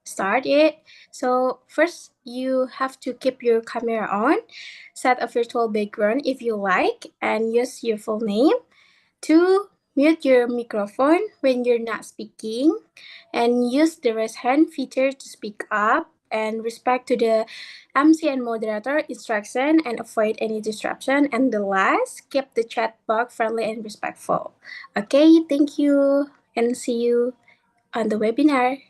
start it. So first, you have to keep your camera on, set a virtual background if you like, and use your full name. Two, mute your microphone when you're not speaking, and use the raise hand feature to speak up. And respect to the MC and moderator instruction and avoid any disruption. And the last, keep the chat box friendly and respectful. Okay, thank you, and see you on the webinar.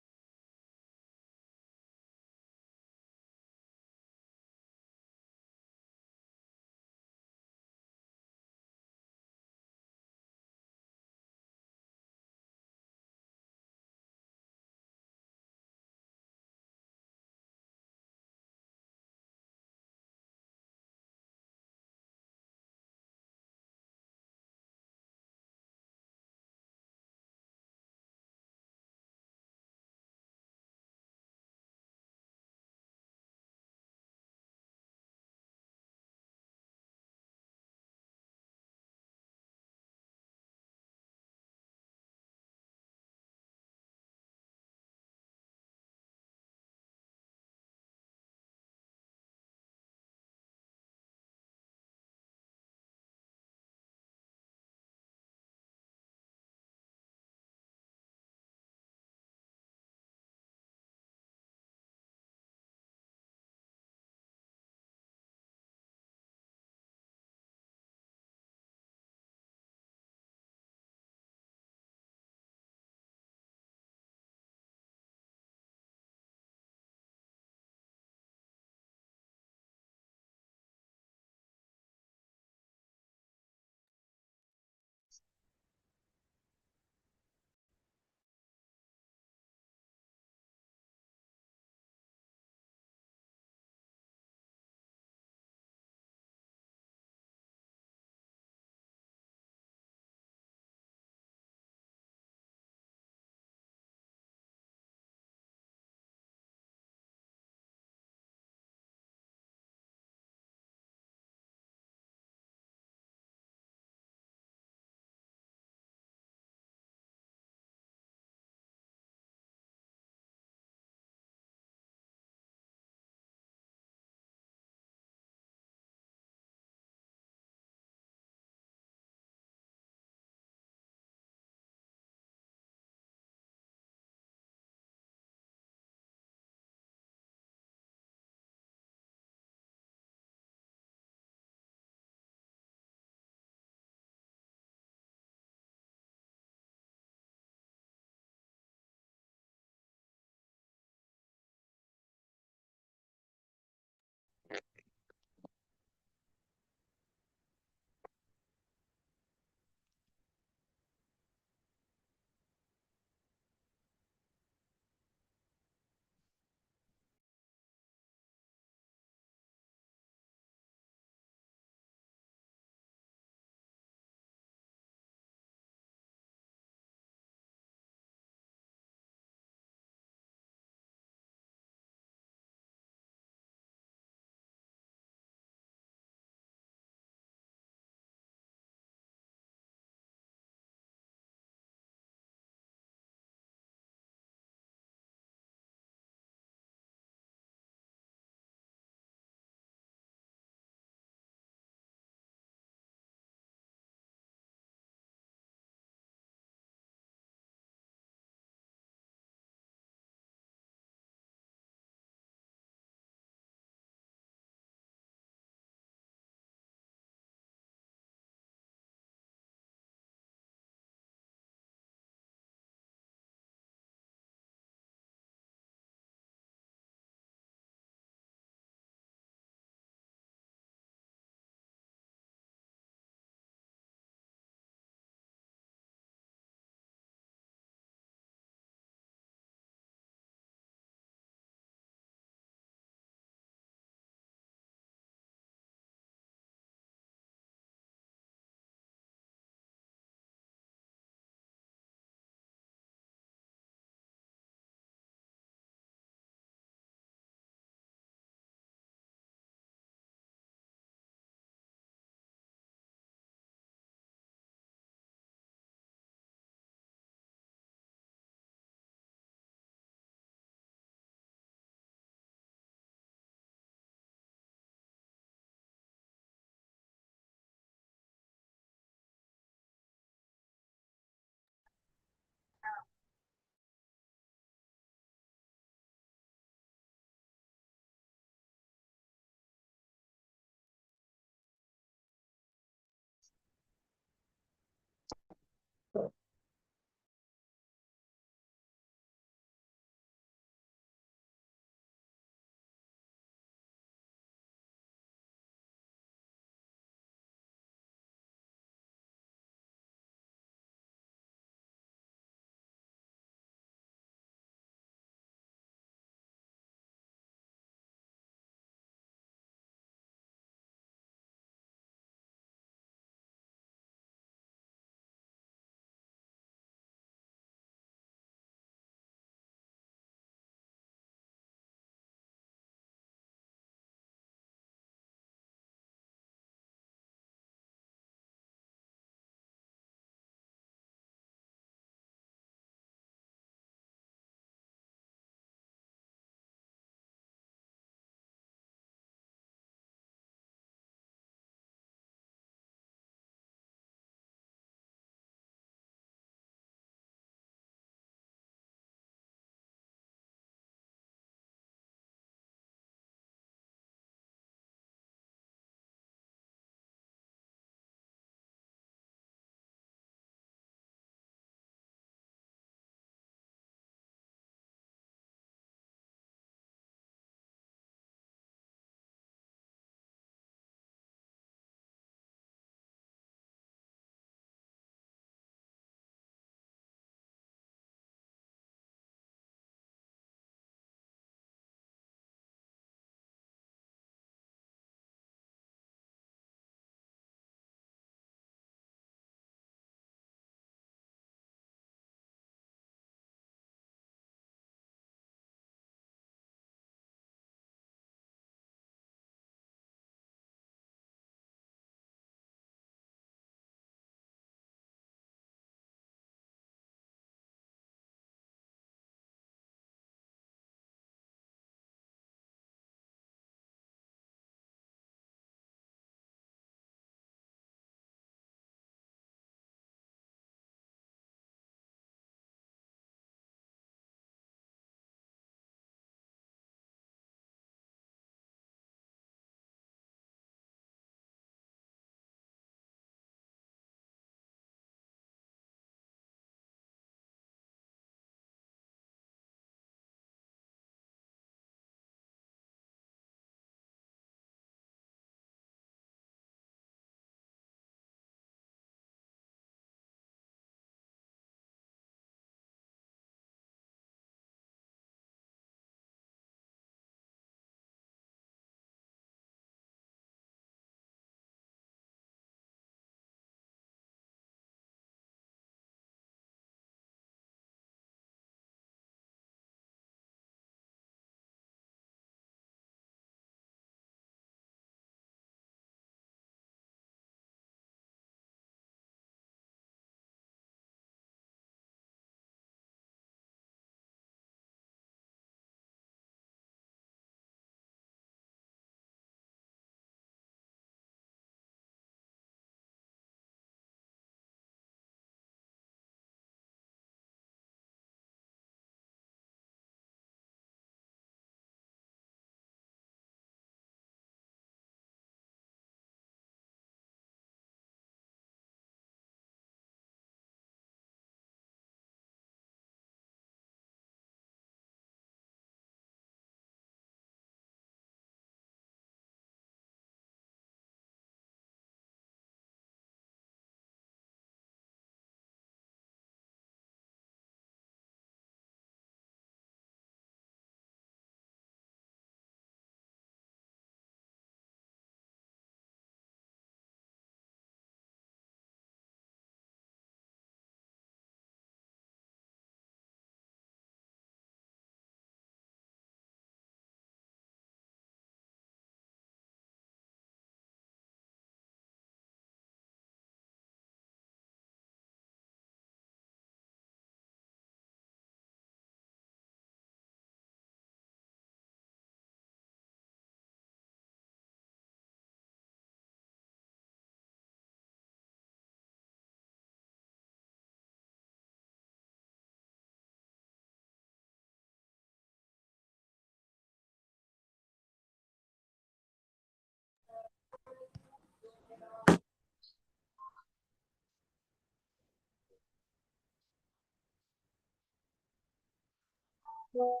Assalamualaikum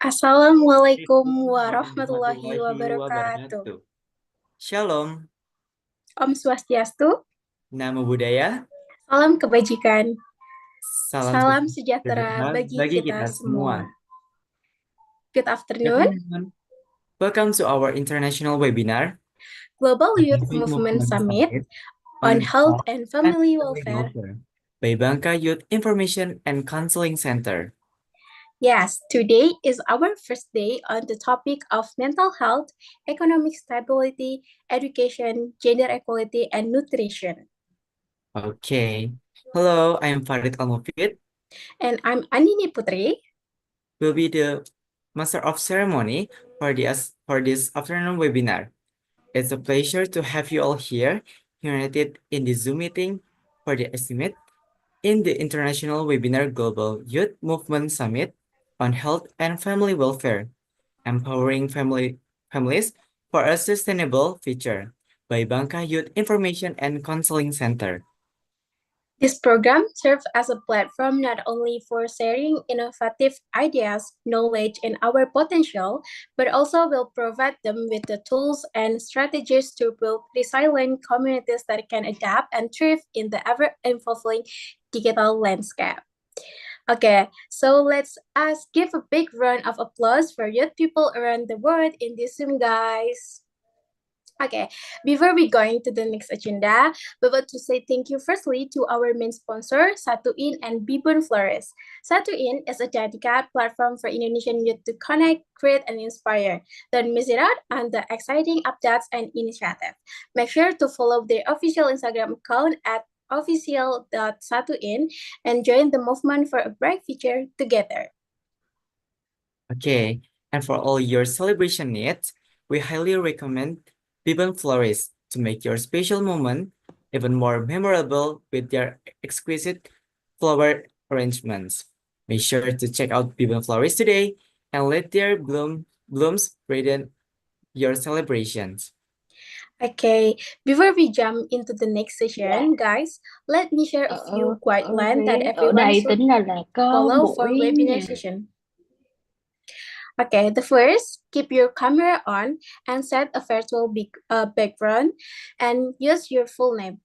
Assalamualaikum warahmatullahi warahmatullahi wabarakatuh. wabarakatuh. Shalom, Om Swastiastu, namo buddhaya, salam kebajikan, salam salam sejahtera sejahtera bagi bagi kita kita semua. semua. Good Good afternoon. afternoon. Welcome to our international webinar, Global the Youth Youth Movement Movement Summit Summit on on Health Health and and Family Family Welfare. Welfare by Bangka Youth Information and Counseling Center. Yes, today is our first day on the topic of mental health, economic stability, education, gender equality, and nutrition. Okay. Hello, I am Farid Al-Mufid. And I'm Anini Putri. Will be the Master of Ceremony for this afternoon webinar. It's a pleasure to have you all here, united in the Zoom meeting for the estimate in the International Webinar Global Youth Movement Summit on Health and Family Welfare, Empowering Families for a Sustainable Future by Bangka Youth Information and Counseling Center. This program serves as a platform not only for sharing innovative ideas, knowledge, and our potential, but also will provide them with the tools and strategies to build resilient communities that can adapt and thrive in the ever-evolving digital landscape. Okay, so let's give a big round of applause for youth people around the world in this Zoom, guys. Okay, before we go into the next agenda, we want to say thank you firstly to our main sponsor, Satuin and Bibun Flores. Satuin is a dedicated platform for Indonesian youth to connect, create, and inspire. Don't miss it out on the exciting updates and initiative. Make sure to follow their official Instagram account at official.satuin and join the movement for a bright future together. Okay, and for all your celebration needs, we highly recommend Biban Flores to make your special moment even more memorable with their exquisite flower arrangements. Make sure to check out Biban Flores today and let their blooms radiant your celebrations. Okay, before we jump into the next session, guys, let me share a few guidelines that Ở everyone đây should tính là có follow for buổi webinar nhà session. Okay, the first, keep your camera on and set a virtual background and use your full name.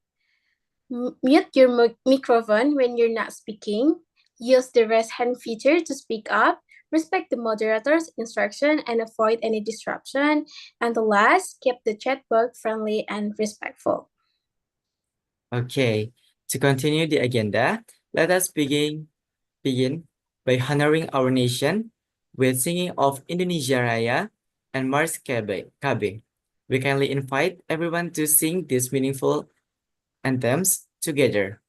Mute your microphone when you're not speaking. Use the raise hand feature to speak up. Respect the moderator's instruction and avoid any disruption. And the last, keep the chat box friendly and respectful. Okay, to continue the agenda, let us begin by honoring our nation with singing of Indonesia Raya and Mars Kabe. We kindly invite everyone to sing these meaningful anthems together.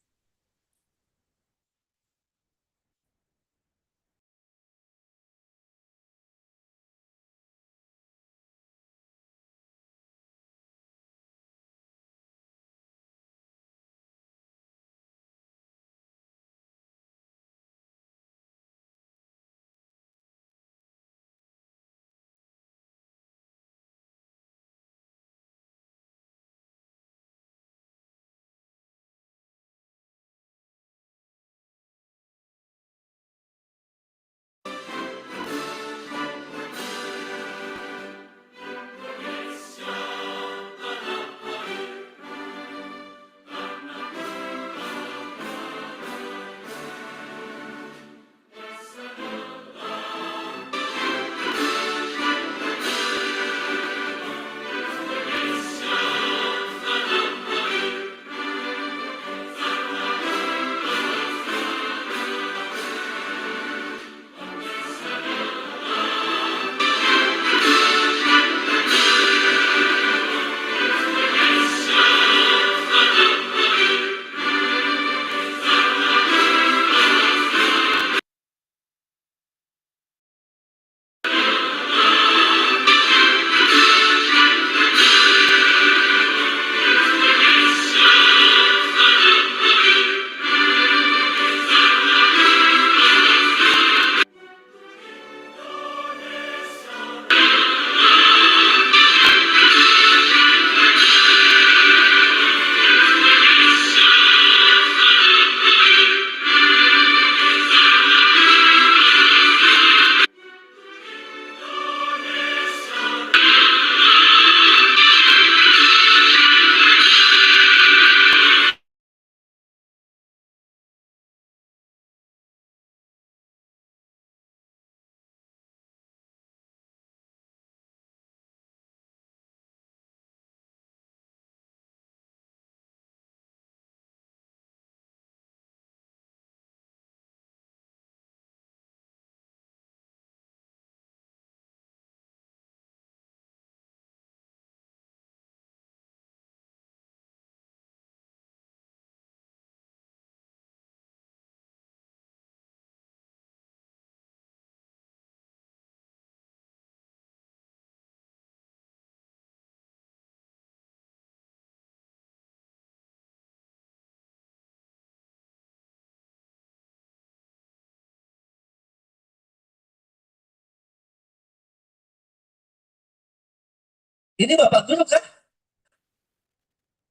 Ini Bapak Guru kan?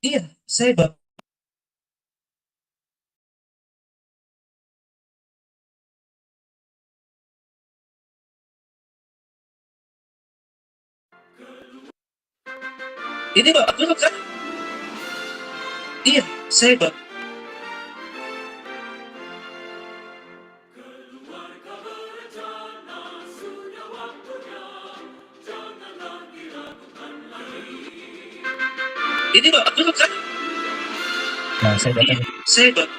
Iya, saya Bapak. Ini Bapak Guru kan? Iya, saya Bapak. Ini Bapak Guru kan? Nah, saya Bapak. Iya, saya Bapak.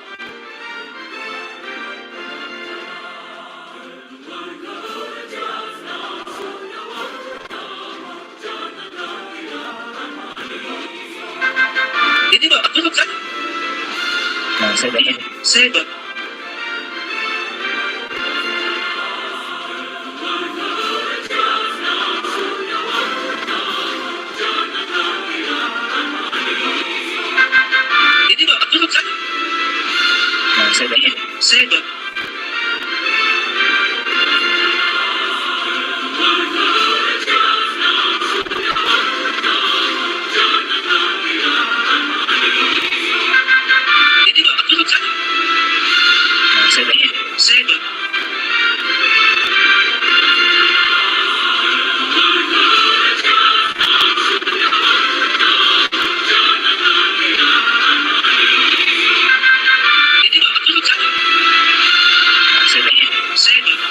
Ini Bapak Guru kan? Nah, saya Bapak. Iya, saya Bapak. Ini Bapak Guru kan? Nah, saya Bapak. Iya, saya Bapak. Ini Bapak Guru kan? Nah, saya Bapak. Iya, saya Bapak. Ini Bapak Guru kan? Nah, saya Bapak. Iya, saya Bapak.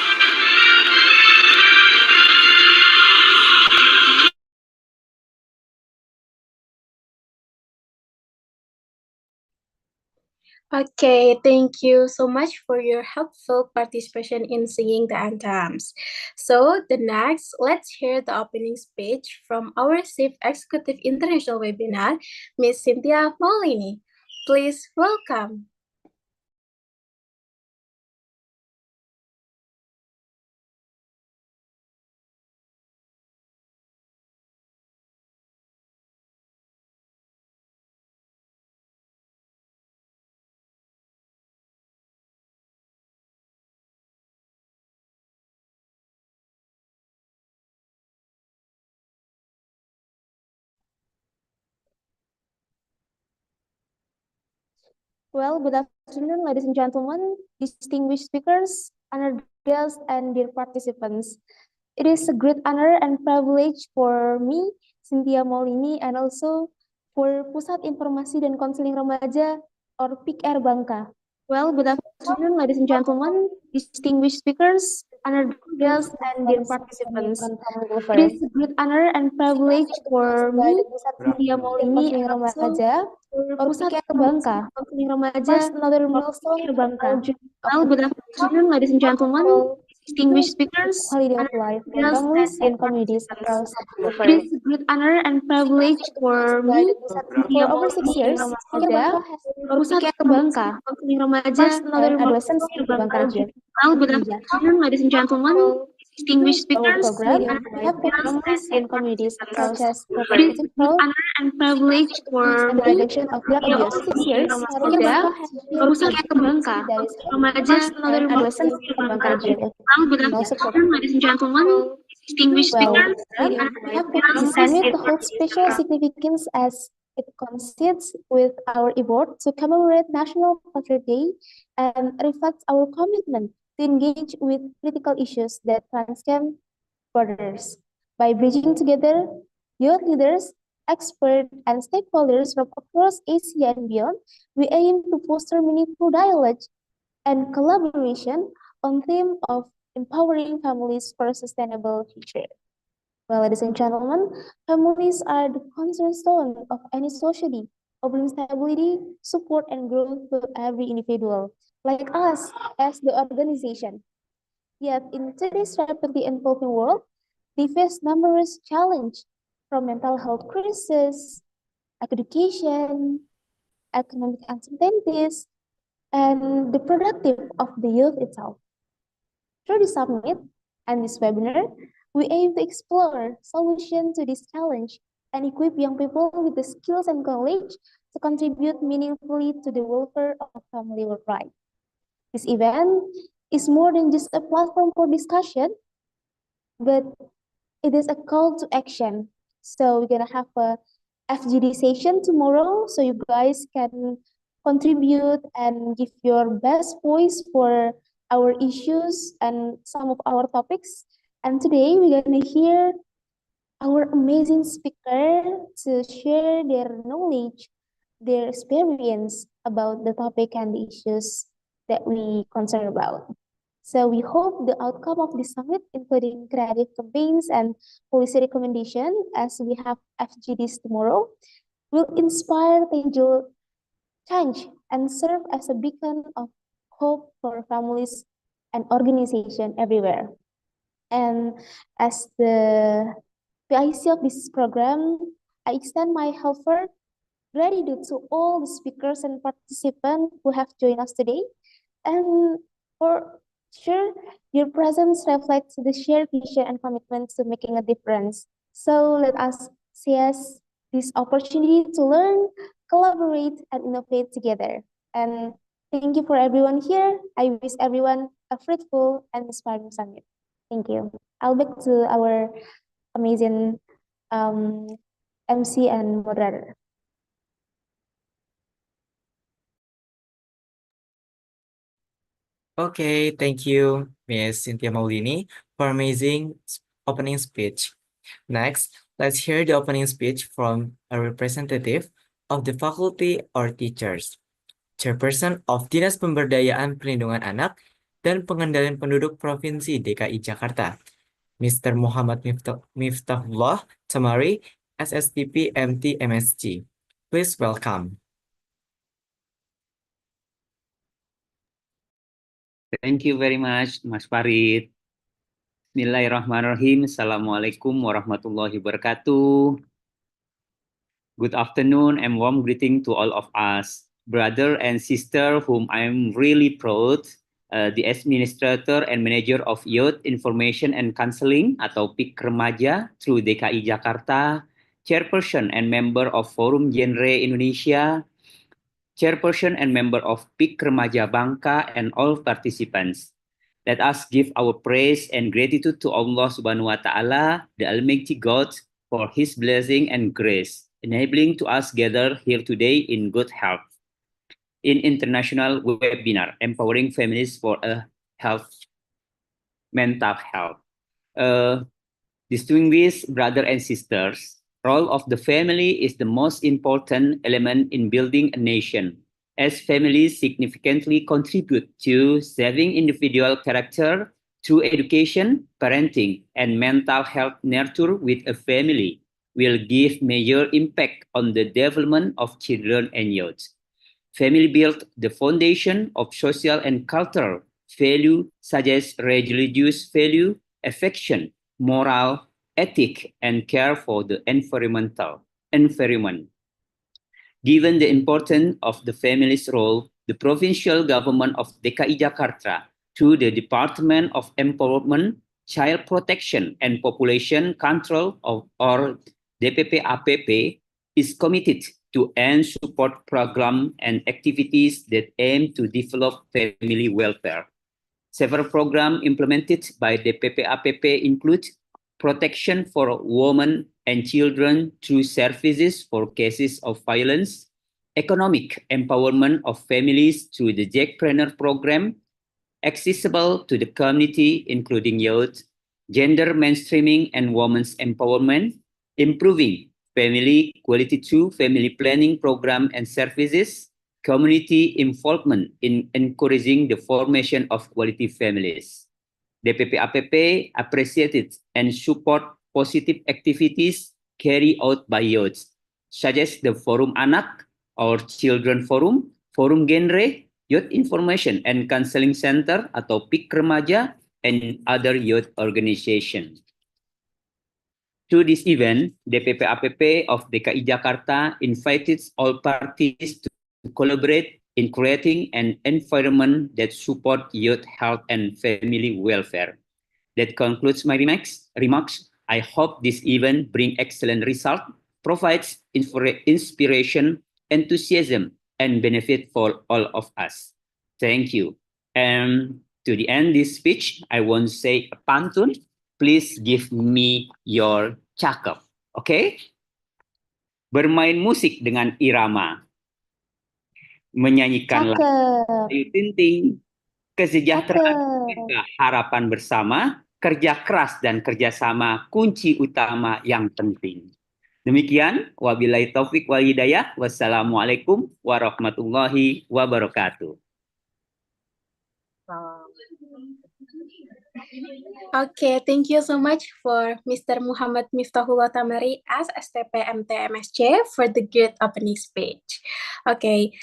Okay, thank you so much for your helpful participation in singing the anthems. So, the next, let's hear the opening speech from our Chief Executive International Webinar, Ms. Cynthia Molini. Please welcome. Well, good afternoon, ladies and gentlemen, distinguished speakers, honored guests, and dear participants. It is a great honor and privilege for me, Cynthia Maulini, and also for Pusat Informasi dan Konseling Remaja or PIK-R Bangka. Well, good afternoon, ladies and gentlemen, distinguished speakers, honored guests, and dear participants. It is a great honor and privilege for me, Cynthia Maulini, and also for Pusat Bangka. First, another milestone in our journey. Well, good afternoon, ladies and gentlemen, distinguished speakers, quality of life for guests, families and and communities participants. across It is a great honor and privilege for me, For over 6 years, PIK-R Remaja, Bangka has or Pusat Bangka, Remaja, first another and adolescents in Bangka. Bangka region. Well, good afternoon, ladies and gentlemen, distinguished Our speakers, program and have for guests, families and and communities participants. such as It is a cooperative great growth honor and privilege for and the me, reduction of drug abuse. 6 years, PIK-R Remaja, Bangka has or built Pusat a Bangka, that is Remaja, first another and adolescents in Bangka. Bangka region. Well, good And also afternoon, ladies and gentlemen, distinguished well, speakers, and the guests, summit and holds special participants. significance as it coincides with our effort to commemorate National Portrait Day and reflects our commitment to engage with critical issues that transcend borders. By bridging together youth leaders, experts, and stakeholders from across Asia and beyond, we aim to foster meaningful dialogue and collaboration on theme of empowering families for a sustainable future. Well, ladies and gentlemen, families are the cornerstone of any society, offering stability, support, and growth to every individual, like us as the organization. Yet, in today's rapidly evolving world, they face numerous challenges from mental health crisis, education, economic uncertainties, and the productive of the youth itself. Through the summit and this webinar, we aim to explore solutions to this challenge and equip young people with the skills and knowledge to contribute meaningfully to the welfare of family worldwide. This event is more than just a platform for discussion, but it is a call to action So we're gonna have a FGD session tomorrow, so you guys can contribute and give your best voice for our issues and some of our topics. And today we're gonna hear our amazing speaker to share their knowledge, their experience about the topic and the issues that we concern about. So we hope the outcome of this summit, including creative campaigns and policy recommendation, as we have FGDs tomorrow, will inspire tangible change and serve as a beacon of hope for families and organizations everywhere. And as the PIC of this program, I extend my heartfelt gratitude to all the speakers and participants who have joined us today. And for sure, your presence reflects the shared vision and commitment to making a difference. So let us seize this opportunity to learn, collaborate, and innovate together. And thank you for everyone here. I wish everyone a fruitful and inspiring summit. Thank you. I'll back to our amazing um, MC and moderator. Okay, thank you, Ms. Cynthia Maulini, for amazing opening speech. Next, let's hear the opening speech from a representative of the faculty or teachers. Chairperson of Dinas Pemberdayaan Perlindungan Anak dan Pengendalian Penduduk Provinsi DKI Jakarta, Mr. Muhammad Miftahullah Tamari, SSTP MT MSG. Please welcome. Thank you very much, Mas Farid. Bismillahirrahmanirrahim. Assalamualaikum warahmatullahi wabarakatuh. Good afternoon and warm greeting to all of us, brother and sister whom I'm really proud, the Administrator and Manager of Youth Information and Counseling atau PIK Remaja through DKI Jakarta, Chairperson and member of Forum Genre Indonesia, Chairperson and member of PIK Remaja Bangka, and all participants. Let us give our praise and gratitude to Allah Subhanahu wa Ta'ala, the Almighty God, for His blessing and grace, enabling to us gather here today in good health. In international webinar, empowering families for a mental health. Distinguished brothers and sisters, role of the family is the most important element in building a nation, as families significantly contribute to shaping individual character through education, parenting, and mental health. Nurture with a family will give major impact on the development of children and youth. Family build the foundation of social and cultural value such as religious value, affection, moral, ethic, and care for the environment. Given the importance of the family's role, the provincial government of DKI Jakarta, through the Department of Empowerment, Child Protection, and Population Control or DPP-APP, is committed to end support program and activities that aim to develop family welfare. Several programs implemented by the PPAPP include protection for women and children through services for cases of violence, economic empowerment of families through the Jackpreneur program, accessible to the community including youth, gender mainstreaming and women's empowerment, improving family quality through family planning program and services, community involvement in encouraging the formation of quality families. DPP-APP appreciated and support positive activities carried out by youth, such as the Forum Anak or Children Forum, Forum Genre, Youth Information and Counseling Center atau PIK Remaja, and other youth organizations. Through this event, DPP-APP of DKI Jakarta invited all parties to collaborate in creating an environment that supports youth health and family welfare. That concludes my remarks. I hope this event brings excellent results, provides inspiration, enthusiasm, and benefit for all of us. Thank you. And to the end this speech, I want to say a pantun. Please give me your cakep. Oke? Bermain musik dengan irama. Menyanyikan lagu Cakep. Ayu Ting Ting. Kesejahteraan Cakep. kita harapan bersama, kerja keras dan kerjasama kunci utama yang penting. Demikian, wabillahi taufik wal hidayah. Wassalamualaikum warahmatullahi wabarakatuh. Okay, thank you so much for Mr. Muhammad Miftahullah Tamari as STP MTMSC for the great opening speech. Okay,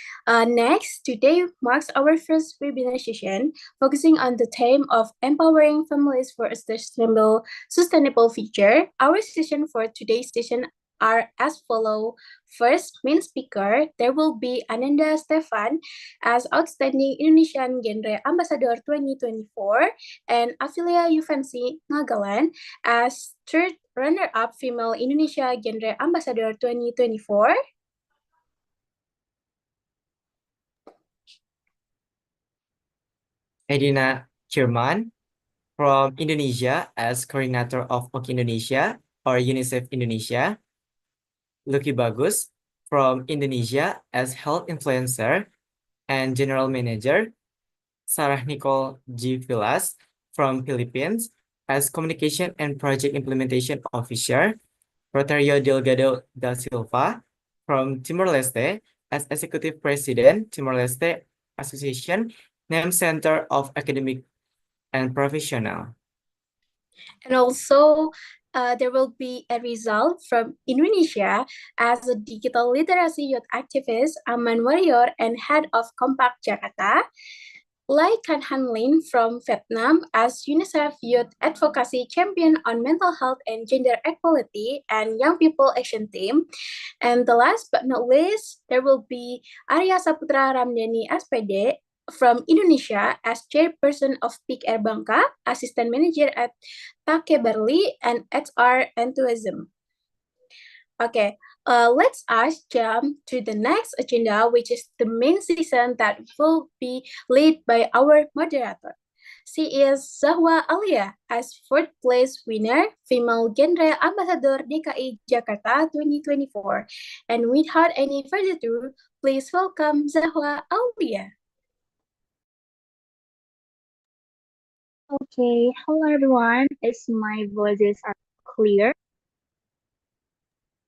next, today marks our first webinar session focusing on the theme of empowering families for a sustainable future. Our session for today's session are as follow. First, main speaker, there will be Ananda Stefan as Outstanding Indonesian Genre Ambassador 2024 and Afilia Yufansi Nagaland as third runner-up female Indonesia Genre Ambassador 2024. Edina Kirman from Indonesia as coordinator of OK Indonesia or UNICEF Indonesia. Lucky Bagus from Indonesia as health influencer and general manager. Sarah Nicole G. Vilas from Philippines as communication and project implementation officer. Rotario Delgado da Silva from Timor-Leste as executive president, Timor-Leste Association, name center of academic and professional. And also, there will be a result from Indonesia as a digital literacy youth activist, Aman Warrior, and head of Compact Jakarta. Lai Can Han Lin from Vietnam as UNICEF Youth Advocacy Champion on Mental Health and Gender Equality and Young People Action Team. And the last but not least, there will be Arya Saputra Ramdhani SPD from Indonesia as chairperson of PIK-R Bangka, assistant manager at Take Barli, and HR and tourism. Okay, let's jump to the next agenda, which is the main season that will be led by our moderator. She is Zahwa Alia as fourth place winner, female genre ambassador DKI Jakarta 2024. And without any further ado, please welcome Zahwa Alia. Okay, hello everyone. Is my voices are clear?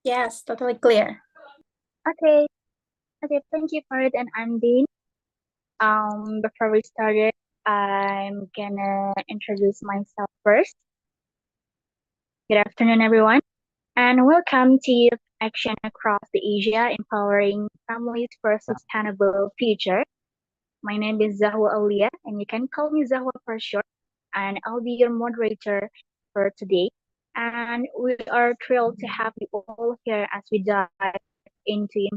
Yes, totally clear. Okay, thank you for it, and I'm Dean. Before we started, I'm gonna introduce myself first. Good afternoon, everyone, and welcome to Youth Action Across the Asia, empowering families for a sustainable future. My name is Zahwa Aulia, and you can call me Zahwa for short, and I'll be your moderator for today. And we are thrilled to have you all here as we dive into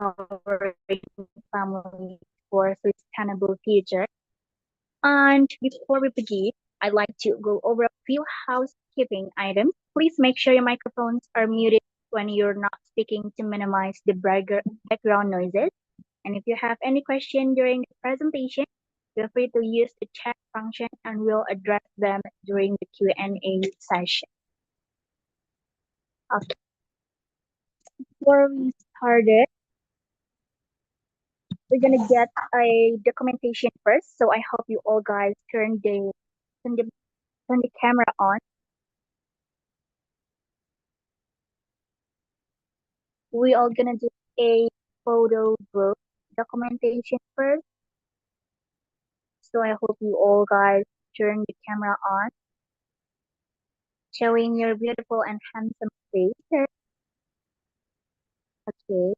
empowering families for a sustainable future. And before we begin, I'd like to go over a few housekeeping items. Please make sure your microphones are muted when you're not speaking to minimize the background noises. And if you have any question during the presentation, feel free to use the chat function and we'll address them during the Q&A session. Okay. Before we started, we're gonna get a documentation first. So I hope you all guys turn the camera on. We are gonna do a photo group documentation first. So I hope you all guys turn the camera on, showing your beautiful and handsome faces. Okay.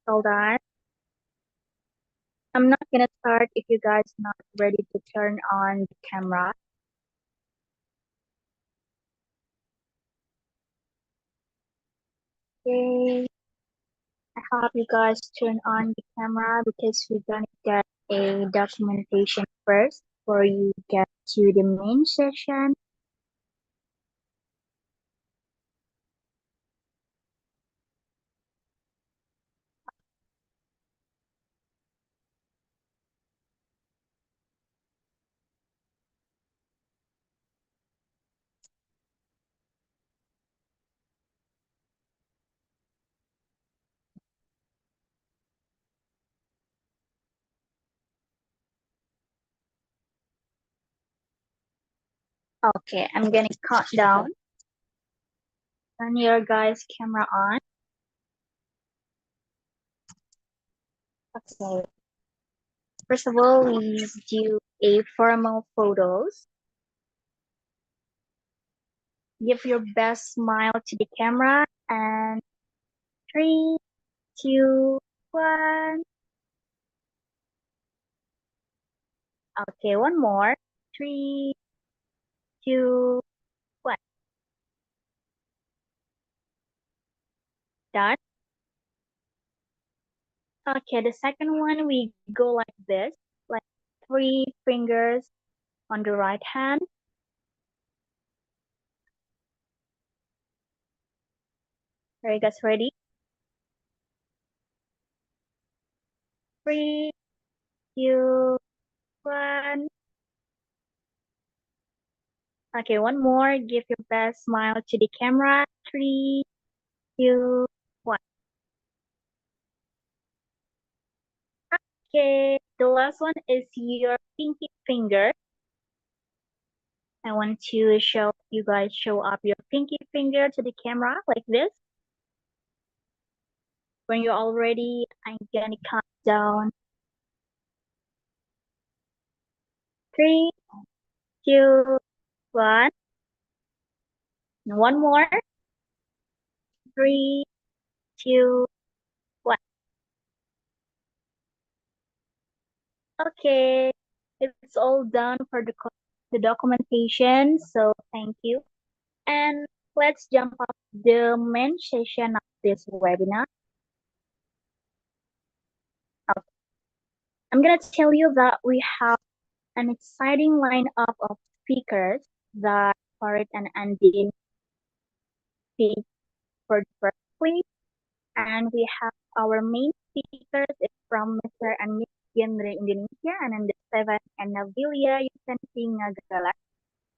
Hold on. I'm not gonna start if you guys not ready to turn on the camera. Okay. I hope you guys turn on the camera because we're gonna get a documentation first before you get to the main session. Okay, I'm gonna count down. Turn your guys' camera on. Okay. First of all, we do a formal photos. Give your best smile to the camera and 3, 2, 1. Okay, one more. 3, 2, 1. Done. Okay, the second one we go like this, like 3 fingers on the right hand. Are you guys ready? 3, 2, 1. Okay, one more. Give your best smile to the camera. 3, 2, 1. Okay, the last one is your pinky finger. I want to show you guys show up your pinky finger to the camera like this. When you're all ready, I'm gonna count down. 3, 2, 1. And one more. 3, 2, 1. Okay, it's all done for the documentation. So thank you. And let's jump off the main session of this webinar. Okay. I'm gonna tell you that we have an exciting lineup of speakers that Farid and Andin speak for the first place. And we have our main speakers is from Mr. and Miss Genre Indonesia and then the seven and Nabilia Yusensi Ngagala.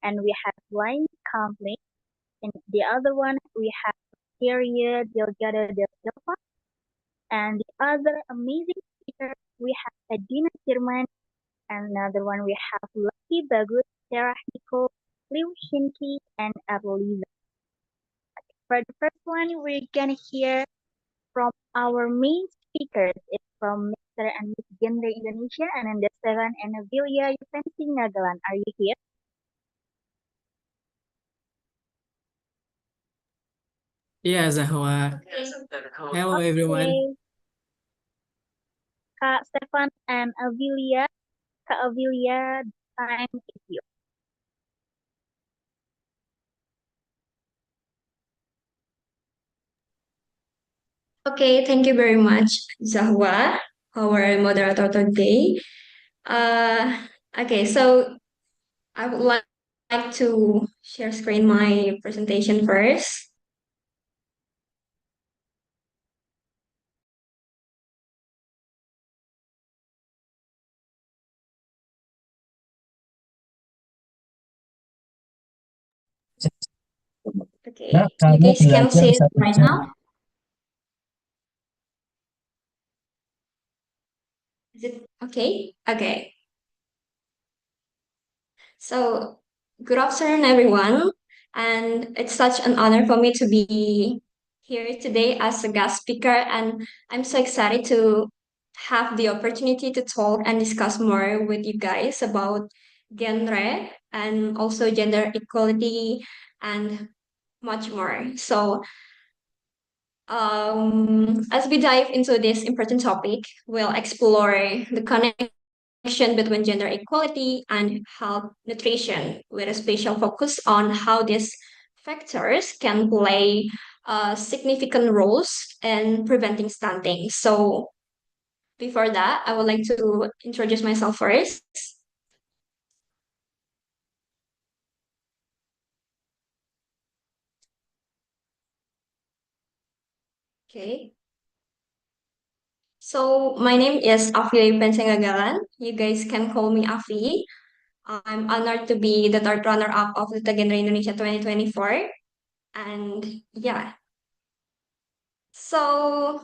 And we have Line Company. And the other one we have Syria Delgado del Silva. And the other amazing speaker we have Adina Firman. And another one we have Lucky Bagus, Sarah Nico, Liu Shinki, and Abliza. For the first one, we're gonna hear from our main speakers. It's from Mr. and Miss Genre Indonesia, and then the seven and Nabilia Yusensi Nagalan. Are you here? Yeah, Zahwa. Hello, everyone. Okay. Kak Stefan and Avilia. Kak Avilia, time is yours. Okay, thank you very much, Zahwa, our moderator today. Uh, okay, so I would like to share screen my presentation first. Okay, you guys can see it right now. Is it okay? Okay. So, good afternoon, everyone. And it's such an honor for me to be here today as a guest speaker. And I'm so excited to have the opportunity to talk and discuss more with you guys about genre and also gender equality and much more. So, as we dive into this important topic, we'll explore the connection between gender equality and health nutrition, with a special focus on how these factors can play significant roles in preventing stunting. So, before that, I would like to introduce myself first. Okay. So, my name is Afi Pensengagalan. You guys can call me Afi. I'm honored to be the third runner-up of the Tagendra Indonesia 2024. And yeah, so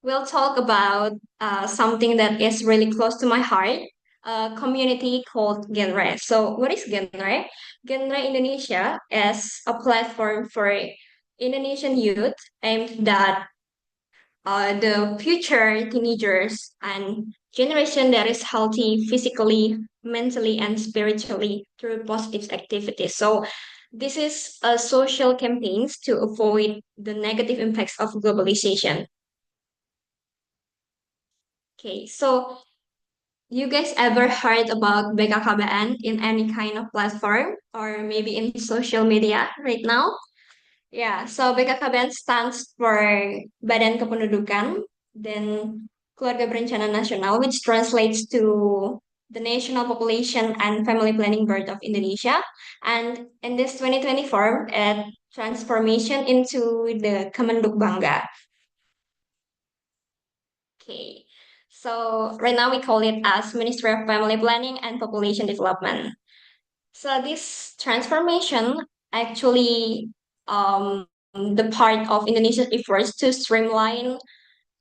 we'll talk about something that is really close to my heart, a community called Genre. So what is Genre? Genre Indonesia is a platform for Indonesian youth aimed at the future teenagers and generation that is healthy physically, mentally, and spiritually through positive activities. So this is a social campaigns to avoid the negative impacts of globalization. Okay, so you guys ever heard about BKKBN in any kind of platform or maybe in social media right now? Yeah, so BKKBN stands for Badan Kependudukan, then Keluarga Berencana Nasional, which translates to the National Population and Family Planning Board of Indonesia. And in this 2024, it transformation into the Kemenduk Bangga. Okay, so right now we call it as Ministry of Family Planning and Population Development. So this transformation actually the part of Indonesia's efforts to streamline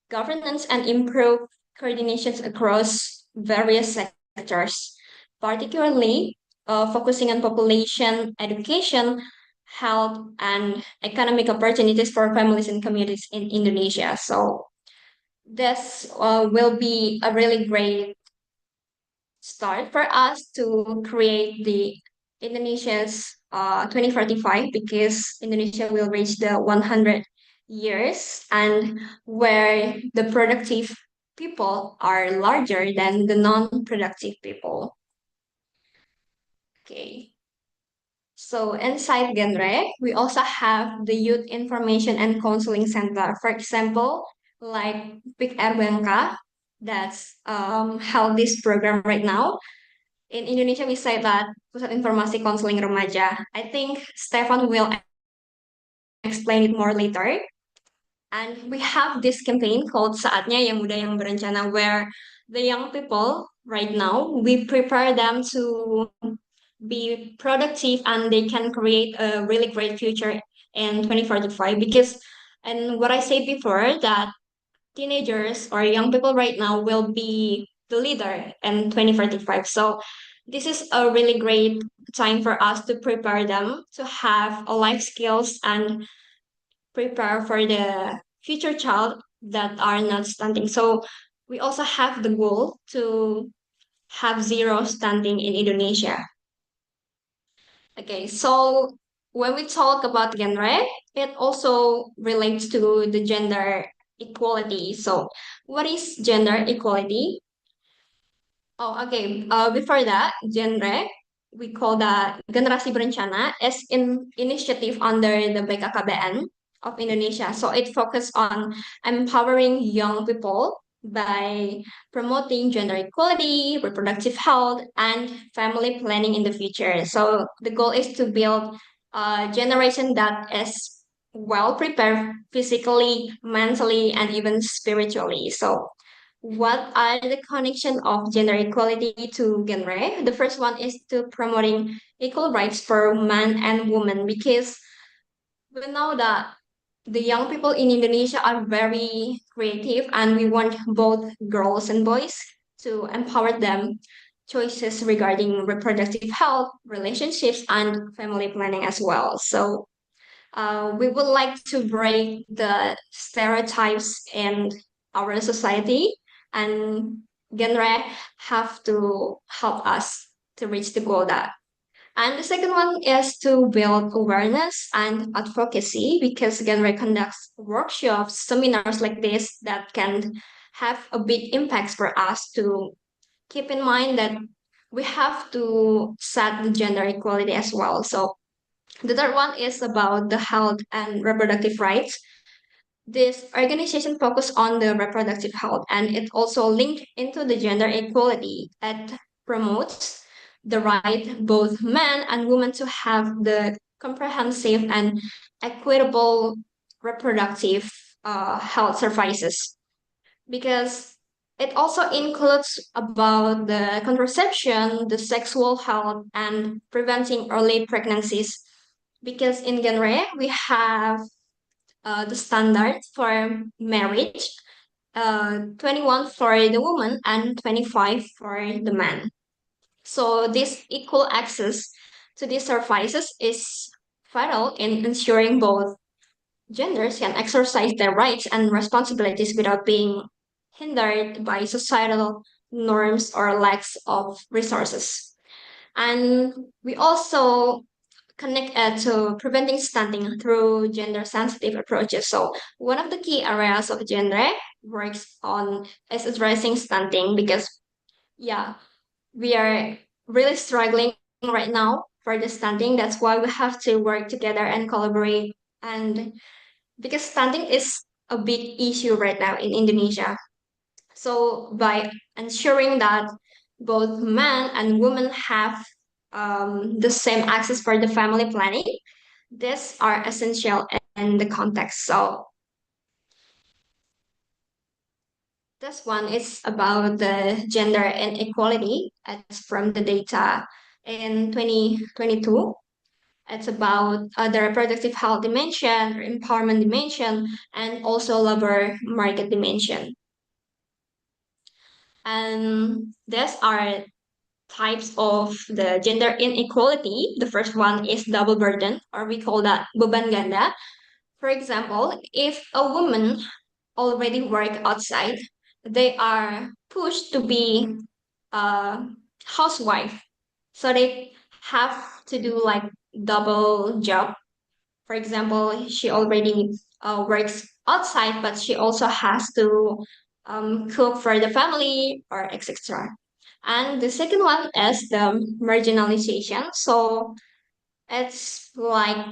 governance and improve coordinations across various sectors, particularly focusing on population, education, health, and economic opportunities for families and communities in Indonesia. So this will be a really great start for us to create the Indonesia's 2045 because Indonesia will reach the 100 years and where the productive people are larger than the non-productive people. Okay. So inside Genre, we also have the Youth Information and Counseling Center. For example, like PIK-R that's held this program right now. In Indonesia, we say that Pusat Informasi Konseling Remaja. I think Stefan will explain it more later. And we have this campaign called Saatnya Yang Muda Yang Berencana, where the young people right now, we prepare them to be productive and they can create a really great future in 2045. Because, and what I said before, that teenagers or young people right now will be the leader in 2045. So this is a really great time for us to prepare them to have a life skills and prepare for the future child that are not stunting. So we also have the goal to have zero stunting in Indonesia. Okay, so when we talk about genre, it also relates to the gender equality. So what is gender equality? Oh, okay. Before that, genre, we call that Generasi Berencana as an initiative under the BKKBN of Indonesia. So it focuses on empowering young people by promoting gender equality, reproductive health, and family planning in the future. So the goal is to build a generation that is well prepared physically, mentally, and even spiritually. So what are the connection of gender equality to genre? The first one is to promoting equal rights for man and woman because we know that the young people in Indonesia are very creative and we want both girls and boys to empower them choices regarding reproductive health, relationships, and family planning as well. So we would like to break the stereotypes in our society, and genre have to help us to reach the goal that. And the second one is to build awareness and advocacy because genre conducts workshops, seminars like this that can have a big impact for us to keep in mind that we have to set the gender equality as well. So the third one is about the health and reproductive rights. This organization focus on the reproductive health and it also linked into the gender equality. It promotes the right both men and women to have the comprehensive and equitable reproductive health services because it also includes about the contraception, the sexual health, and preventing early pregnancies. Because in genre, we have the standard for marriage, 21 for the woman and 25 for the man. So this equal access to these services is vital in ensuring both genders can exercise their rights and responsibilities without being hindered by societal norms or lacks of resources. And we also connect to preventing stunting through gender sensitive approaches. So one of the key areas of gender works on is addressing stunting because yeah, we are really struggling right now for the stunting. That's why we have to work together and collaborate. And because stunting is a big issue right now in Indonesia. So by ensuring that both men and women have the same access for the family planning, these are essential in the context. So this one is about the gender inequality. It's from the data in 2022. It's about the reproductive health dimension, empowerment dimension, and also labor market dimension. And these are types of the gender inequality. The first one is double burden, or we call that beban ganda. For example, if a woman already work outside, they are pushed to be a housewife. So they have to do like double job. For example, she already works outside, but she also has to cook for the family or etc. And the second one is the marginalization. So it's like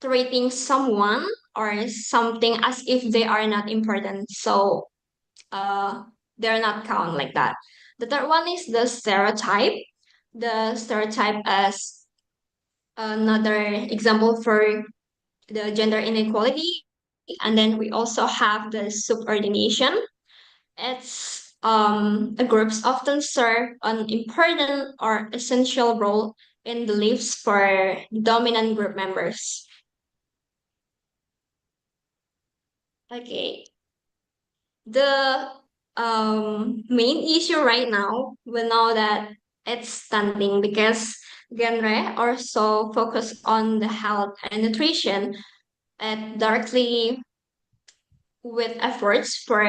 treating someone or something as if they are not important. So uh, they're not count like that. The third one is the stereotype. The stereotype as another example for the gender inequality. And then we also have the subordination. It's the groups often serve an important or essential role in the lives for dominant group members. Okay, the main issue right now, we know that it's stunting because genre also focus on the health and nutrition. It directly with efforts for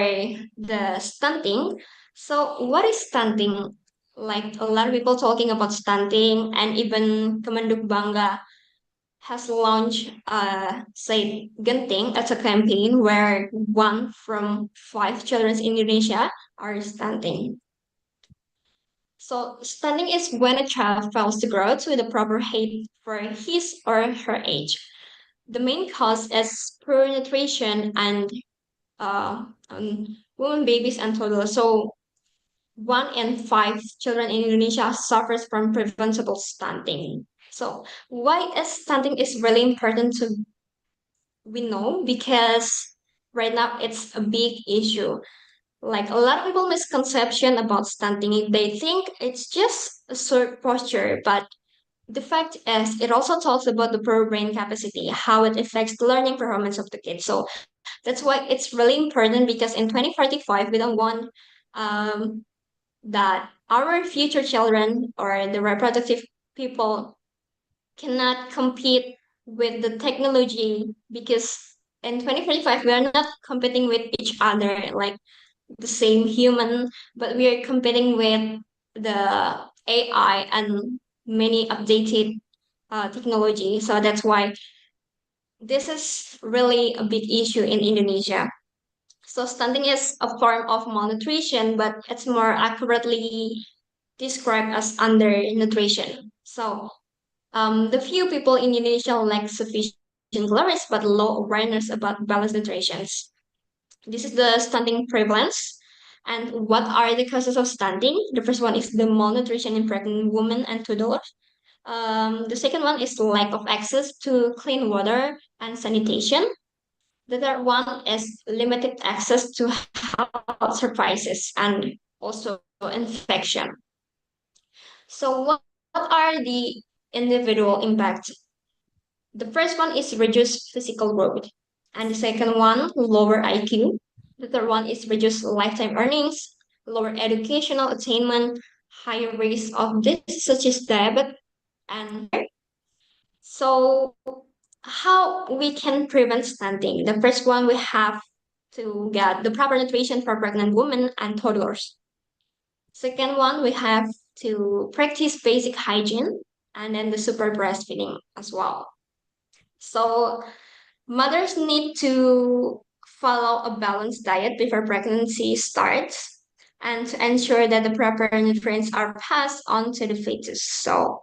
the stunting. So what is stunting? Like a lot of people talking about stunting, and even Kemenduk Bangga has launched say Genting. That's a campaign where 1 from 5 children in Indonesia are stunting. So stunting is when a child fails to grow to the proper height for his or her age. The main cause is poor nutrition and uh, um, women, babies, and toddlers. So 1 in 5 children in Indonesia suffers from preventable stunting. So why is stunting is really important to we know because right now it's a big issue. Like a lot of people misconception about stunting. They think it's just a short posture, but the fact is, it also talks about the poor brain capacity, how it affects the learning performance of the kids. So that's why it's really important because in 2045, we don't want um, that our future children or the reproductive people cannot compete with the technology because in 2045, we are not competing with each other like the same human, but we are competing with the AI and many updated technology. So that's why this is really a big issue in Indonesia. So stunting is a form of malnutrition, but it's more accurately described as undernutrition. So the few people in Indonesia lack sufficient calories but low awareness about balanced nutrition. This is the stunting prevalence. And what are the causes of stunting? The first one is the malnutrition in pregnant women and toddlers. The second one is lack of access to clean water and sanitation. The third one is limited access to health services and also infection. So, what are the individual impacts? The first one is reduced physical growth, and the second one, lower IQ. The third one is reduced lifetime earnings, lower educational attainment, higher risk of this, such as diabetes and so how we can prevent stunting? The first one, we have to get the proper nutrition for pregnant women and toddlers. Second one, we have to practice basic hygiene and then the super breastfeeding as well. So mothers need to follow a balanced diet before pregnancy starts and to ensure that the proper nutrients are passed on to the fetus. So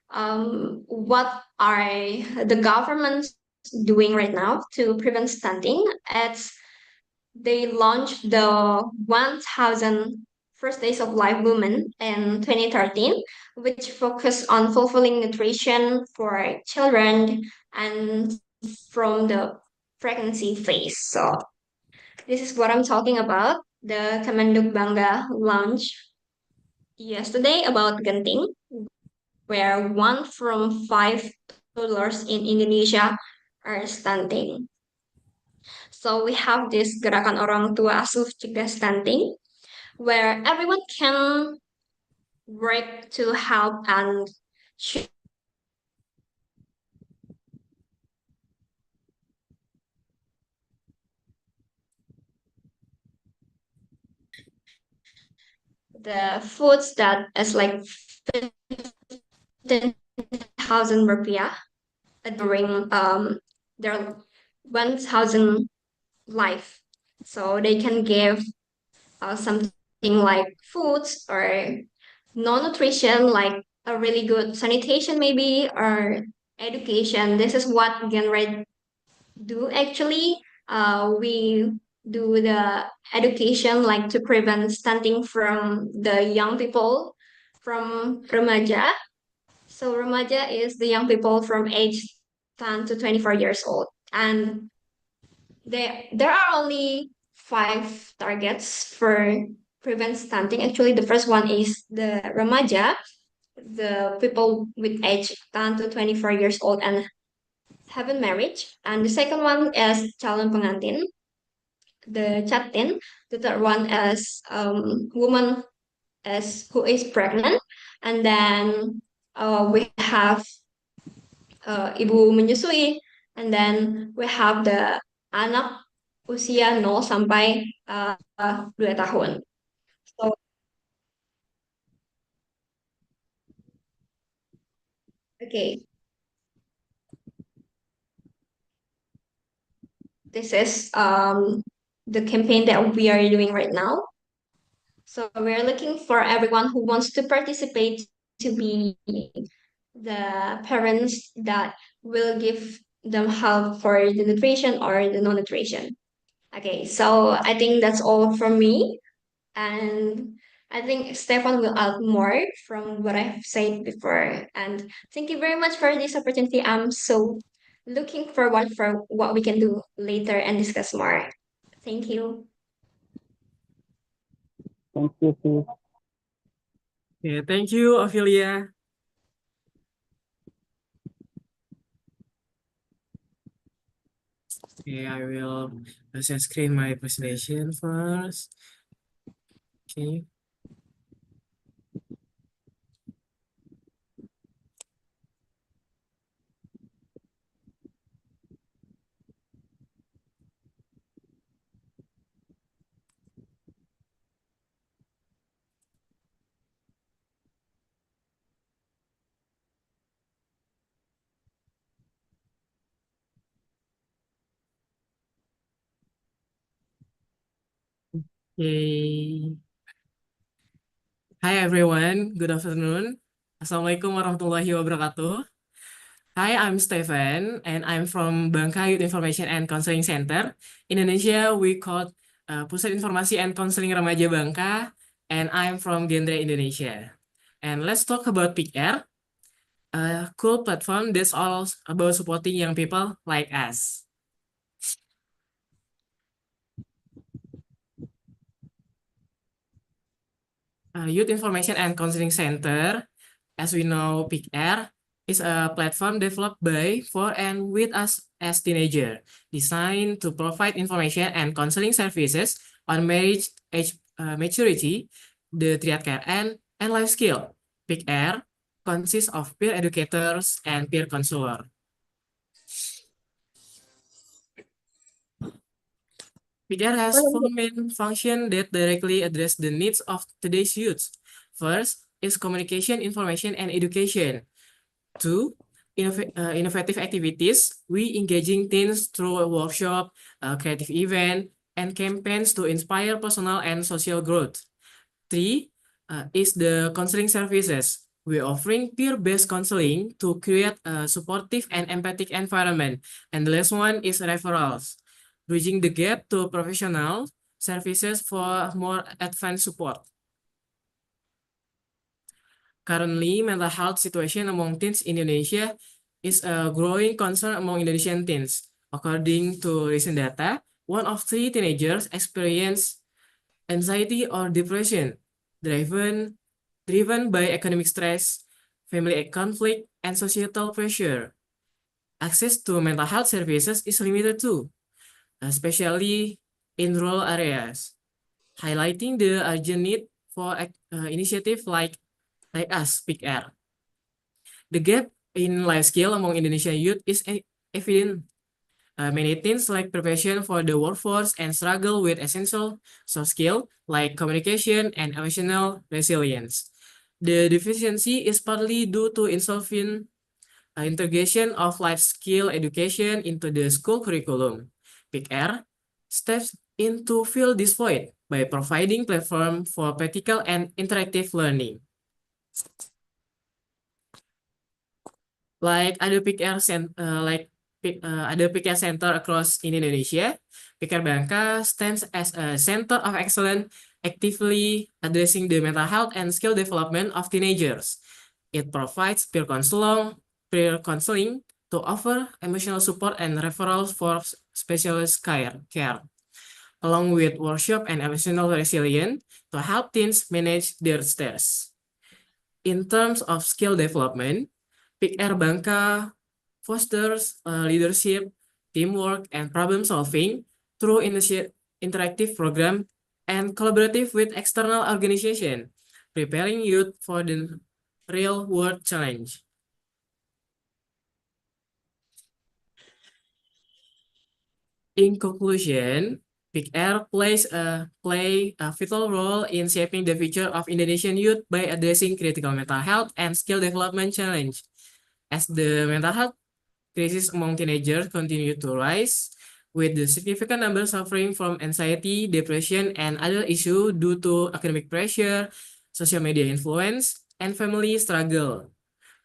what are the governments doing right now to prevent stunting? It's they launched the 1000 First Days of Life movement in 2013, which focused on fulfilling nutrition for children and from the pregnancy phase. So this is what I'm talking about. The Kemenduk Bangga launched yesterday about Genting, where 1 from 5 toddlers in Indonesia are stunting. So we have this gerakan orang tua asuh cegah stunting, where everyone can work to help and share the foods that is like 15,000 rupiah during their 1,000 life. So they can give something like foods or non-nutrition, like a really good sanitation maybe, or education. This is what GenRed do actually. We do the education like to prevent stunting from the young people from remaja. So remaja is the young people from age 10 to 24 years old. And there are only 5 targets for prevent stunting. Actually, the first one is the remaja, the people with age 10 to 24 years old and haven't married. And the second one is calon pengantin, the chatin. The third one is woman as who is pregnant. And then we have ibu menyusui. And then we have the anak usia 0 sampai 2 tahun. So okay, this is the campaign that we are doing right now. So we're looking for everyone who wants to participate to be the parents that will give them help for the nutrition or the non-nutrition. Okay, so I think that's all from me. And I think Stefan will add more from what I've said before. And thank you very much for this opportunity. I'm so looking forward for what we can do later and discuss more. Thank you. Thank you, sis. Yeah, thank you, Ophelia. Okay, I will share screen my presentation first. Okay. Okay. Hi everyone, good afternoon. Assalamualaikum warahmatullahi wabarakatuh. Hi, I'm Stefan and I'm from Bangka Youth Information and Counseling Center. In Indonesia, we call Pusat Informasi and Counseling Remaja Bangka, and I'm from Genre Indonesia. And let's talk about PIK-R, a cool platform that's all about supporting young people like us. Youth Information and Counseling Center, as we know, PIK-R is a platform developed by, for, and with us as teenagers, designed to provide information and counseling services on marriage, age maturity, the triad care, and and life skill. PIK-R consists of peer educators and peer counselor. PIK-R has four main functions that directly address the needs of today's youth. First is communication, information, and education. Two, innovative activities. We engaging teens through a workshop, creative event, and campaigns to inspire personal and social growth. Three, is the counseling services. We're offering peer-based counseling to create a supportive and empathic environment. And the last one is referrals, bridging the gap to professional services for more advanced support. Currently, mental health situation among teens in Indonesia is a growing concern among Indonesian teens. According to recent data, 1 of 3 teenagers experience anxiety or depression, driven by economic stress, family conflict, and societal pressure. Access to mental health services is limited too, especially in rural areas, highlighting the urgent need for initiative like us, PIK-R. The gap in life skill among Indonesian youth is evident. Many teens lack preparation for the workforce and struggle with essential soft skills like communication and emotional resilience. The deficiency is partly due to insufficient integration of life skill education into the school curriculum. PIK-R steps in to fill this void by providing platform for practical and interactive learning. Like ada PIK-R ada PIK-R center across in Indonesia, PIK-R Bangka stands as a center of excellence, actively addressing the mental health and skill development of teenagers. It provides peer counseling to offer emotional support and referrals for specialist care, along with workshop and emotional resilience to help teens manage their stress. In terms of skill development, PIK-R Bangka fosters leadership, teamwork, and problem solving through interactive program and collaborative with external organization, preparing youth for the real world challenge. In conclusion, PIK-R play a vital role in shaping the future of Indonesian youth by addressing critical mental health and skill development challenge. As the mental health crisis among teenagers continue to rise, with the significant number suffering from anxiety, depression, and other issues due to academic pressure, social media influence, and family struggle.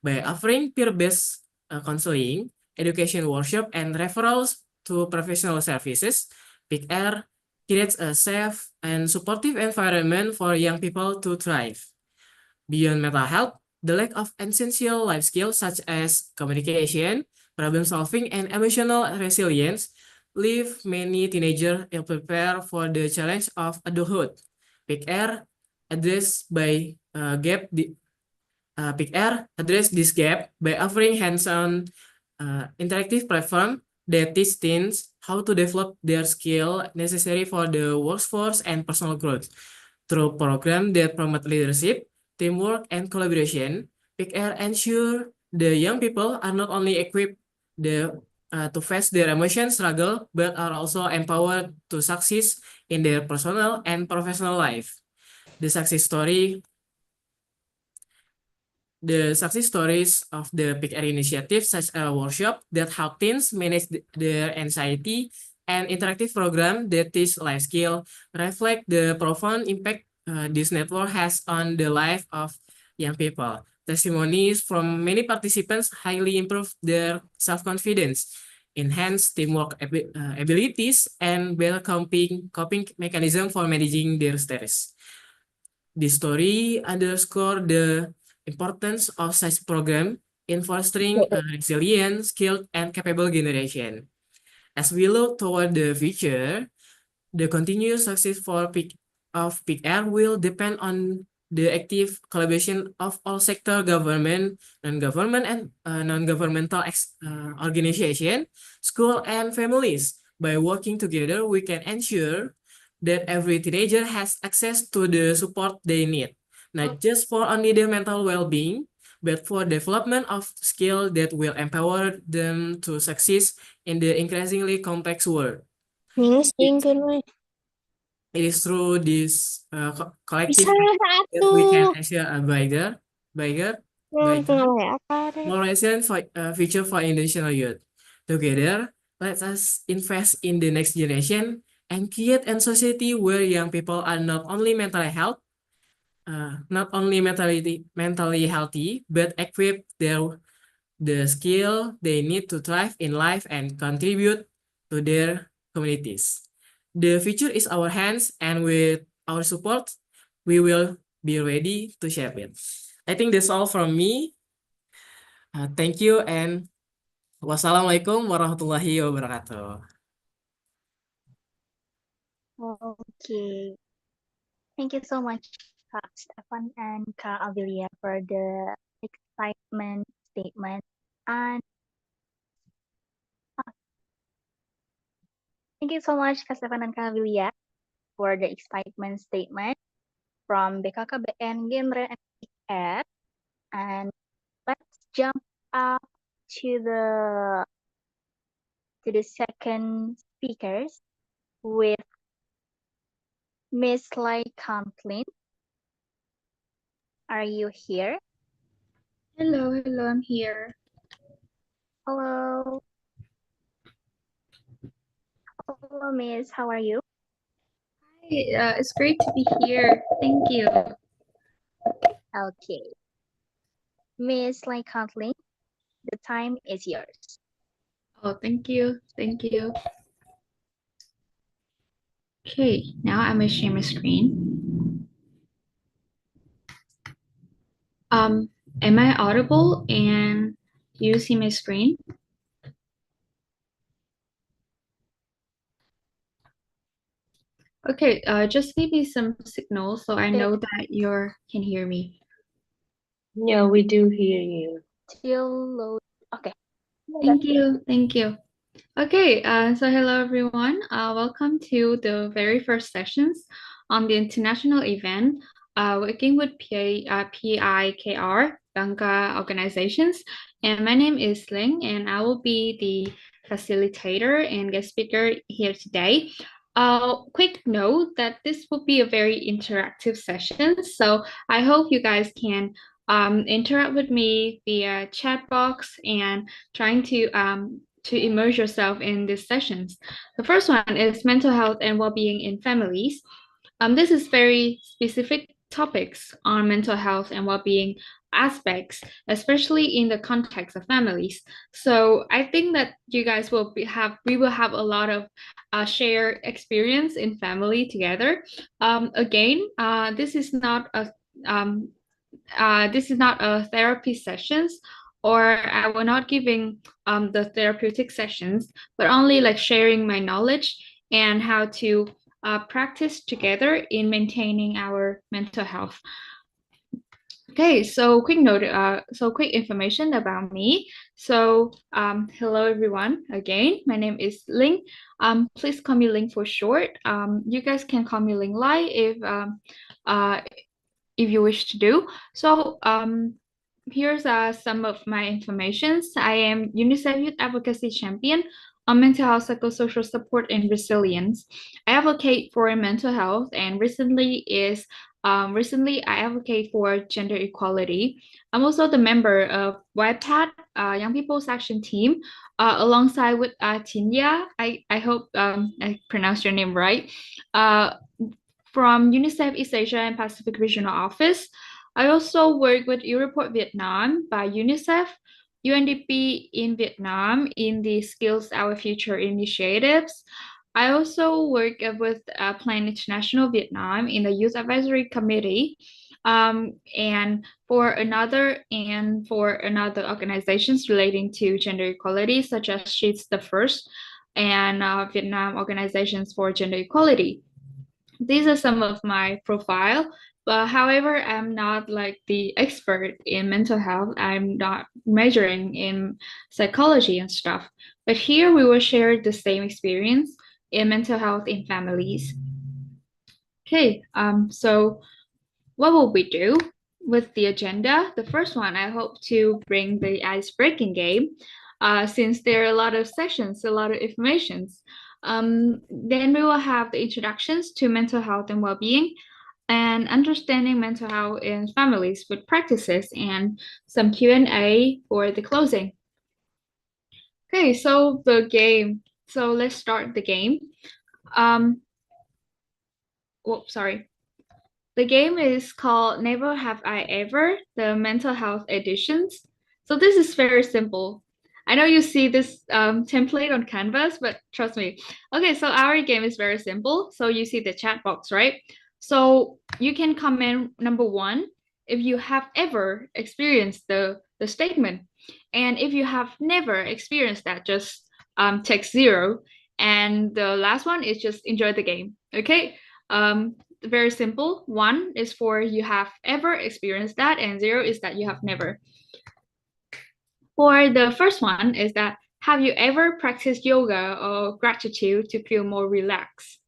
By offering peer-based counseling, education workshop, and referrals to professional services, PIK-R creates a safe and supportive environment for young people to thrive. Beyond mental health, the lack of essential life skills such as communication, problem solving, and emotional resilience leave many teenagers ill-prepared for the challenge of adulthood. PIK-R address by gap PIK-R address this gap by offering hands-on interactive platform that teach teens how to develop their skill necessary for the workforce and personal growth. Through programs that promote leadership, teamwork, and collaboration, PIK-R ensure the young people are not only equipped to face their emotion struggle, but are also empowered to succeed in their personal and professional life. The success story The success stories of the PIK-R initiative, such as a workshop that help teens manage their anxiety and interactive program that teach life skill, reflect the profound impact this network has on the life of young people. Testimonies from many participants highly improve their self-confidence, enhance teamwork abilities, and better coping mechanism for managing their stress. This story underscore the importance of such program in fostering a resilient, skilled, and capable generation. As we look toward the future, the continued success of PIK-R will depend on the active collaboration of all sector government, non-government, and non-governmental organization, school, and families. By working together, we can ensure that every teenager has access to the support they need, not just for only their mental well-being, but for development of skill that will empower them to succeed in the increasingly complex world. It is through this collective that we can ensure a brighter, more resilient future for international youth. Together, let us invest in the next generation and create a society where young people are not only mentally healthy, but equip the skill they need to thrive in life and contribute to their communities. The future is our hands, and with our support, we will be ready to shape it. I think that's all from me. Thank you, and wassalamualaikum warahmatullahi wabarakatuh. Okay. Thank you so much, Kak Stefan and Kak Amelia, for the excitement statement. And thank you so much, Kak Stefan and Kak Amelia, for the excitement statement from BKKBN Genre and PIK-R. And let's jump up to the second speakers with Miss Lai Conklin. Are you here? Hello, I'm here. Hello. Hello, Miss. How are you? Hi, it's great to be here. Thank you. Okay. Miss Lai Conklin, the time is yours. Oh, thank you. Thank you. Okay, now I'm gonna share my screen. Am I audible and you see my screen? Okay, just leave me some signal so I know that you can hear me. Yeah, we do hear you. Still load. Okay. Thank you. Thank you. Okay, so hello everyone. Welcome to the very first sessions on the international event working with PIK-R, Bangka organizations. And my name is Ling, and I will be the facilitator and guest speaker here today. Quick note that this will be a very interactive session, so I hope you guys can interact with me via chat box and trying to immerse yourself in these sessions. The first one is mental health and well-being in families. This is very specific topics on mental health and well-being aspects, especially in the context of families. So I think that you guys we will have a lot of shared experience in family together. Again, um, this is not a therapy sessions, or I will not giving the therapeutic sessions, but only like sharing my knowledge and how to practice together in maintaining our mental health. Okay, so quick information about me. So hello everyone again. My name is Ling. Please call me Ling for short. You guys can call me Ling Lai if you wish to do. So here's some of my informations. I am UNICEF Youth Advocacy Champion on mental health, psychosocial support, and resilience. I advocate for mental health, and recently I advocate for gender equality. I'm also the member of YPAT, Young People's Action Team, alongside with Tinya. I hope I pronounced your name right. From UNICEF East Asia and Pacific Regional Office. I also work with Europort Vietnam by UNICEF, UNDP in Vietnam in the Skills Our Future initiatives. I also work with Plan International Vietnam in the Youth Advisory Committee, and for another organizations relating to gender equality, such as She's the First and Vietnam Organizations for Gender Equality. These are some of my profile, but however, I'm not like the expert in mental health. I'm not majoring in psychology and stuff. But here we will share the same experience in mental health in families. Okay, so what will we do with the agenda? The first one, I hope to bring the ice-breaking game, since there are a lot of sessions, a lot of informations. Then we will have the introductions to mental health and well-being, and understanding mental health in families with practices, and some Q&A for the closing. Okay, so the game. So let's start the game. Sorry. The game is called Never Have I Ever, the mental health editions. So this is very simple. I know you see this template on Canvas, but trust me. Okay, so our game is very simple. So you see the chat box, right? So you can comment number 1 if you have ever experienced the statement. And if you have never experienced that, just text 0. And the last one is just enjoy the game. Okay. Very simple. 1 is for you have ever experienced that, and 0 is that you have never. For the first one is that, have you ever practiced yoga or gratitude to feel more relaxed?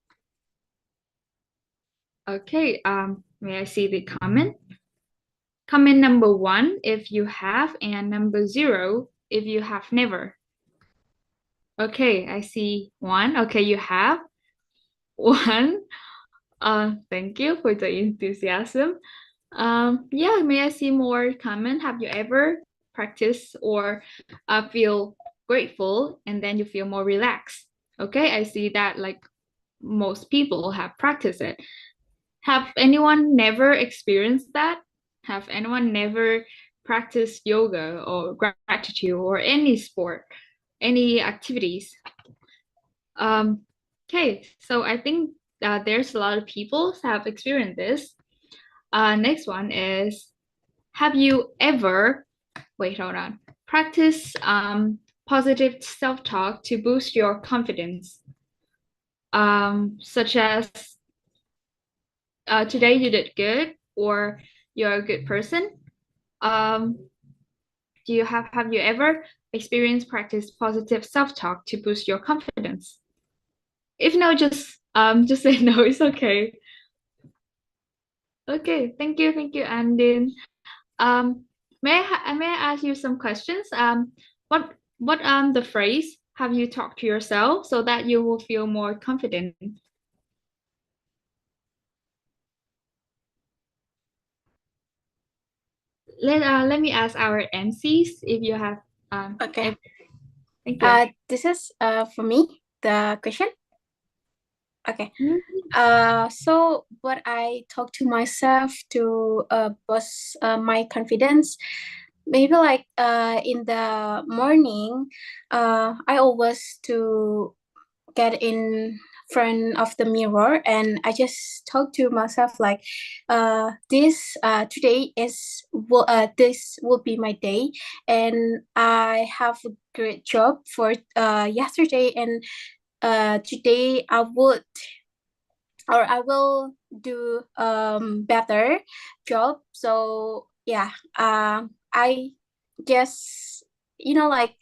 Okay, may I see the comment? Comment number 1 if you have, and number 0 if you have never. Okay, I see 1. Okay, you have 1. Thank you for the enthusiasm. Yeah, may I see more comment? Have you ever practiced or feel grateful and then you feel more relaxed? Okay, I see that like most people have practiced it. Have anyone never experienced that? Have anyone never practiced yoga or gratitude or any sport, any activities? Okay, so I think there's a lot of people who have experienced this. Next one is, have you ever, wait, hold on, practice positive self-talk to boost your confidence? Such as, today you did good, or you're a good person. Have you ever experienced practice positive self-talk to boost your confidence? If no, just say no, it's okay. Okay, thank you, and then may I ask you some questions? What the phrase have you talked to yourself so that you will feel more confident? Let me ask our MCs if you have Okay. thank you. This is for me the question. Okay. So what I talk to myself to boost my confidence, maybe like in the morning, I always to get in front of the mirror and I just talk to myself like this today is this will be my day and I have a great job for yesterday and today I will do better job. So yeah, I just like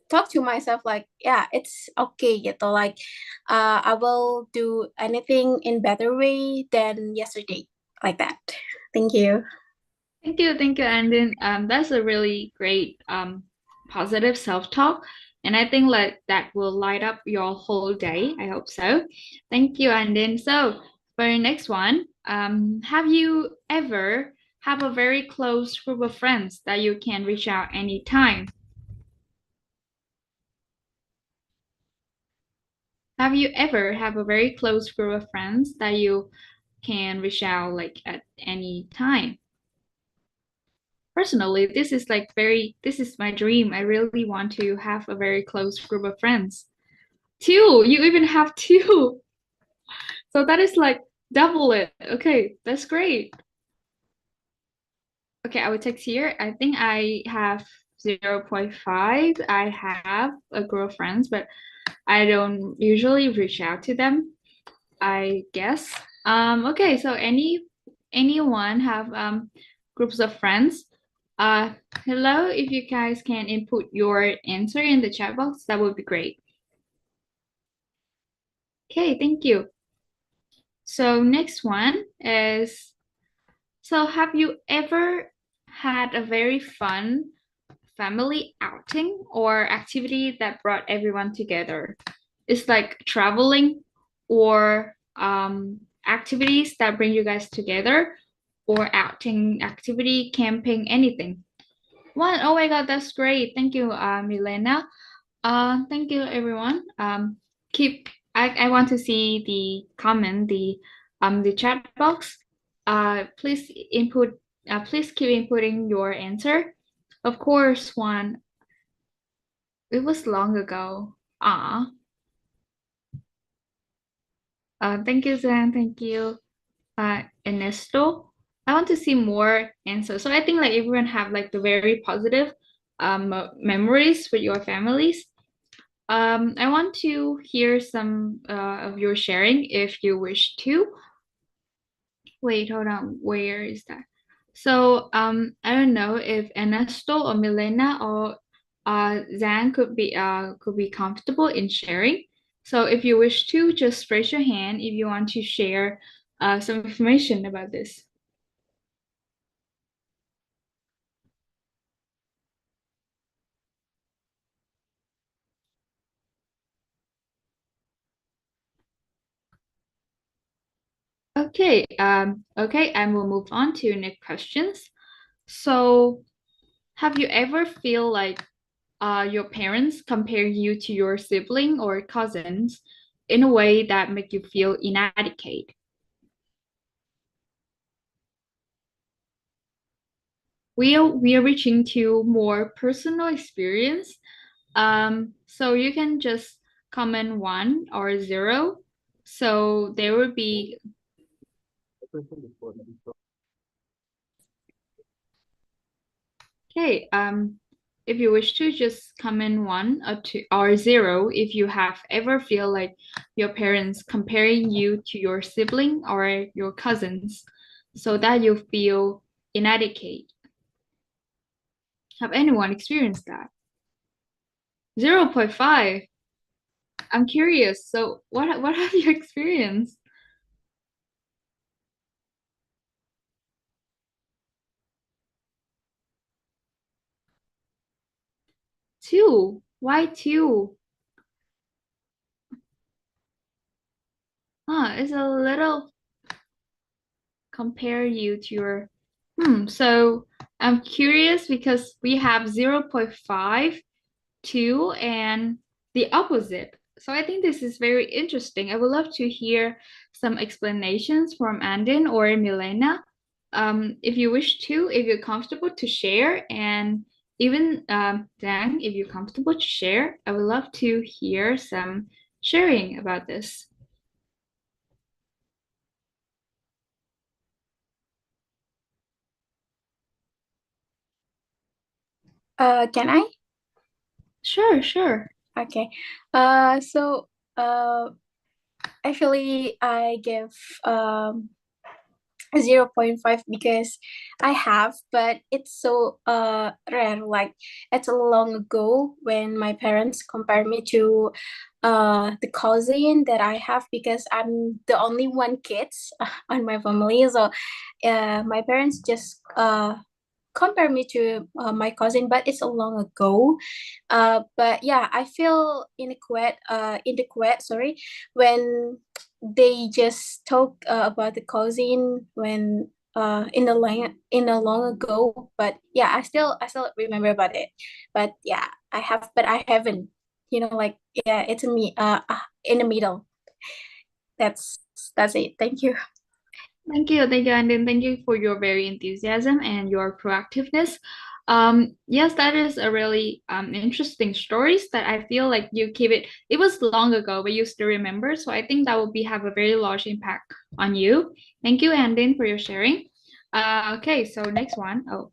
talk to myself like yeah it's okay gitu like I will do anything in better way than yesterday like that. Thank you. Thank you, and then that's a really great positive self-talk, and I think like that will light up your whole day. I hope so. Thank you, and then so for the next one, have you ever have a very close group of friends that you can reach out anytime? Have you ever have a very close group of friends that you can reach out like at any time? Personally, this is my dream. I really want to have a very close group of friends. 2, you even have 2. So that is like double it. Okay, that's great. Okay, I will text here. I think I have 0.5. I have a group of friends, but I don't usually reach out to them, I guess. Okay, so anyone have groups of friends? Hello, if you guys can input your answer in the chat box, that would be great. Okay, thank you. So next one is, so have you ever had a very fun family outing or activity that brought everyone together? It's like traveling or activities that bring you guys together, or outing activity, camping, anything. One, oh my God, that's great. Thank you, Milena. Thank you, everyone. Keep. I want to see the comment, the chat box. Please input. Please keep inputting your answer. Of course, one. It was long ago. Ah. Thank you, Zan. Thank you, Ernesto. I want to see more answers. So I think like everyone have like the very positive memories with your families. I want to hear some of your sharing if you wish to. Wait, hold on. Where is that? So I don't know if Ernesto or Milena or Zan could be comfortable in sharing. So if you wish to, just raise your hand if you want to share some information about this. Okay, okay, and we'll move on to next questions. So, have you ever feel like your parents compare you to your sibling or cousins in a way that make you feel inadequate? We are reaching to more personal experience. So you can just comment 1 or 0. So there will be. Okay, if you wish to, just comment 1 or 2 or 0 if you have ever feel like your parents comparing you to your sibling or your cousins, so that you feel inadequate. Have anyone experienced that? 0.5. I'm curious. So what have you experienced? 2. Why 2? It's a little compare you to your. So I'm curious because we have 0.5, 2, and the opposite. So I think this is very interesting. I would love to hear some explanations from Andin or Milena. If you wish to, if you're comfortable to share, and even Dan, if you're comfortable to share, I would love to hear some sharing about this. Can I? Sure, sure. Okay. So actually, I give 0.5 because I have, but it's so rare. Like it's a long ago when my parents compare me to the cousin that I have, because I'm the only one kids on my family. So my parents just compare me to my cousin, but it's a long ago. But yeah, I feel inadequate, sorry, when they just talk about the cousin when in a long ago. But yeah, I still remember about it. But yeah, but I haven't, like, yeah, it's in the middle. that's that's it. Thank you. Thank you, and then thank you for your very enthusiasm and your proactiveness. Yes, that is a really interesting stories that I feel like you keep it. It was long ago, but you still remember. So I think that will be have a very large impact on you. Thank you, Andin, for your sharing. Okay, so next one. Oh,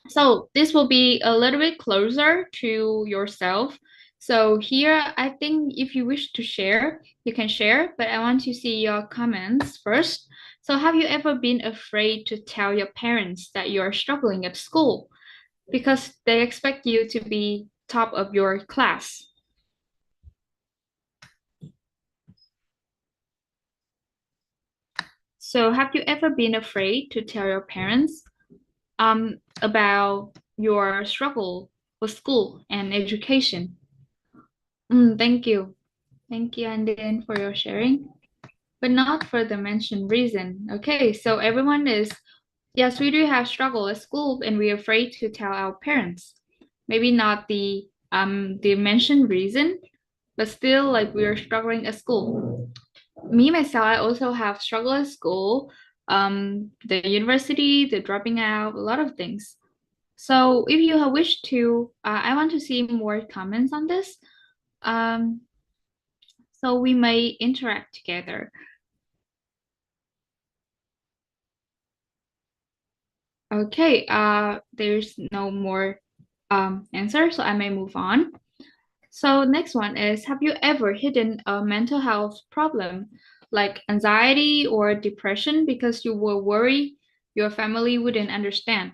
so this will be a little bit closer to yourself. So here, I think if you wish to share, you can share, but I want to see your comments first. So have you ever been afraid to tell your parents that you're struggling at school because they expect you to be top of your class? So have you ever been afraid to tell your parents about your struggle with school and education? Thank you. Thank you, Andin, for your sharing. But not for the mentioned reason. Okay, so everyone is, yes, we do have struggle at school and we're afraid to tell our parents. Maybe not the mentioned reason, but still like we're struggling at school. Me myself, I also have struggle at school, the university, the dropping out, a lot of things. So if you wish to, I want to see more comments on this. Um, so we may interact together. Okay, there's no more answer, so I may move on. So next one is, have you ever hidden a mental health problem like anxiety or depression because you were worried your family wouldn't understand?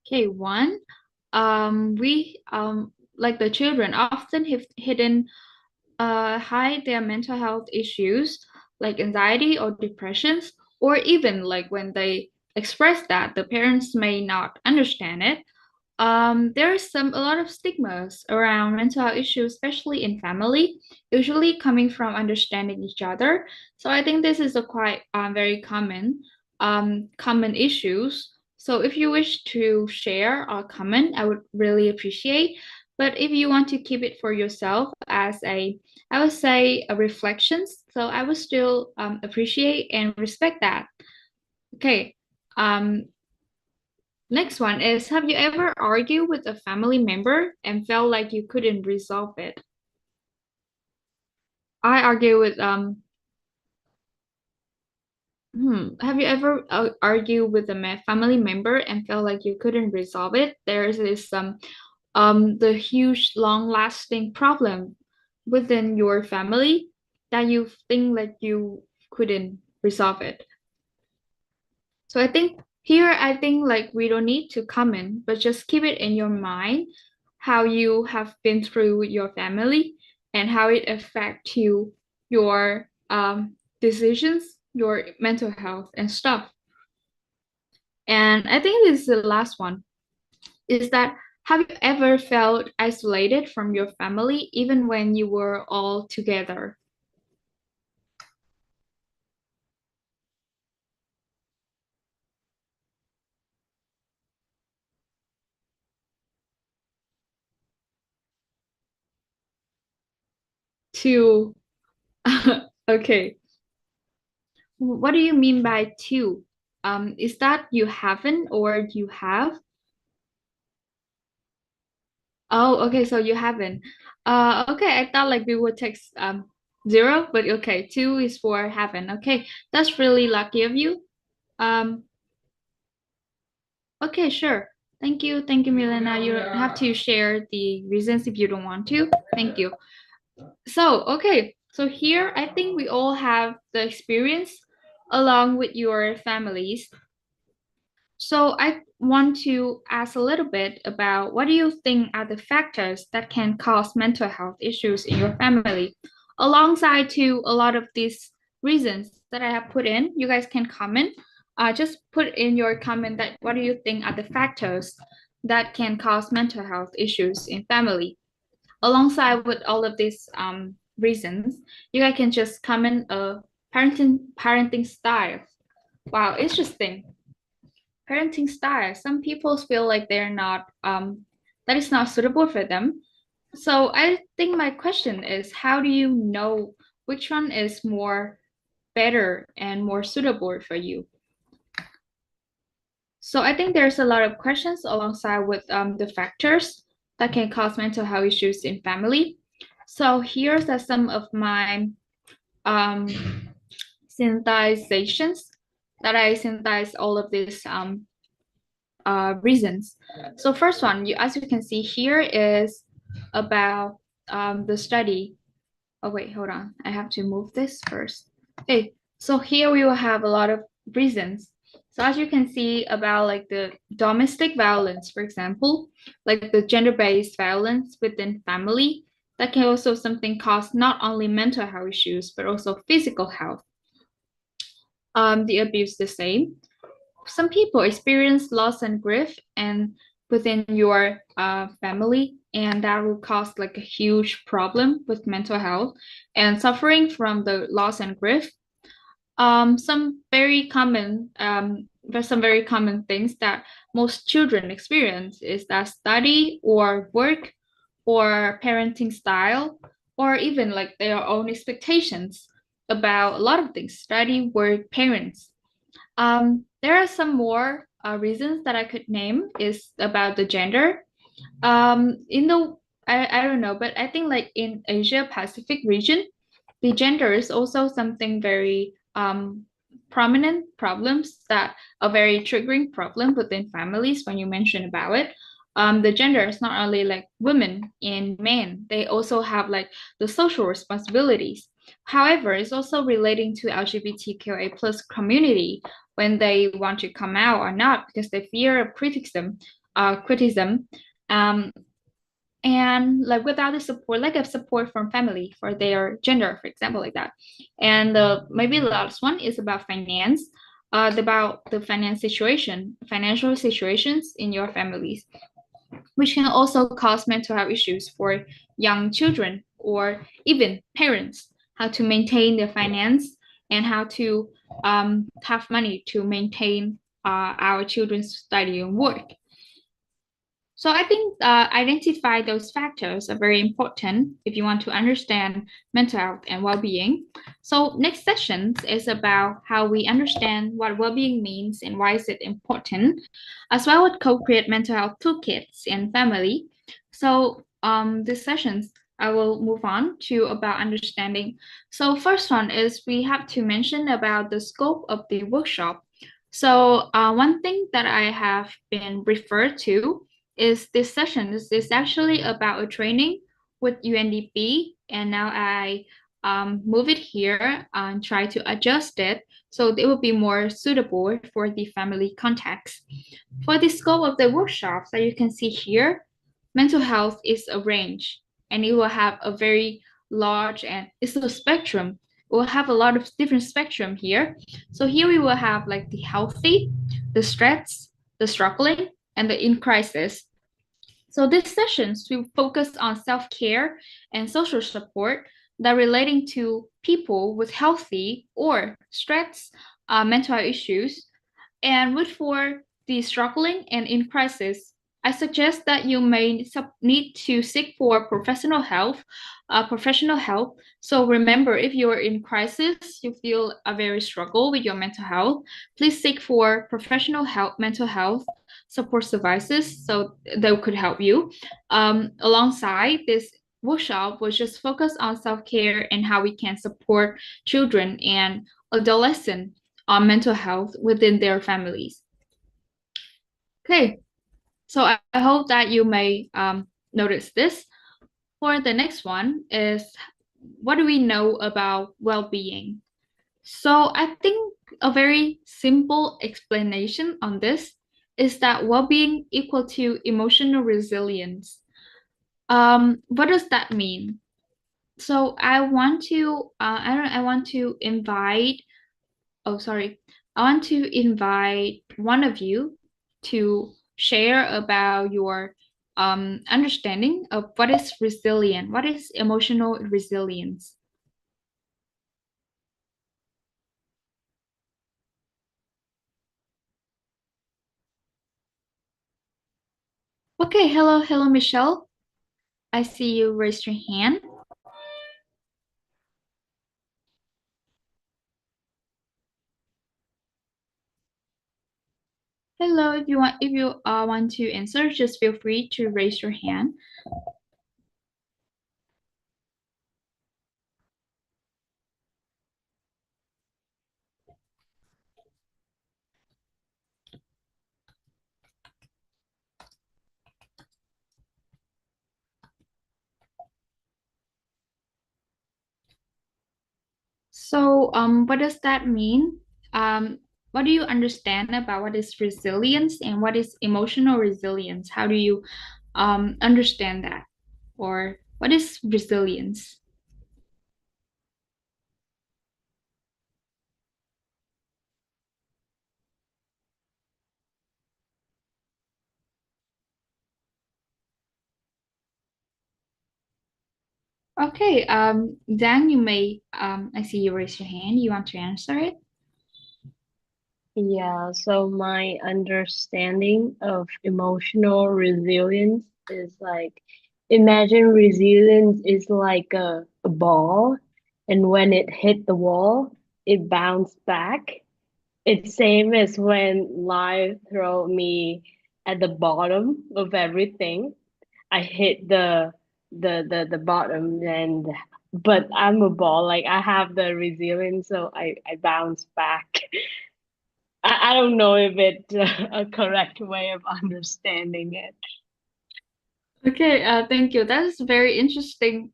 Okay, one, we like the children often have hidden hide their mental health issues like anxiety or depressions, or even like when they express that, the parents may not understand it. There is a lot of stigmas around mental health issues, especially in family, usually coming from understanding each other. So I think this is a quite very common issues. So if you wish to share or comment, I would really appreciate. But if you want to keep it for yourself as I would say a reflections, so I would still appreciate and respect that. Okay. Um, Next one is, have you ever argued with a family member and felt like you couldn't resolve it? I argue with have you ever argued with a family member and felt like you couldn't resolve it? There is this the huge long lasting problem within your family that you think that you couldn't resolve it. So I think like we don't need to comment, but just keep it in your mind how you have been through with your family and how it affects your decisions, your mental health and stuff. And I think this is the last one, is that have you ever felt isolated from your family even when you were all together? Two. Okay. What do you mean by two? Is that you haven't or you have? Oh, okay, so you haven't. Okay, I thought like we would take zero, but okay, two is for haven't. Okay, that's really lucky of you. Um, okay, sure. Thank you, Milena. You don't have to share the reasons if you don't want to. Thank you. So, okay, so here I think we all have the experience along with your families. So I want to ask a little bit about what do you think are the factors that can cause mental health issues in your family? Alongside to a lot of these reasons that I have put in, you guys can comment. Just put in your comment that what do you think are the factors that can cause mental health issues in family? Alongside with all of these reasons, you guys can just comment a parenting style. Wow, interesting. Parenting style. Some people feel like they're not that is not suitable for them. So I think my question is, how do you know which one is more better and more suitable for you? So I think there's a lot of questions alongside with the factors that can cause mental health issues in family. So here's some of my um, synthesizations that I synthesize all of these reasons. So first one, as you can see here, is about the study. Oh wait, hold on. I have to move this first. Okay, so here we will have a lot of reasons. So as you can see about like the domestic violence, for example, like the gender-based violence within family, that can also something cause not only mental health issues, but also physical health. The abuse the same. Some people experience loss and grief and within your family, and that will cause like a huge problem with mental health and suffering from the loss and grief. Some very common there's some very common things that most children experience is that study or work or parenting style or even like their own expectations about a lot of things, study, work, parents. There are some more reasons that I could name is about the gender. In the I don't know, but I think like in Asia Pacific region, the gender is also something very prominent problems that a very triggering problem within families when you mention about it. The gender is not only like women and men, they also have like the social responsibilities. However, it's also relating to LGBTQA plus community when they want to come out or not because they fear criticism. Um, and like without the support, lack of support from family for their gender, for example, like that. And maybe the last one is about finance, about the financial situations in your families, which can also cause mental health issues for young children or even parents, how to maintain their finance and how to have money to maintain our children's study and work. So I think identify those factors are very important if you want to understand mental health and well-being. So next session is about how we understand what well-being means and why is it important, as well as co-create mental health toolkits in family. So these sessions I will move on to about understanding. So first one is we have to mention about the scope of the workshop. So one thing that I have been referred to is this session is actually about a training with UNDP, and now I move it here and try to adjust it so it will be more suitable for the family context. For the scope of the workshops that you can see here, mental health is a range and it will have a very large and it's a spectrum. It will have a lot of different spectrum here. So here we will have like the healthy, the stress, the struggling, and the in crisis. So these sessions will focus on self-care and social support that relating to people with healthy or stress mental health issues. And with for the struggling and in crisis, I suggest that you may need to seek for professional help. So remember, if you're in crisis, you feel a very struggle with your mental health, please seek for professional help, mental health support devices, so they could help you. Alongside this workshop was just focus on self-care and how we can support children and adolescents on mental health within their families. Okay, so I hope that you may notice this. For the next one is, what do we know about well-being? So I think a very simple explanation on this is that well-being equal to emotional resilience. What does that mean? So I want to invite I want to invite one of you to share about your understanding of what is resilient, what is emotional resilience. Okay, hello, Michelle. I see you raised your hand. Hello, if you want to answer, just feel free to raise your hand. So what does that mean? what do you understand about what is resilience and what is emotional resilience? How do you understand that? Or what is resilience? Okay, Dan, you may, I see you raise your hand. You want to answer it? Yeah, so my understanding of emotional resilience is like imagine resilience is like a ball, and when it hit the wall, it bounced back. It's same as when life throw me at the bottom of everything. I hit the bottom, and but I'm a ball, like I have the resilience, so I bounce back. I don't know if it's a correct way of understanding it. Okay, thank you. That is very interesting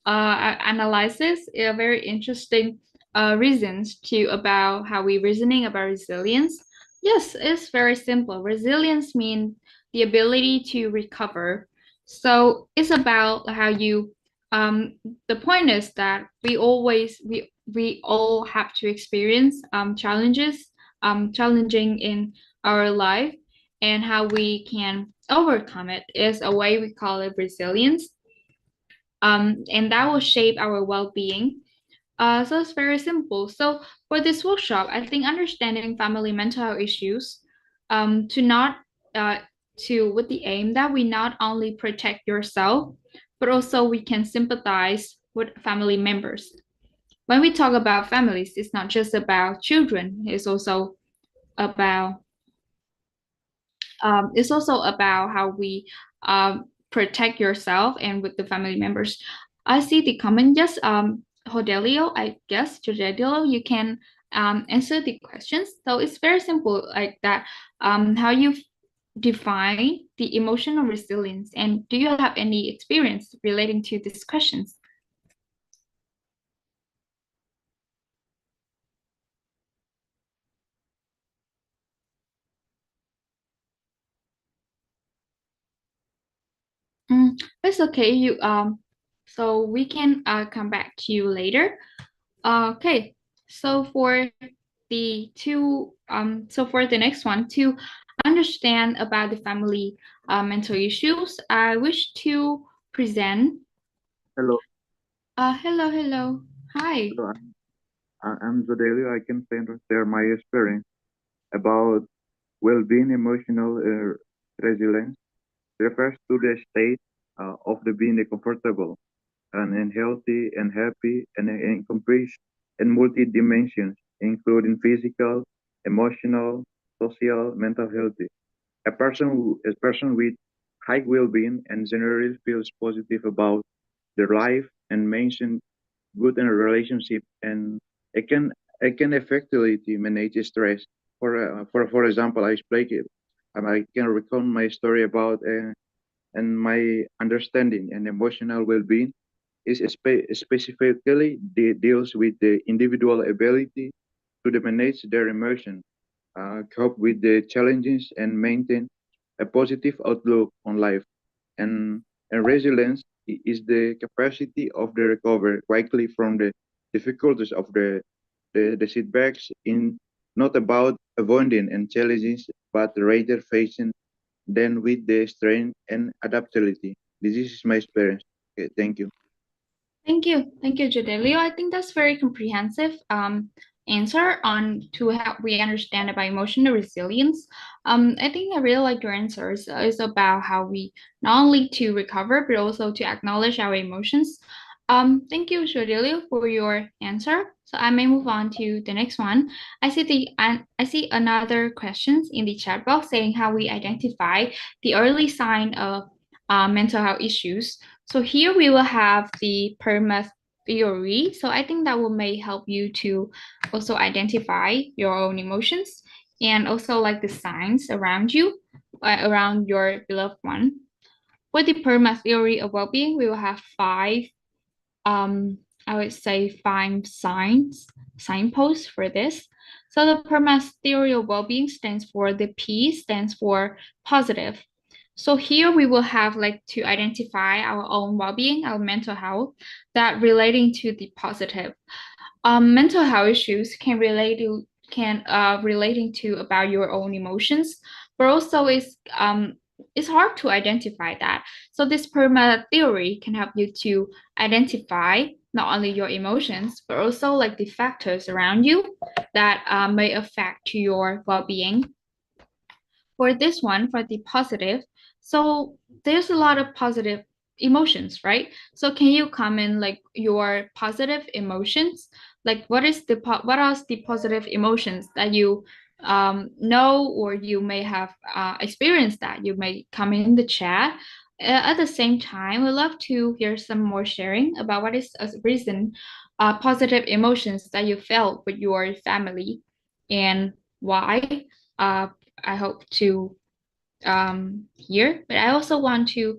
analysis, very interesting reasons to about how we reasoning about resilience. Yes, it's very simple. Resilience means the ability to recover. So it's about how you the point is that we all have to experience challenges challenging in our life, and how we can overcome it is a way we call it resilience, and that will shape our well-being. So it's very simple. So for this workshop, I think understanding family mental health issues, to not to with the aim that we not only protect yourself, but also we can sympathize with family members. When we talk about families, it's not just about children. It's also about how we protect yourself and with the family members. I see the comment. Yes, Hodelio, I guess, Jodelio, you can answer the questions. So it's very simple like that. How you define the emotional resilience, and do you have any experience relating to these questions? That's okay. So we can come back to you later. Okay. So for the next one, to understand about the family mental issues, I wish to present. Hello, Hello, hello. Hi. hello. I'm Zodelio. I can share my experience about well-being. Emotional resilience refers to the state of the being comfortable and healthy and happy and encompassed in multi dimensions, including physical, emotional, social, mental health. A person with high well-being and generally feels positive about their life and mention good in a relationship, and it can it can effectively manage stress. For example, I speak it. I can recall my story about and my understanding and emotional well-being is specifically deals with the individual ability to manage their emotion, cope with the challenges, and maintain a positive outlook on life. And, and resilience is the capacity of the recover quickly from the difficulties of the setbacks, in not about avoiding and challenges, but rather facing them with the strength and adaptability. This is my experience. Okay, thank you. Thank you, Jodelio. I think that's very comprehensive answer on to how we understand about emotional resilience. I think I really like your answers. It's about how we not only to recover but also to acknowledge our emotions. Thank you, Jodelio, for your answer. So I may move on to the next one. I see another questions in the chat box saying how we identify the early sign of mental health issues. So here we will have the permath theory. So I think that will may help you to also identify your own emotions and also like the signs around you, around your beloved one. For the permath theory of well-being, we will have I would say, 5 signposts for this. So the permaterial well-being stands for the P stands for positive. So here we will have like to identify our own well-being, our mental health, that relating to the positive. Mental health issues can relating to about your own emotions, but also it's hard to identify that. So this perma theory can help you to identify not only your emotions, but also like the factors around you that may affect your well-being. For this one, for the positive, so there's a lot of positive emotions, right? So can you comment like your positive emotions? Like what are the positive emotions that you know, or you may have experienced, that you may come in the chat. At the same time, we'd love to hear some more sharing about what is a recent positive emotions that you felt with your family and why. uh, I hope to hear, but I also want to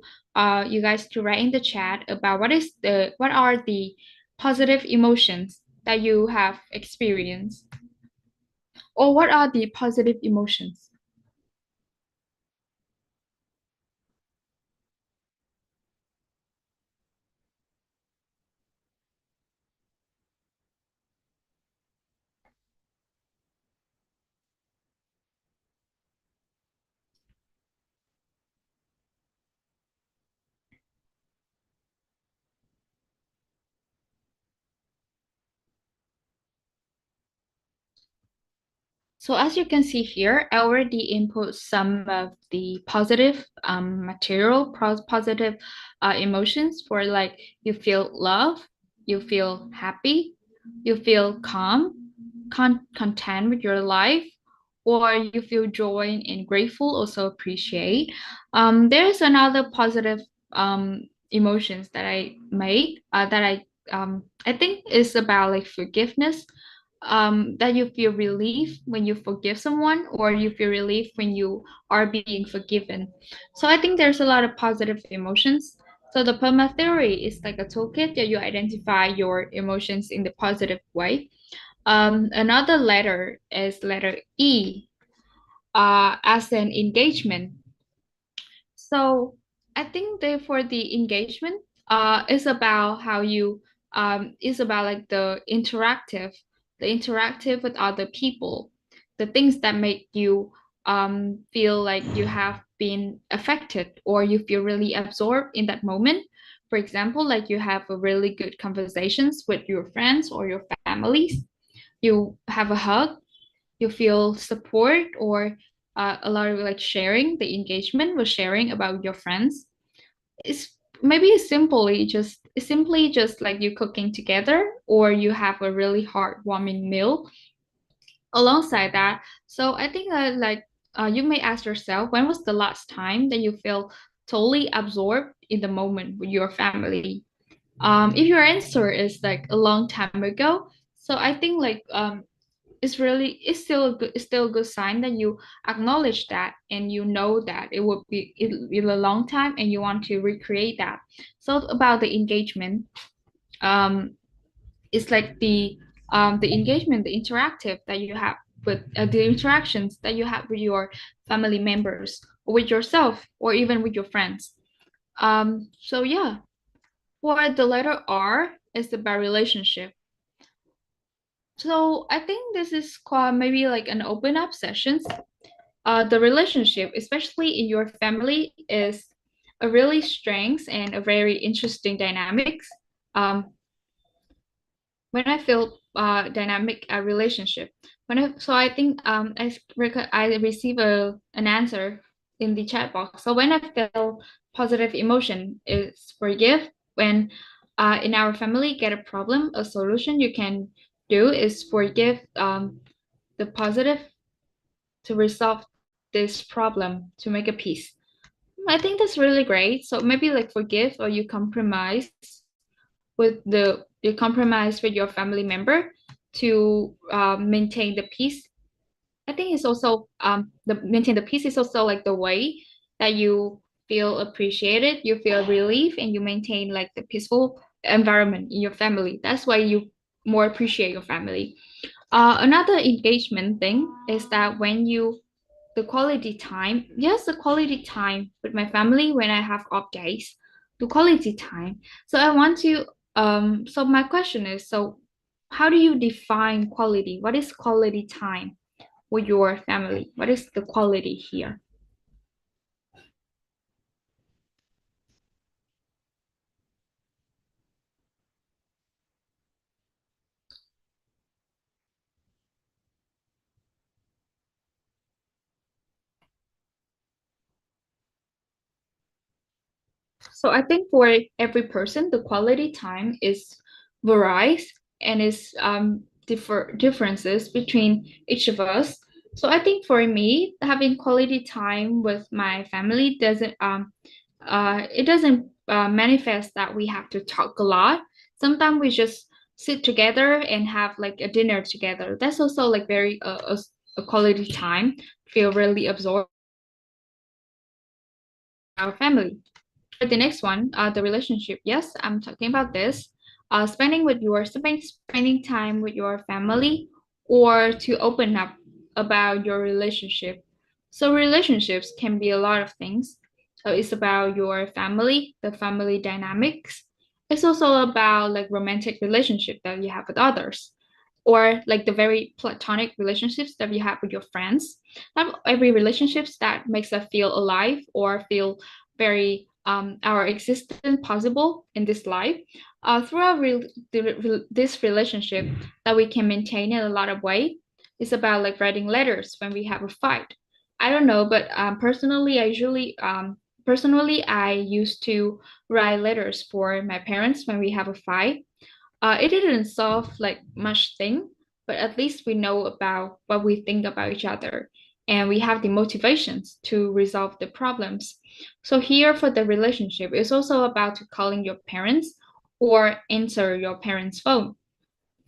you guys to write in the chat about what are the positive emotions that you have experienced, or what are the positive emotions. So as you can see here, I already input some of the positive material, positive emotions for like you feel love, you feel happy, you feel calm, content with your life, or you feel joy and grateful, also appreciate. There's another positive emotions that I made I think is about like forgiveness, that you feel relief when you forgive someone, or you feel relief when you are being forgiven. So I think there's a lot of positive emotions. So the PERMA theory is like a toolkit that you identify your emotions in the positive way. Another letter is letter E, as an engagement. So I think that for the engagement, is about how you is about like the interactive with other people, the things that make you feel like you have been affected, or you feel really absorbed in that moment. For example, like you have a really good conversations with your friends or your families, you have a hug, you feel support, or a lot of like sharing, the engagement with sharing about your friends. It's maybe simply just like you cooking together, or you have a really heartwarming meal alongside that. So I think you may ask yourself, when was the last time that you feel totally absorbed in the moment with your family? If your answer is like a long time ago, so I think it's still a good sign that you acknowledge that, and you know that it will be a long time, and you want to recreate that. So about the engagement, um it's like the engagement, the interactive that you have with the interactions that you have with your family members, or with yourself, or even with your friends. So yeah, for the letter R is about relationship. So I think this is quite maybe like an open up sessions. The relationship, especially in your family, is a really strength and a very interesting dynamics. When I feel dynamic relationship, so I think I receive an answer in the chat box. So when I feel positive emotion is forgive. When in our family get a problem, a solution you can do is forgive the positive to resolve this problem, to make a peace. I think that's really great. So maybe like forgive, or you compromise with your family member to maintain the peace. I think it's also the maintain the peace is also like the way that you feel appreciated, you feel relief, and you maintain like the peaceful environment in your family. That's why you more appreciate your family. Another engagement thing is that when you the quality time, yes, the quality time with my family when I have off days, the quality time. So I want to so my question is, so how do you define quality? What is quality time with your family? What is the quality here? So I think for every person, the quality time is varies and is differences between each of us. So I think for me, having quality time with my family doesn't it doesn't manifest that we have to talk a lot. Sometimes we just sit together and have like a dinner together. That's also like very a quality time. Feel really absorbed our family. For the next one, the relationship. Yes, I'm talking about this. Spending time with your family or to open up about your relationship. So relationships can be a lot of things. So it's about your family, the family dynamics. It's also about like romantic relationship that you have with others or like the very platonic relationships that you have with your friends. Not every relationships that makes us feel alive or feel very our existence possible in this life. Throughout this relationship that we can maintain in a lot of way, it's about like writing letters when we have a fight. I don't know, but personally I used to write letters for my parents when we have a fight. It didn't solve like much thing, but at least we know about what we think about each other, and we have the motivations to resolve the problems. So here for the relationship, it's also about to calling your parents or answer your parents' phone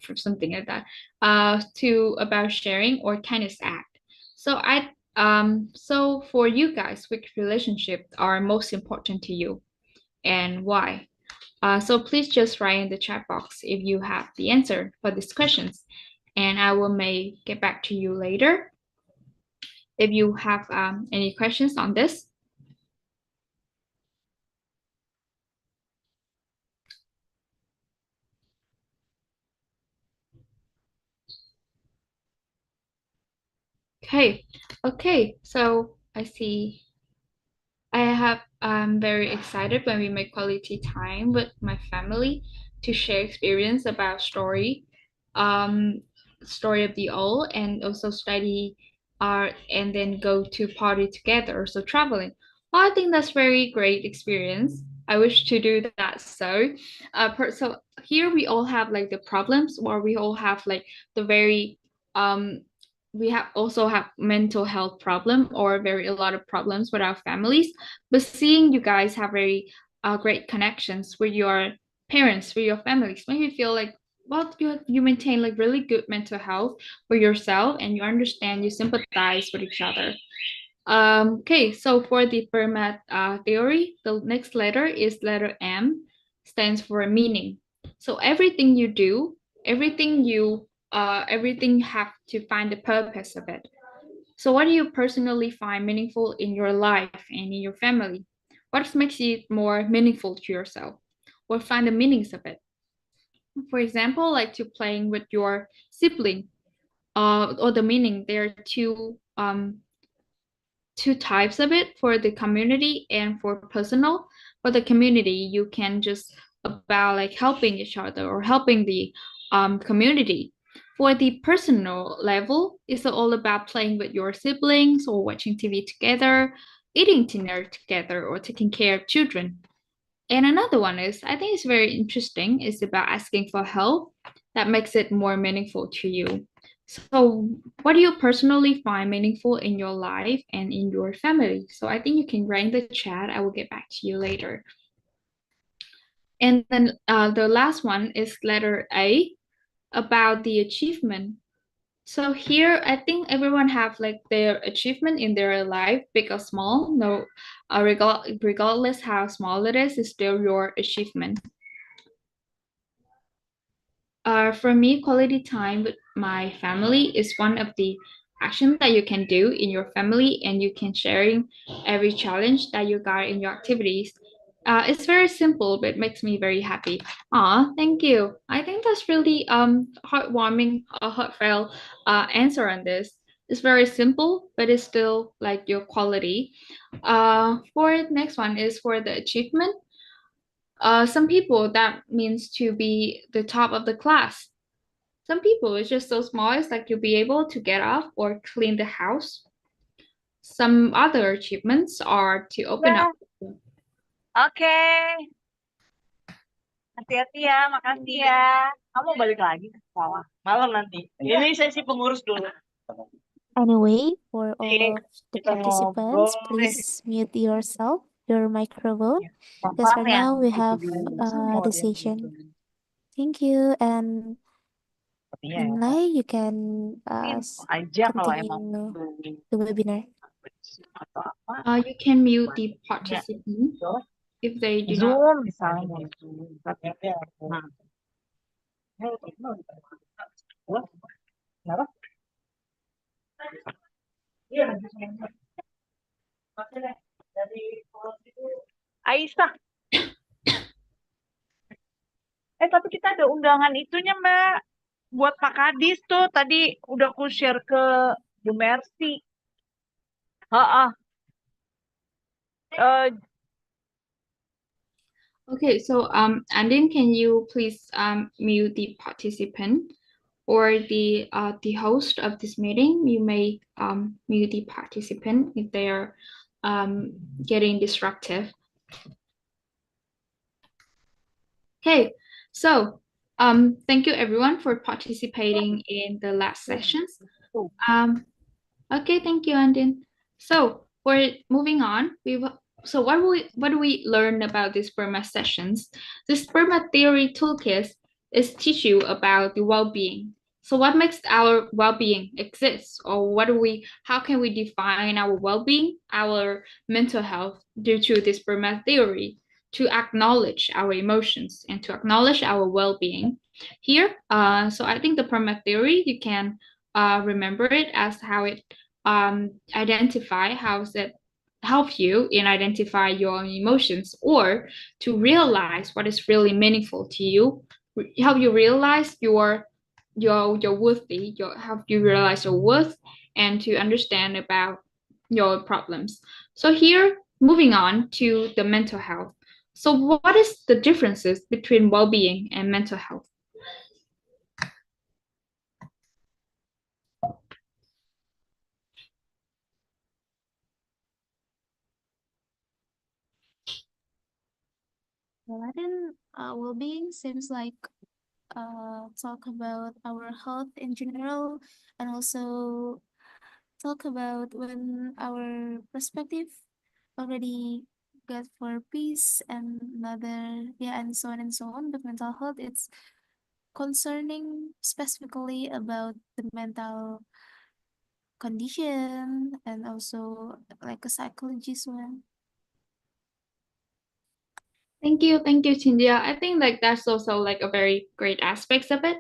for something like that. To about sharing or kindness act. So for you guys, which relationship are most important to you and why? So please just write in the chat box if you have the answer for these questions, and I will may get back to you later if you have any questions on this. Okay, so I see I'm very excited when we make quality time with my family to share experience about um, story of the old, and also study art and then go to party together. So traveling. Well, I think that's very great experience. I wish to do that. So here we all have like the problems, or we all have like the very um we have also have mental health problem or very a lot of problems with our families, but seeing you guys have very great connections with your parents, with your families, make you feel like, well, you maintain like really good mental health for yourself, and you understand, you sympathize with each other. Okay, so for the Fermat theory, the next letter is letter M, stands for meaning. So everything you do, everything have to find the purpose of it. So what do you personally find meaningful in your life and in your family? What makes it more meaningful to yourself? Or find the meanings of it? For example, like to playing with your sibling, or the meaning. There are two types of it for the community and for personal. For the community, you can just about like helping each other or helping the community. For the personal level, it's all about playing with your siblings or watching TV together, eating dinner together, or taking care of children. And another one is, I think it's very interesting, is about asking for help that makes it more meaningful to you. So, what do you personally find meaningful in your life and in your family? So, I think you can write in the chat. I will get back to you later. And then the last one is letter A, about the achievement. So here, I think everyone have like their achievement in their life, big or small. No, regardless how small it is, it's still your achievement. For me, quality time with my family is one of the actions that you can do in your family, and you can sharing every challenge that you got in your activities. It's very simple, but it makes me very happy. Thank you. I think that's really heartwarming, heartfelt answer on this. It's very simple, but it's still like your quality. For the next one is for the achievement. Some people that means to be the top of the class. Some people it's just so small, it's like you'll be able to get up or clean the house. Some other achievements are to open up. Oke, hati-hati ya, makasih ya. Kamu balik lagi ke sekolah malam nanti. Ini sesi pengurus dulu. Anyway, for all Jadi of the kita ngobrol participants, please mute yourself, your microphone, because gampang for ya. now we Itu have dulu the dia. session. Thank you, and Sepertinya ya. Inlay, you can Aja kalau emang continue the webinar. atau apa. You can mute the participant if they do not. Zoom misalnya. Nah. Kenapa? Iya. Aisyah. Tapi kita ada undangan itunya, Mbak. Buat Pak Kadis tuh tadi udah aku share ke Bu Mercy. Okay, so Andin, can you please mute the participant or the host of this meeting? You may mute the participant if they are getting disruptive. Okay, so thank you everyone for participating in the last sessions. Okay, thank you, Andin. So for moving on, so what do we learn about these sperma sessions? The sperma theory toolkit is teach you about the well-being. So what makes our well-being exist, or how can we define our well-being, our mental health due to this sperma theory, to acknowledge our emotions and to acknowledge our well-being. Here, so I think the sperma theory, you can remember it as how it identify how it help you in identify your emotions, or to realize what is really meaningful to you, help you realize your worthy, help you realize your worth, and to understand about your problems. So here, moving on to the mental health. So what is the differences between well-being and mental health? Well, I think well-being seems like talk about our health in general, and also talk about when our perspective already got for peace and another, yeah, and so on and so on. But mental health, it's concerning specifically about the mental condition and also like a psychologist one. Thank you, Cynthia. I think like that's also like a very great aspects of it.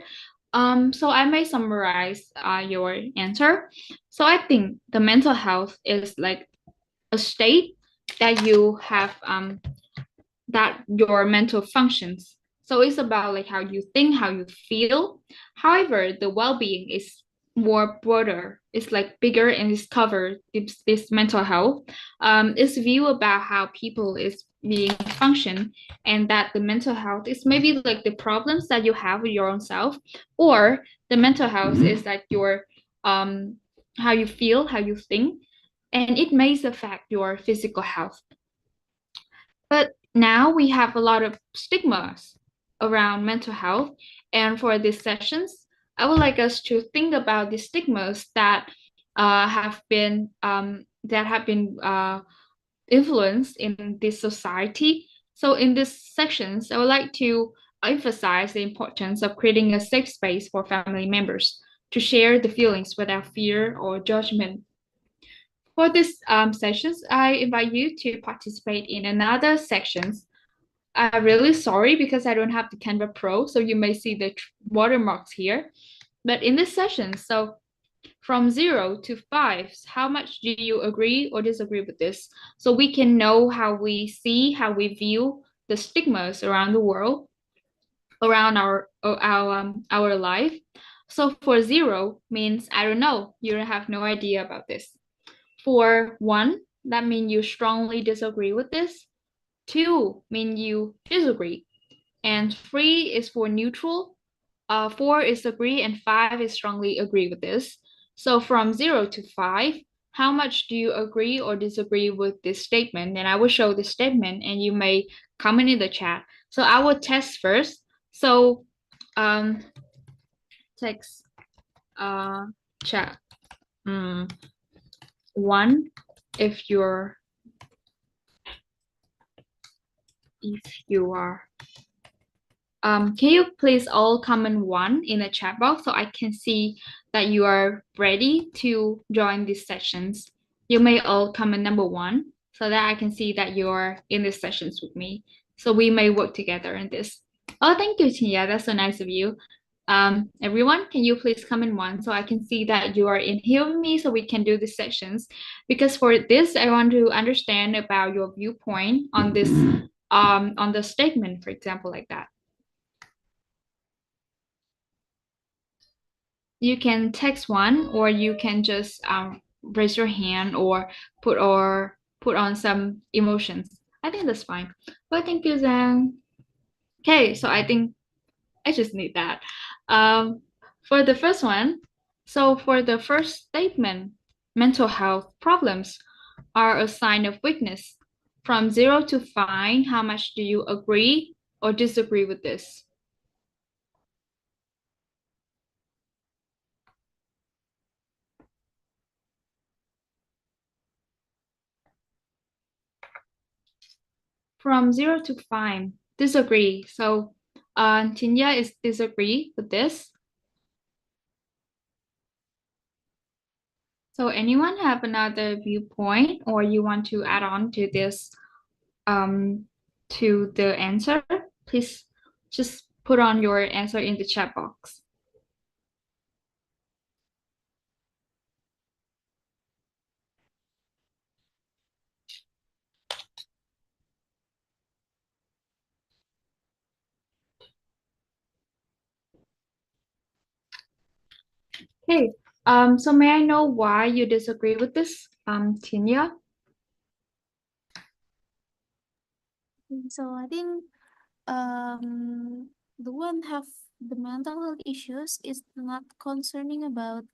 So I may summarize your answer. So I think the mental health is like a state that you have that your mental functions. So it's about like how you think, how you feel. However, the well-being is more broader. It's like bigger and it's covered this mental health. It's view about how people is being function, and that the mental health is maybe like the problems that you have with your own self, or the mental health is like your how you feel, how you think, and it may affect your physical health. But now we have a lot of stigmas around mental health. And for these sessions, I would like us to think about the stigmas that have been influenced in this society. So in these sections, I would like to emphasize the importance of creating a safe space for family members to share the feelings without fear or judgment. For this sessions, I invite you to participate in another sections. I'm really sorry because I don't have the Canva Pro, so you may see the watermarks here. But in this session, so from 0 to 5, how much do you agree or disagree with this? So we can know how we see, how we view the stigmas around the world, around our life. So for 0 means I don't know, you have no idea about this. For 1, that means you strongly disagree with this. 2 means you disagree. And 3 is for neutral. 4 is agree, and 5 is strongly agree with this. So from 0 to 5, how much do you agree or disagree with this statement? And I will show this statement and you may comment in the chat. So I will test first. So text chat. 1 if you are can you please all comment 1 in the chat box so I can see that you are ready to join these sessions? You may all comment number 1 so that I can see that you're in these sessions with me. So we may work together in this. Oh, thank you, Tia. That's so nice of you. Everyone, can you please comment 1 so I can see that you are in here with me so we can do these sessions? Because for this, I want to understand about your viewpoint on this, on the statement, for example, like that. You can text 1 or you can just raise your hand or put on some emotions. I think that's fine. Well, thank you, Zhang. Okay, so I think I just need that. For the first one, so for the first statement, mental health problems are a sign of weakness. From 0 to 5, how much do you agree or disagree with this? From 0 to 5, disagree. So Tinya is disagree with this. So anyone have another viewpoint or you want to add on to this, to the answer? Please just put on your answer in the chat box. Okay, so may I know why you disagree with this, Tinya? So I think the one have the mental health issues is not concerning about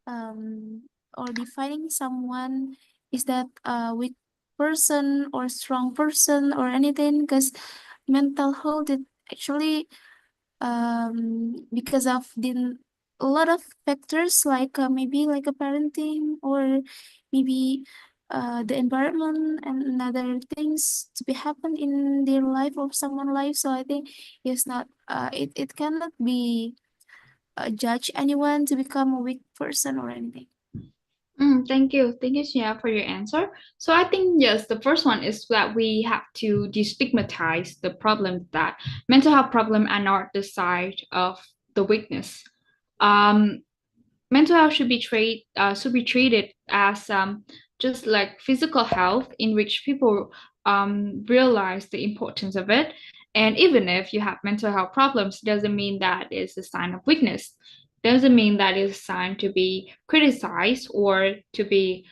or defining someone is that a weak person or strong person or anything, because mental health it actually because of the a lot of factors like maybe like a parenting or maybe the environment and other things to be happen in their life or someone's life. So I think it's not it cannot be judge anyone to become a weak person or anything. Thank you, Shia, for your answer. So I think yes, the first one is that we have to destigmatize the problem that mental health problem are not the side of the weakness. Mental health should be treated as just like physical health, in which people realize the importance of it. And even if you have mental health problems, doesn't mean that is a sign of weakness. Doesn't mean that is a sign to be criticized or to be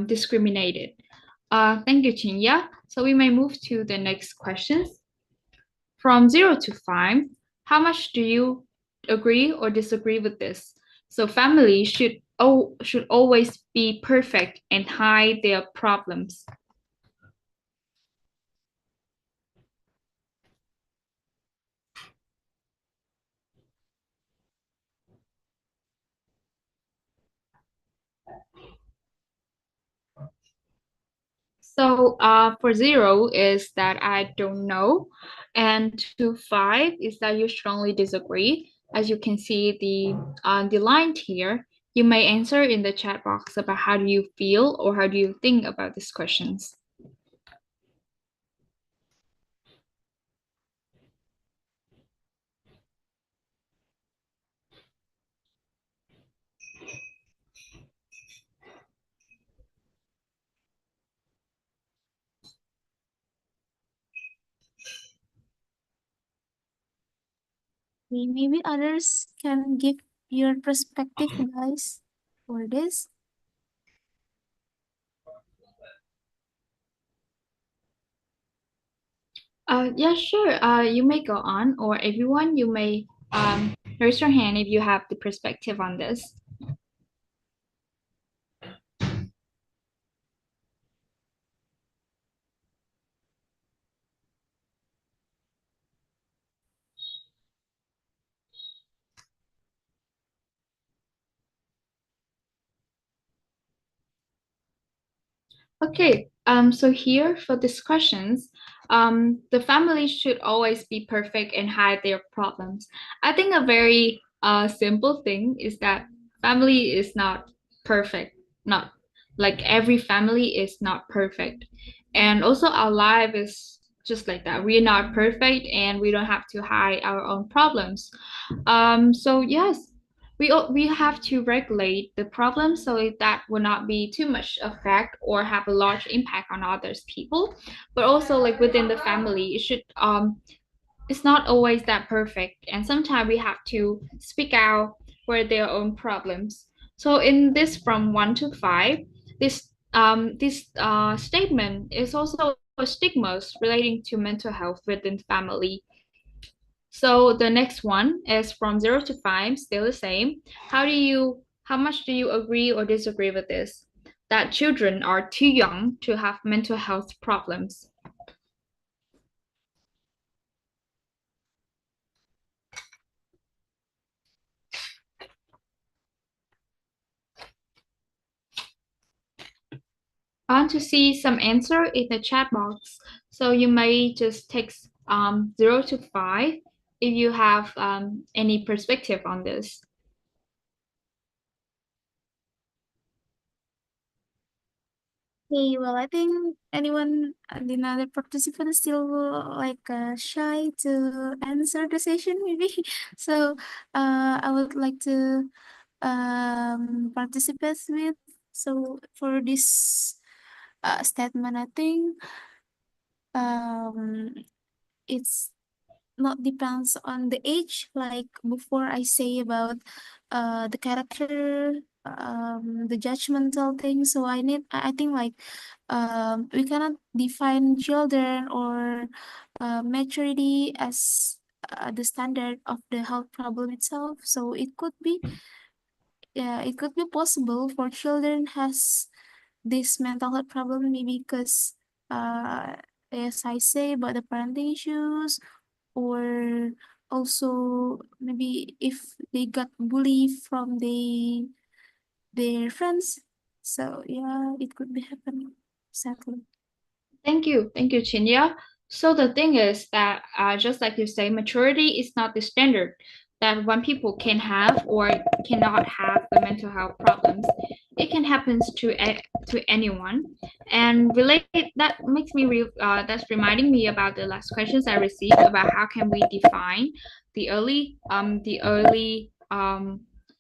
discriminated. Thank you, Chinya. So we may move to the next questions. From 0 to 5, how much do you agree or disagree with this? So family should always be perfect and hide their problems. So for 0 is that I don't know, and to 5 is that you strongly disagree. as you can see the line here, you may answer in the chat box about how do you feel or how do you think about these questions. Maybe others can give your perspective, guys, for this. Yeah, sure. You may go on, or everyone, you may raise your hand if you have the perspective on this. Okay, so here for discussions, the family should always be perfect and hide their problems. I think a very simple thing is that family is not perfect, not like every family is not perfect. And also our life is just like that. We're not perfect and we don't have to hide our own problems. So yes, we have to regulate the problem so that will not be too much effect or have a large impact on others people. But also like within the family, it should it's not always that perfect, and sometimes we have to speak out for their own problems. So in this from 1 to 5, this statement is also a stigmas relating to mental health within family. So the next one is from 0 to 5, still the same. How much do you agree or disagree with this? That children are too young to have mental health problems. I want to see some answer in the chat box. So you may just text 0 to 5 if you have any perspective on this. Okay, well, I think anyone, the other participant still like shy to answer the session, maybe. So, I would like to participate with. So for this statement, I think it's not depends on the age. Like before, I say about the character, the judgmental thing. So I think like we cannot define children or maturity as the standard of the health problem itself. So it could be possible for children has this mental health problem, maybe because as I say about the parenting issues, or also maybe if they got bullied from their friends. So yeah, it could be happening, sadly. Thank you, Chinya. So the thing is that just like you say, maturity is not the standard that one people can have or cannot have the mental health problems. It can happen to anyone, and related that makes me that's reminding me about the last questions I received about how can we define the early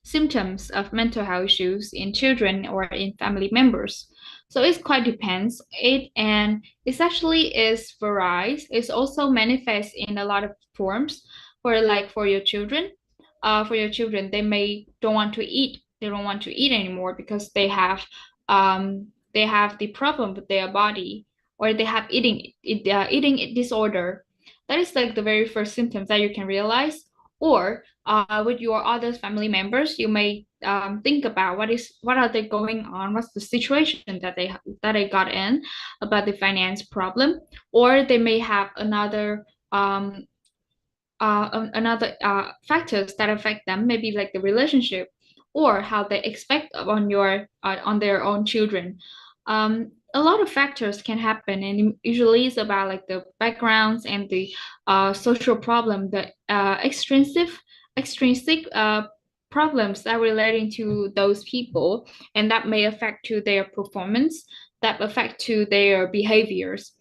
symptoms of mental health issues in children or in family members. So it quite depends. It actually is varies. It's also manifest in a lot of forms. For your children, they may don't want to eat. They don't want to eat anymore because they have the problem with their body, or they have eating disorder. That is like the very first symptoms that you can realize. Or with your other family members, you may think about what are they going on, what's the situation that they got in about the finance problem, or they may have another factors that affect them, maybe like the relationship or how they expect on their own children. A lot of factors can happen, and usually it's about like the backgrounds and the social problem, the extrinsic extrinsic problems that are relating to those people, and that may affect to their performance, that affect to their behaviors.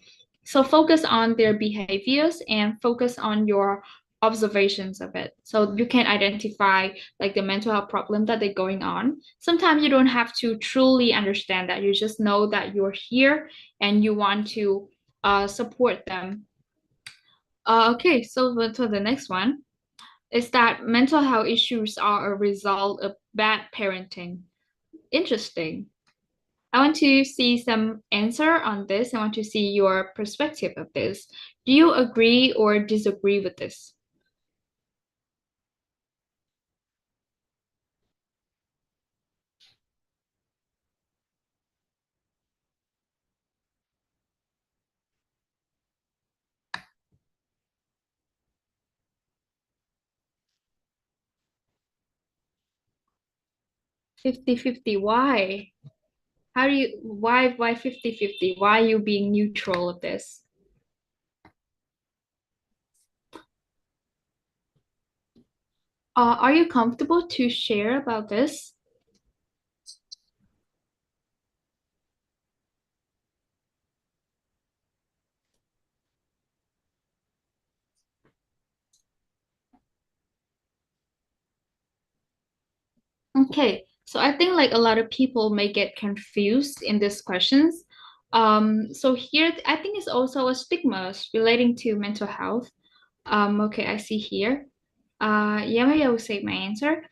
So focus on their behaviors and focus on your observations of it. So you can identify like the mental health problem that they're going on. Sometimes you don't have to truly understand that. You just know that you're here and you want to support them. Okay, so to the next one is that mental health issues are a result of bad parenting. Interesting. I want to see some answer on this. I want to see your perspective of this. Do you agree or disagree with this? Fifty-fifty. Why? How do you, why 50-50? Why are you being neutral of this? Are you comfortable to share about this? Okay, so I think like a lot of people may get confused in these questions. So here I think it's also a stigma relating to mental health. Okay, I see here. Yeah, maybe I will say my answer.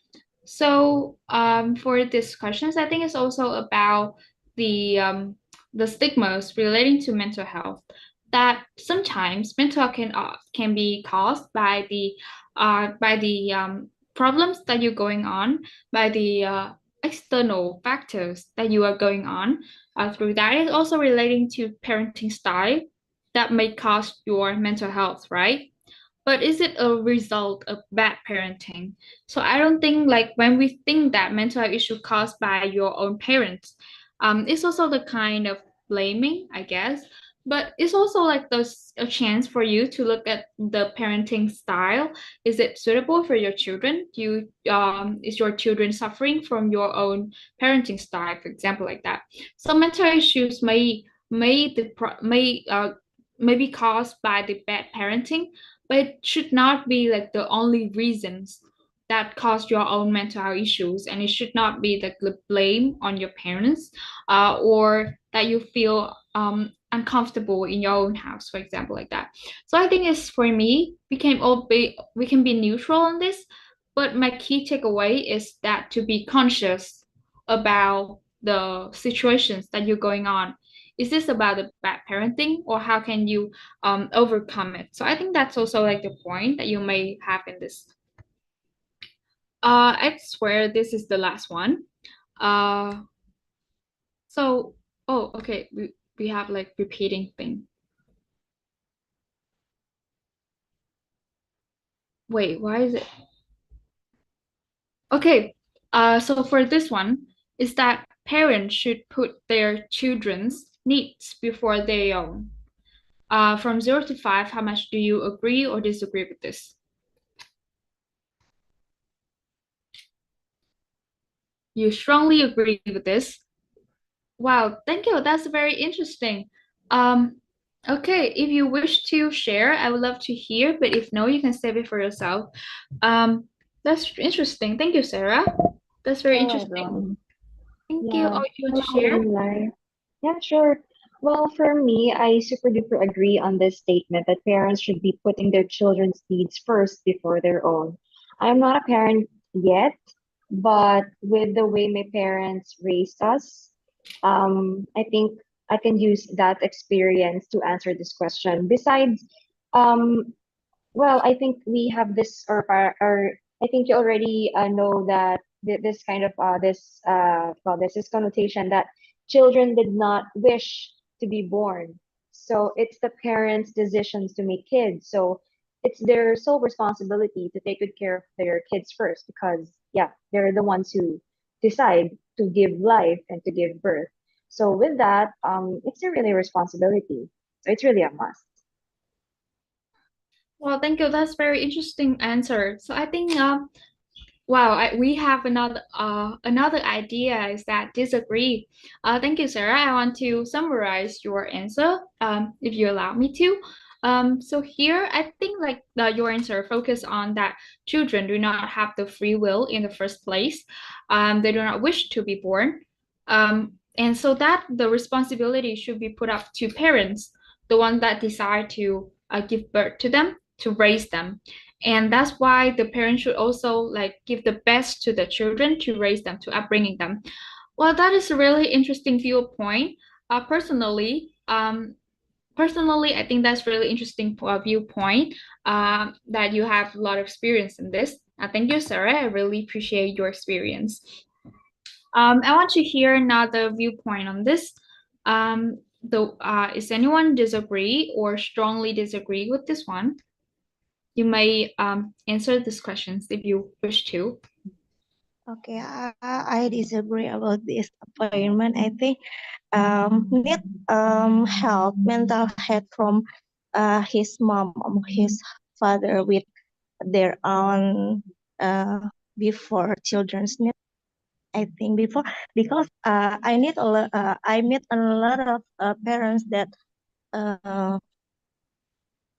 So, for these questions, I think it's also about the the stigmas relating to mental health. That sometimes mental health can be caused by the problems that you're going on, by the external factors that you are going on. Through that, it's also relating to parenting style that may cause your mental health, right? But is it a result of bad parenting? So I don't think like when we think that mental health issue caused by your own parents, it's also the kind of blaming, I guess. But it's also like there's a chance for you to look at the parenting style. Is it suitable for your children? Do you is your children suffering from your own parenting style, for example, like that? So mental issues may be caused by the bad parenting, but it should not be like the only reasons that cause your own mental health issues, and it should not be the blame on your parents, or that you feel uncomfortable in your own house, for example, like that. So I think it's for me we can be neutral on this, but my key takeaway is that to be conscious about the situations that you're going on. Is this about the bad parenting, or how can you overcome it? So I think that's also like the point that you may have in this. I swear this is the last one. Uh, so oh okay, we have like repeating thing. Wait, why is it? Okay, so for this one, is that parents should put their children's needs before their own. From 0 to 5, how much do you agree or disagree with this? You strongly agree with this. Wow, thank you. That's very interesting. Um, okay, if you wish to share, I would love to hear, but if no, you can save it for yourself. That's interesting. Thank you, Sarah. That's very Hello, interesting. everyone. Thank you. Yeah. Oh, you want to Hello, share? Inlay. Yeah, sure. Well, for me, I super duper agree on this statement that parents should be putting their children's needs first before their own. I'm not a parent yet, but with the way my parents raised us, I think I can use that experience to answer this question. Besides, um, well, I think we have this, or I think you already know that this kind of well, this connotation that children did not wish to be born. So it's the parents' decisions to make kids. So it's their sole responsibility to take good care of their kids first, because yeah, they're the ones who decide to give life and to give birth. So with that, it's a really responsibility. So it's really a must. Well, thank you. That's very interesting answer. So I think wow, we have another idea is that disagree. Thank you, Sarah. I want to summarize your answer, if you allow me to. So here, I think like your answer focus on that children do not have the free will in the first place. They do not wish to be born. And so that the responsibility should be put up to parents, the ones that decide to give birth to them, to raise them. And that's why the parents should also like give the best to the children to raise them, to upbringing them. Well, that is a really interesting viewpoint. Personally, I think that's really interesting viewpoint. That you have a lot of experience in this. Thank you, Sarah. I really appreciate your experience. I want to hear another viewpoint on this. Is anyone disagree or strongly disagree with this one? You may answer these questions if you wish to. Okay, I disagree about this appointment. I think need help, mental health from his mom or his father with their own before children's need. I think before because I meet a lot of parents that uh,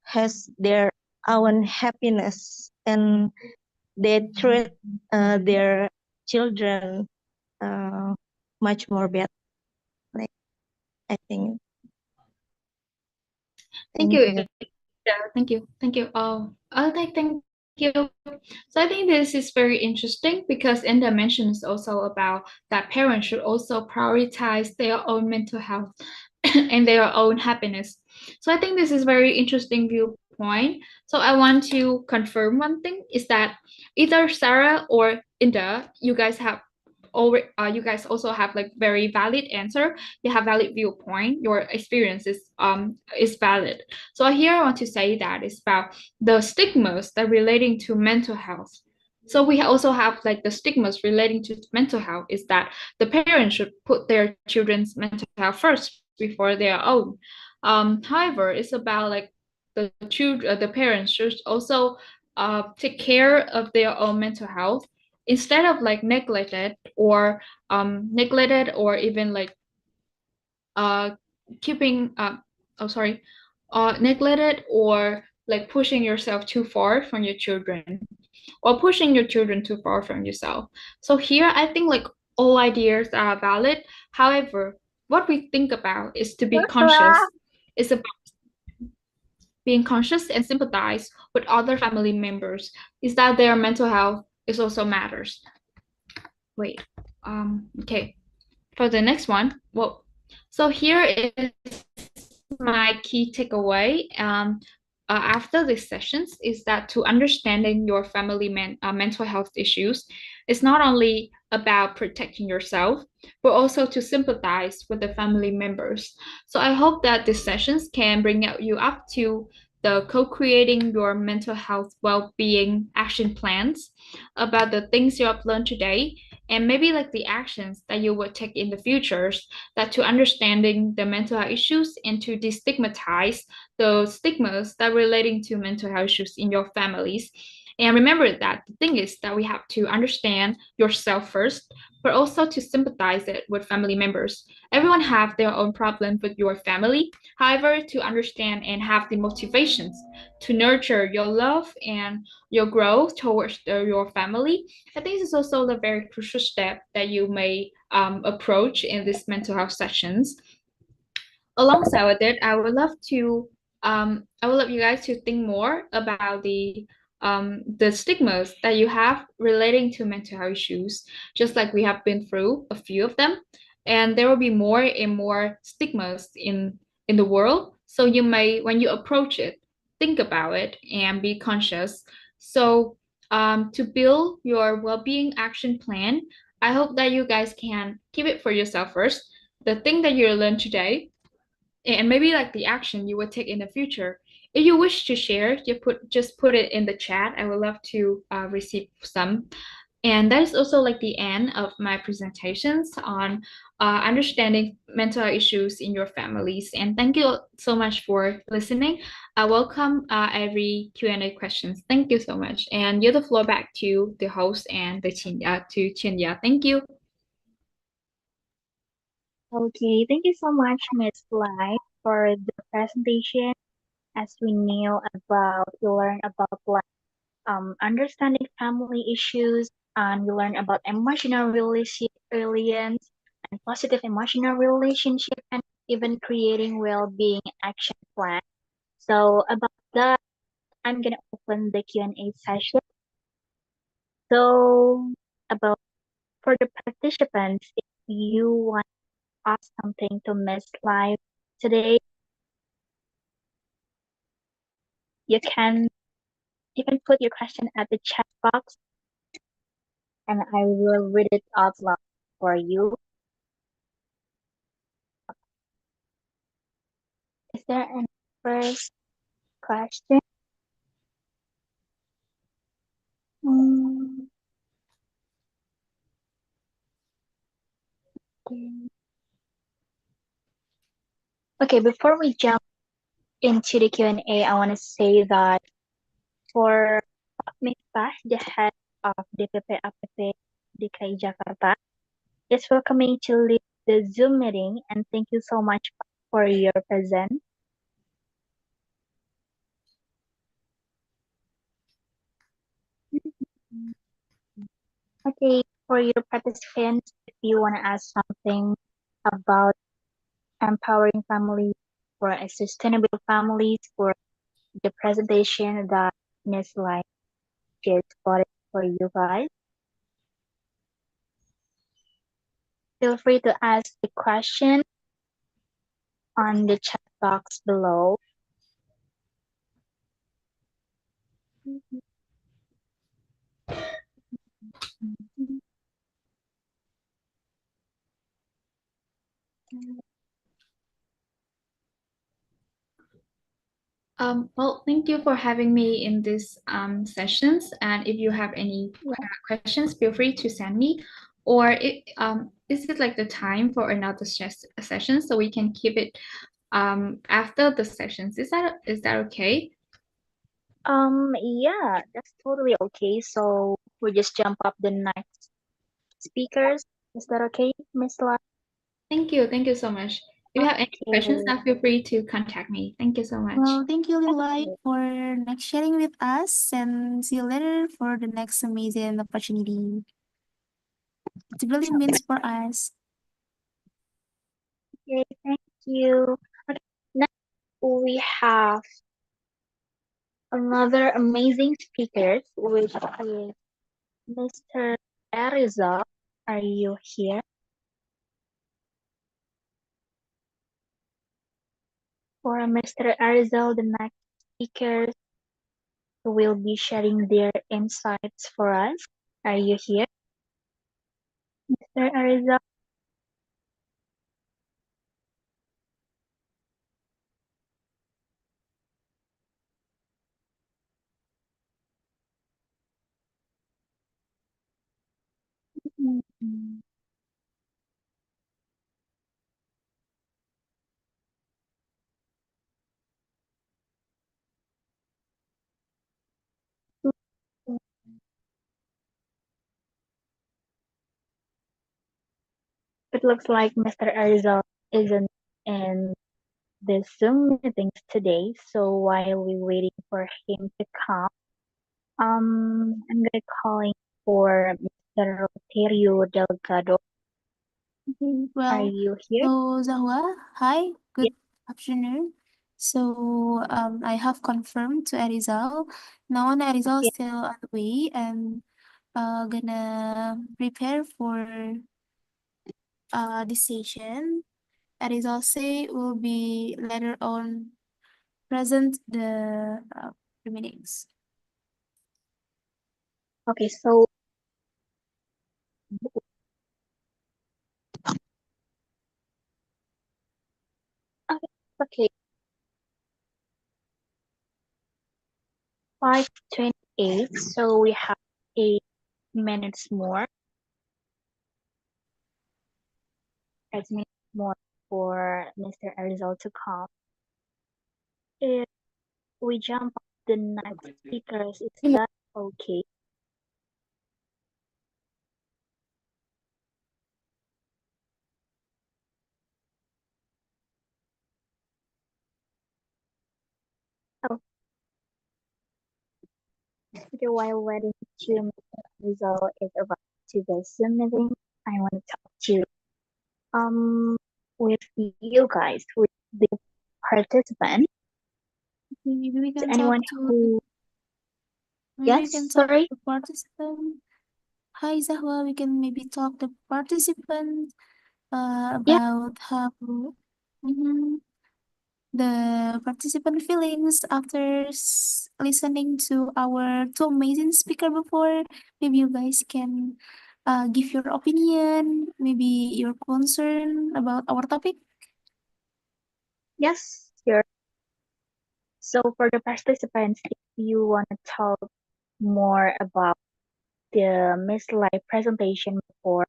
has their own happiness and they treat their children much more better. Like I think. Thank Thank you. you. Yeah, thank you. Thank you. So I think this is very interesting because in the mention is also about that parents should also prioritize their own mental health and their own happiness. So I think this is very interesting viewpoint. So I want to confirm one thing is that either Sarah or Inda, you guys also have like very valid answer. You have valid viewpoint. Your experience is valid. So here I want to say that it's about the stigmas that relating to mental health. So we also have like the stigmas relating to mental health is that the parents should put their children's mental health first before their own. However, it's about like the parents should also take care of their own mental health instead of like neglected or even like uh keeping neglected or like pushing yourself too far from your children or pushing your children too far from yourself. So here I think like all ideas are valid. However, what we think about is to be conscious. It's about being conscious and sympathize with other family members is that their mental health is also matters. Wait, okay. For the next one, well, so here is my key takeaway after these sessions is that to understanding your family mental health issues is not only about protecting yourself, but also to sympathize with the family members. So I hope that these sessions can bring you up to the co-creating your mental health well-being action plans about the things you have learned today and maybe like the actions that you would take in the futures that to understanding the mental health issues and to destigmatize those stigmas that relating to mental health issues in your families. And remember that the thing is that we have to understand yourself first, but also to sympathize it with family members. Everyone have their own problem with your family. However, to understand and have the motivations to nurture your love and your growth towards your family, I think this is also the very crucial step that you may approach in these mental health sessions. Alongside with it, I would love you guys to think more about the stigmas that you have relating to mental health issues, just like we have been through a few of them, and there will be more and more stigmas in the world. So you may, when you approach it, think about it and be conscious. So to build your well-being action plan, I hope that you guys can keep it for yourself first. The thing that you learned today and maybe like the action you would take in the future. If you wish to share, just put it in the chat. I would love to receive some. And that is also like the end of my presentations on understanding mental issues in your families. And thank you so much for listening. I welcome every Q&A questions. Thank you so much. And give the floor back to the host and to Chindia. Thank you. Okay, thank you so much, Miss Lai, for the presentation. As we knew about, we learn about understanding family issues, and we learn about emotional resilience and positive emotional relationship, and even creating well-being action plan. So about that, I'm gonna open the Q&A session. So about for the participants, if you want to ask something to Miss Live today, you can you can put your question at the chat box, and I will read it out loud for you. Is there any first question? Mm, okay, before we jump into the Q&A, I want to say that for Miftah, the head of DPP-APP DKI Jakarta, is welcoming to lead the Zoom meeting, and thank you so much for your presence. Okay, for your participants, if you want to ask something about empowering families for a sustainable families for the presentation that Ms. Lai just put it for you guys, feel free to ask the question on the chat box below. Well, thank you for having me in this sessions. And if you have any questions, feel free to send me. Or is it like the time for another session so we can keep it after the sessions? Is that okay? Yeah, that's totally okay. So we just jump up the next speakers. Is that okay, Miss Lai? Thank you so much. If you have any questions, now feel free to contact me. Thank you so much. Well, thank you, Lilai, for next sharing with us, and see you later for the next amazing opportunity. It really means for us. Okay, thank you. Okay, next we have another amazing speaker, which is Mr. Ariza. Are you here? For Mr. Ariza, the next speakers will be sharing their insights for us. Are you here, Mr. Ariza? Mhm. It looks like Mr. Ariza isn't in the Zoom meetings today, so while we're waiting for him to come, I'm gonna calling for Mr. Roterio Delgado. Okay, Are well, you here? so Zahwa, hi, Yes. good afternoon. So I have confirmed to Arizal. Now Arizal Yes. still on the way and gonna prepare for this session. Arizal say will be later on present the meetings. Okay, so okay, 5:28. So we have a minutes more. 8 minutes more for Mr. Arizal to come. If we jump off the next speakers, is that okay? Oh, okay, while waiting to Mr. Arizal is about to the Zoom meeting, I want to talk to um with you guys, with the participants. Maybe we To can talk anyone to who, maybe we yes, can talk sorry. to participant. Hi Zahwa, we can maybe talk to participant Yeah, about how the participant feelings after listening to our two amazing speaker before. Maybe you guys can give your opinion, maybe your concern about our topic. yes, sure. So for the participants, if you want to talk more about the Miss Live presentation before,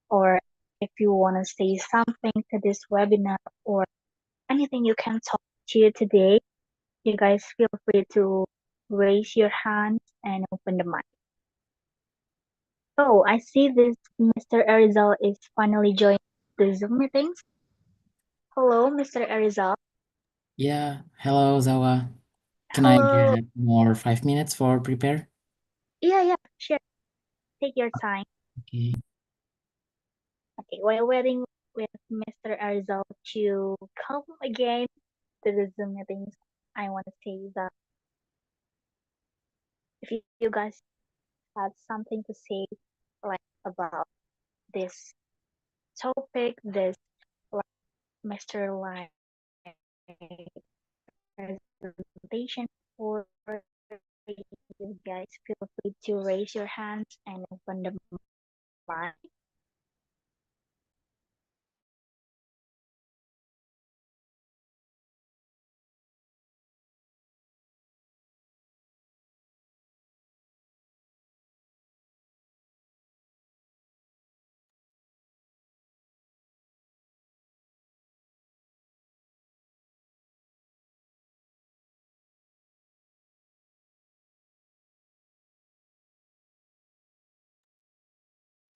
or if you want to say something to this webinar or anything you can talk to today, you guys feel free to raise your hands and open the mic. Oh, I see this Mr. Arizal is finally joining the Zoom meetings. Hello, Mr. Arizal. Yeah, hello Zawa. Can I Hello. get more 5 minutes for prepare? Yeah, sure. Take your time. Okay. Okay, while waiting with Mr. Arizal to come again to the Zoom meetings, I want to say that if you guys had something to say, like about this topic, this like Mr. Like presentation, or you guys feel free to raise your hands and open the mic.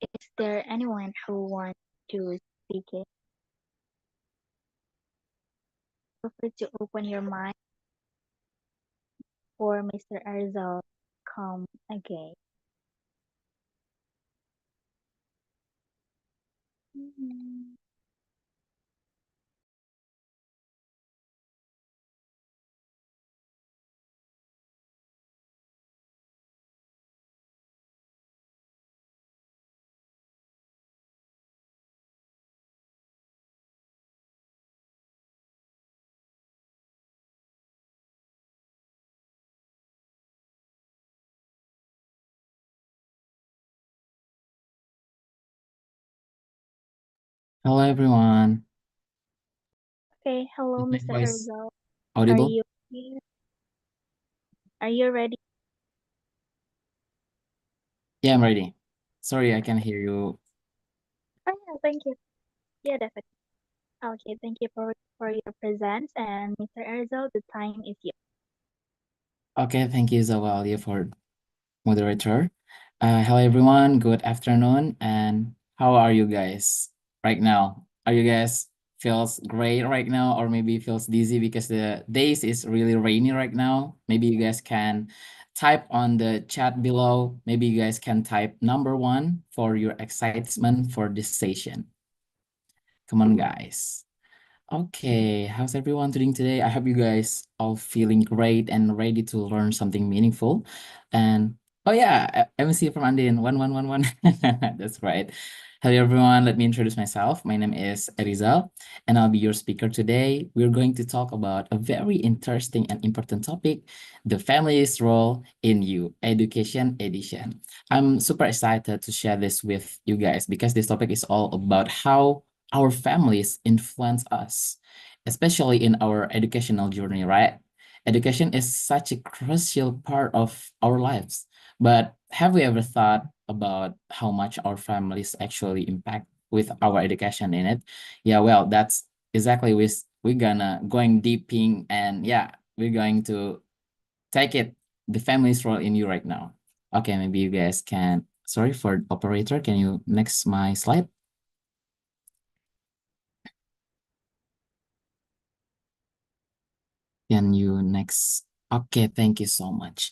Is there anyone who wants to speak it? Feel free to open your mic for Mr. Arizal come again. Mhm. Hello everyone. Okay, hello, Is my Mr. voice Arizal. Are audible? you here? Are you ready? Yeah, I'm ready. Sorry, I can hear you. Oh, yeah, thank you. Yeah, definitely. Okay, thank you for your presence. And Mr. Arizal, the time is yours. Okay, thank you, Zawalia, for moderator. Hello everyone, good afternoon, and how are you guys right now? Are you guys feels great right now, or maybe feels dizzy because the days is really rainy right now? Maybe you guys can type on the chat below. Maybe you guys can type number one for your excitement for this session. Come on, guys. Okay, how's everyone doing today? I hope you guys all feeling great and ready to learn something meaningful. And oh yeah, MC from Andin, 1111. That's right. Hello everyone, let me introduce myself. My name is Rizal, and I'll be your speaker today. We're going to talk about a very interesting and important topic, the family's role in you, education edition. I'm super excited to share this with you guys because this topic is all about how our families influence us, especially in our educational journey, right? Education is such a crucial part of our lives. But have we ever thought about how much our families actually impact with our education in it. Yeah, well, that's exactly we're gonna going deeping, and yeah, we're going to take it the family's role in you right now. Okay, maybe you guys can. Sorry for operator. Can you next my slide? Can you next? Okay, thank you so much.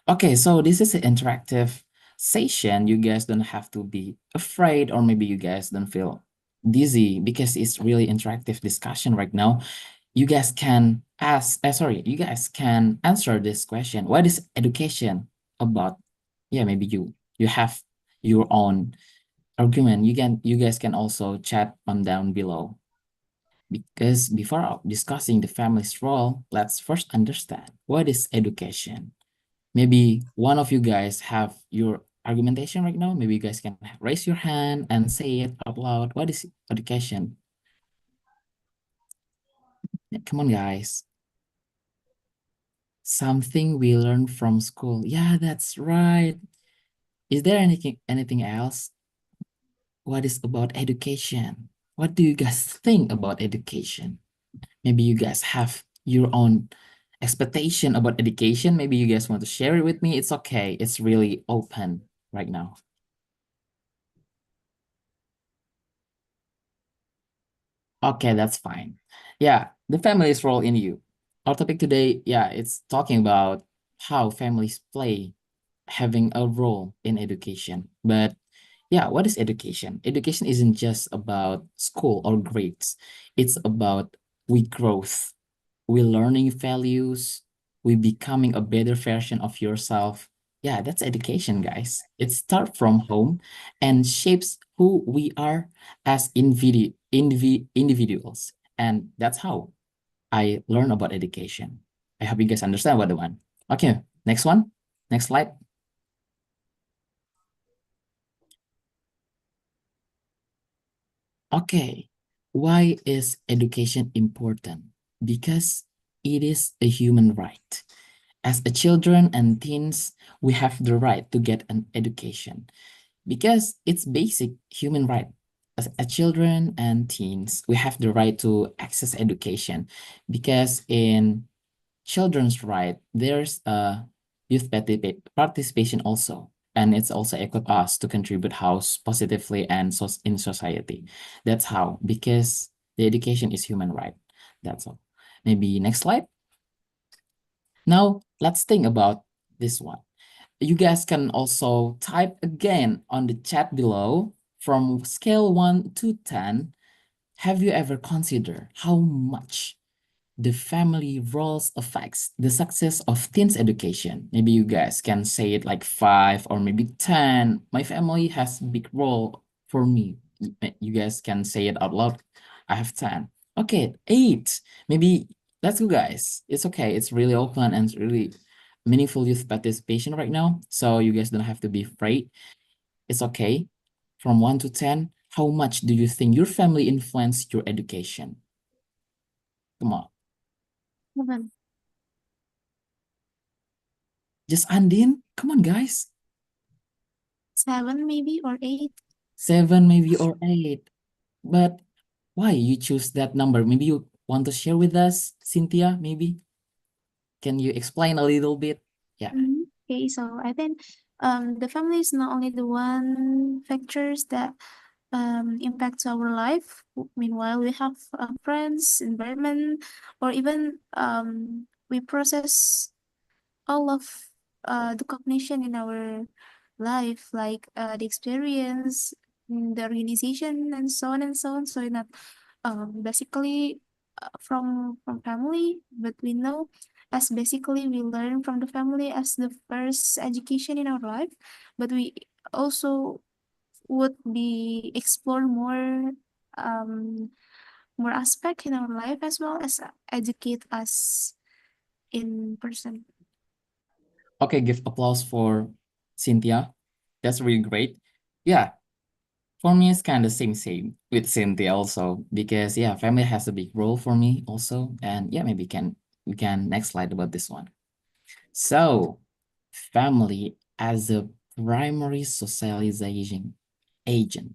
Okay, so this is an interactive session. You guys don't have to be afraid, or maybe you guys don't feel dizzy, because it's really interactive discussion right now. You guys can ask, sorry, you guys can answer this question. What is education about? Yeah, maybe you have your own argument. You guys can also chat on down below. Because before discussing the family's role, let's first understand what is education. Maybe one of you guys have your argumentation right now. Maybe you guys can raise your hand and say it out loud. What is education? Yeah, come on, guys. Something we learn from school. Yeah, that's right. Is there anything else? What is about education? What do you guys think about education? Maybe you guys have your own expectation about education. Maybe you guys want to share it with me. It's okay. It's really open right now. Okay, that's fine. Yeah, the family's role in you. Our topic today, yeah, it's talking about how families play having a role in education. But yeah, what is education? Education isn't just about school or grades. It's about we growth, we learning values, we becoming a better version of yourself. Yeah, that's education, guys. It starts from home and shapes who we are as individuals. And that's how I learn about education. I hope you guys understand what the one. Okay, next one. Next slide. Okay, why is education important? Because it is a human right. As a children and teens, we have the right to get an education because it's basic human right. As a children and teens, we have the right to access education because in children's right, there's a youth participation also. And it's also equip us to contribute house positively and so in society. That's how, because the education is human right. That's all. Maybe next slide. Now, let's think about this one. You guys can also type again on the chat below from scale 1 to 10. Have you ever considered how much the family roles affects the success of teens education? Maybe you guys can say it like 5 or maybe 10. My family has big role for me. You guys can say it out loud. I have 10. Okay, 8. Maybe let's go, guys. It's okay. It's really open and it's really meaningful youth participation right now. So you guys don't have to be afraid. It's okay. From 1 to 10, how much do you think your family influenced your education? Come on. 7. Just Andin? Come on, guys. 7 maybe or 8. 7 maybe or 8. But why you choose that number? Maybe you want to share with us, Cynthia, maybe? Can you explain a little bit? Yeah. Okay, so I think the family is not only the one factors that impacts our life. Meanwhile, we have friends, environment, or even we process all of the cognition in our life, like the experience, the organization, and so on and so on. So not basically from family, but we know as basically we learn from the family as the first education in our life, but we also would be explore um more aspect in our life as well as educate us in person. Okay, give applause for Cynthia. That's really great. Yeah, for me, it's kind of same with Cynthia also because yeah, family has a big role for me also, and yeah, maybe we can next slide about this one. So, family as a primary socialization agent.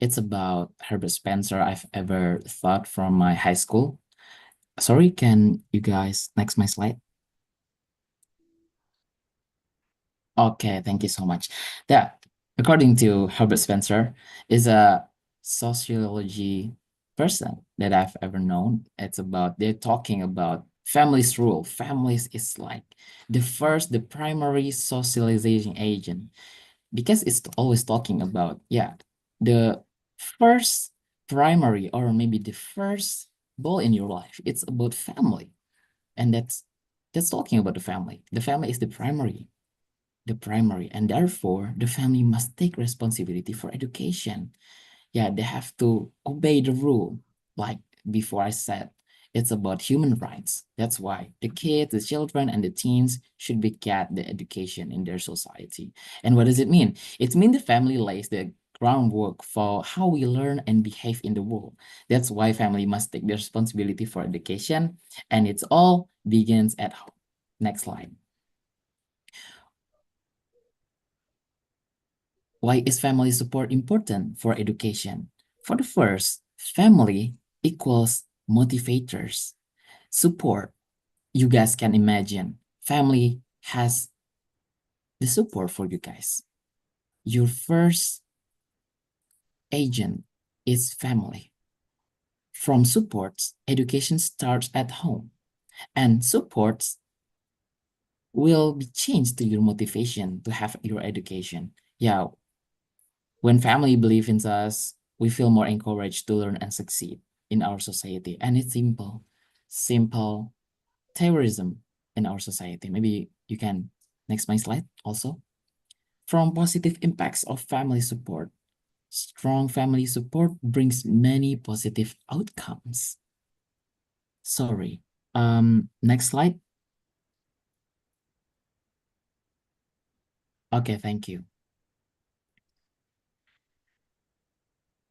It's about Herbert Spencer I've ever thought from my high school. Sorry, can you guys next my slide? Okay, thank you so much. That, according to Herbert Spencer, is a sociology person that I've ever known. They're talking about family's rule. Families is like the primary socialization agent, because it's always talking about, yeah, the first primary, or maybe the first goal in your life. It's about family. And that's talking about the family. The family is the primary, and therefore the family must take responsibility for education. Yeah, they have to obey the rule. Like before I said, it's about human rights. That's why the kids, the children, and the teens should be get the education in their society. And what does it mean? It means the family lays the groundwork for how we learn and behave in the world. That's why family must take the responsibility for education, and it's all begins at home. Next slide. Why is family support important for education? For the first, family equals motivators. Support, you guys can imagine. Family has the support for you guys. Your first agent is family. From supports, education starts at home, and supports will be changed to your motivation to have your education. Yeah, when family believes in us, we feel more encouraged to learn and succeed in our society. And it's simple terrorism in our society. Maybe you can next my slide also. From positive impacts of family support, strong family support brings many positive outcomes. Sorry. Next slide. Okay, thank you.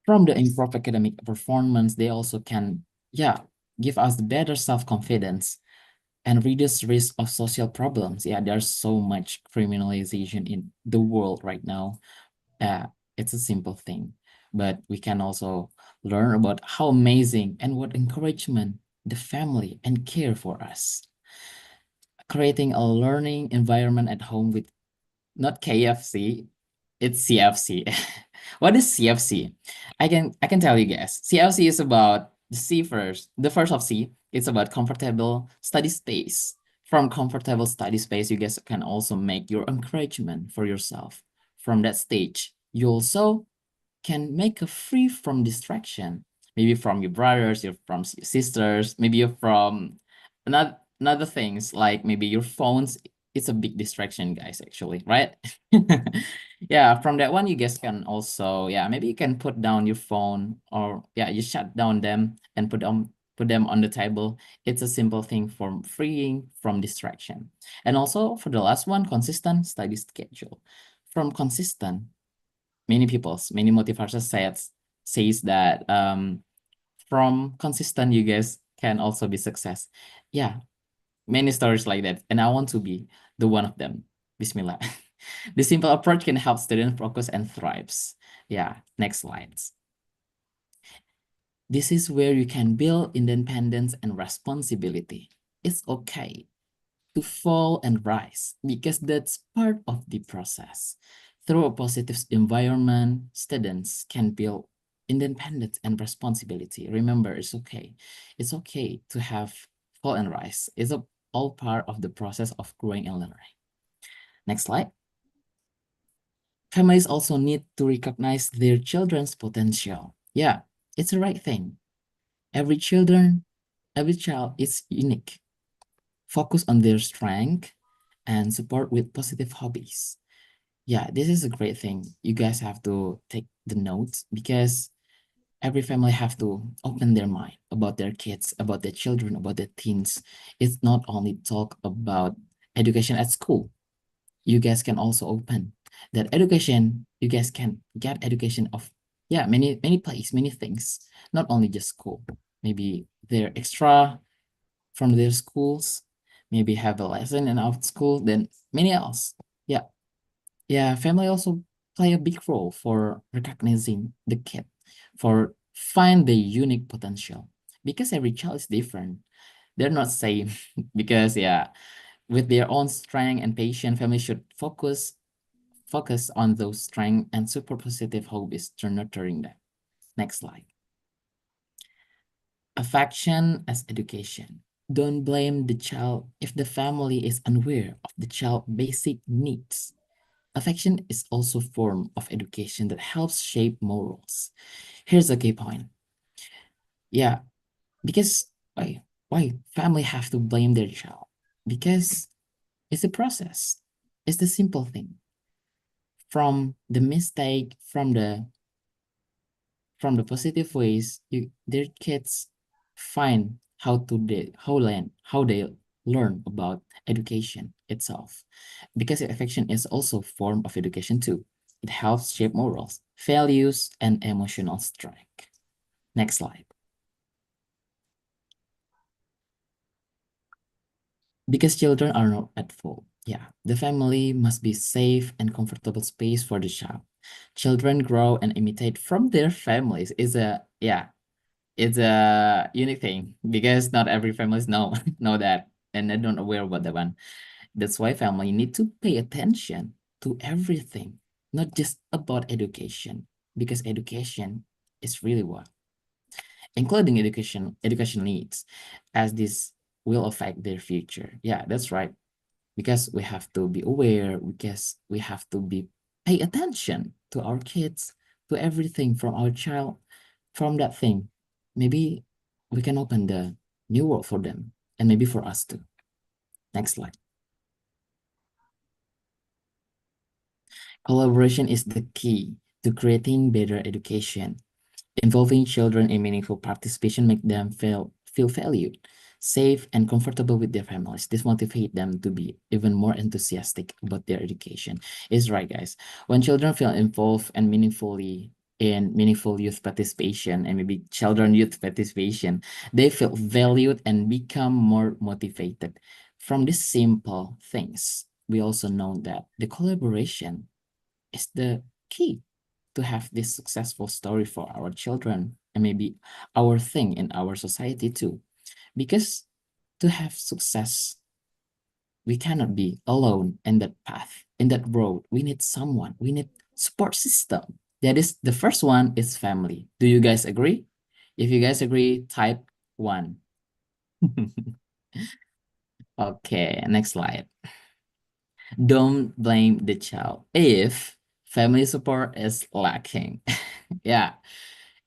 From the improved academic performance, they also can, yeah, give us better self-confidence and reduce risk of social problems. Yeah, there's so much criminalization in the world right now. It's a simple thing, but we can also learn about how amazing and what encouragement the family and care for us. Creating a learning environment at home with not KFC, it's CFC. What is CFC? I can tell you guys. CFC is about the C first. The first of C, it's about comfortable study space. From comfortable study space, you guys can also make your encouragement for yourself. From that stage, you also can make a free from distraction. Maybe from your brothers, you're from your sisters, maybe you're from another things like maybe your phones. It's a big distraction, guys, actually, right? Yeah, from that one, you guys can also, yeah, maybe you can put down your phone, or yeah, you shut down them and put them on the table. It's a simple thing for freeing from distraction. And also for the last one, consistent study schedule. From consistent, many motivators says that from consistent you guys can also be success. Yeah, many stories like that, and I want to be the one of them. Bismillah. The simple approach can help students focus and thrives. Yeah, next slides. This is where you can build independence and responsibility. It's okay to fall and rise, because that's part of the process. Through a positive environment, students can build independence and responsibility. Remember, it's okay. It's okay to have fall and rise. All part of the process of growing and learning. Next slide. Families also need to recognize their children's potential. Yeah, it's the right thing. Every child is unique. Focus on their strength and support with positive hobbies. Yeah, this is a great thing. You guys have to take the notes, because every family have to open their mind about their kids, about their children, about their teens. It's not only talk about education at school. You guys can also open that education. You guys can get education of, yeah, many places, many things, not only just school. Maybe they're extra from their schools, maybe have a lesson in out school, then many else. Yeah, Yeah, family also play a big role for recognizing the kid, for find the unique potential, because every child is different. They're not same because yeah, with their own strength and patience, family should focus on those strengths and super positive hobbies to nurturing them. Next slide. Affection as education. Don't blame the child if the family is unaware of the child's basic needs. Affection is also a form of education that helps shape morals. Here's a key point. Yeah, because why family have to blame their child? Because it's a process. It's the simple thing. From the mistake, from the positive ways, their kids find how they learn about education itself. Because affection is also a form of education too. It helps shape morals, values, and emotional strength. Next slide. Because children are not at fault. Yeah, the family must be safe and comfortable space for the child. Children grow and imitate from their families is a yeah, it's a unique thing because not every families know know that and they don't aware about that one. That's why family need to pay attention to everything, not just about education, because education is really what, including education needs, as this will affect their future. Yeah, that's right. Because we have to be aware, because we have to be pay attention to our kids, to everything from our child, from that thing. Maybe we can open the new world for them and maybe for us too. Next slide. Collaboration is the key to creating better education. Involving children in meaningful participation make them feel valued, safe, and comfortable with their families. This motivate them to be even more enthusiastic about their education. Is right, guys. When children feel involved and meaningfully in meaningful youth participation and maybe children youth participation, they feel valued and become more motivated. From these simple things, we also know that the collaboration is the key to have this successful story for our children and maybe our thing in our society too. Because to have success, we cannot be alone in that path, in that road. We need someone, we need support system. That is the first one is family. Do you guys agree? If you guys agree, type 1. Okay, next slide. Don't blame the child if family support is lacking. Yeah,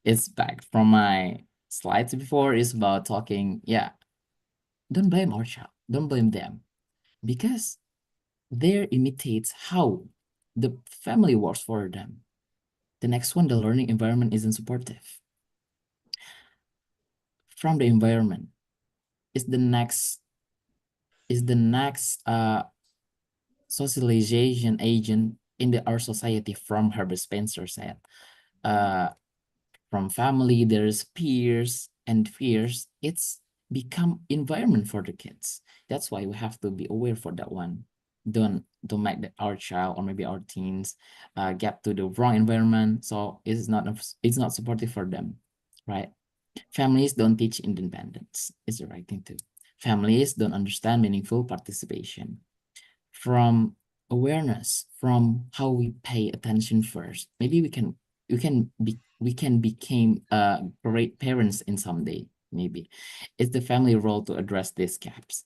it's back from my slides before is about talking. Yeah, don't blame our child. Don't blame them because there imitates how the family works for them. The next one, the learning environment isn't supportive. From the environment is the next socialization agent in our society from Herbert Spencer said. From family, there's peers and fears. It's become environment for the kids. That's why we have to be aware for that one. Don't make our child or maybe our teens get to the wrong environment. So it's not supportive for them, right? Families don't teach independence. It's the right thing too. Families don't understand meaningful participation. From awareness, from how we pay attention first, maybe we can become great parents in someday. Maybe it's the family role to address these gaps.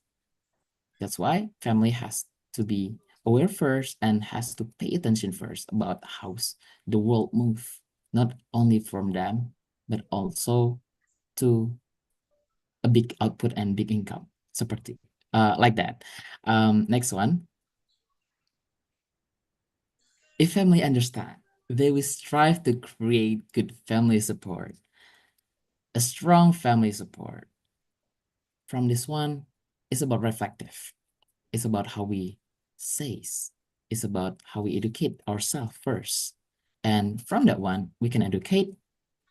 That's why family has to be aware first and has to pay attention first about how the world move, not only from them but also to a big output and big income, seperti like that. Next one. If family understand, they will strive to create good family support, a strong family support. From this one, it's about reflective. It's about how we says. It's about how we educate ourselves first. And from that one, we can educate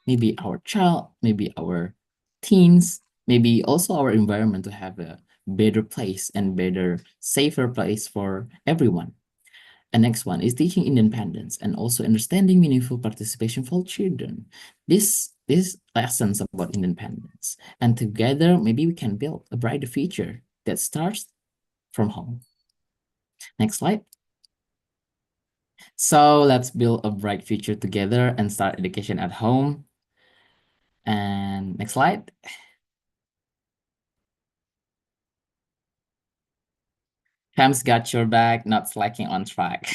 maybe our child, maybe our teens, maybe also our environment to have a better place and better, safer place for everyone. And next one is teaching independence and also understanding meaningful participation for children. This lessons about independence, and together maybe we can build a brighter future that starts from home. Next slide. So let's build a bright future together and start education at home. And next slide. Fam's got your back, not slacking on track.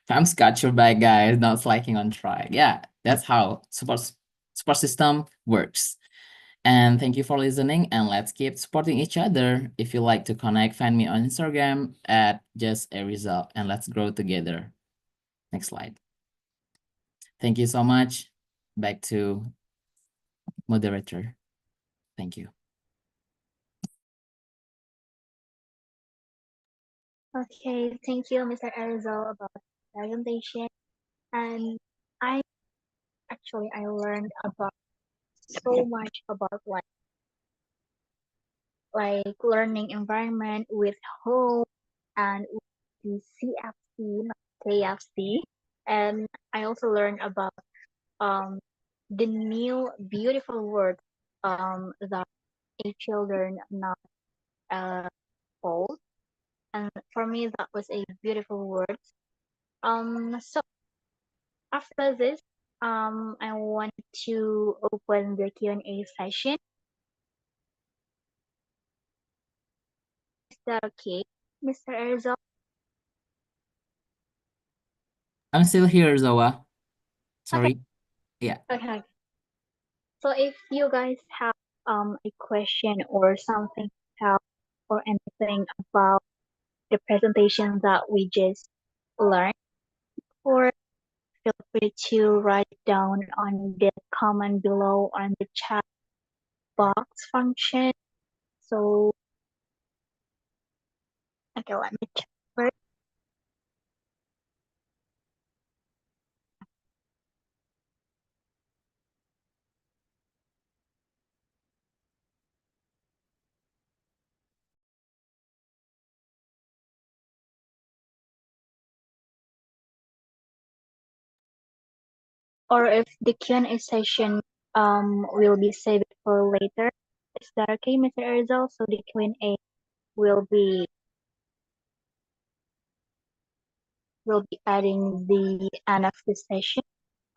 Fam's got your back, guys, not slacking on track. Yeah, that's how support system works. And thank you for listening, and let's keep supporting each other. If you like to connect, find me on Instagram at justaresult, and let's grow together. Next slide. Thank you so much. Back to moderator. Thank you. Okay, thank you, Mr. Arizal, about the presentation. And I I learned about so much about like learning environment with home and with the CFC, not KFC. And I also learned about um the new beautiful word that a children not old. And for me that was a beautiful word. So after this, I want to open the Q&A session. Is that okay, Mr. Erzal? I'm still here, Zoa. Sorry. Yeah. Okay. So if you guys have a question or something to help or anything about the presentation that we just learned, or feel free to write down on the comment below on the chat box function. So okay, let me check first. Or if the Q&A session will be saved for later. Is that okay, Mr. Erzal? So the Q&A will be adding the end of the session.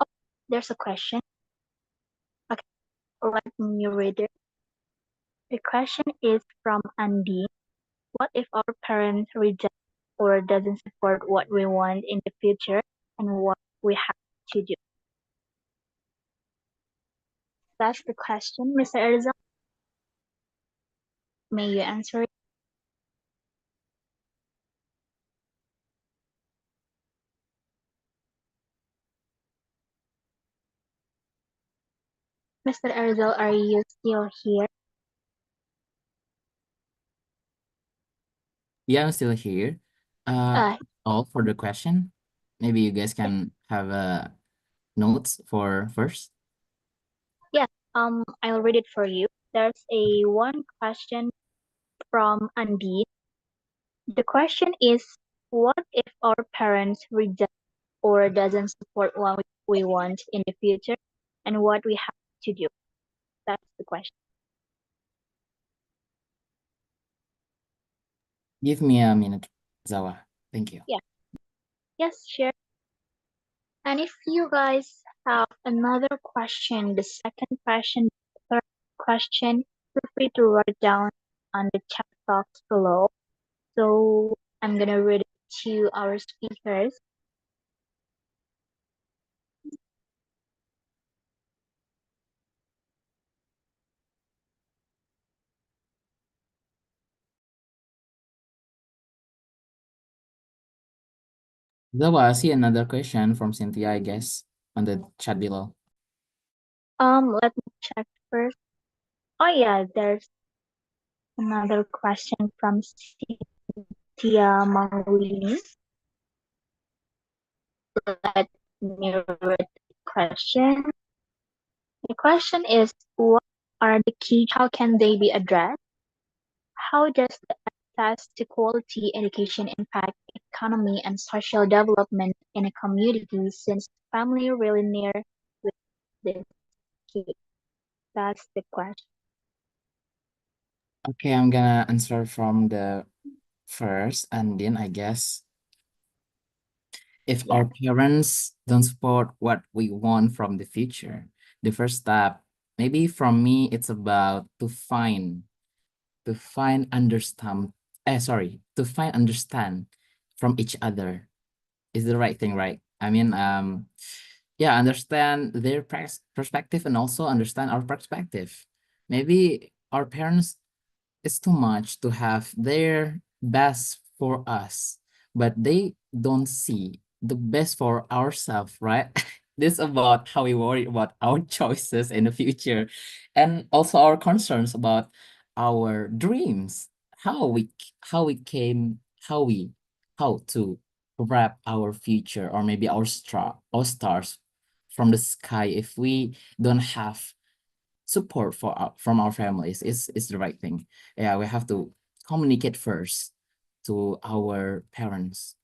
Oh, there's a question. Okay, let me read it. The question is from Andy. What if our parents reject or doesn't support what we want in the future and what we have to do? That's the question, Mr. Erzal. May you answer it? Mr. Erzal, are you still here? Yeah, I'm still here. All for the question. Maybe you guys can have notes for first. Yeah, I'll read it for you. There's a one question from Andy. The question is, what if our parents reject or doesn't support what we want in the future and what we have to do? That's the question. Give me a minute, Zawa. Thank you. Yeah. Yes, sure. And if you guys have another question, the second question, third question, feel free to write down on the chat box below. So I'm gonna read it to our speakers. Zawa, I see another question from Cynthia, I guess, on the chat below. Let me check first. Oh yeah, there's another question from Cynthia Mangwini. Let me read the question. The question is, what are the key? How can they be addressed? How does the access to quality education impact economy and social development in a community since family really near with this key? That's the question. Okay, I'm gonna answer from the first, and then I guess if Yeah. our parents don't support what we want from the future, the first step, maybe from me, it's about understand, to find understand from each other is the right thing, right? I mean, yeah, understand their perspective and also understand our perspective. Maybe our parents, it's too much to have their best for us, but they don't see the best for ourselves, right? This about how we worry about our choices in the future and also our concerns about our dreams, how we came, how to wrap our future or maybe our stars from the sky if we don't have support from our families is the right thing. Yeah, we have to communicate first to our parents,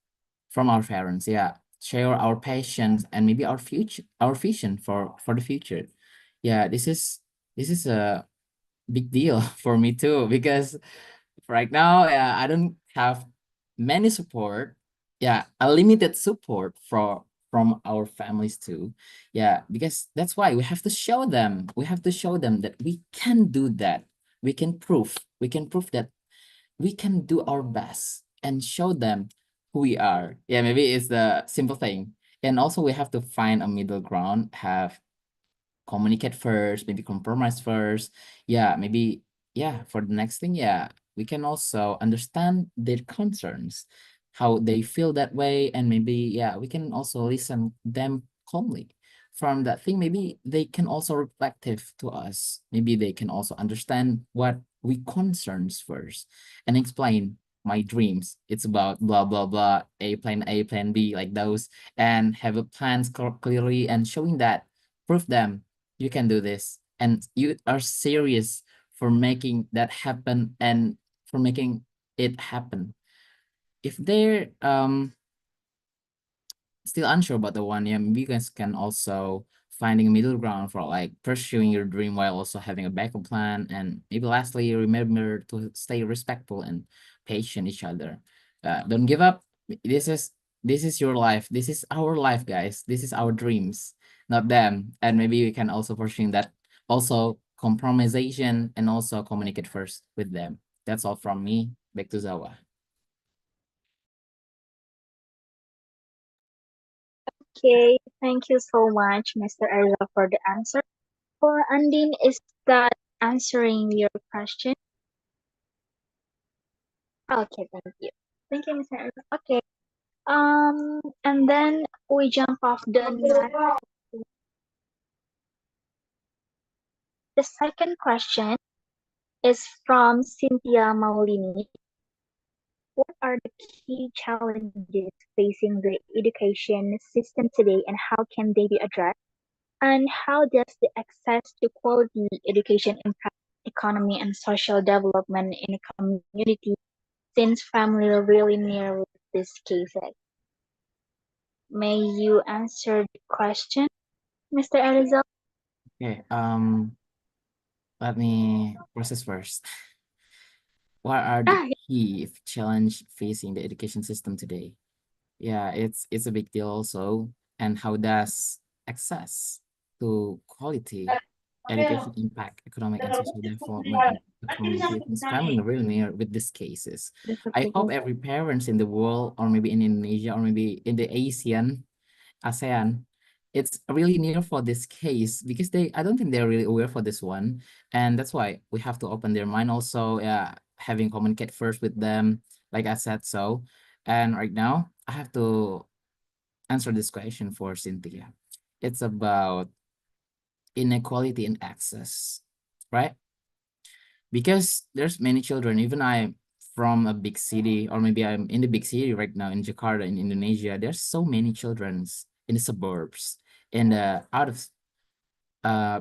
from our parents. Yeah, share our passions and maybe our future, our vision for the future. Yeah, this is a big deal for me too because right now, I don't have many support. Yeah, a limited support from our families too. Yeah, because that's why we have to show them. We have to show them that we can do that. We can prove that we can do our best and show them who we are. Yeah, maybe it's the simple thing. And also we have to find a middle ground, have communicate first, maybe compromise first. Yeah, maybe, yeah, for the next thing, yeah, we can also understand their concerns, how they feel that way, and maybe, yeah, we can also listen them calmly. From that thing, maybe they can also reflective to us. Maybe they can also understand what we concerns first and explain my dreams. It's about blah blah blah, A, plan B, like those, and have a plans clearly and showing that, prove them you can do this and you are serious for making that happen and for making it happen. If they're still unsure about the one, yeah, maybe you guys can also finding a middle ground for like pursuing your dream while also having a backup plan. And maybe lastly, remember to stay respectful and patient each other. Don't give up. This is this is your life. This is our life, guys. This is our dreams, not them. And maybe we can also pursue that. Also, compromisation and also communicate first with them. That's all from me. Back to Zawa. Okay, thank you so much, Mr. Erza, for the answer. For Andin, is that answering your question? Okay, thank you. Thank you, Mr. Erza. Okay. And then we jump off the next. The second question is from Cynthia Maulini. What are the key challenges facing the education system today and how can they be addressed? And how does the access to quality education impact economy and social development in a community since family are really near with these cases? May you answer the question, Mr. Arizal? Okay, let me process first. What are the Ah, key challenge facing the education system today? Yeah, it's a big deal also. And how does access to quality education impact economic and social development in the community? Since family really near with these cases. I hope every parents in the world, or maybe in Indonesia, or maybe in the ASEAN, it's really near for this case because I don't think they're really aware for this one. And that's why we have to open their mind also, yeah, having communicate first with them, like I said so. And right now, I have to answer this question for Cynthia. It's about inequality in access, right? Because there's many children, even I'm from a big city, or maybe I'm in the big city right now in Jakarta in Indonesia, there's so many children in the suburbs, in the out of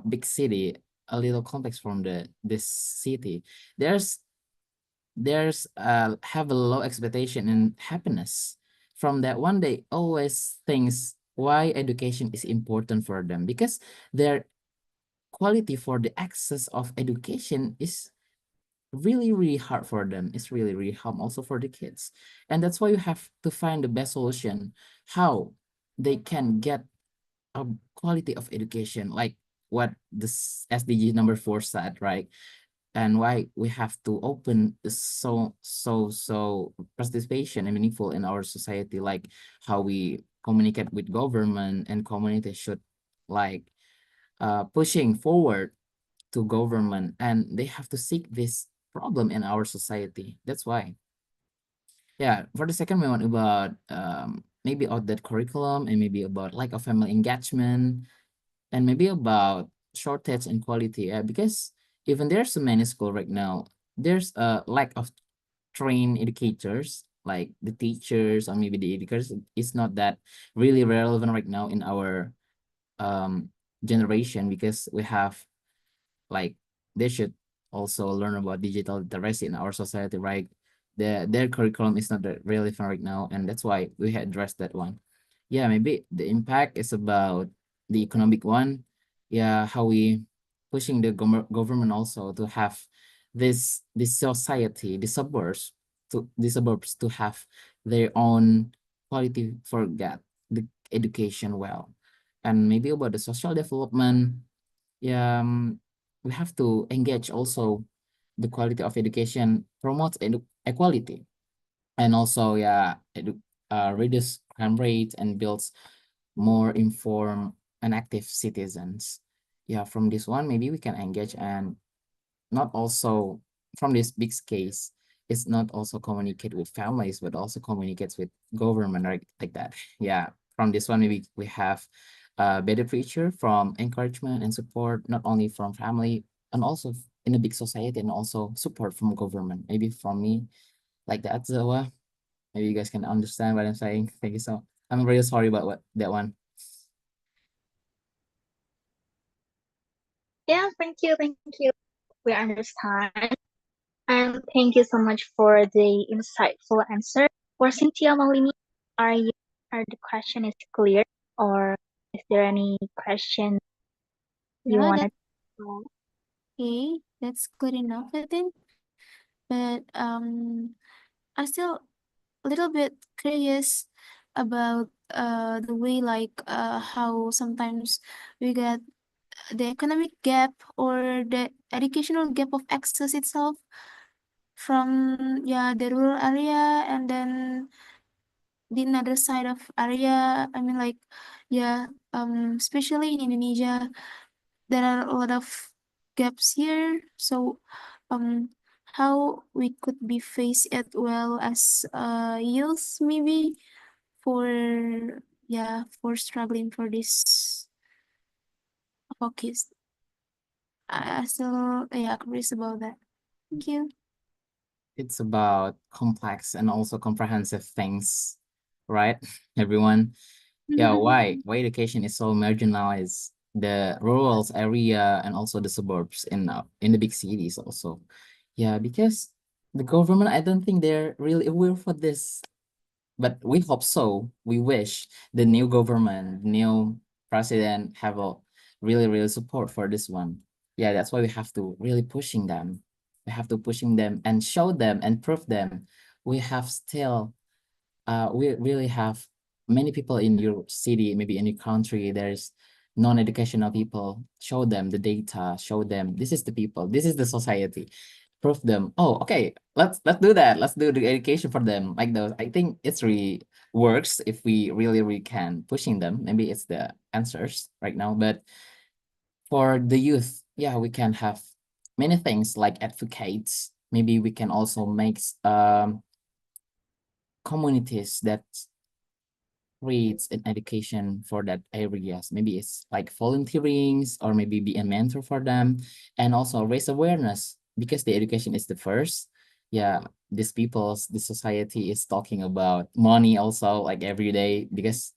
big city, a little complex from this city. There's there's have a low expectation and happiness. From that one, they always thinks why education is important for them, because their quality for the access of education is really hard for them. It's really hard also for the kids. And that's why you have to find the best solution how they can get a quality of education, like what this SDG number 4 said, right? And why we have to open so participation and meaningful in our society, like how we communicate with government and community should like pushing forward to government, and they have to seek this problem in our society. That's why. Yeah, for the second one about maybe outdated curriculum and maybe about lack of family engagement and maybe about shortage in quality. Because even there's so many school right now, there's a lack of trained educators, like the teachers or maybe the educators. It's not that really relevant right now in our um generation, because we have like they should also learn about digital literacy in our society, right? Their curriculum is not that relevant right now, and that's why we had addressed that one. Yeah, maybe the impact is about the economic one. Yeah, how we pushing the government also to have this society, the suburbs to have their own quality for get the education well. And maybe about the social development, yeah, we have to engage also the quality of education promotes equality, and also yeah, reduce crime rates and builds more informed and active citizens. Yeah, from this one maybe we can engage, and not also from this big case, it's not also communicate with families but also communicates with government, right? Like that. Yeah, from this one maybe we have a better picture from encouragement and support, not only from family and also in a big society, and also support from government, maybe from me, like that. So maybe you guys can understand what I'm saying. Thank you. So I'm really sorry about what that one. Yeah, thank you, thank you. We understand. And thank you so much for the insightful answer. For Cynthia Malini, are the question is clear, or is there any question you Yeah, wanted? that's okay. That's good enough, I think. But I still a little bit curious about the way like how sometimes we get the economic gap or the educational gap of access itself from yeah the rural area, and then the another side of area. I mean like yeah, especially in Indonesia there are a lot of gaps here. So um how we could be face it well as youth, maybe for yeah for struggling for this focus. I still yeah curious about that. Thank you. It's about complex and also comprehensive things, right? Everyone. Yeah, why education is so marginalized, the rural area and also the suburbs in the big cities also. Yeah, because the government, I don't think they're really aware for this, but we hope so. We wish the new government, new president have a really support for this one. Yeah, that's why we have to really pushing them. We have to pushing them and show them and prove them. We have still we really have many people in your city, maybe in your country, there's non-educational people. Show them the data, show them this is the people, this is the society. Prove them, oh, okay, let's do that. Let's do the education for them, like those. I think it's really works if we really can pushing them. Maybe it's the answers right now, but for the youth, yeah, we can have many things like advocates. Maybe we can also make communities that creates an education for that areas. Maybe it's like volunteerings or maybe be a mentor for them, and also raise awareness, because the education is the first. Yeah, the society is talking about money also like every day, because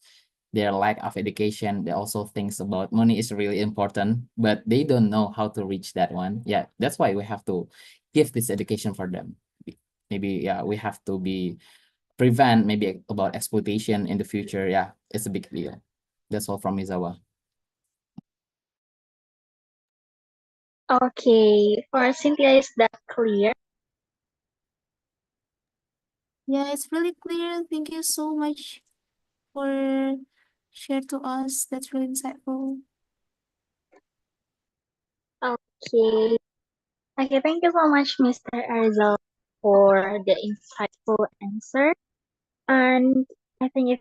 their lack of education, they also thinks about money is really important, but they don't know how to reach that one. Yeah, that's why we have to give this education for them. maybe yeah, we have to be prevent maybe about exploitation in the future. Yeah, it's a big deal. That's all from Mizawa. Okay, for Cynthia, is that clear? Yeah, it's really clear. Thank you so much for share to us. That's really insightful. Okay. Okay, thank you so much, Mr. Arizal, for the insightful answer. And I think if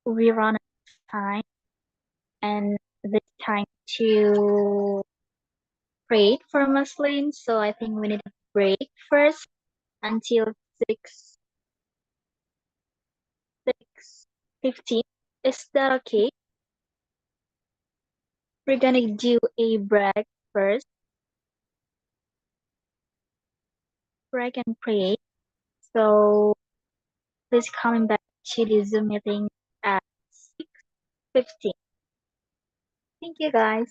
we run out of time and the time to pray for Muslims, so I think we need a break first until 6 6:15. Is that okay? We're gonna do a break first, break and pray. So please come back to the Zoom meeting at 6:15. Thank you guys.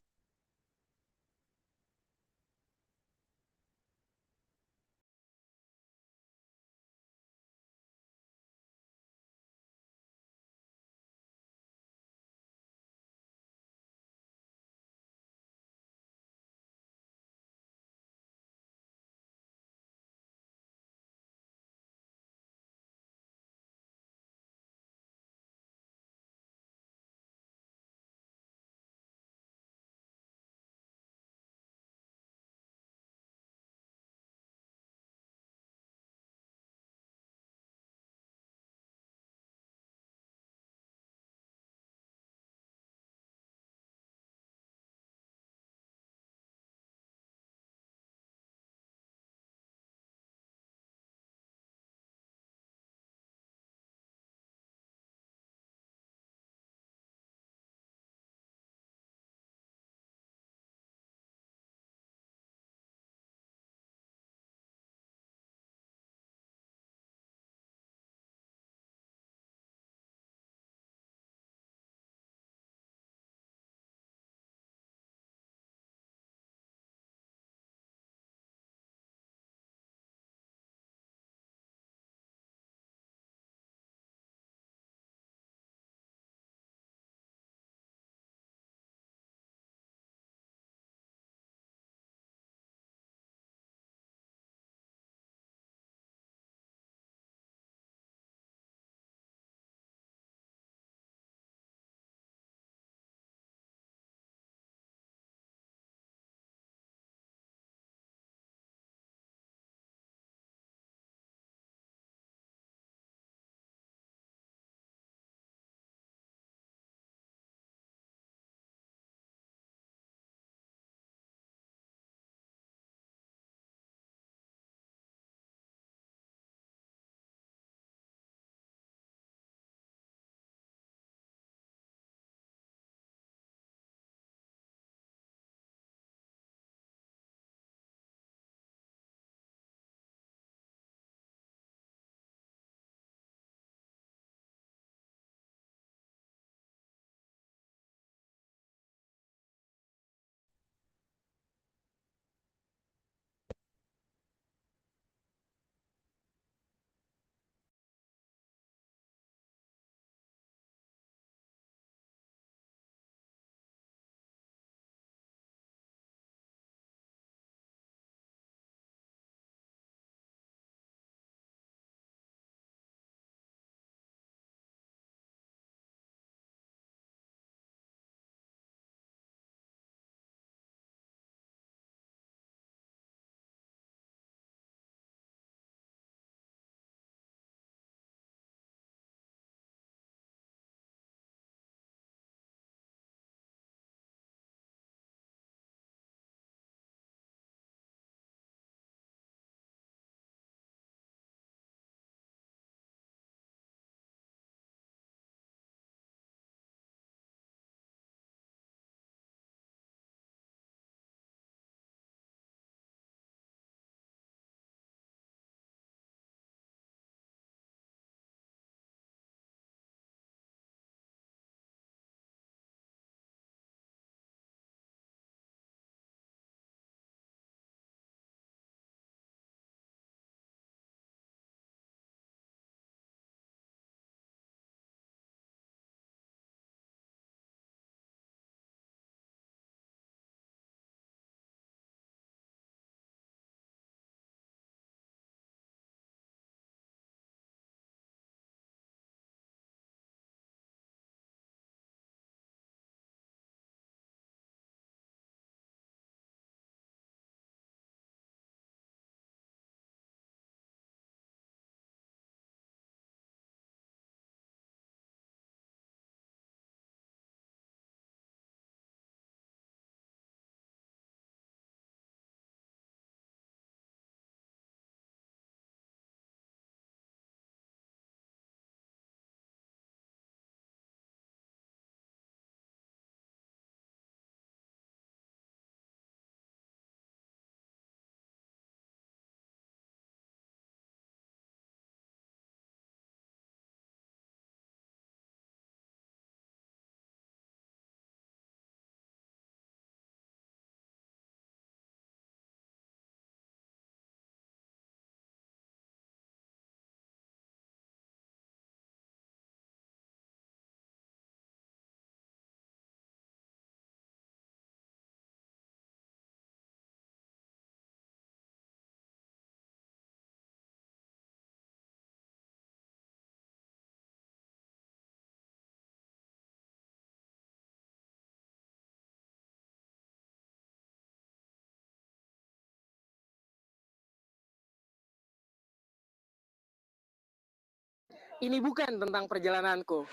Ini bukan tentang perjalananku.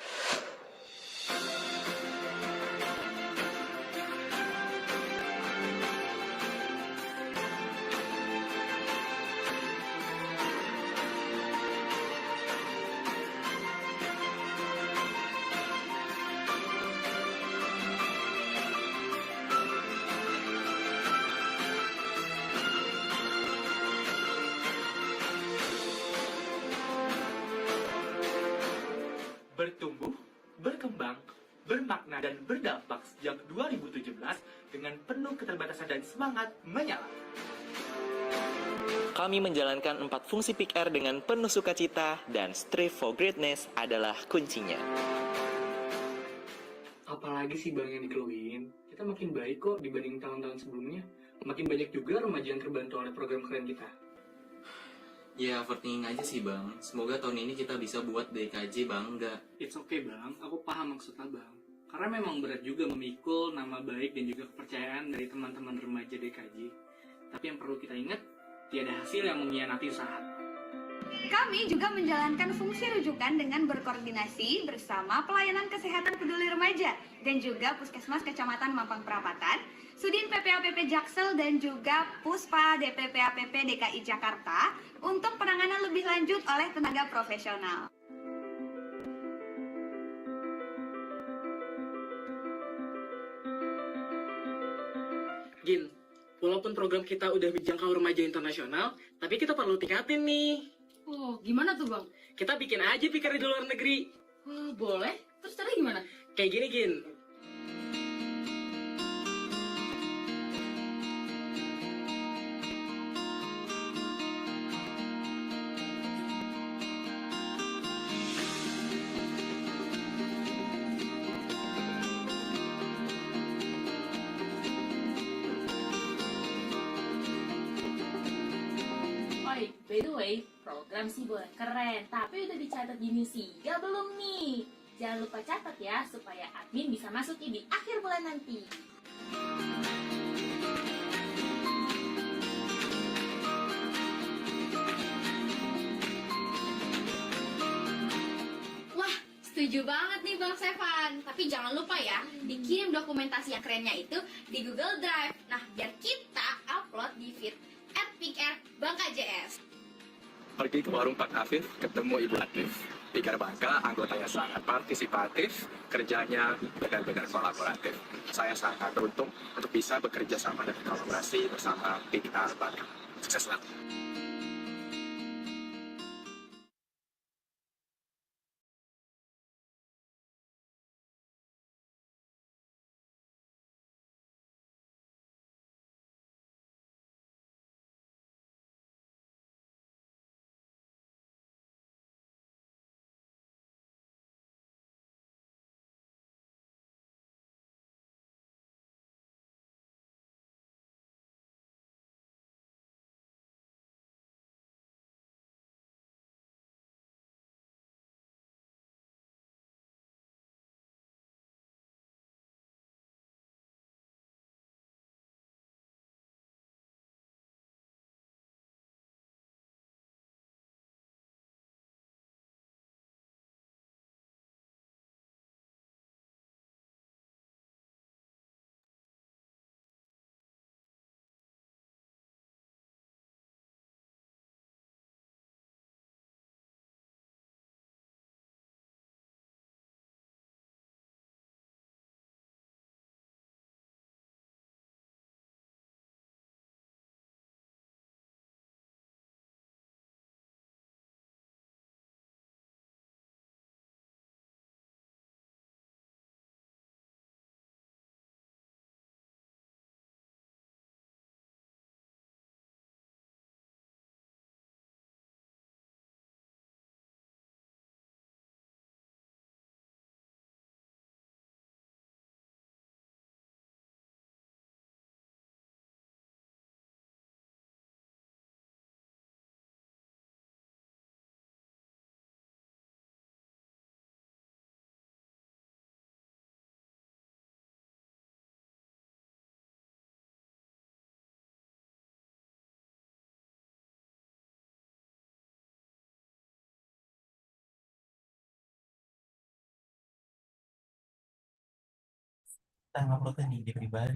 Bertumbuh, berkembang, bermakna dan berdampak sejak 2017 dengan penuh keterbatasan dan semangat menyala. Kami menjalankan 4 fungsi PIK-R dengan penuh sukacita dan strive for greatness adalah kuncinya. Apalagi sih Bang yang dikeluhin? Kita makin baik kok dibanding tahun-tahun sebelumnya. Makin banyak juga remaja yang terbantu oleh program keren kita. Ya, overthinking aja sih Bang. Semoga tahun ini kita bisa buat DKJ bangga. It's okay Bang, aku paham maksud Abang. Karena memang berat juga memikul nama baik dan juga kepercayaan dari teman-teman remaja DKJ. Tapi yang perlu kita ingat, tiada hasil yang mengkhianati usaha. Kami juga menjalankan fungsi rujukan dengan berkoordinasi bersama Pelayanan Kesehatan Peduli Remaja dan juga Puskesmas Kecamatan Mampang Perapatan, Sudin PPAPP Jaksel dan juga Puspa DPPAPP DKI Jakarta untuk penanganan lebih lanjut oleh tenaga profesional. Gin, walaupun program kita udah menjangkau remaja internasional, tapi kita perlu tingkatin nih. Oh, gimana tuh Bang? Kita bikin aja PIK-R di luar negeri. Boleh. Terus caranya gimana? Kayak gini, Gin. Oi, by the way, program sih boleh keren, tapi udah dicatat di Newsiga belum nih? Jangan lupa catat ya, supaya admin bisa masukin di akhir bulan nanti. Wah, setuju banget nih Bang Sevan. Tapi jangan lupa ya, dikirim dokumentasi yang kerennya itu di Google Drive. Nah, biar kita upload di feed @PIK-R Bangka JS. Pergi ke warung Pak Afif, ketemu Ibu Latif. PIK-R Bangka, anggotanya sangat partisipatif, kerjanya benar-benar kolaboratif. Saya sangat beruntung untuk bisa bekerja sama dan kolaborasi bersama PIK-R Bangka. Sukses selalu. Tama ko di pribadi.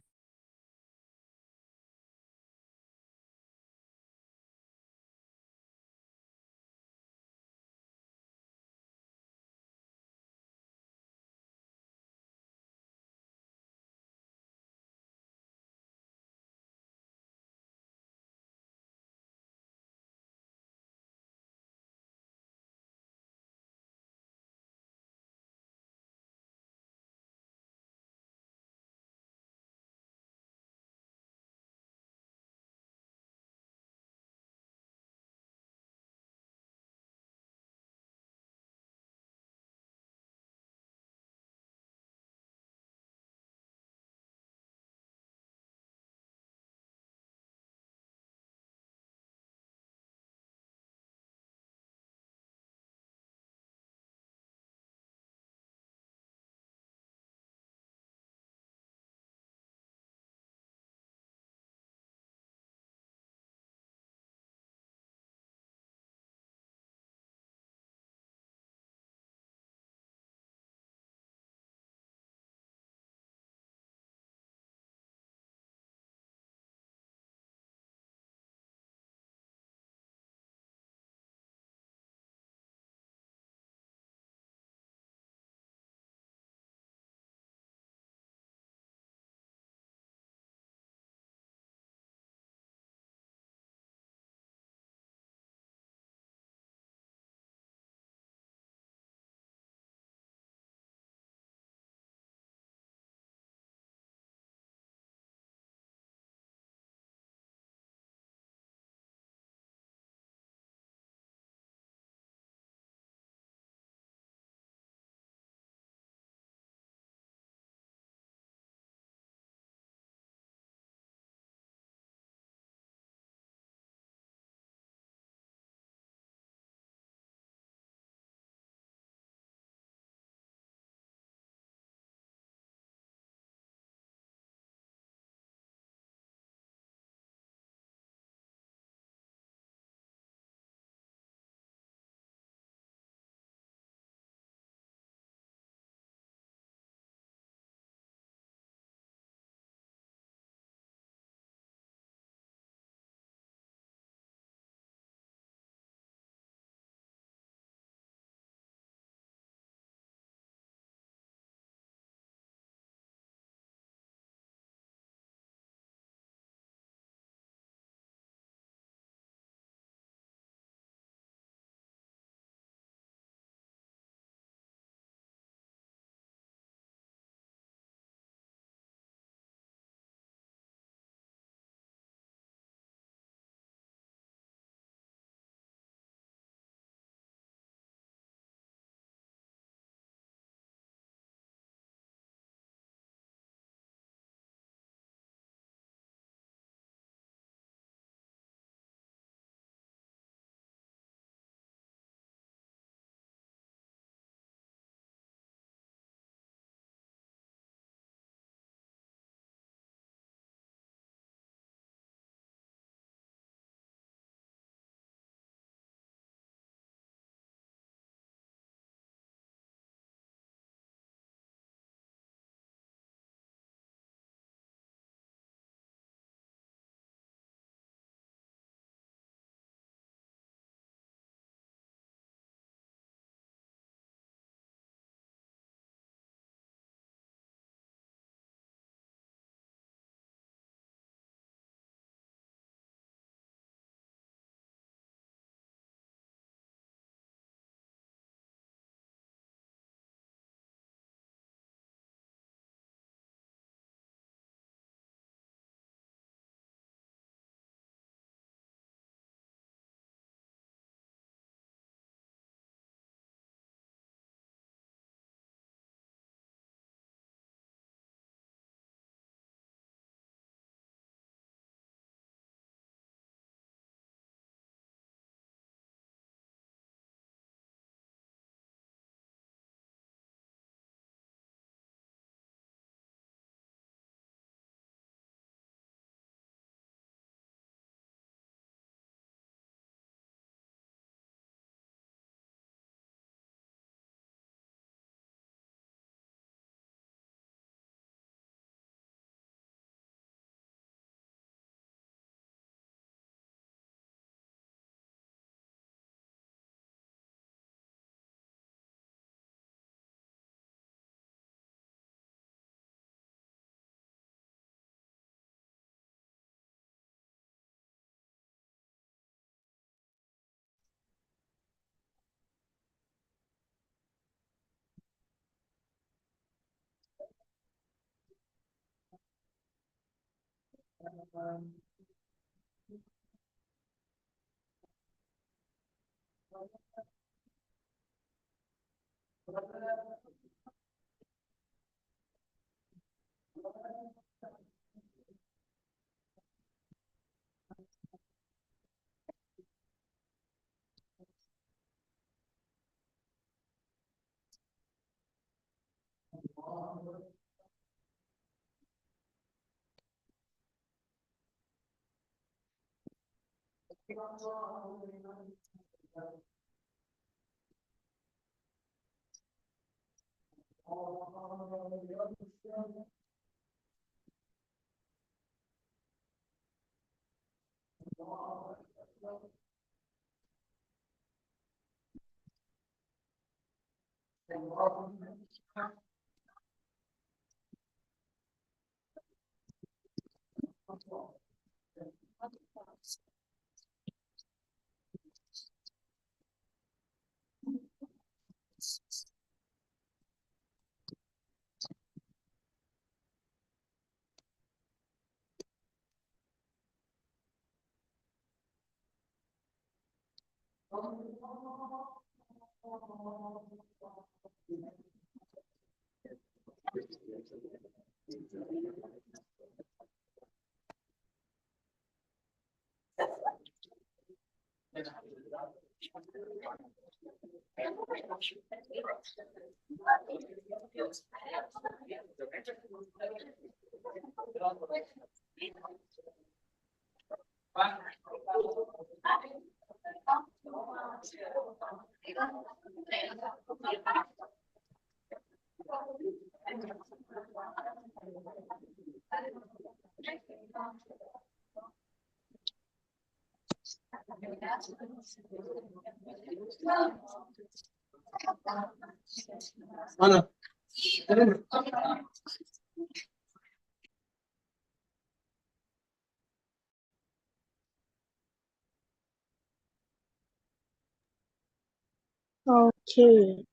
Okay.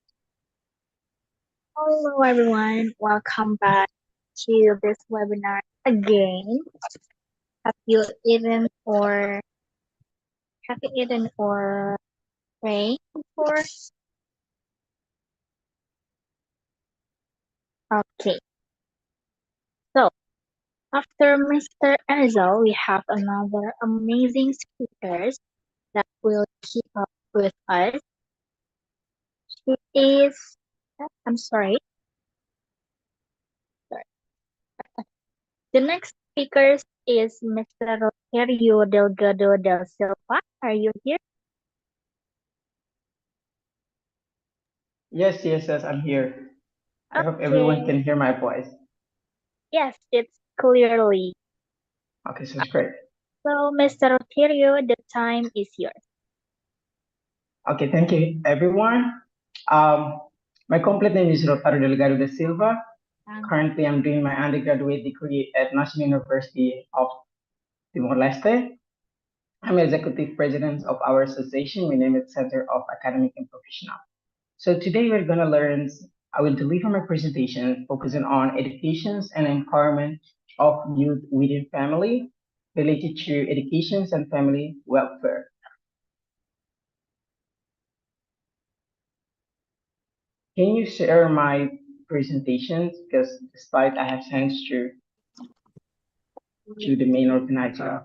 Hello everyone. Welcome back to this webinar again. Have you eaten or have you eaten or praying before? Okay. So after Mr. Ezel, we have another amazing speakers that will keep up with us. She is I'm sorry. Sorry. The next speaker is Mr. Rogerio Delgado del Silva. Are you here? Yes, I'm here. I hope everyone Okay. can hear my voice. Yes, it's clearly. Okay, so it's great. So, Mr. Rogerio, the time is yours. Okay, thank you, everyone. Um, my complete name is Rotario Delgado de Silva. Currently, I'm doing my undergraduate degree at National University of Timor-Leste. I'm executive president of our association. We name it Center of Academic and Professional. So today we're going to learn, I will deliver my presentation focusing on educations and empowerment of youth within family related to educations and family welfare. Can you share my presentations? Because the slide I have sent to the main organizer.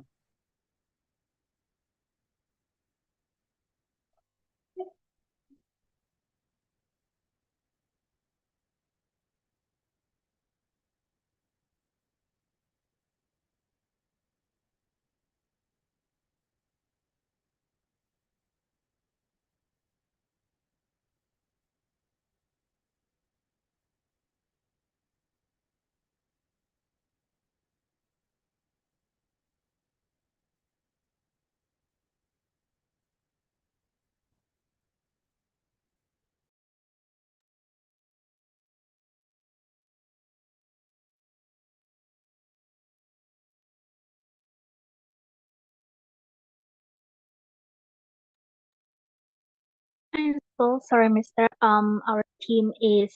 I'm so sorry, Mr. Our team is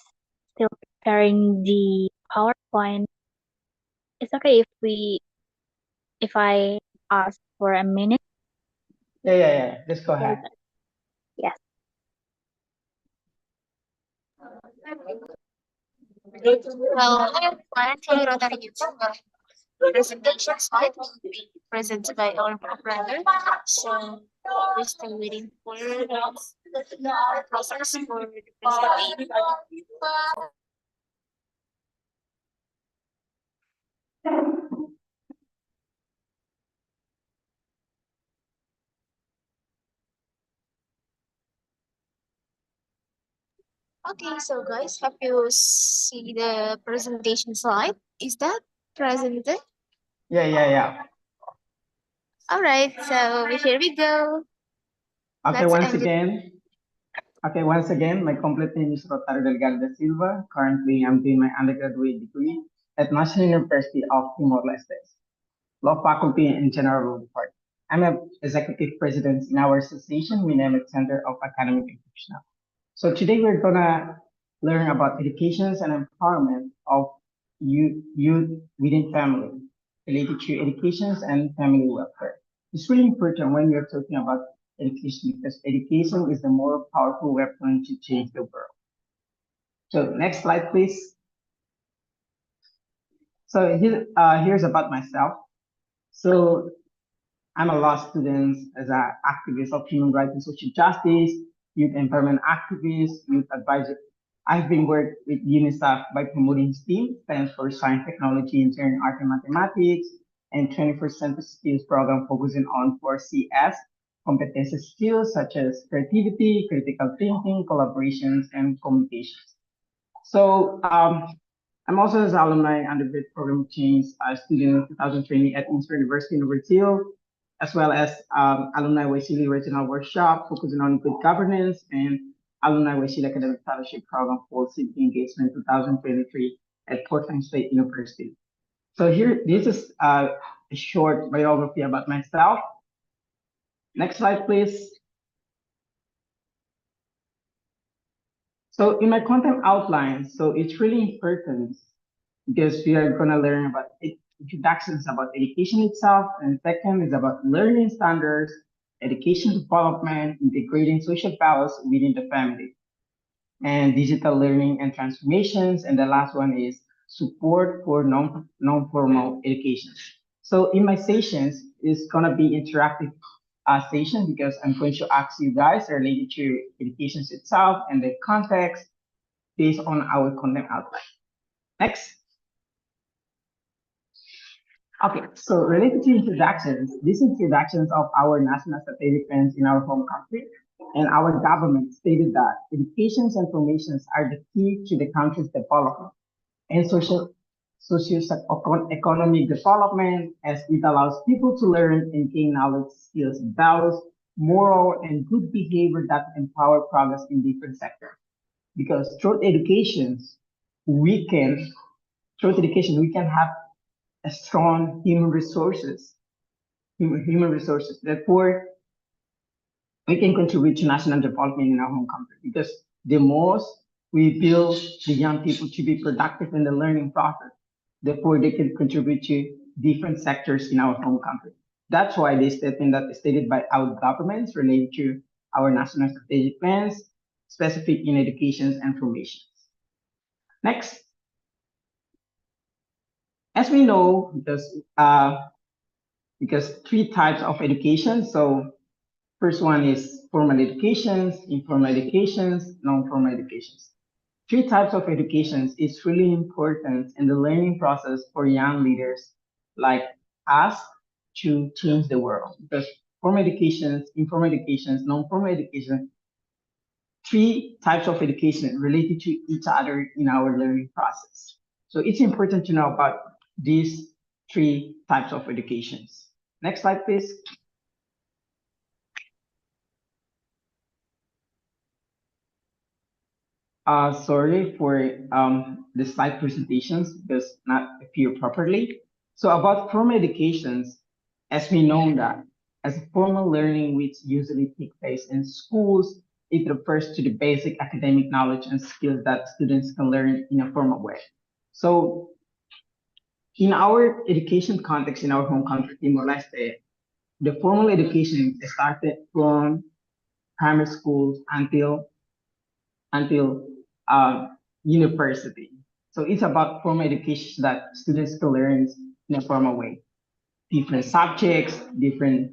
still preparing the PowerPoint. It's okay if we if I ask for a minute. Yeah. Just go ahead. Yes. Well, I am planning Rotary Youth presentation slide will be presented by our brother. So we're still waiting for the process for the presentation. Okay, so guys, have you see the presentation slide? Is that presented? Yeah. All right, so here we go. Okay, Let's once end it. again, my complete name is Rotario Delgado da Silva. Currently, I'm doing my undergraduate degree at National University of Timor-Leste, Law Faculty and General Law Department. I'm an executive president in our association. We name it Center of Academic Inclusion. So today we're gonna learn about educations and empowerment of youth within family related to educations and family welfare. It's really important when we're talking about education because education is the more powerful weapon to change the world. So next slide, please. So here's about myself. So I'm a law student as an activist of human rights and social justice, youth empowerment activist, youth advisor. I've been working with UNICEF by promoting STEAM, stands for Science, Technology, Engineering, Art, and Mathematics, and 21st Century Skills program focusing on 4CS, competency skills such as creativity, critical thinking, collaborations, and communications. So I'm also an alumni undergraduate program change student in 2020 at Innsbruck University in Brazil, as well as alumni Wasili Regional Workshop focusing on good governance and alumni Wasili Academic Fellowship Program for Civic Engagement 2023 at Portland State University. So here, this is a short biography about myself. Next slide, please. So in my content outline, so it's really important because we are going to learn about introductions about education itself, and second is about learning standards, education development, integrating social values within the family, and digital learning and transformations, and the last one is support for non-formal education. So in my sessions, it's going to be interactive session because I'm going to ask you guys related to education itself and the context based on our content outline. Next. Okay, so related to introductions, these introductions of our national strategic plans in our home country and our government stated that educations and formations are the key to the country's development and socio-economic development as it allows people to learn and gain knowledge, skills, values, moral and good behavior that empower progress in different sectors. Because through education, we can have a strong human resources. Therefore, we can contribute to national development in our home country because the most we build the young people to be productive in the learning process, therefore they can contribute to different sectors in our home country. That's why this statement that is stated by our governments related to our national strategic plans, specific in education and formations. Next. As we know, because three types of education. So first one is formal educations, informal educations, non-formal educations. Three types of educations is really important in the learning process for young leaders like us to change the world. Because formal educations, informal educations, non-formal education, three types of education related to each other in our learning process. So it's important to know about these three types of educations. Next slide, please. Sorry for the slide presentations because not appear properly. So about formal educations, as we know that as a formal learning which usually take place in schools, it refers to the basic academic knowledge and skills that students can learn in a formal way. So In our education context in our home country, Timor-Leste, the formal education started from primary schools until university. So it's about formal education that students can learn in a formal way. Different subjects, different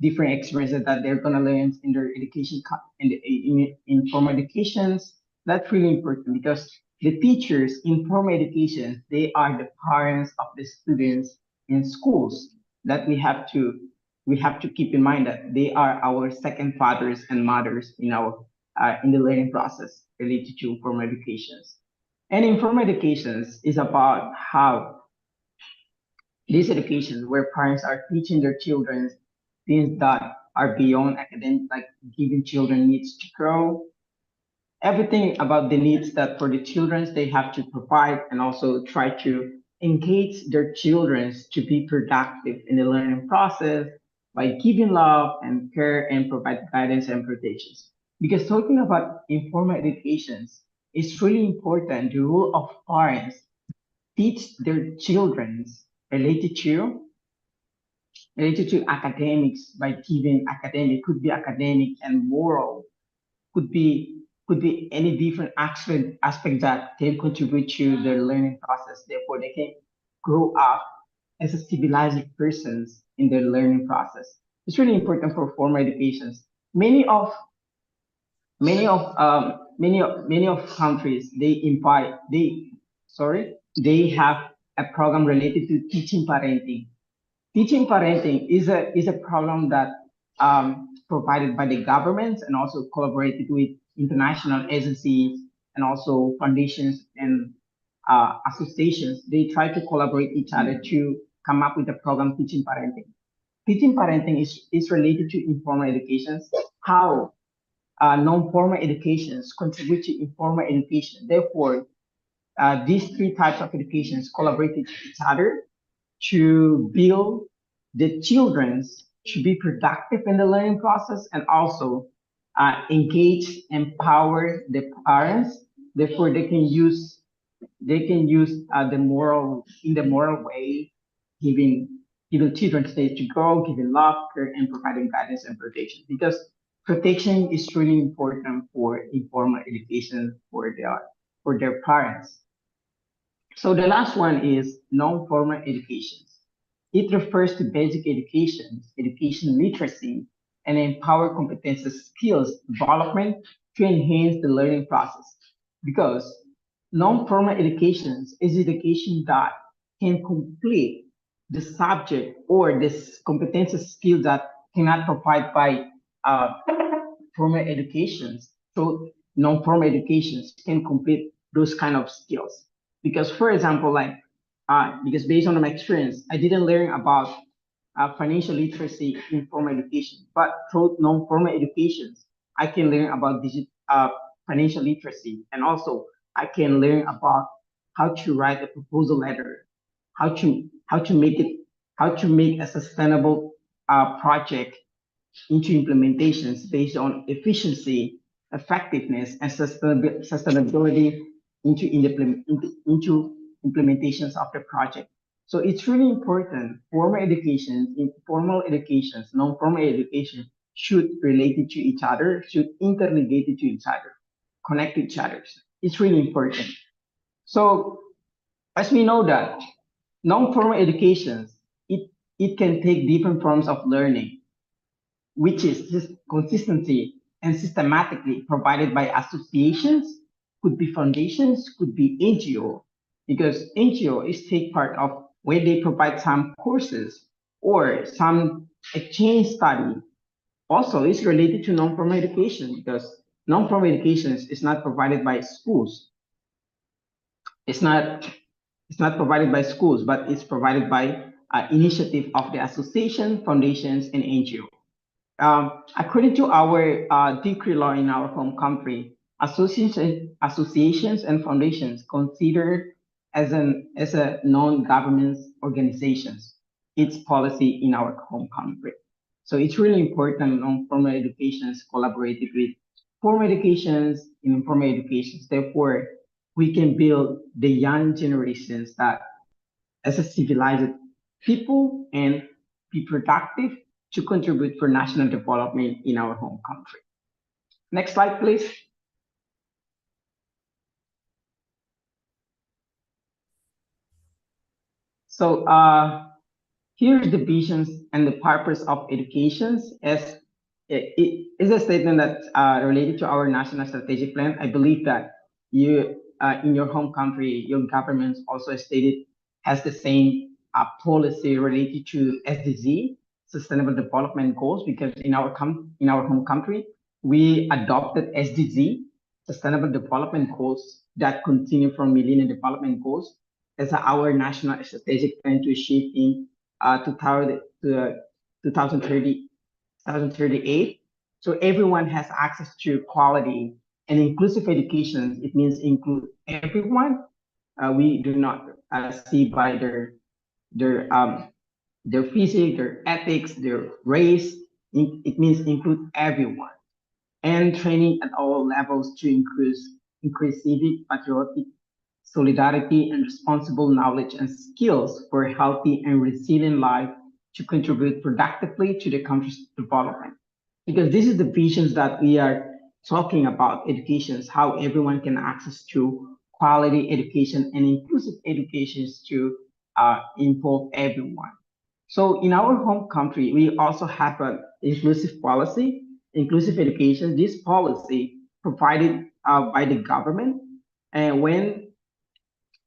experiences that they're gonna learn in their education in formal educations. That's really important because the teachers in formal education, they are the parents of the students in schools that we have to keep in mind that they are our second fathers and mothers in the learning process related to formal educations. And informal educations is about how this education where parents are teaching their children things that are beyond academic, like giving children needs to grow, everything about the needs that for the children they have to provide, and also try to engage their children to be productive in the learning process by giving love and care and provide guidance and protections. Because talking about informal educations is really important. The role of parents teach their children related to academics by giving academic, could be academic and moral, could be any different aspect that can contribute to their learning process. Therefore, they can grow up as a civilized persons in their learning process. It's really important for formal educations. Many of countries they have a program related to teaching parenting. Teaching parenting is a program that provided by the governments and also collaborated with international agencies and also foundations and associations. They try to collaborate each other to come up with a program teaching parenting. Teaching parenting is related to informal educations, how non-formal educations contribute to informal education. Therefore, these three types of educations collaborate with each other to build the children to be productive in the learning process and also engage, empower the parents. Therefore, they can use the moral way, giving children space to grow, giving love, care, and providing guidance and protection. Because protection is really important for informal education for their parents. So the last one is non-formal education. It refers to basic education literacy, and empower competences skills development to enhance the learning process. Because non-formal education is education that can complete the subject or this competences skill that cannot provide by uh, formal educations. So non-formal educations can complete those kind of skills. Because for example, because based on my experience, I didn't learn about financial literacy in formal education, but through non-formal educations, I can learn about financial literacy, and also I can learn about how to write a proposal letter, how to make a sustainable project into implementations based on efficiency, effectiveness, and sustainability into implementations of the project. So it's really important. Formal educations, non-formal education should relate to each other, should interrelate to each other, connect each other. It's really important. So as we know that non-formal educations, it can take different forms of learning, which is just consistency and systematically provided by associations, could be foundations, could be NGO, because NGO is take part of where they provide some courses or some exchange study. Also, it's related to non-formal education because non-formal education is not provided by schools. It's not provided by schools, but it's provided by initiative of the association, foundations, and NGO. According to our decree law in our home country, associations and foundations considered as a non-government organizations. It's policy in our home country. So it's really important non-formal educations collaborated with formal educations and informal educations. Therefore, we can build the young generations that as a civilized people and be productive to contribute for national development in our home country. Next slide, please. So here's the visions and the purpose of educations as it is a statement that related to our national strategic plan. I believe that you in your home country, your government also stated has the same policy related to SDG, Sustainable Development Goals, because in our home country we adopted SDG, Sustainable Development Goals that continue from Millennium Development Goals as our national strategic plan to achieve in 2030, 2038. So everyone has access to quality and inclusive education. It means include everyone. We do not see by their physique, their ethics, their race. It means include everyone. And training at all levels to increase civic, patriotic solidarity, and responsible knowledge and skills for a healthy and resilient life to contribute productively to the country's development. Because this is the visions that we are talking about educations, how everyone can access to quality education and inclusive educations to involve everyone. So in our home country, we also have an inclusive policy, inclusive education. This policy provided by the government, and when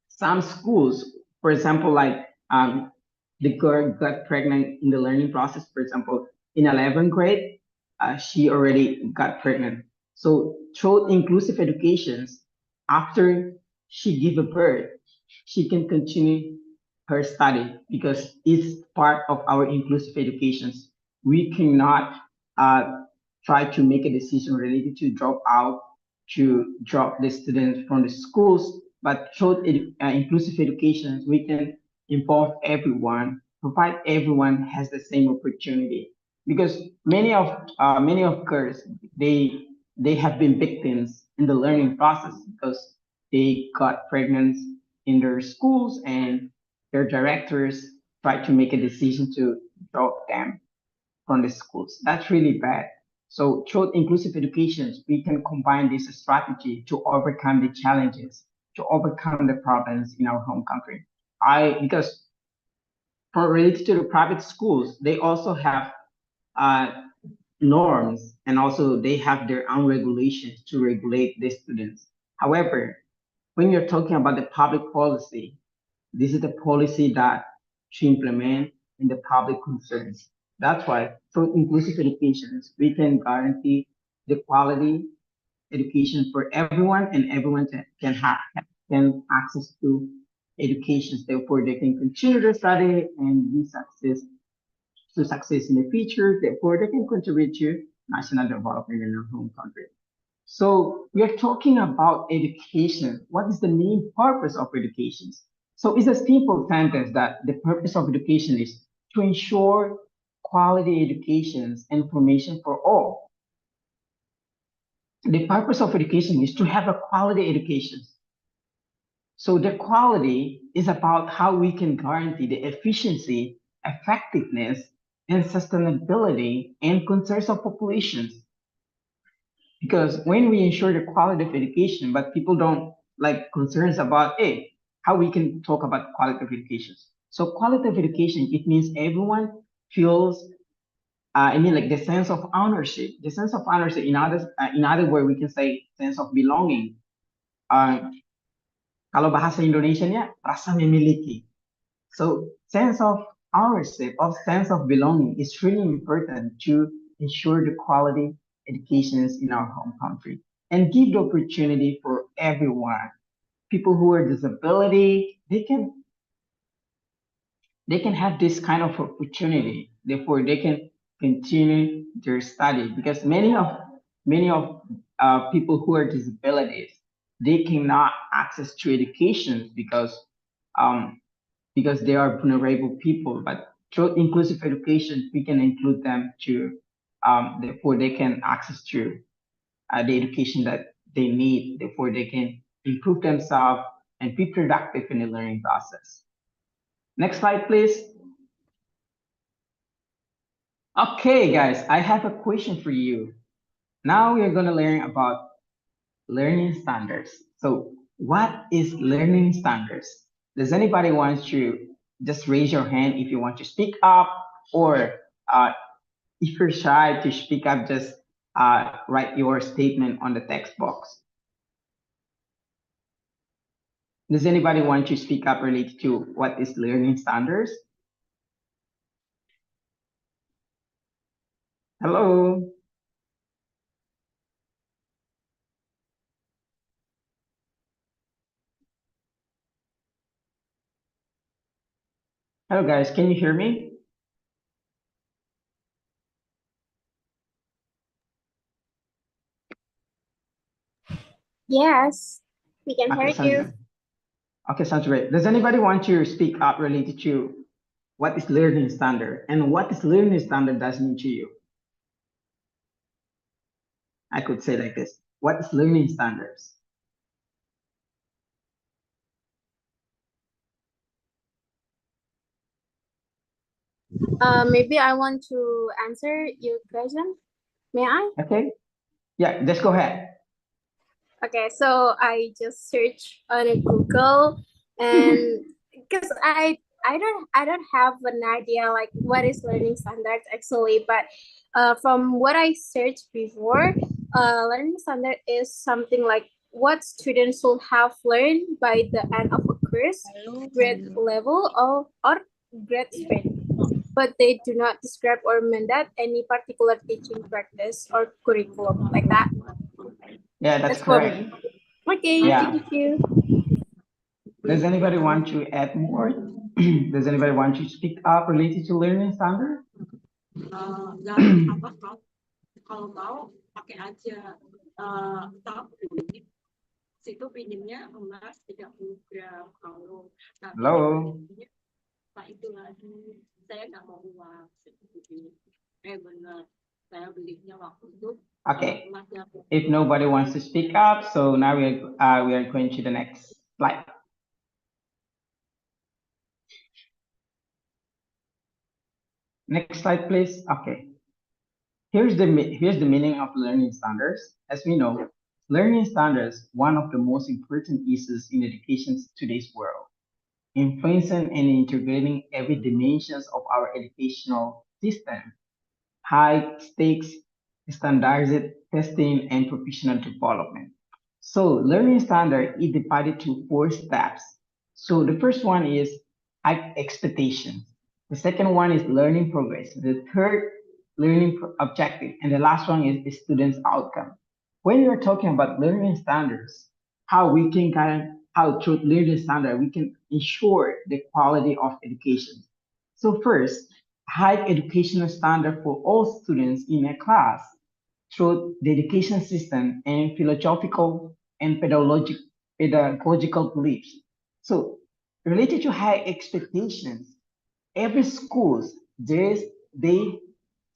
some schools, for example, like the girl got pregnant in the learning process, for example, in 11th grade, she already got pregnant. So through inclusive educations, after she give a birth, she can continue her study because it's part of our inclusive educations. We cannot try to make a decision related to drop out, to drop the students from the schools, but through inclusive education, we can involve everyone, provide everyone has the same opportunity. Because many of girls, they have been victims in the learning process because they got pregnant in their schools and their directors tried to make a decision to drop them from the schools. That's really bad. So through inclusive education, we can combine this strategy to overcome the challenges, to overcome the problems in our home country. Because for related to the private schools, they also have norms and also they have their own regulations to regulate the students. However, when you're talking about the public policy, this is the policy that to implement in the public concerns. That's why through inclusive education, we can guarantee the quality education for everyone and everyone can have can access to education. Therefore, they can continue their study and be success in the future. Therefore, they can contribute to national development in their home country. So we are talking about education. What is the main purpose of education? So it's a simple sentence that the purpose of education is to ensure quality education and information for all. The purpose of education is to have a quality education. So the quality is about how we can guarantee the efficiency, effectiveness, and sustainability and concerns of populations. Because when we ensure the quality of education, but people don't like concerns about how we can talk about quality of education. So quality of education, it means everyone feels like the sense of ownership. The sense of ownership in other words, we can say sense of belonging. Kalau bahasa Indonesianya rasa memiliki. So sense of ownership, of sense of belonging is really important to ensure the quality educations in our home country and give the opportunity for everyone. People who are disability, they can have this kind of opportunity. Therefore, they can continue their study because many of people who are disabilities, they cannot access to education because they are vulnerable people. But through inclusive education, we can include them to, therefore they can access to the education that they need. Therefore they can improve themselves and be productive in the learning process. Next slide, please. Okay, guys, I have a question for you. Now we're going to learn about learning standards. So what is learning standards? Does anybody want to just raise your hand if you want to speak up, or if you're shy to speak up, just write your statement on the text box. Does anybody want to speak up related to what is learning standards? Hello? Hello guys, can you hear me? Yes, we can Okay, hear sounds you. good. Okay, sounds great. Does anybody want to speak up related to what is learning standard and what is learning standard does mean to you? I could say like this. What is learning standards? Maybe I want to answer your question. May I? Okay. Yeah, just go ahead. Okay, so I just searched on a Google, and because I don't have an idea like what is learning standards actually, but from what I searched before, learning standard is something like what students will have learned by the end of a course, grade level, or grade span, but they do not describe or mandate any particular teaching practice or curriculum like that. Yeah, that's That's for correct. me. Okay, Yeah. thank you. Does anybody want to add more? Does anybody want to speak up related to learning standard? Kalau mau pakai aja tahu situ pinjamnya emas 30 gram kalau Hello. Pak itu lagi saya nggak mau uang seperti benar saya belinya waktu itu Okay. If nobody wants to speak up, so now we are going to the next slide. Next slide, please. Okay. Here's the meaning of learning standards. As we know, learning standards one of the most important issues in education's today's world, influencing and integrating every dimensions of our educational system. High stakes, standardized testing, and professional development. So learning standard is divided to 4 steps. So the first one is high expectations. The second one is learning progress. The third, learning objective. And the last one is the student's outcome. When you're talking about learning standards, how we can how through learning standard, we can ensure the quality of education. So first, high educational standard for all students in a class through the education system and philosophical and pedagogical beliefs. So related to high expectations, every schools they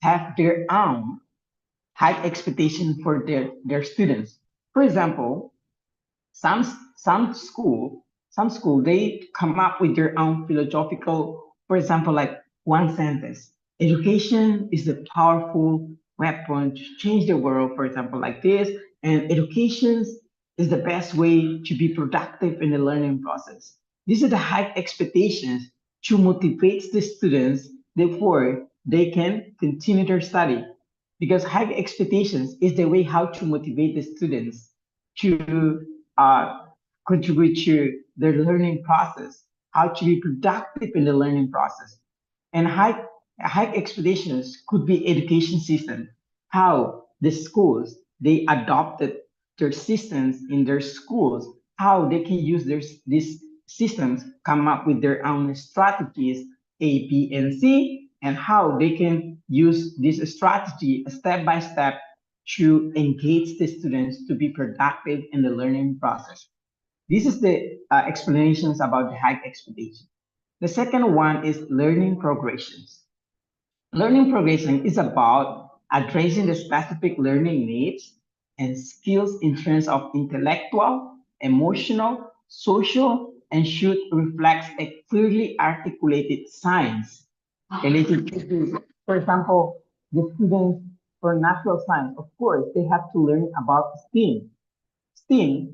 have their own high expectation for their students. For example, some school they come up with their own philosophical, for example, like one sentence: education is the powerful weapon to change the world, for example, like this. And education is the best way to be productive in the learning process. These are the high expectations to motivate the students, therefore they can continue their study, because high expectations is the way how to motivate the students to contribute to their learning process, how to be productive in the learning process. And high expectations could be education system, how the schools they adopted their systems in their schools, how they can use these systems, come up with their own strategies A, B, and C, and how they can use this strategy step by step to engage the students to be productive in the learning process. This is the explanations about the high expectation. The second one is learning progressions. Learning progression is about addressing the specific learning needs and skills in terms of intellectual, emotional, social, and should reflect a clearly articulated science related to this. For example, the students for natural science, of course, they have to learn about STEAM. STEAM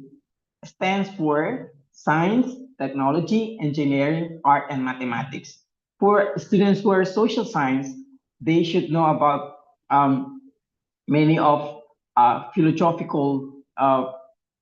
stands for science, technology, engineering, art, and mathematics. For students who are social science, they should know about many of philosophical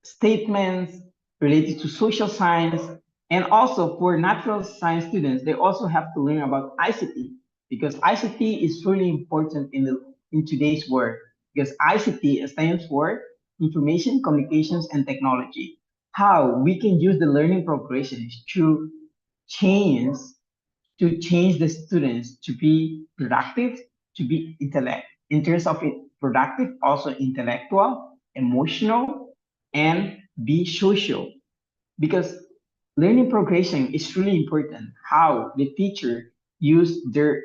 statements related to social science. And also for natural science students, they also have to learn about ICT because ICT is really important in today's world because ICT stands for information, communications, and technology. How we can use the learning progressions change to change the students to be productive, to be intellect in terms of it productive, also intellectual, emotional, and be social. Because learning progression is really important. How the teacher use their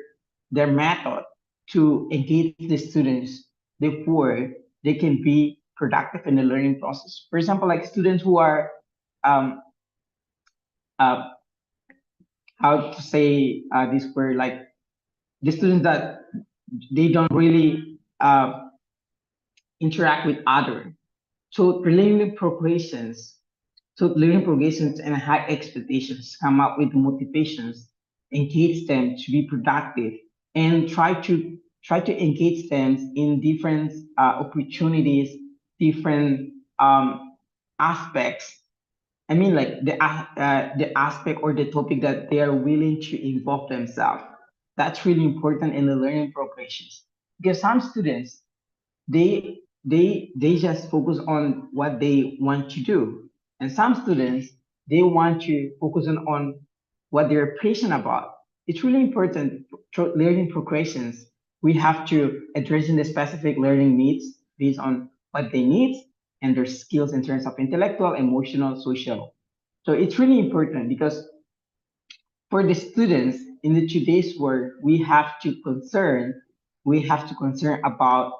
method to engage the students, therefore they can be productive in the learning process. For example, like students who are um, uh, how to say this word like the students that they don't really interact with others. So learning progressions and high expectations come up with motivations, engage them to be productive, and try to engage them in different opportunities, different aspects. I mean, like the aspect or the topic that they are willing to involve themselves. That's really important in the learning progressions because some students they just focus on what they want to do, and some students they want to focus on what they're passionate about. It's really important for learning progressions. We have to address the specific learning needs based on what they need and their skills in terms of intellectual, emotional, social. So it's really important because for the students in the today's world, we have to concern about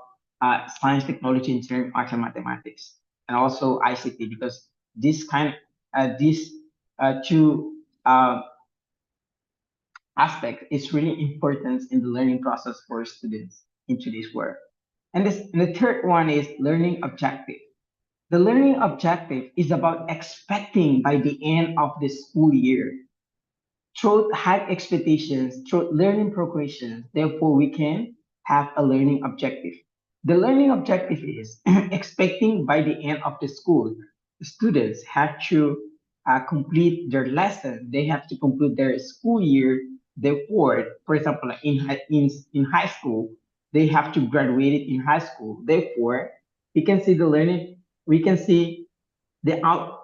science, technology, engineering, arts, and mathematics, and also ICT because these two aspect is really important in the learning process for students in today's world. And the third one is learning objective. The learning objective is about expecting by the end of the school year through high expectations, through learning progression, therefore we can have a learning objective. The learning objective is expecting by the end of the school, the students have to complete their lesson. They have to complete their school year. Therefore, for example, like in high school, they have to graduate it in high school. Therefore, we can see the out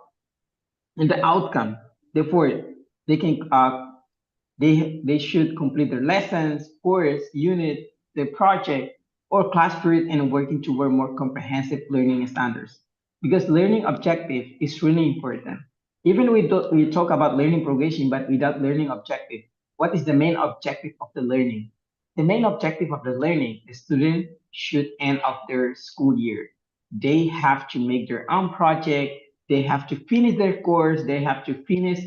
and the outcome. Therefore, they can they should complete their lessons, course, unit, their project, or class period and working toward more comprehensive learning standards. Because learning objective is really important. Even we talk about learning progression, but without learning objective, what is the main objective of the learning? The main objective of the learning, the student should end of their school year. They have to make their own project, they have to finish their course, they have to finish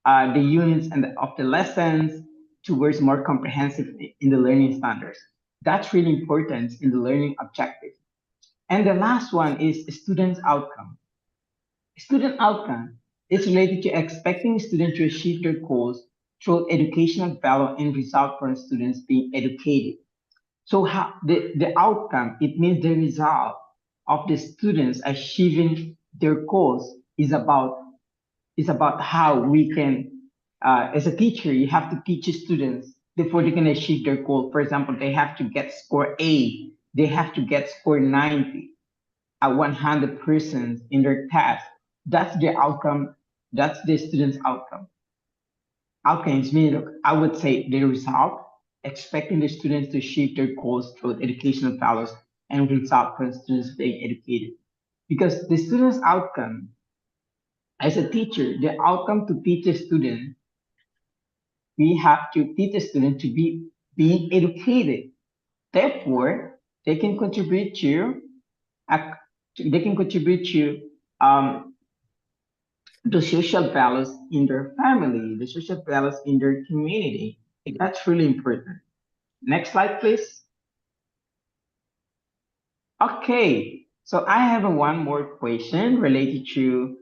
the units and of the lessons towards more comprehensive in the learning standards. That's really important in the learning objective. And the last one is student outcome. Student outcome is related to expecting students to achieve their goals through educational value and result from students being educated. So how the outcome, it means the result of the students achieving their goals is about how we can, as a teacher, you have to teach students before they can achieve their goal. For example, they have to get score A, they have to get score 90 at 100% in their test. That's the outcome. That's the student's outcome. Outcomes mean, look, I would say the result, expecting the students to achieve their goals through educational values and result from students being educated. Because the student's outcome as a teacher, the outcome to teach a student, we have to teach a student to be being educated. Therefore, they can contribute to, ac- they can contribute to the social values in their family, the social values in their community. That's really important. Next slide, please. Okay, so I have one more question related to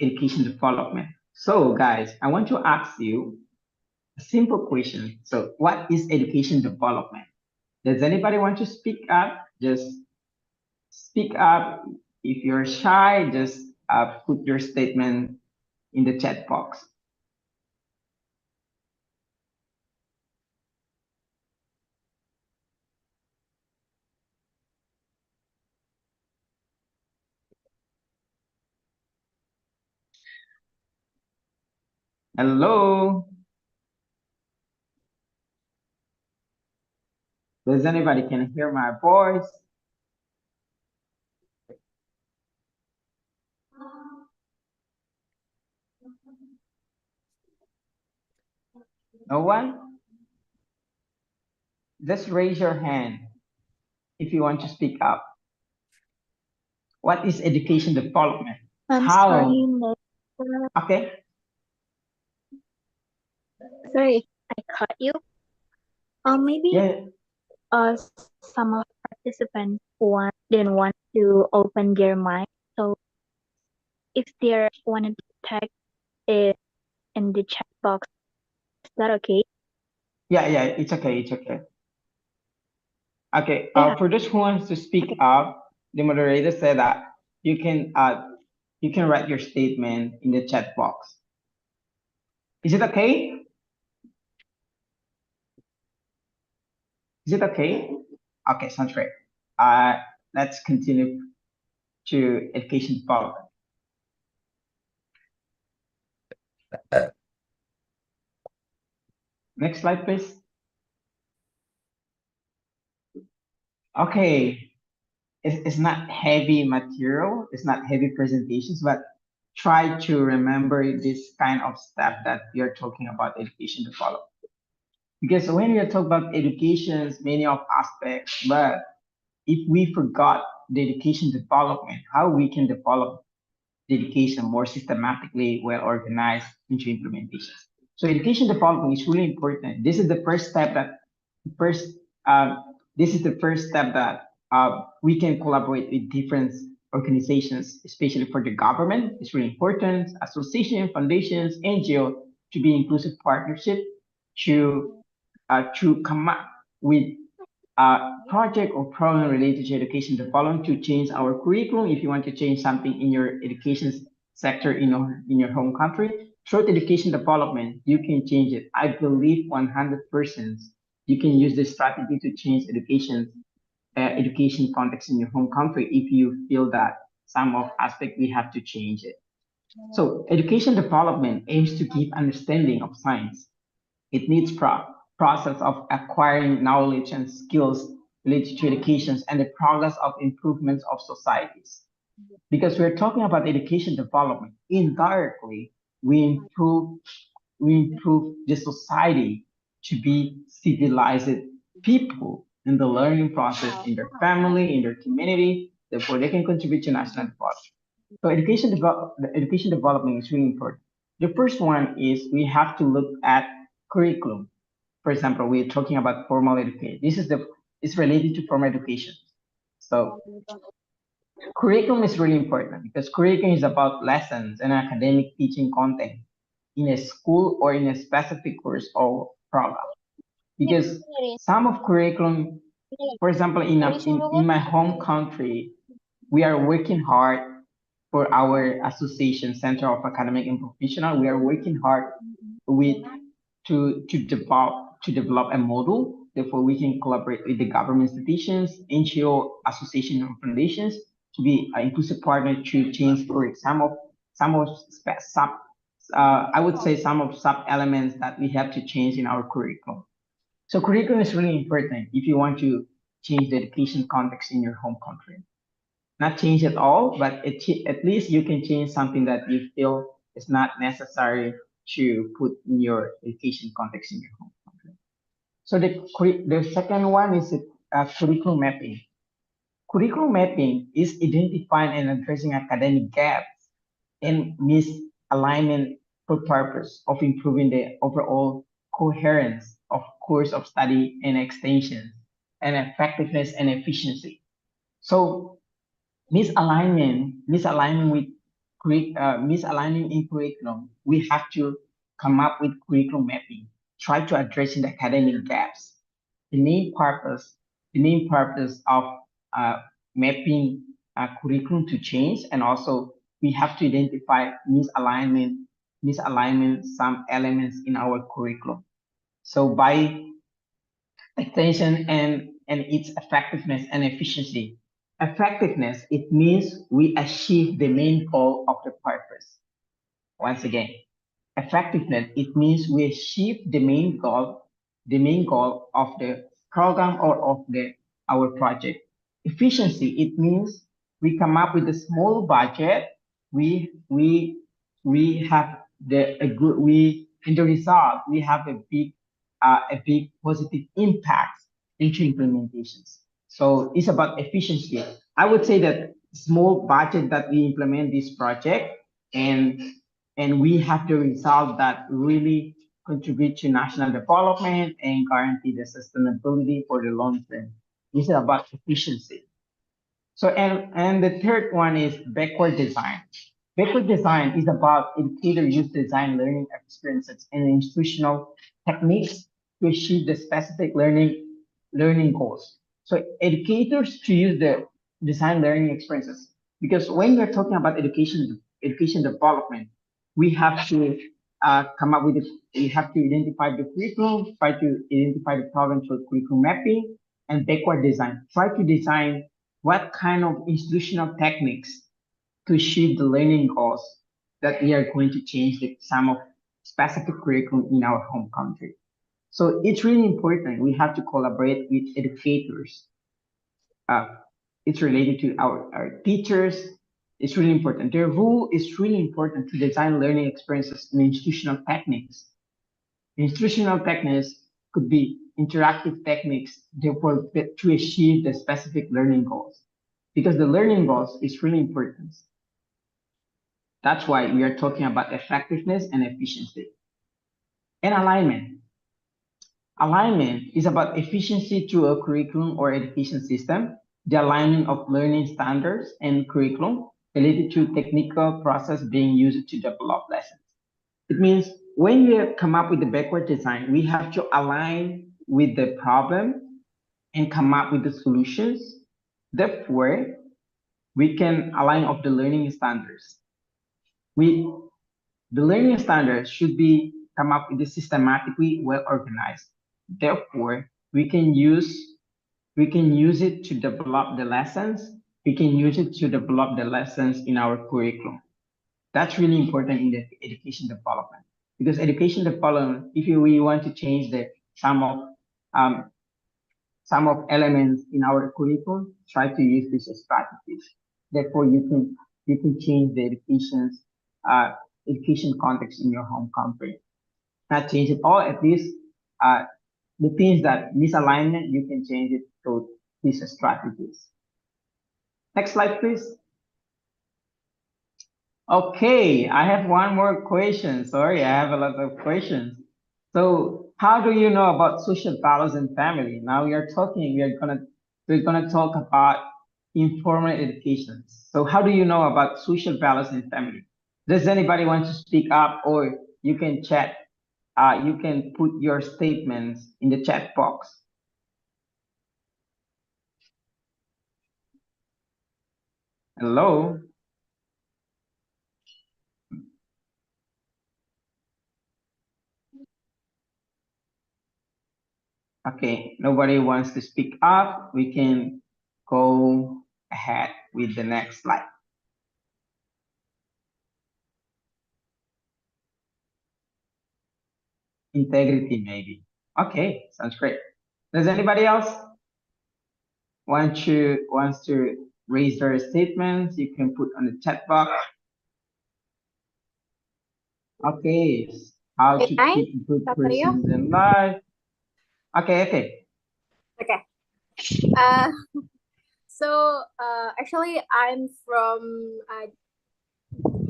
education development. So, guys, I want to ask you a simple question. So, what is education development? Does anybody want to speak up? Just speak up. If you're shy, just put your statement in the chat box. Hello? Does anybody can hear my voice? No one? Just raise your hand if you want to speak up. What is education development? I'm How? sorry, Melissa. Okay. Sorry if I cut you. Maybe Yeah. some of participants didn't want to open their mic. So if they wanted to type it in the chat box, is that okay? Yeah, it's okay, it's okay. Okay, Yeah. for those who wants to speak up, the moderator said that you can write your statement in the chat box. Is it okay? Is it okay? Okay, sounds great. Let's continue to education development. Next slide, please. Okay, it's not heavy material, it's not heavy presentations, but try to remember this kind of stuff that we are talking about education development. Because when we are talking about education, many of aspects, but if we forgot the education development, how we can develop the education more systematically, well organized into implementation. So education development is really important. This is the first step that first this is the first step that we can collaborate with different organizations, especially for the government. It's really important. Association, foundations, NGO to be inclusive partnership to come up with a project or program related to education development to change our curriculum. If you want to change something in your education sector in your home country, through education development, you can change it. I believe 100% you can use this strategy to change education context in your home country if you feel that some of aspect we have to change it. So education development aims to give understanding of science. It needs process of acquiring knowledge and skills related to education and the progress of improvements of societies. Because we're talking about education development, indirectly we improve the society to be civilized people in the learning process in their family, in their community, therefore they can contribute to national development. So education development is really important. The first one is we have to look at curriculum. For example, we're talking about formal education. It's related to formal education. So curriculum is really important because curriculum is about lessons and academic teaching content in a school or in a specific course or program. Because some of curriculum, for example, in my home country, we are working hard for our association, Center of Academic and Professional. We are working hard with to develop a model. Therefore, we can collaborate with the government institutions, NGO, association, and foundations to be an inclusive partner to change for I would say some of sub elements that we have to change in our curriculum. So curriculum is really important if you want to change the education context in your home country. Not change it all, but at least you can change something that you feel is not necessary to put in your education context in your home country. So the second one is curriculum mapping. Curriculum mapping is identifying and addressing academic gaps and alignment for purpose of improving the overall coherence of course of study and extension and effectiveness and efficiency. So misalignment with misalignment in curriculum, we have to come up with curriculum mapping, try to address the academic gaps. The main purpose, of uh, mapping curriculum to change, and also we have to identify misalignment some elements in our curriculum. So by extension and its effectiveness and efficiency. Effectiveness, it means we achieve the main goal of the purpose. Once again, effectiveness, it means we achieve the main goal of the program or of our project. Efficiency, it means we come up with a small budget, we have a good, in the result, we have a big positive impact into implementations. So it's about efficiency. I would say that small budget that we implement this project, and we have the result that really contribute to national development and guarantee the sustainability for the long term. This is about efficiency. So, and the third one is backward design. Backward design is about educator use design learning experiences and institutional techniques to achieve the specific learning goals. So educators to use the design learning experiences, because when we're talking about education development, we have to come up with we have to identify the curriculum, try to identify the problems for curriculum mapping, and backward design. Try to design what kind of institutional techniques to achieve the learning goals that we are going to change some of specific curriculum in our home country. So it's really important. We have to collaborate with educators. It's related to our teachers. It's really important. Their role is really important to design learning experiences and institutional techniques. Institutional techniques could be interactive techniques, therefore, to achieve the specific learning goals. Because the learning goals is really important. That's why we are talking about effectiveness and efficiency. And alignment. Alignment is about efficiency to a curriculum or education system, the alignment of learning standards and curriculum related to technical process being used to develop lessons. It means when we come up with the backward design, we have to align with the problem and come up with the solutions. Therefore, we can align of the learning standards. The learning standards should be come up with a systematically well organized. Therefore, we can use it to develop the lessons. We can use it to develop the lessons in our curriculum. That's really important in the education development, because education development, if we want to change the some of elements in our curriculum, try to use these strategies. Therefore, you can change the education context in your home country. Not change it all, at least the things that misalignment, you can change it through these strategies. Next slide, please. Okay, I have one more question. Sorry, I have a lot of questions. So how do you know about social values in family? Now we're gonna talk about informal education. So how do you know about social values in family? Does anybody want to speak up, or you can chat? You can put your statements in the chat box. Hello. Okay, nobody wants to speak up. We can go ahead with the next slide. Integrity, maybe. Okay, sounds great. Does anybody else wants to raise their statements? You can put on the chat box. Okay, how to keep good persons in life. Okay. Okay. So actually, I'm from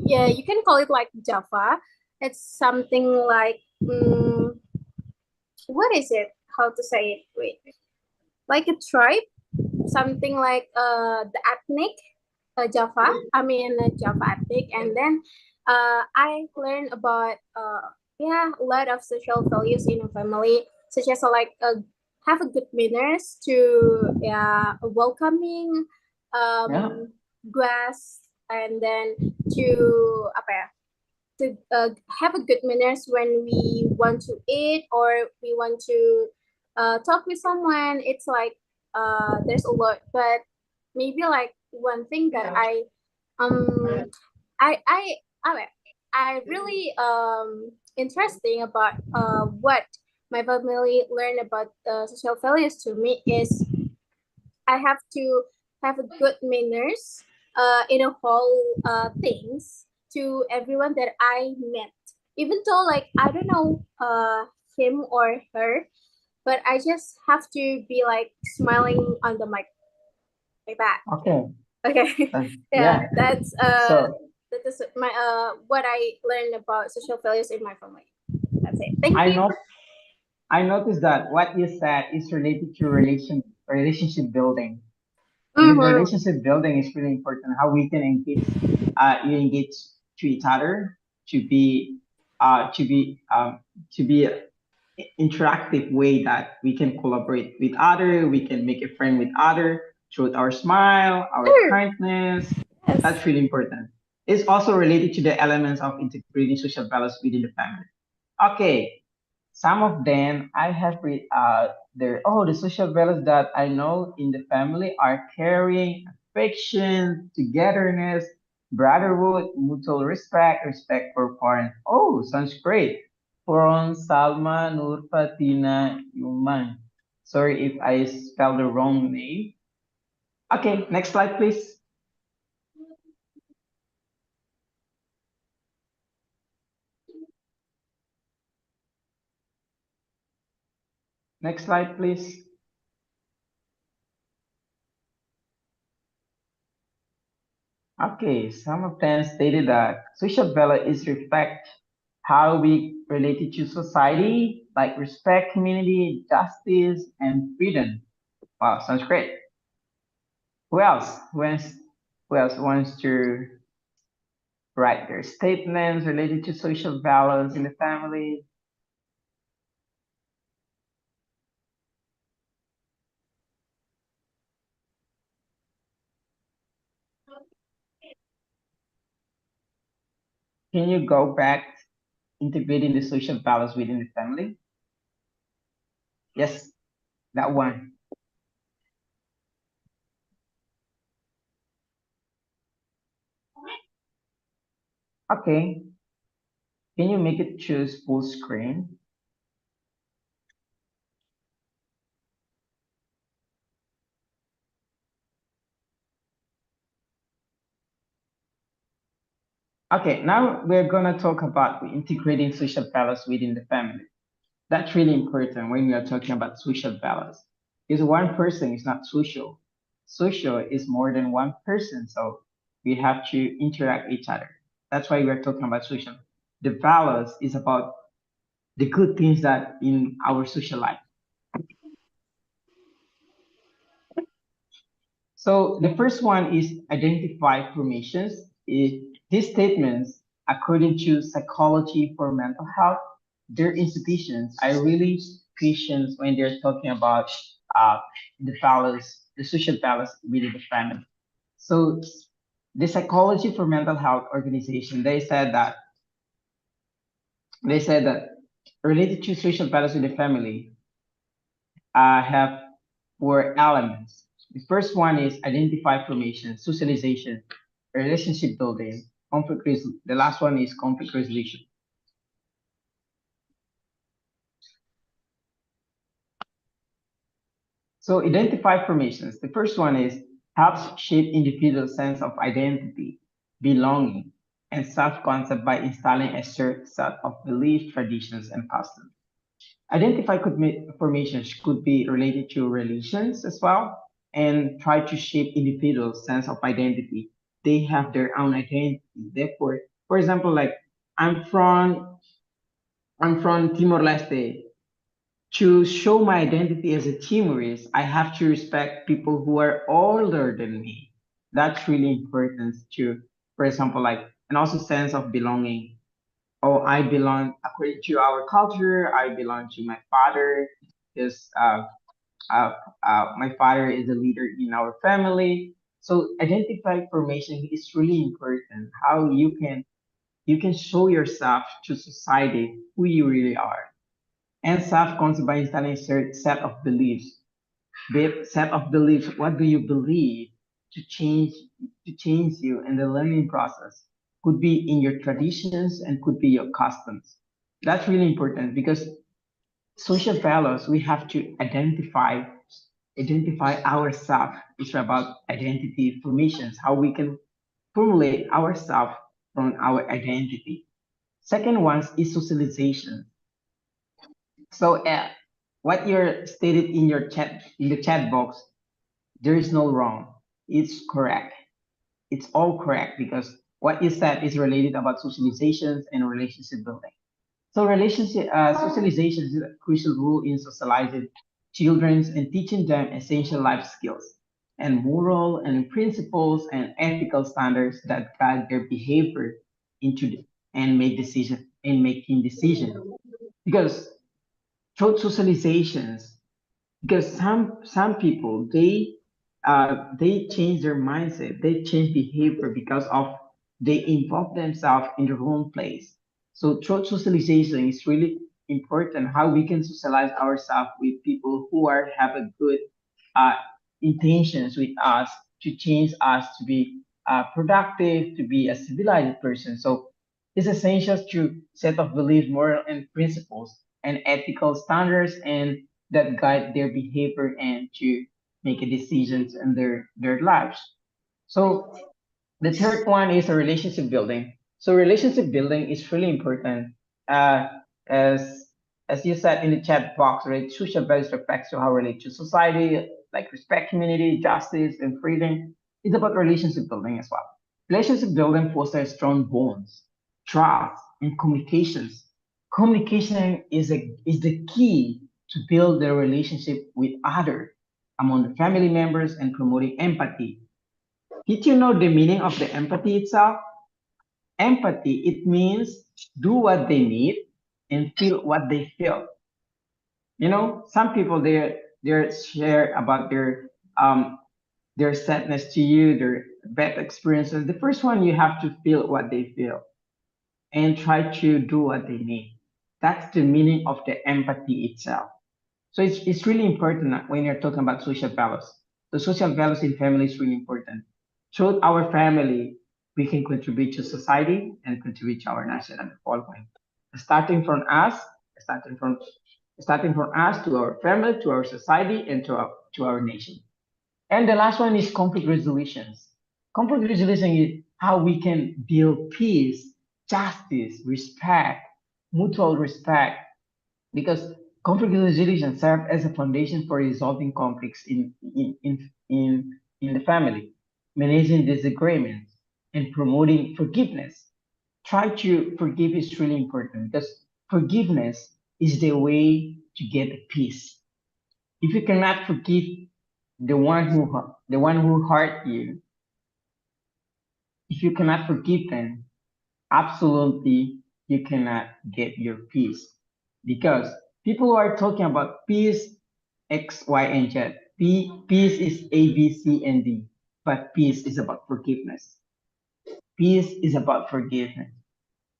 yeah, you can call it like Java. It's something like what is it? How to say it? Wait, like a tribe, something like the ethnic Java. I mean Java ethnic, and then I learned about yeah, a lot of social values in a family, such as like have a good manners to yeah, a welcoming Yeah. grass, and then to apa ya, to have a good manners when we want to eat or we want to talk with someone. It's like there's a lot, but maybe like one thing that um I I I really interesting about what my family learned about social values to me is I have to have a good manners in a whole things to everyone that I met. Even though like I don't know him or her, but I just have to be like smiling on the mic like that. Okay. Okay. Yeah. Yeah, that's So that is my what I learned about social values in my family. That's it. Thank I you. know I noticed that what you said is related to relationship building. Because Mm-hmm. relationship building is really important. How we can engage, you engage to each other to be, uh, to be, um, to be a interactive way that we can collaborate with other. We can make a friend with other through our smile, our Sure. kindness. Yes. That's really important. It's also related to the elements of integrating social values within the family. Okay, some of them I have read there. Oh, the social values that I know in the family are caring, affection, togetherness, brotherhood, mutual respect, respect for parents. Oh, sounds great. From Salma Nur Fatina Yuman. Sorry if I spelled the wrong name. Okay, next slide, please. Next slide, please. Okay, some of them stated that social value is reflect how we related to society, like respect, community, justice, and freedom. Wow, sounds great. Who else? Who else wants to write their statements related to social values in the family? Can you go back integrating the social values within the family? Yes, that one. Okay. Can you make it choose full screen? Okay, now we're gonna talk about integrating social values within the family. That's really important when we are talking about social balance. Because one person is not social. Social is more than one person, so we have to interact each other. That's why we're talking about social. The balance is about the good things that in our social life. So the first one is identify formations. These statements, according to psychology for mental health, their institutions are really patients when they're talking about uh, the balance, the social balance within the family. So the psychology for mental health organization, they said that related to social balance with the family, have four elements. The first one is identify formation, socialization, relationship building, the last one is conflict resolution. So identify formations. The first one is helps shape individual sense of identity, belonging, and self-concept by installing a certain set of beliefs, traditions, and customs. Identify formations could be related to relations as well and try to shape individuals' sense of identity. They have their own identity. Therefore, For example, like I'm from Timor Leste. To show my identity as a Timorese, I have to respect people who are older than me. That's really important to, for example, like, and also sense of belonging. Oh, I belong, according to our culture, I belong to my father because uh, my father is a leader in our family. So identify formation is really important. How you can show yourself to society who you really are. And self comes by installing a certain set of beliefs. Set of beliefs. What do you believe to change you in the learning process? Could be in your traditions and could be your customs. That's really important because social values we have to identify ourselves. It's about identity formations, how we can formulate ourselves from our identity. Second one is socialization. So what you're stated in your chat in the chat box, there is no wrong. It's correct. It's all correct because what you said is related about socializations and relationship building. So socialization is a crucial role in socializing children and teaching them essential life skills and moral and principles and ethical standards that guide their behavior into and make decision in making decisions. Because through socializations, because some people they change their mindset, they change behavior because of they involve themselves in the wrong place. So through socialization is really important how we can socialize ourselves with people who are have a good uh, intentions with us to change us to be productive, to be a civilized person. So it's essential to set of beliefs, moral and principles and ethical standards and that guide their behavior and to make a decisions in their lives. So the third one is a relationship building. So relationship building is really important. Uh, as as you said in the chat box, right? Social values reflects to how we relate to society, like respect, community, justice, and freedom. It's about relationship building as well. Relationship building fosters strong bonds, trust, and communications. Communication is the key to build the relationship with others among the family members and promoting empathy. Did you know the meaning of the empathy itself? Empathy, it means do what they need and feel what they feel. You know, some people they share about their sadness to you, their bad experiences. The first one you have to feel what they feel and try to do what they need. That's the meaning of the empathy itself. So it's really important when you're talking about social values. The social values in family is really important. Through our family, we can contribute to society and contribute to our nation and the following. Starting from us, starting from starting from us to our family, to our society, and to our nation. And the last one is conflict resolutions. Conflict resolution is how we can build peace, justice, respect, mutual respect, because conflict resolution serves as a foundation for resolving conflicts in the family, managing disagreements, and promoting forgiveness. Try to forgive is really important because forgiveness is the way to get peace. If you cannot forgive the one who hurt you, if you cannot forgive them, absolutely you cannot get your peace because people are talking about peace X, Y, and Z. Peace is A, B, C, and D, but peace is about forgiveness. Peace is about forgiveness.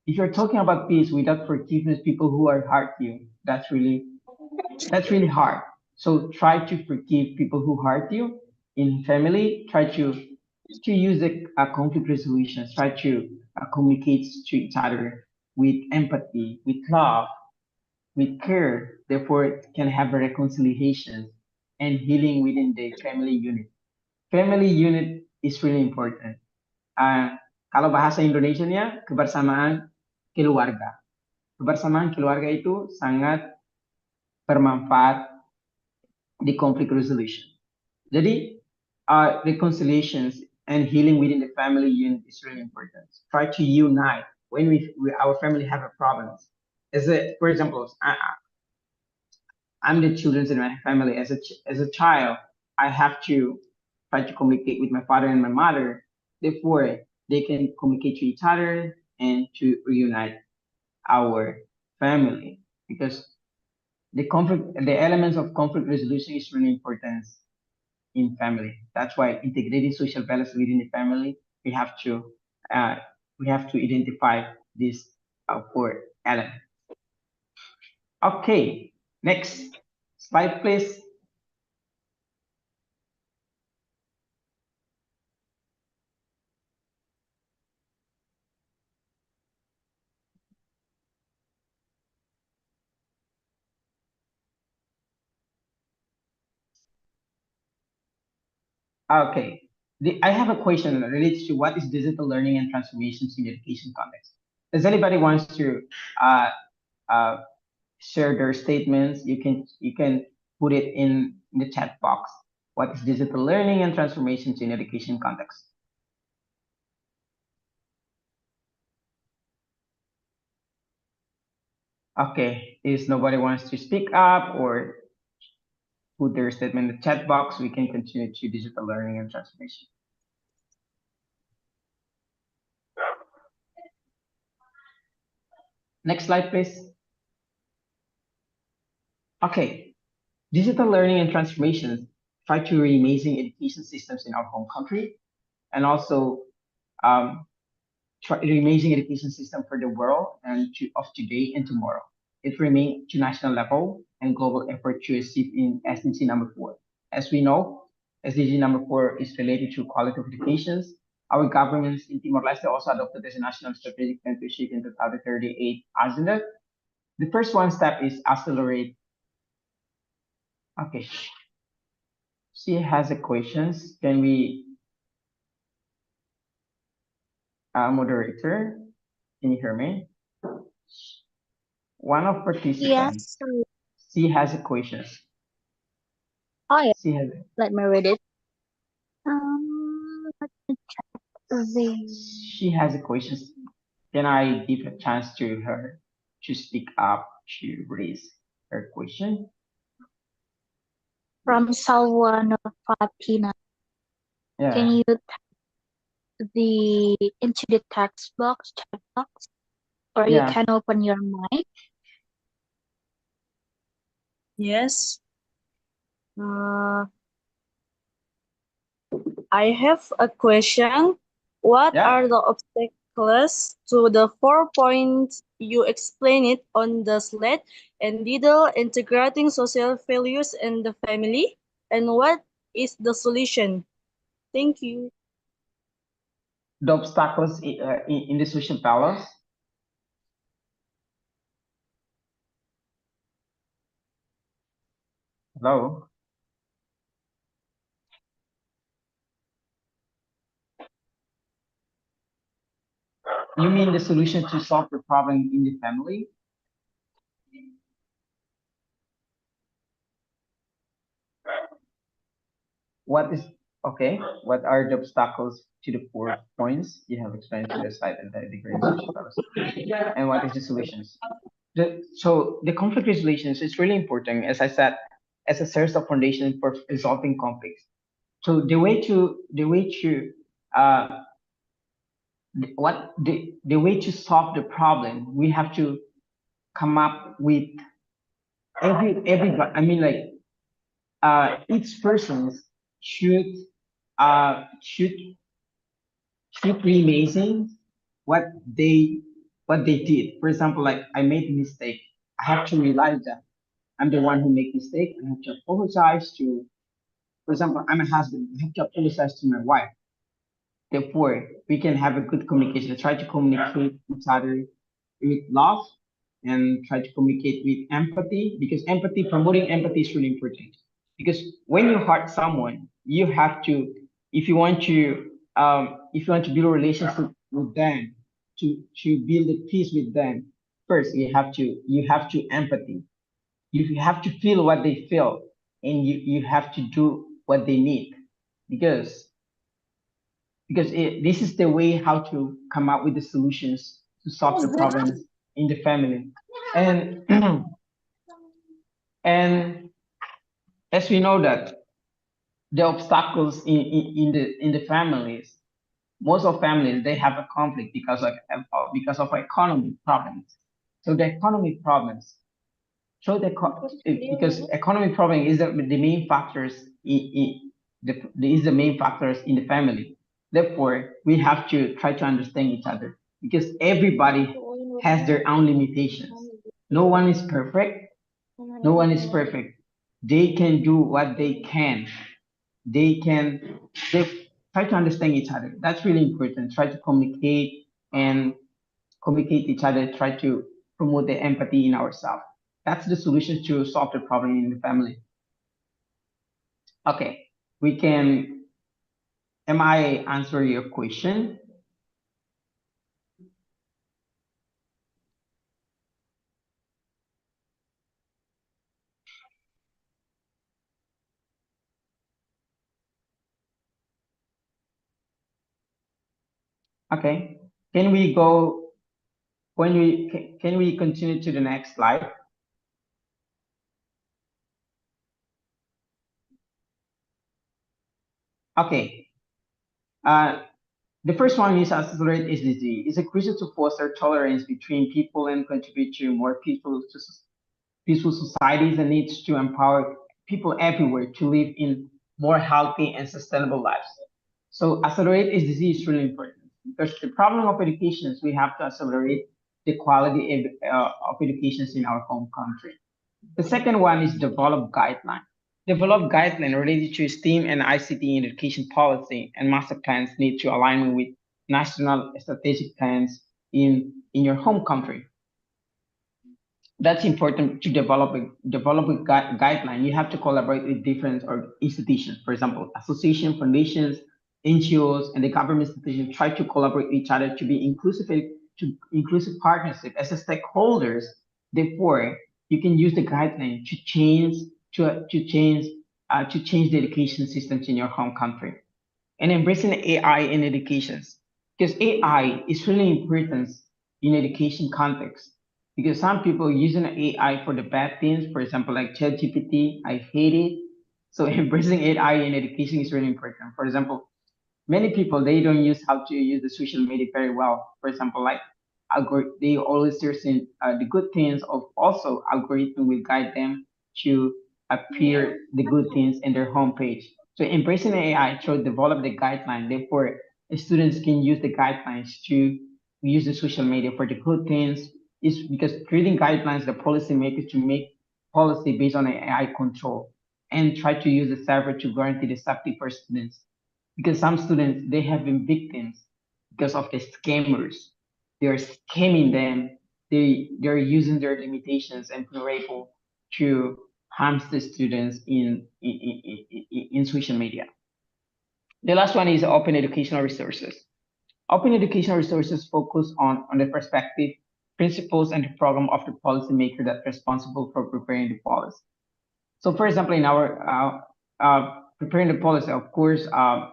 If you're talking about peace without forgiveness, people who are hurt you, that's really hard. So try to forgive people who hurt you in family. Try to use the conflict resolutions. Try to communicate to each other with empathy, with love, with care. Therefore, it can have a reconciliation and healing within the family unit. Family unit is really important. Kalau bahasa Indonesianya kebersamaan keluarga. Kebersamaan keluarga itu sangat bermanfaat di conflict resolution. Jadi, reconciliations and healing within the family unit is really important. Try to unite when our family have a problem. For example, I'm the children in my family. As a child, I have to try to communicate with my father and my mother. Therefore, they can communicate to each other and to reunite our family, because the elements of conflict resolution is really important in family. That's why integrating social values within the family, uh, we have to identify this four elements. Okay, next slide, please. Okay, I have a question related to what is digital learning and transformations in education context. Does anybody wants to uh, uh, share their statements? You can put it in the chat box. What is digital learning and transformations in education context? Okay, if nobody wants to speak up or put their statement in the chat box, we can continue to digital learning and transformation. Next slide, please. Okay, digital learning and transformation try to reimagine education systems in our home country, and also reimaging education system for the world and of today and tomorrow. It remains to national level and global effort to achieve in SDG number 4. As we know, SDG number 4 is related to quality of education. Our governments in Timor-Leste also adopted as a national strategic plan to achieve in 2038 agenda. The first one step is accelerate. Okay. She has a questions. Can we, moderator, can you hear me? One of participants. Yes. She has a questions. Oh yeah. She has. Let me read it. Let me check She has a questions. Can I give a chance to her to speak up to raise her question? from Salwa Fatina. Yeah. Can you type into the text box, chat box, or you Yeah. can open your mic? Yes. I have a question. What Yeah. are the obstacles to the 4 points you explain it on the slide, and digital integrating social values in the family? And what is the solution? Thank you. The obstacles in the social balance. Hello. You mean the solution to solve the problem in the family? What is okay? What are the obstacles to the 4 points you have explained to the site and the green social balance? And what is the solutions? So the conflict resolutions is really important, as I said, as a source of foundation for resolving conflicts. So the way to the way to solve the problem, we have to come up with everybody. I mean, like each person should uh should should be amazing what they what they did. For example, like I made a mistake, I have to realize that I'm the one who make mistake. I have to apologize to. For example, I'm a husband. I have to apologize to my wife. Therefore, we can have a good communication. Try to communicate with each other with love and try to communicate with empathy, because promoting empathy is really important. Because when you hurt someone, you have to, if you want to build a relationship with them, to build a peace with them, first you have to empathy. You have to feel what they feel, and you have to do what they need, because this is the way how to come up with the solutions to solve the problems in the family. And and as we know that the obstacles in the families, most of families they have a conflict because of economic problems. So the economic problems, because economic problem is the main factors is the main factors in the family. Therefore, we have to try to understand each other because everybody has their own limitations. No one is perfect. No one is perfect. They can do what they can. They try to understand each other. That's really important. Try to communicate and communicate each other. Try to promote the empathy in ourselves. That's the solution to solve the problem in the family. Okay, we can. Am I answering your question? Okay. Can we go can we continue to the next slide? Okay. The first one is accelerate SDG. It's a crucial to foster tolerance between people and contribute to more peaceful societies and needs to empower people everywhere to live in more healthy and sustainable lives. So accelerate SDG is really important because the problem of education is we have to accelerate the quality of education in our home country. The second one is develop guidelines. Develop guidelines related to STEAM and ICT in education policy and master plans need to align with national strategic plans in your home country. That's important to develop a guideline. You have to collaborate with different institutions, for example, association, foundations, NGOs, and the government institutions try to collaborate with each other to be inclusive partnership as a stakeholders. Therefore, you can use the guideline to change the education systems in your home country and embracing AI in educations because AI is really important in education context because some people using AI for the bad things, for example, like ChatGPT, I hate it. So embracing AI in education is really important. For example, many people they don't use how to use the social media very well. For example, like they always searching the good things of also algorithm will guide them to appear the good things in their homepage. So embracing AI should develop the guideline. Therefore, students can use the guidelines to use the social media for the good things. Is because creating guidelines the policymakers to make policy based on AI control and try to use the server to guarantee the safety for students because some students they have been victims because of the scammers. They're scamming them. They're using their limitations and they're able to harm the students in social media. The last one is open educational resources. Open educational resources focus on the perspective, principles, and the program of the policymaker that's responsible for preparing the policy. So, for example, in our preparing the policy, of course, in our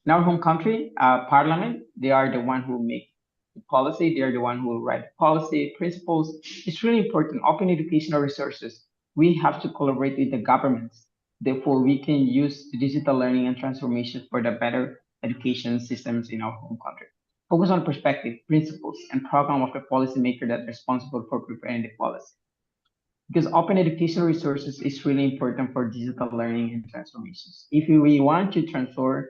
home country, Parliament, they are the one who make the policy. They are the one who write the policy principles. It's really important. Open educational resources. We have to collaborate with the governments. Therefore, we can use the digital learning and transformation for the better education systems in our home country. Focus on perspective, principles, and program of the policymaker that's responsible for preparing the policy because open educational resources is really important for digital learning and transformations. If we want to transform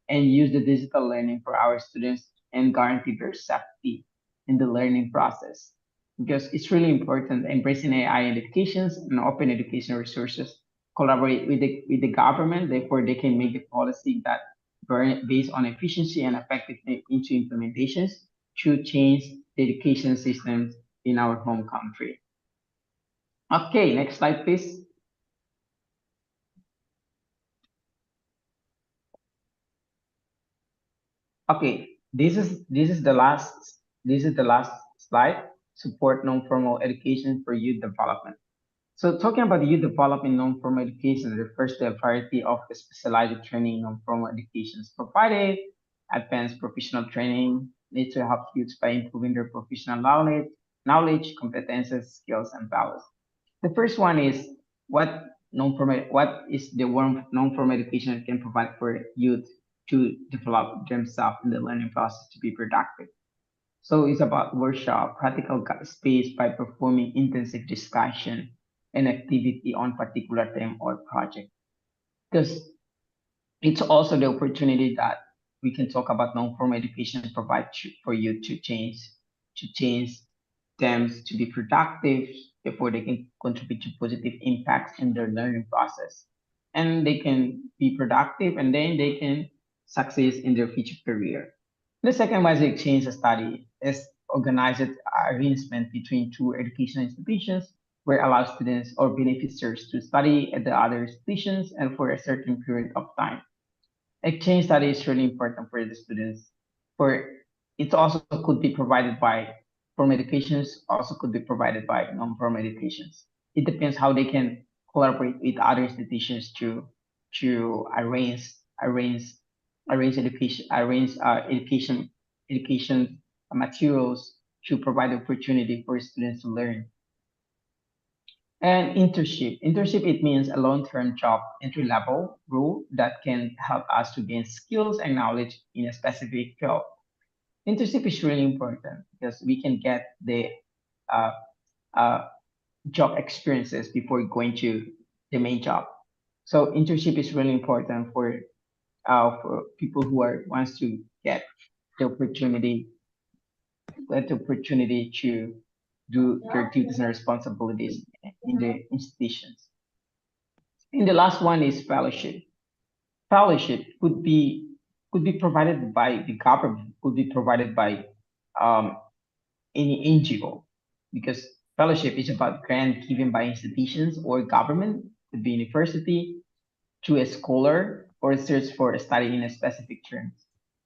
and use the digital learning for our students and guarantee their safety in the learning process, because it's really important embracing AI in educations and open educational resources, collaborate with the government, therefore they can make the policy that based on efficiency and effectiveness into implementations to change the education systems in our home country. Okay, next slide, please. Okay, this is the last slide. Support non-formal education for youth development. So talking about youth development non-formal education refers to a variety of specialized training non-formal education provided, advanced professional training, need to help youth by improving their professional knowledge, competences, skills, and values. The first one is what is the one non-formal education can provide for youth to develop themselves in the learning process to be productive. So it's about workshop, practical space by performing intensive discussion and activity on particular theme or project. Because it's also the opportunity that we can talk about non-formal education provide for you to change them to be productive before they can contribute to positive impacts in their learning process, and they can be productive and then they can succeed in their future career. The second was exchange study is organized arrangement between two educational institutions where allow students or beneficiaries to study at the other institutions and for a certain period of time. Exchange study is really important for the students. For it also could be provided by formal educations, also could be provided by non-formal educations. It depends how they can collaborate with other institutions to arrange education materials to provide opportunity for students to learn. And internship, it means a long-term job entry-level role that can help us to gain skills and knowledge in a specific field. Internship is really important because we can get the uh, uh, job experiences before going to the main job. So internship is really important for people who are wants to the opportunity get the opportunity to do their duties and responsibilities in the institutions. And the last one is fellowship. Fellowship could be provided by the government, could be provided by um, any NGO, because fellowship is about grant given by institutions or government, could be university, to a scholar or search for a study in a specific terms.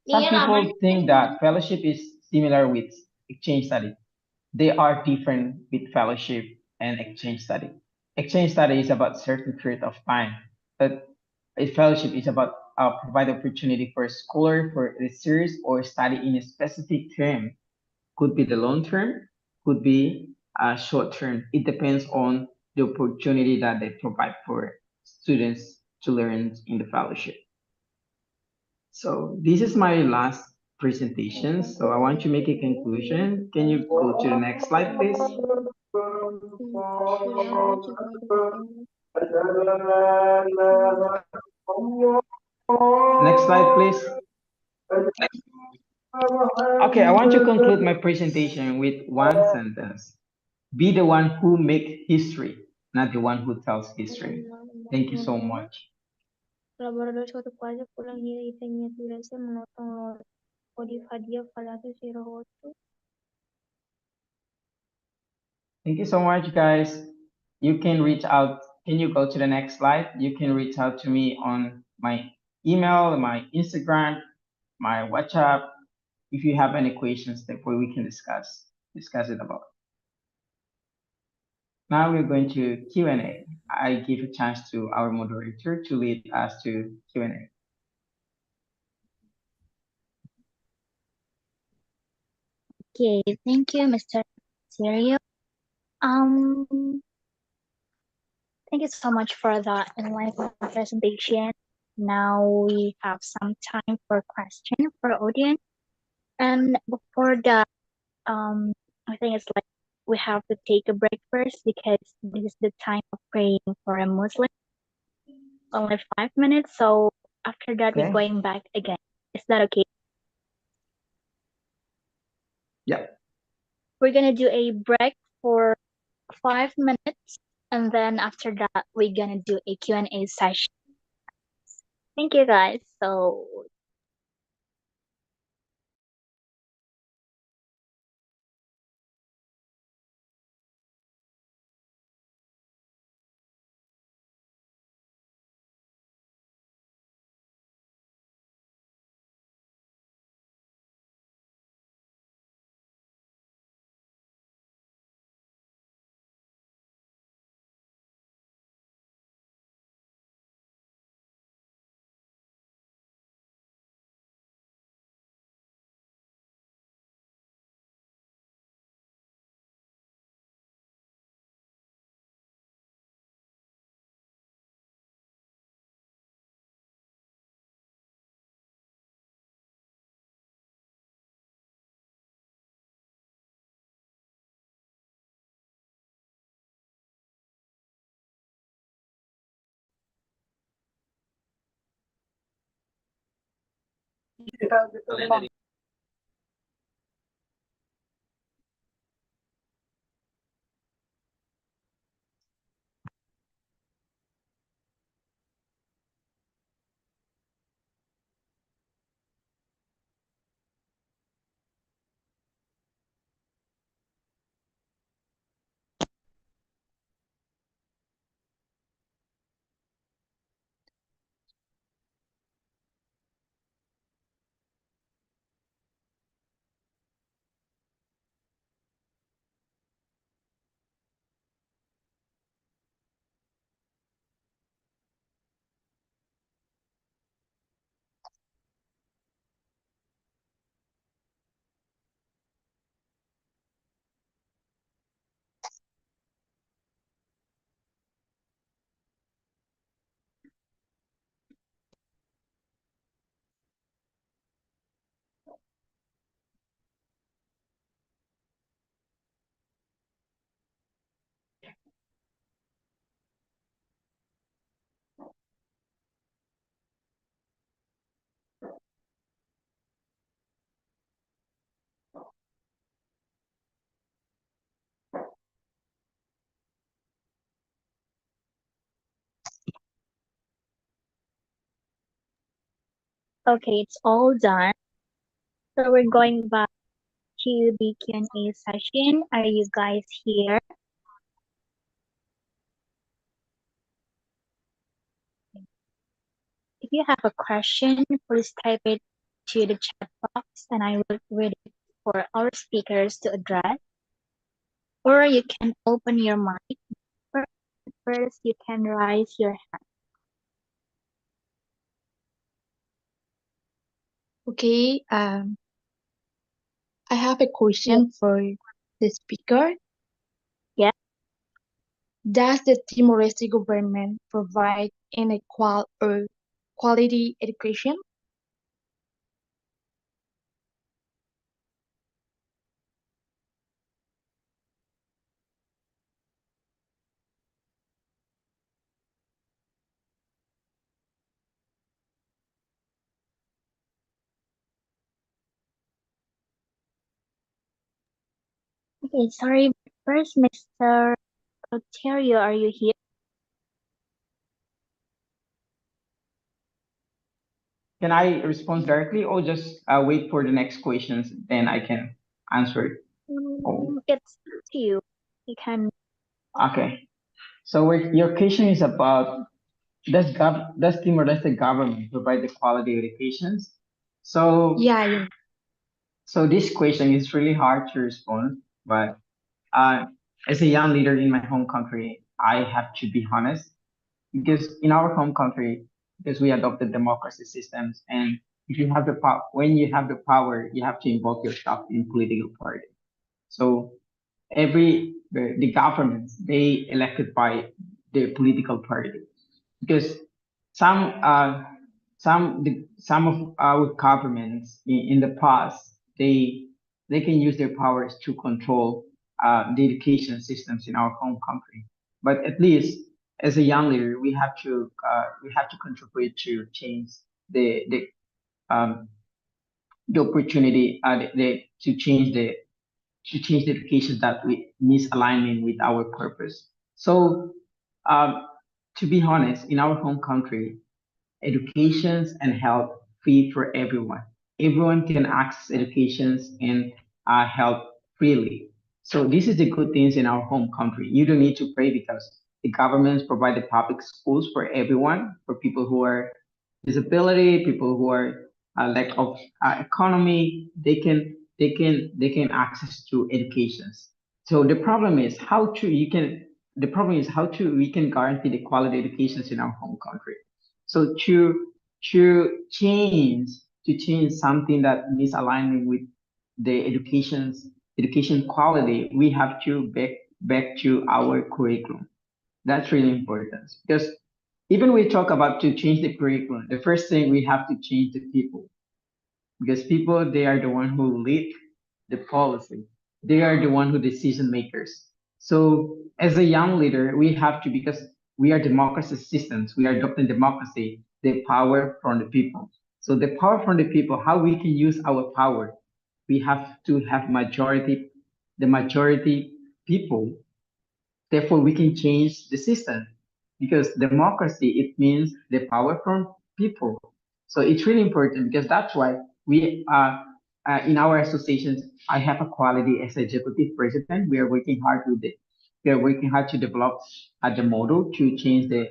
Some people think that fellowship is similar with exchange study. They are different with fellowship and exchange study. Exchange study is about certain period of time, but a fellowship is about provide opportunity for a scholar for research or study in a specific term. Could be the long term, could be a short term. It depends on the opportunity that they provide for students to learn in the fellowship. So this is my last presentation. So I want to make a conclusion. Can you go to the next slide, please? Next slide, please. Okay, I want to conclude my presentation with one sentence. Be the one who make history, not the one who tells history. Thank you so much. Colaborador suatu proyek pulang hira itanya durasi menotong Odifadia falatu sirohotu. Thank you so much, guys. You can reach out. Can you go to the next slide? You can reach out to me on my email, my Instagram, my WhatsApp. If you have any questions that we can discuss it about. Now we're going to Q&A. I give a chance to our moderator to lead us to Q&A. Okay, thank you, Mr. Serio. Thank you so much for that enlightening presentation. Now we have some time for question for audience. And before that, I think it's like we have to take a break first because this is the time of praying for a Muslim. Only 5 minutes, so after that we're going back again. Is that okay? Yeah. We're gonna do a break for 5 minutes, and then after that we're gonna do a Q&A session. Thank you, guys. So Okay, it's all done. So we're going back to the Q&A session. Are you guys here? If you have a question, please type it to the chat box and I will read it for our speakers to address. Or you can open your mic. First, you can raise your hand. Okay, I have a question for the speaker. Yeah. Does the Timor-Leste government provide an equal or quality education? Okay, sorry. First, Mr. Ontario, are you here? Can I respond directly or just wait for the next questions, then I can answer it? It's up to you. You can. Okay. So your question is about does Timor-Leste government provide the quality educations? So Yeah. so this question is really hard to respond, but as a young leader in my home country, I have to be honest because in our home country, because we adopted democracy systems, and if you have the power, when you have the power, you have to involve yourself in political party. So the governments they elected by the political party because some some of our governments in the past they can use their powers to control the education systems in our home country. But at least as a young leader, we have to contribute to change um, the opportunity to change the education that we misalignment with our purpose. So, um, to be honest, in our home country, educations and health free for everyone. Everyone can access educations and health freely. So this is the good things in our home country. You don't need to pay because the governments provide the public schools for everyone, for people who are disability, people who are lack of economy. They can access to educations. So the problem is how to you can the problem is how to we can guarantee the quality educations in our home country. So to change something that misaligning with the education quality, we have to back to our curriculum. That's really important because even we talk about to change the curriculum, the first thing we have to change the people because people they are the one who lead the policy. They are the one who decision makers. So as a young leader, we have to because we are democracy systems. We are adopting democracy, the power from the people. So the power from the people, how we can use our power, we have to have the majority people. Therefore, we can change the system because democracy, it means the power from people. So it's really important because that's why we are in our associations. I have a quality as executive president. We are working hard with it. We are working hard to develop the model to change the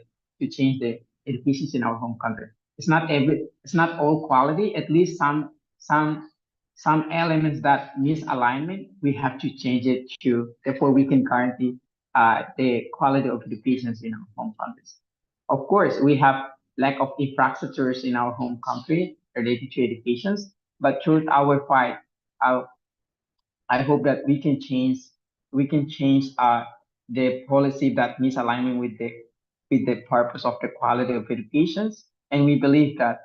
education in our home country. It's not all quality. At least some elements that misalignment, we have to change it to. Therefore, we can guarantee the quality of education in our home countries. Of course, we have lack of infrastructures in our home country related to education, but through our fight, uh, I hope that we can change the policy that misalignment with the purpose of the quality of education, and we believe that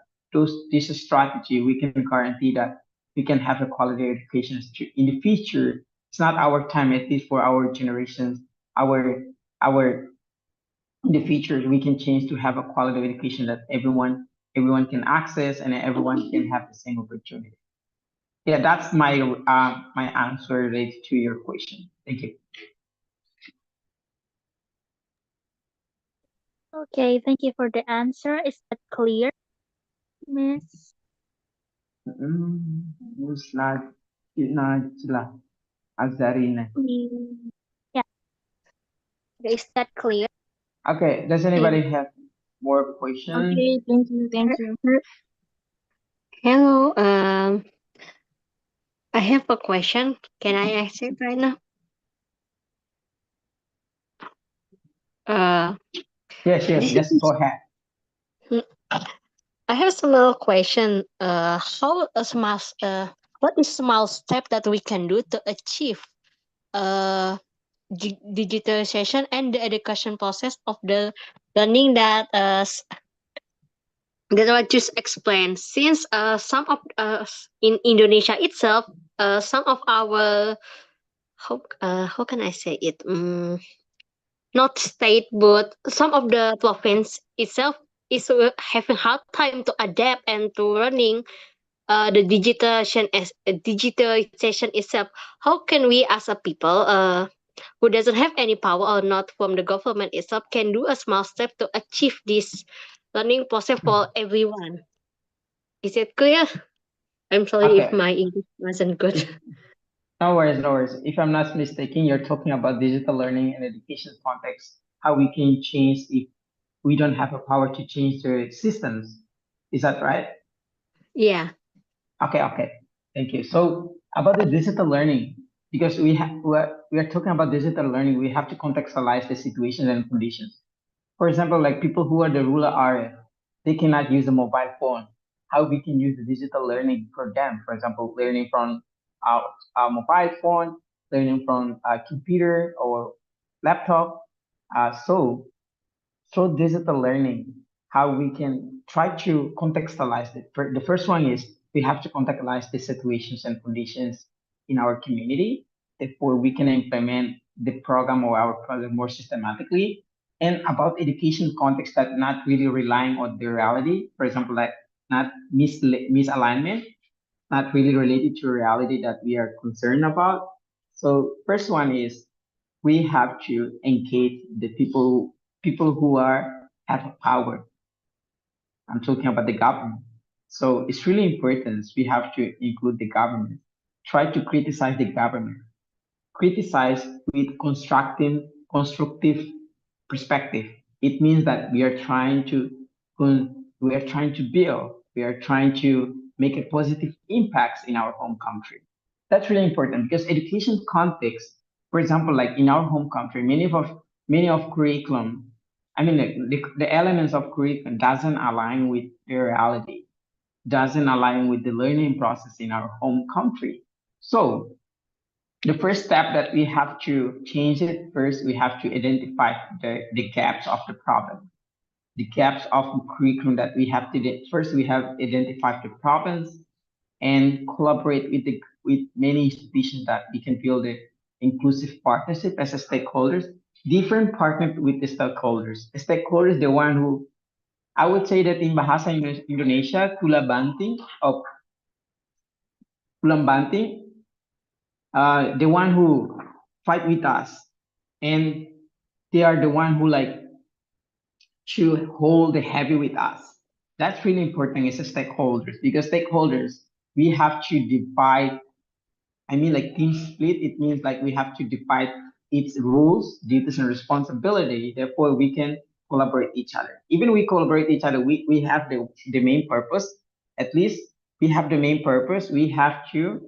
this strategy we can guarantee that we can have a quality education in the future. It's not our time, at least for our generations, our in the future we can change to have a quality of education that everyone can access and everyone can have the same opportunity. Yeah, that's my answer related to your question. Thank you. Okay, thank you for the answer. Is that clear, Miss? Najla Azarina. Yeah. Is that clear? Okay, does anybody have more questions? Okay, thank you. Hello, I have a question. Can I ask it right now? Uh, Yes, just go ahead. I have a small question. What is small step that we can do to achieve uh digitalization and the education process of the learning that I just explained? Since some of in Indonesia itself, some of our how can I say it? Not state, but some of the province itself is having hard time to adapt and to running digitalization itself. How can we as a people who doesn't have any power or not from the government itself can do a small step to achieve this learning process for everyone? Is it clear? I'm sorry if Okay, my English wasn't good. no worries, no worries. If I'm not mistaken, you're talking about digital learning and education context, how we can change if we don't have a power to change the systems. Is that right? Yeah. Okay. Thank you. So about the digital learning, because we are talking about digital learning, we have to contextualize the situations and conditions. For example, like people who are the rural area, they cannot use a mobile phone. How we can use the digital learning for them? For example, learning from a mobile phone, learning from a computer or laptop. So through digital learning, how we can try to contextualize it. The first one is we have to contextualize the situations and conditions in our community before we can implement the program or our project more systematically. And about education context that not really relying on the reality, for example, like not misalignment, not really related to reality that we are concerned about. So first one is we have to engage the people who are have power. I'm talking about the government. So it's really important. We have to include the government. Try to criticize the government. Criticize with constructive perspective. It means that we are trying to build, we are trying to make a positive impact in our home country. That's really important because education context, for example, like in our home country, many of curriculum, I mean the elements of curriculum doesn't align with the reality, doesn't align with the learning process in our home country. So the first step that we have to change it, first we have to identify the gaps of the problem, the gaps of the curriculum that we have to first we have identified the problems and collaborate with many institutions that we can build an inclusive partnership as a stakeholders, different partner with the stakeholders. The stakeholders, the one who I would say that in Bahasa Indonesia, kula banting, kulang banting, the one who fight with us, and they are the one who like to hold the heavy with us. That's really important as a stakeholders, because stakeholders, we have to divide. I mean, like team split, it means like we have to divide its rules, duties, and responsibility. Therefore, we can collaborate each other. Even we collaborate each other, we have the main purpose. At least we have the main purpose. We have the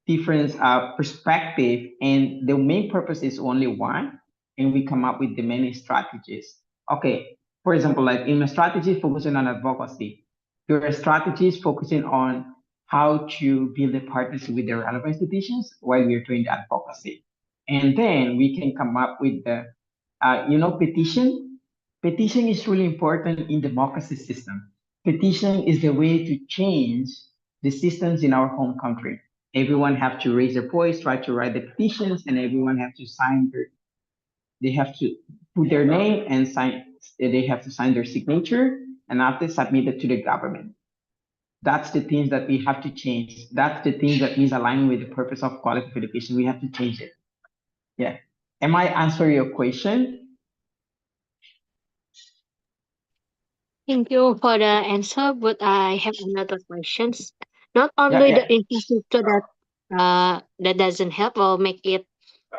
different perspective, and the main purpose is only one, and we come up with the many strategies. Okay, for example, like in my strategy focusing on advocacy, your strategy is focusing on how to build a partnership with the relevant institutions while we're doing the advocacy, and then we can come up with the petition. Petition is really important in democracy system. Petition is the way to change the systems in our home country. Everyone have to raise their voice, try to write the petitions, and everyone have to sign they have to put their name and sign, they have to sign their signature, and after submit it to the government. That's the things that we have to change. That's the things that is aligning with the purpose of quality of education. We have to change it. Yeah. Am I answering your question? Thank you for the answer, but I have another questions. Not Yeah, only the yeah. infrastructure that doesn't help or make it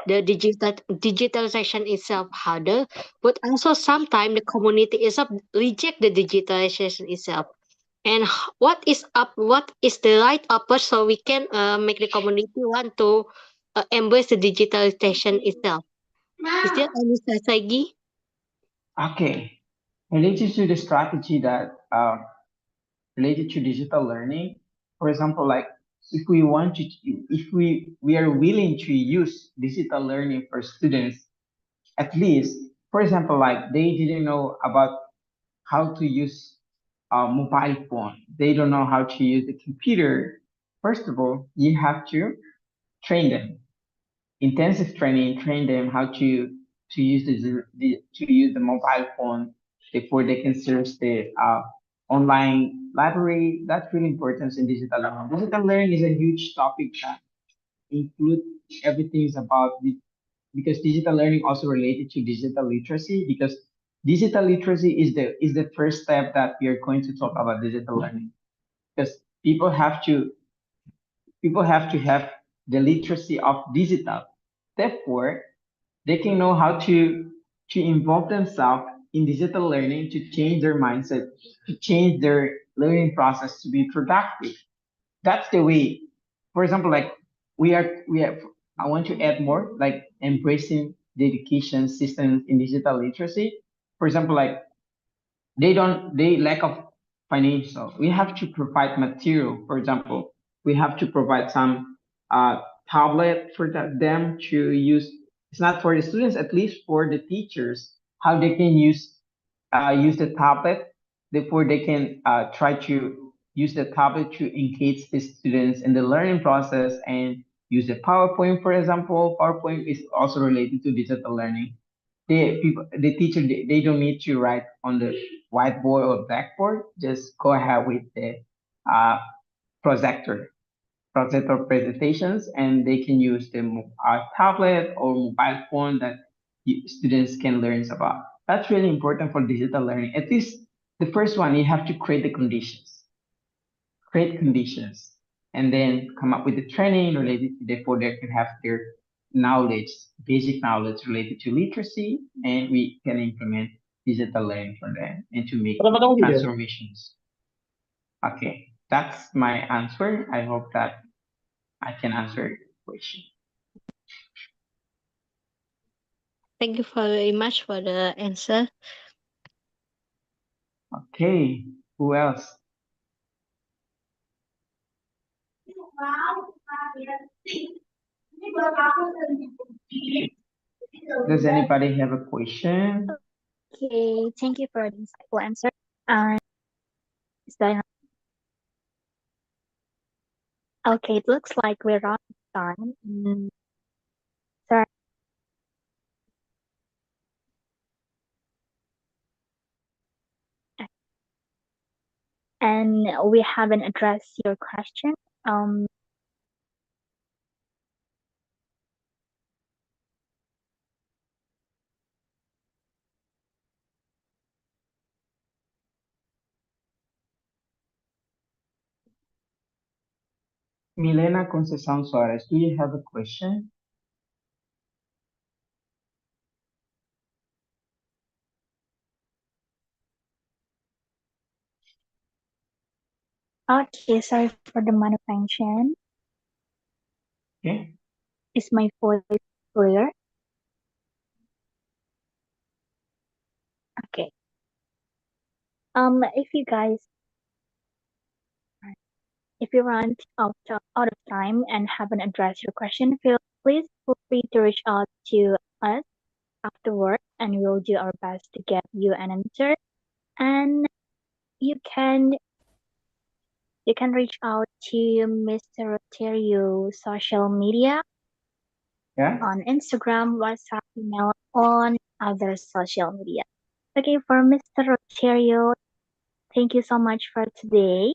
the digitalization itself harder, but also sometimes the community itself reject the digitalization itself. And what is the right approach so we can make the community want to embrace the digitalization itself? Is there any strategy? Okay. Related to the strategy that related to digital learning, for example, like if we are willing to use digital learning for students, at least, for example, like they didn't know about how to use a mobile phone, they don't know how to use the computer. First of all, you have to train them, intensive training, train them how to use to use the mobile phone before they can search the online library. That's really important in digital learning. Digital learning is a huge topic that include everything about because digital learning also related to digital literacy, because digital literacy is the first step that we are going to talk about digital learning, because people have to have the literacy of digital. Therefore, they can know how to involve themselves in digital learning, to change their mindset, to change their learning process to be productive. That's the way. For example, like we have I want to add more, like embracing the education system in digital literacy. For example, like they lack of financial, we have to provide material. For example, we have to provide some tablet for them to use. It's not for the students, at least for the teachers, how they can use the tablet. Therefore they can try to use the tablet to engage the students in the learning process, and use the PowerPoint. For example, PowerPoint is also related to digital learning. The teacher, they don't need to write on the whiteboard or blackboard. Just go ahead with the uh, projector projector presentations, and they can use the tablet or mobile phone that students can learn about. That's really important for digital learning. At least the first one, you have to create conditions, and then come up with the training related to, therefore they can have their knowledge, basic knowledge related to literacy, and we can implement digital learning for them and to make transformations. Okay, that's my answer. I hope that I can answer your question. Thank you very much for the answer. Okay, who else? Does anybody have a question? Okay, thank you for the insightful answer. Uh, is that okay? It looks like we're out of time. Sorry. and we haven't addressed your question. Milena Conceição Soares, do you have a question? Okay, sorry for the malfunction. Okay. Is my voice clear? Okay. If you guys, if you run out of time and haven't addressed your question, please feel free to reach out to us afterward, and we'll do our best to get you an answer. And you can reach out to Mr. Roterio social media Yeah. on Instagram, WhatsApp, email, on other social media. Okay, for Mr. Roterio, thank you so much for today.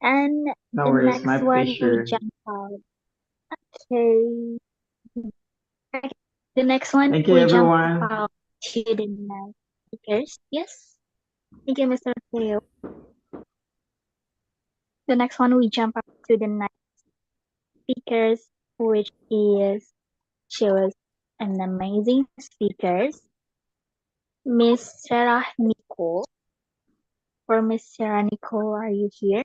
And No the worries, next my one we pleasure. jump out. Okay. Okay. The next one Thank you, we jump everyone. out to the next speakers. Yes. Thank you, Mr. Roterio. The next one we jump up to the next speakers, which is she was an amazing speakers, Miss Sarah Nicole. For Miss Sarah Nicole, are you here?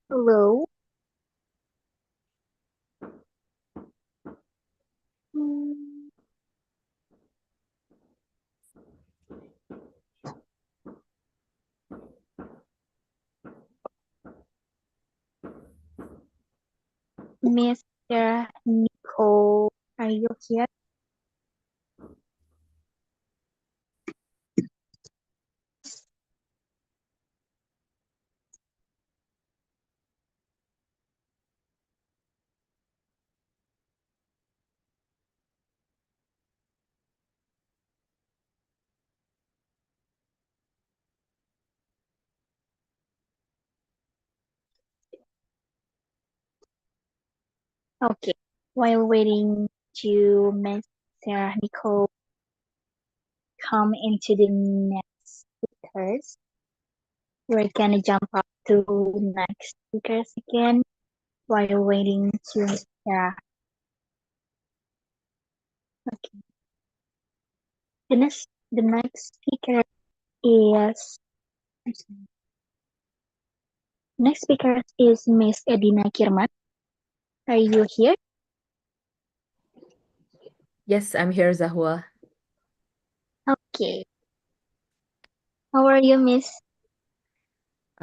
Hello. Hmm. Miss Sarah Nicole, are you here? Okay. While waiting to Miss Sarah Nicole come into the next speakers, we're gonna jump up to next speakers again while waiting to Miss Sarah. Okay. The next speaker is next speaker is Miss Edina Kirman. Are you here? Yes, I'm here, Zahwa. Okay. How are you, Miss?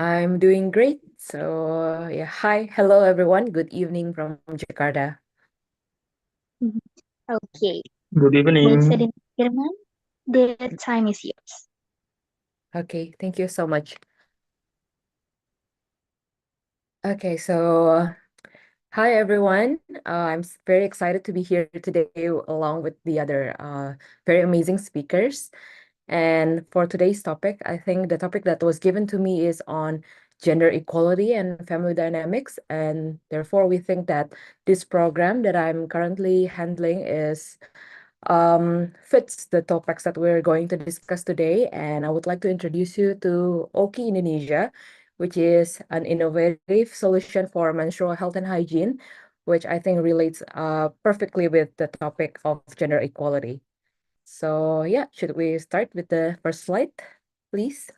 I'm doing great. So, yeah, hi, hello, everyone. Good evening from Jakarta. Okay. Good Miss evening. Edina Kirman, the time is yours. Okay, thank you so much. Okay, so hi, everyone. I'm very excited to be here today along with the other very amazing speakers. And for today's topic, I think the topic that was given to me is on gender equality and family dynamics. And therefore, we think that this program that I'm currently handling is fits the topics that we're going to discuss today. And I would like to introduce you to Oki Indonesia, which is an innovative solution for menstrual health and hygiene, which I think relates perfectly with the topic of gender equality. So yeah, should we start with the first slide, please?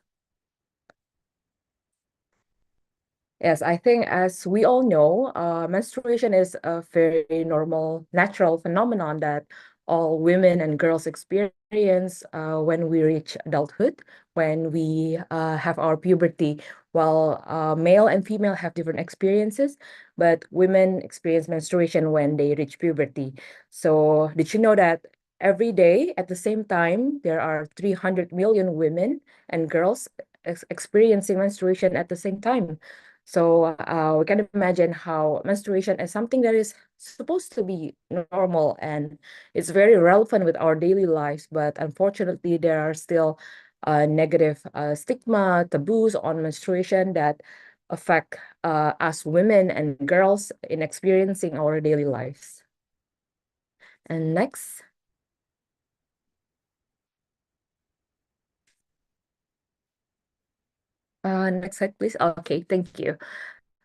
Yes, I think as we all know, menstruation is a very normal, natural phenomenon that all women and girls experience when we reach adulthood, when we have our puberty. While male and female have different experiences, but women experience menstruation when they reach puberty. So, did you know that every day at the same time, there are 300 million women and girls experiencing menstruation at the same time. So we can imagine how menstruation is something that is supposed to be normal and it's very relevant with our daily lives. But unfortunately, there are still negative stigma, taboos on menstruation that affect us women and girls in experiencing our daily lives. And next. Next slide, please. Okay, thank you.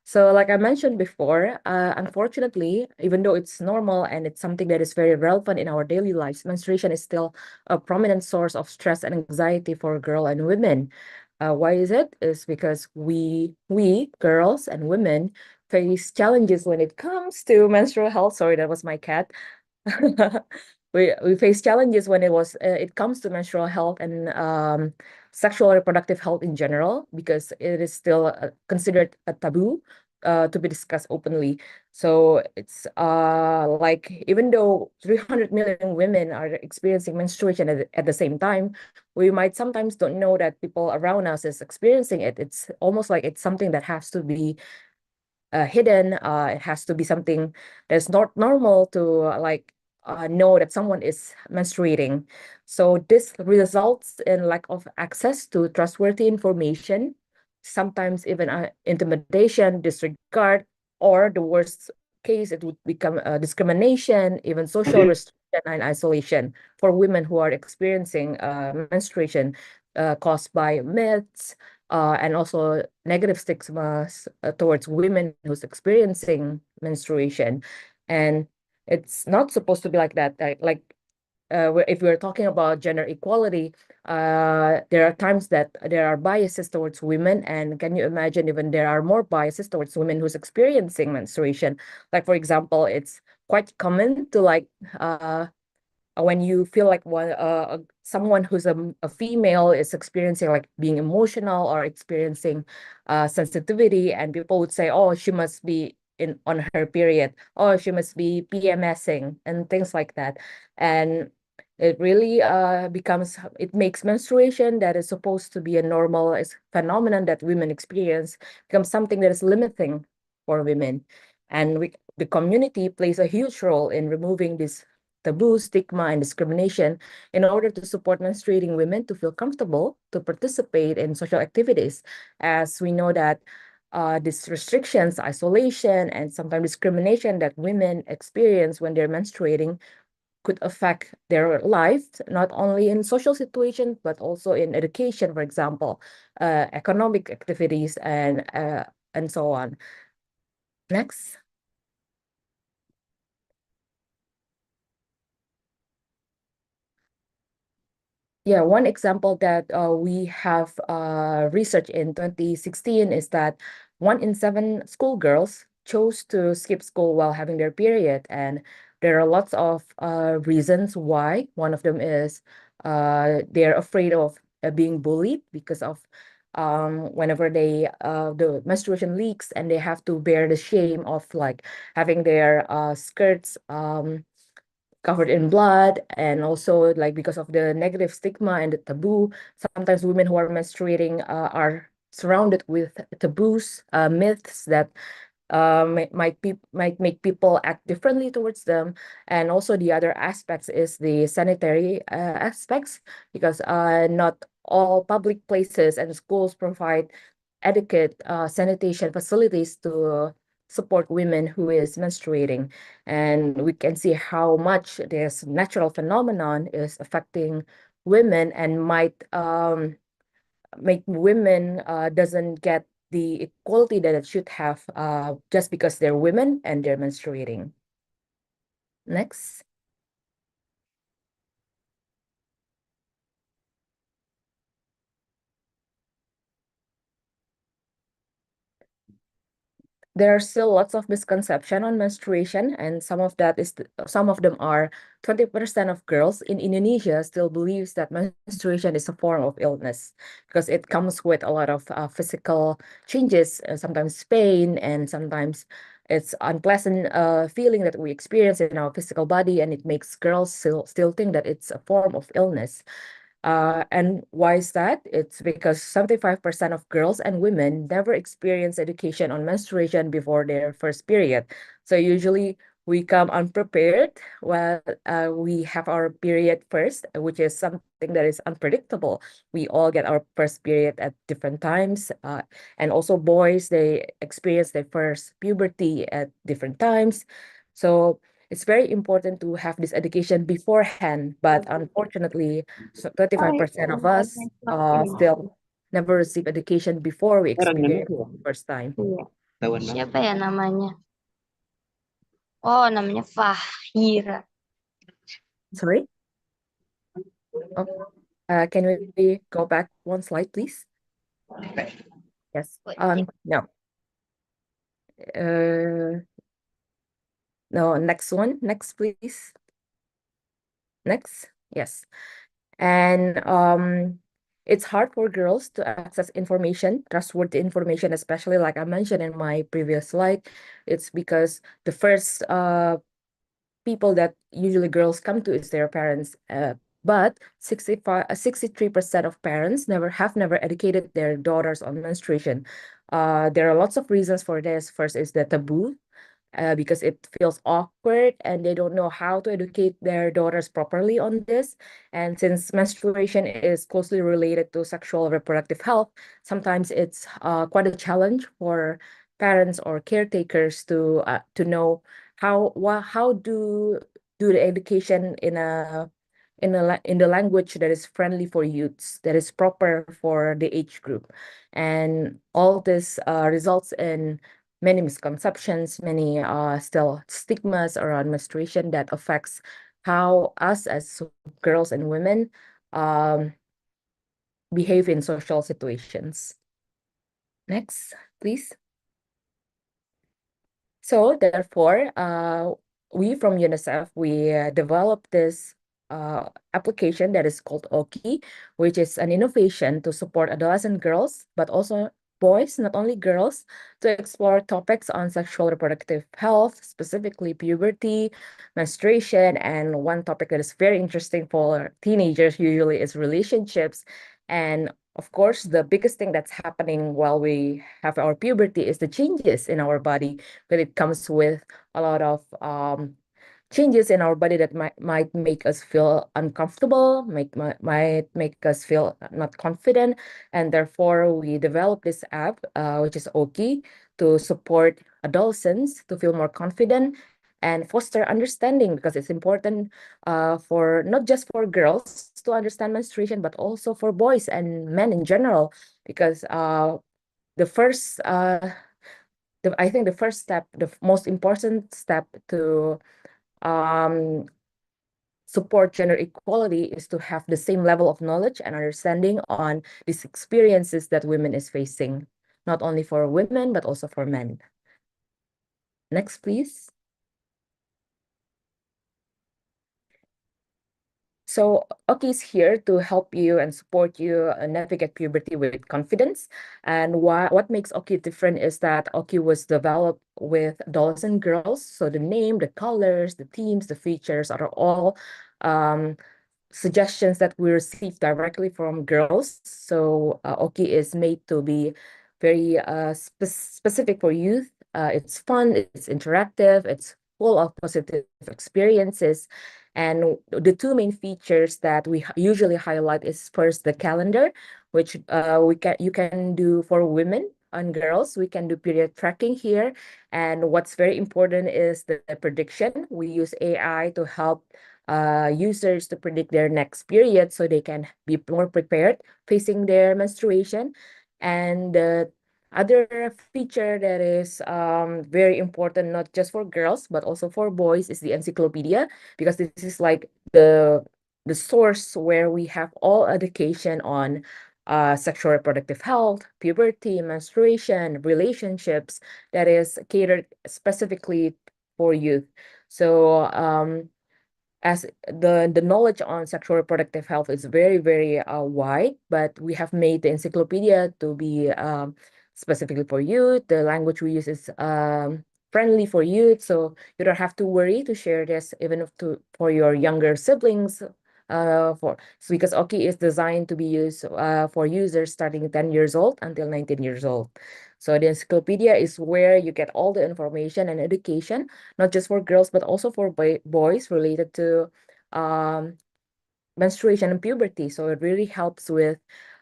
So like I mentioned before, unfortunately, even though it's normal and it's something that is very relevant in our daily lives, menstruation is still a prominent source of stress and anxiety for girls and women. Why is it? Is because we girls and women face challenges when it comes to menstrual health. Sorry, that was my cat. We face challenges when it comes to menstrual health and sexual reproductive health in general because it is still considered a taboo to be discussed openly. So it's like even though 300 million women are experiencing menstruation at the same time, we might sometimes don't know that people around us is experiencing it. It's almost like it's something that has to be hidden. It has to be something that's not normal to know that someone is menstruating. So this results in lack of access to trustworthy information, sometimes even intimidation, disregard, or the worst case, it would become discrimination, even social restriction and isolation for women who are experiencing menstruation caused by myths, and also negative stigmas towards women who's experiencing menstruation. And it's not supposed to be like that. If we're talking about gender equality, there are times that there are biases towards women, and can you imagine even there are more biases towards women who's experiencing menstruation? Like for example, it's quite common to when you feel like someone who's a female is experiencing like being emotional or experiencing sensitivity, and people would say, oh, she must be in on her period, oh, she must be PMSing and things like that. And it really it makes menstruation that is supposed to be a normal phenomenon that women experience becomes something that is limiting for women. And the community plays a huge role in removing this taboo, stigma, and discrimination in order to support menstruating women to feel comfortable to participate in social activities. As we know that these restrictions, isolation, and sometimes discrimination that women experience when they're menstruating could affect their lives, not only in social situations, but also in education, for example, economic activities, and so on. Next. Yeah, one example that we have researched in 2016 is that 1 in 7 schoolgirls chose to skip school while having their period. And there are lots of reasons why. One of them is they're afraid of being bullied because of whenever the menstruation leaks and they have to bear the shame of like having their skirts covered in blood, and also like because of the negative stigma and the taboo, sometimes women who are menstruating are surrounded with taboos, myths that might make people act differently towards them. And also the other aspects is the sanitary aspects, because not all public places and schools provide adequate sanitation facilities to support women who is menstruating. And we can see how much this natural phenomenon is affecting women and might make women doesn't get the equality that it should have just because they're women and they're menstruating. Next. There are still lots of misconception on menstruation, and some of them are 20% of girls in Indonesia still believes that menstruation is a form of illness because it comes with a lot of physical changes, sometimes pain, and sometimes it's unpleasant feeling that we experience in our physical body, and it makes girls still think that it's a form of illness. And why is that? It's because 75% of girls and women never experience education on menstruation before their first period. So usually we come unprepared while we have our period first, which is something that is unpredictable. We all get our first period at different times. And also boys, they experience their first puberty at different times. So it's very important to have this education beforehand, but unfortunately, so 35% of us still never receive education before we experience the first time. Iya. Siapa ya namanya? Oh, namanya Fahira. Sorry? Oh, can we go back one slide, please? Yes. No. No, next one. Next, please. Next. Yes. And it's hard for girls to access information, trustworthy information, especially like I mentioned in my previous slide. It's because the first people that usually girls come to is their parents. But 63% of parents never educated their daughters on menstruation. There are lots of reasons for this. First is the taboo, because it feels awkward and they don't know how to educate their daughters properly on this. And since menstruation is closely related to sexual reproductive health, sometimes it's quite a challenge for parents or caretakers to know how do the education in the language that is friendly for youths, that is proper for the age group. And all this results in many misconceptions, many still stigmas around menstruation that affects how us as girls and women um, behave in social situations. Next, please. So therefore, we from UNICEF, we developed this application that is called OKI, which is an innovation to support adolescent girls, but also boys, not only girls, to explore topics on sexual reproductive health, specifically puberty, menstruation, and one topic that is very interesting for teenagers usually is relationships. And of course, the biggest thing that's happening while we have our puberty is the changes in our body, but it comes with a lot of changes in our body that might make us feel uncomfortable, might make us feel not confident, and therefore we developed this app, which is Oki, to support adolescents to feel more confident and foster understanding, because it's important for not just for girls to understand menstruation, but also for boys and men in general, because the first I think the first step, the most important step to um, support gender equality is to have the same level of knowledge and understanding on these experiences that women is facing, not only for women, but also for men. Next, please. So Oki is here to help you and support you navigate puberty with confidence. And what makes Oki different is that Oki was developed with adolescent girls. So the name, the colors, the themes, the features are all suggestions that we receive directly from girls. So Oki is made to be very specific for youth. It's fun, it's interactive, it's full of positive experiences. And the two main features that we usually highlight is first the calendar, which you can do for women and girls. We can do period tracking here. And what's very important is the prediction. We use AI to help users to predict their next period so they can be more prepared facing their menstruation. And the other feature that is very important, not just for girls, but also for boys, is the encyclopedia, because this is like the source where we have all education on sexual reproductive health, puberty, menstruation, relationships, that is catered specifically for youth. So as the knowledge on sexual reproductive health is very wide, but we have made the encyclopedia to be specifically for youth. The language we use is friendly for youth, so you don't have to worry to share this even if for your younger siblings, because Oki is designed to be used for users starting 10 years old until 19 years old. So the encyclopedia is where you get all the information and education, not just for girls, but also for boys related to um, menstruation and puberty. So it really helps with,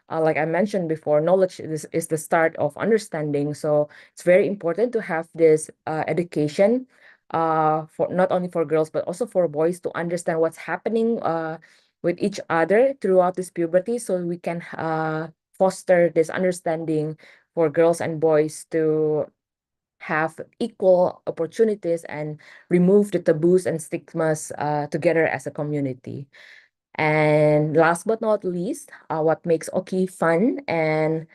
like I mentioned before, knowledge is the start of understanding. So it's very important to have this education for not only for girls, but also for boys to understand what's happening with each other throughout this puberty. So we can foster this understanding for girls and boys to have equal opportunities and remove the taboos and stigmas together as a community. And last but not least, what makes Oki fun and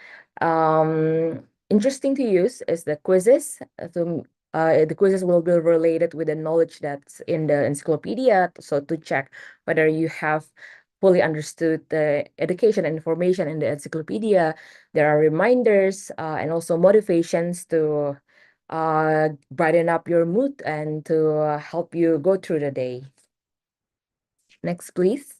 interesting to use is the quizzes. The quizzes will be related with the knowledge that's in the encyclopedia. So to check whether you have fully understood the education and information in the encyclopedia, there are reminders and also motivations to brighten up your mood and to help you go through the day. Next, please.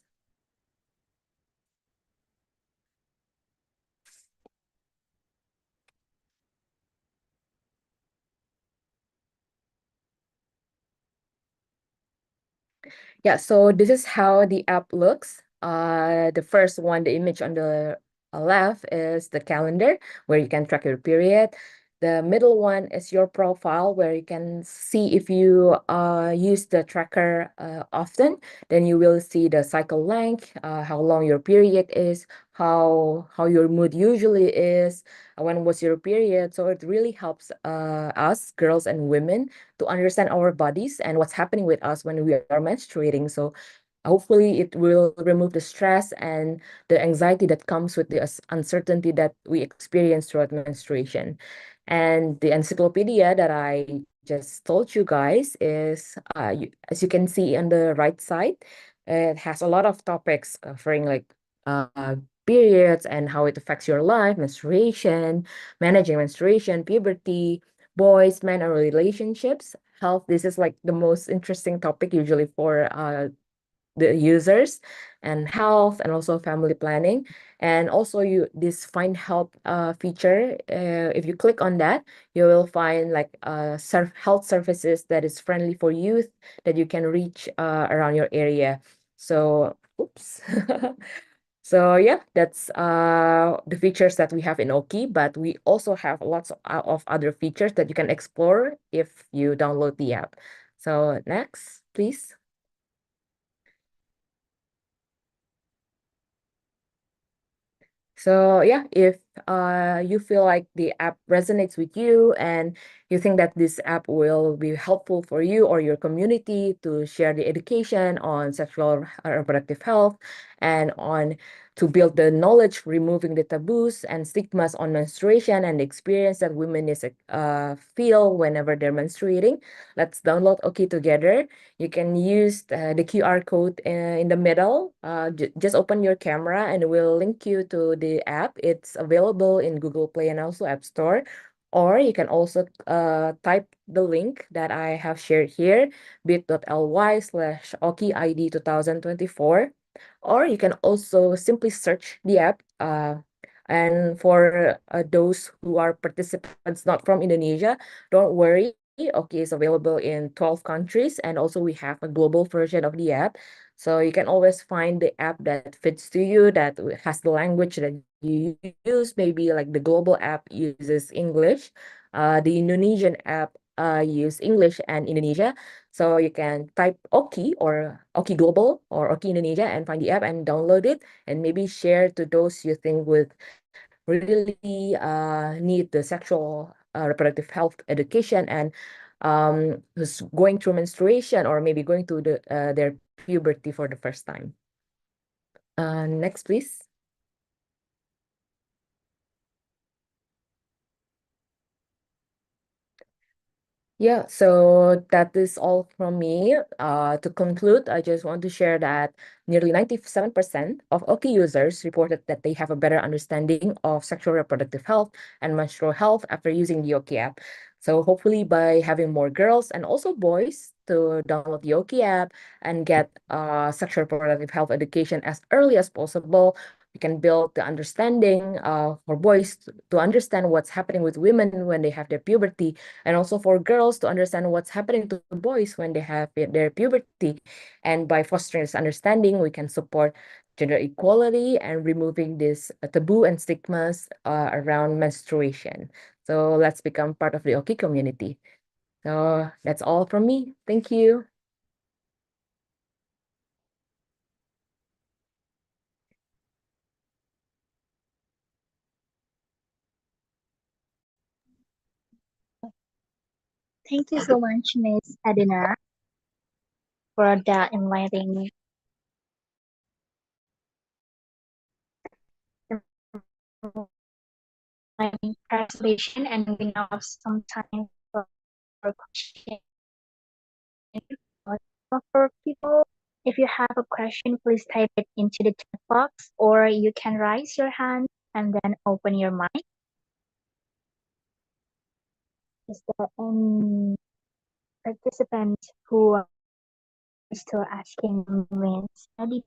Yeah, so this is how the app looks. The first one, the image on the left is the calendar where you can track your period. The middle one is your profile where you can see if you use the tracker often, then you will see the cycle length, how long your period is, how your mood usually is, when was your period. So it really helps us, girls and women, to understand our bodies and what's happening with us when we are menstruating. So hopefully it will remove the stress and the anxiety that comes with the uncertainty that we experience throughout menstruation. And the encyclopedia that I just told you guys is, as you can see on the right side, it has a lot of topics covering like periods and how it affects your life, menstruation, managing menstruation, puberty, boys, men, and relationships, health. This is like the most interesting topic usually for the users, and health and also family planning. And also this find help feature, if you click on that, you will find like health services that is friendly for youth that you can reach around your area. So oops. So yeah, that's the features that we have in Oki, but we also have lots of other features that you can explore if you download the app. So next, please. So yeah, if you feel like the app resonates with you and you think that this app will be helpful for you or your community to share the education on sexual reproductive health and on to build the knowledge, removing the taboos and stigmas on menstruation and the experience that women is feel whenever they're menstruating, let's download Oki together. You can use the QR code in the middle. Just open your camera and we'll link you to the app. It's available in Google Play and also App Store. Or you can also type the link that I have shared here, bit.ly/OkiID 2024. Or you can also simply search the app. And for those who are participants not from Indonesia, don't worry. Oki is available in 12 countries, and also we have a global version of the app. So you can always find the app that fits to you, that has the language that you use. Maybe like the global app uses English, the Indonesian app use English and Indonesia. So you can type Oki or Oki Global or Oki Indonesia and find the app and download it and maybe share to those you think would really need the sexual reproductive health education and who's going through menstruation or maybe going through their puberty for the first time. Next, please. Yeah, so that is all from me. To conclude, I just want to share that nearly 97% of Oki users reported that they have a better understanding of sexual reproductive health and menstrual health after using the Oki app. So hopefully by having more girls and also boys to download the Oki app and get sexual reproductive health education as early as possible, we can build the understanding for boys to understand what's happening with women when they have their puberty, and also for girls to understand what's happening to boys when they have their puberty. And by fostering this understanding, we can support gender equality and removing this taboo and stigmas around menstruation. So let's become part of the Oki community. So that's all from me. Thank you. Thank you so much, Miss Adina, for the enlightening presentation, and we now have some time for questions. For people, if you have a question, please type it into the chat box, or you can raise your hand and then open your mic. Is there any participant who is still asking Miss Adina?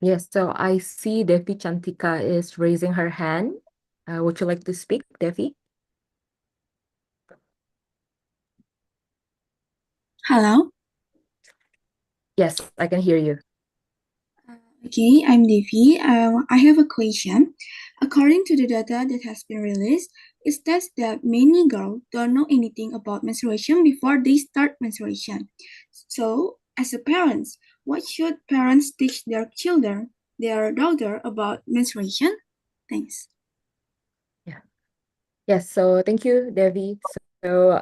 Yes, so I see Devi Chantika is raising her hand. Would you like to speak, Devi? Hello. Yes, I can hear you. Okay, I'm Devi. I have a question. According to the data that has been released, it states that many girls don't know anything about menstruation before they start menstruation. So, as a parents, what should parents teach their children, their daughter, about menstruation? Thanks. Yeah. Yes, so thank you, Devi. So,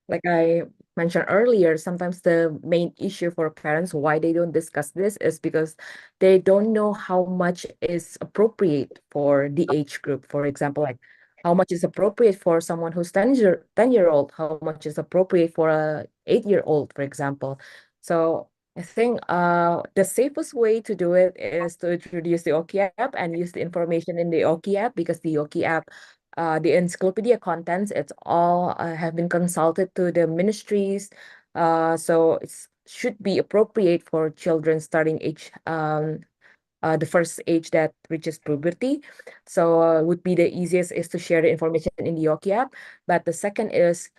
like I mentioned earlier, sometimes the main issue for parents why they don't discuss this is because they don't know how much is appropriate for the age group. For example, like how much is appropriate for someone who's 10-year-old, how much is appropriate for a 8-year-old, for example. So I think the safest way to do it is to introduce the Oki app and use the information in the Oki app, because the Oki app, the encyclopedia contents, it's all have been consulted to the ministries. So it's should be appropriate for children starting age the first age that reaches puberty. So would be the easiest is to share the information in the Yoki app. But the second is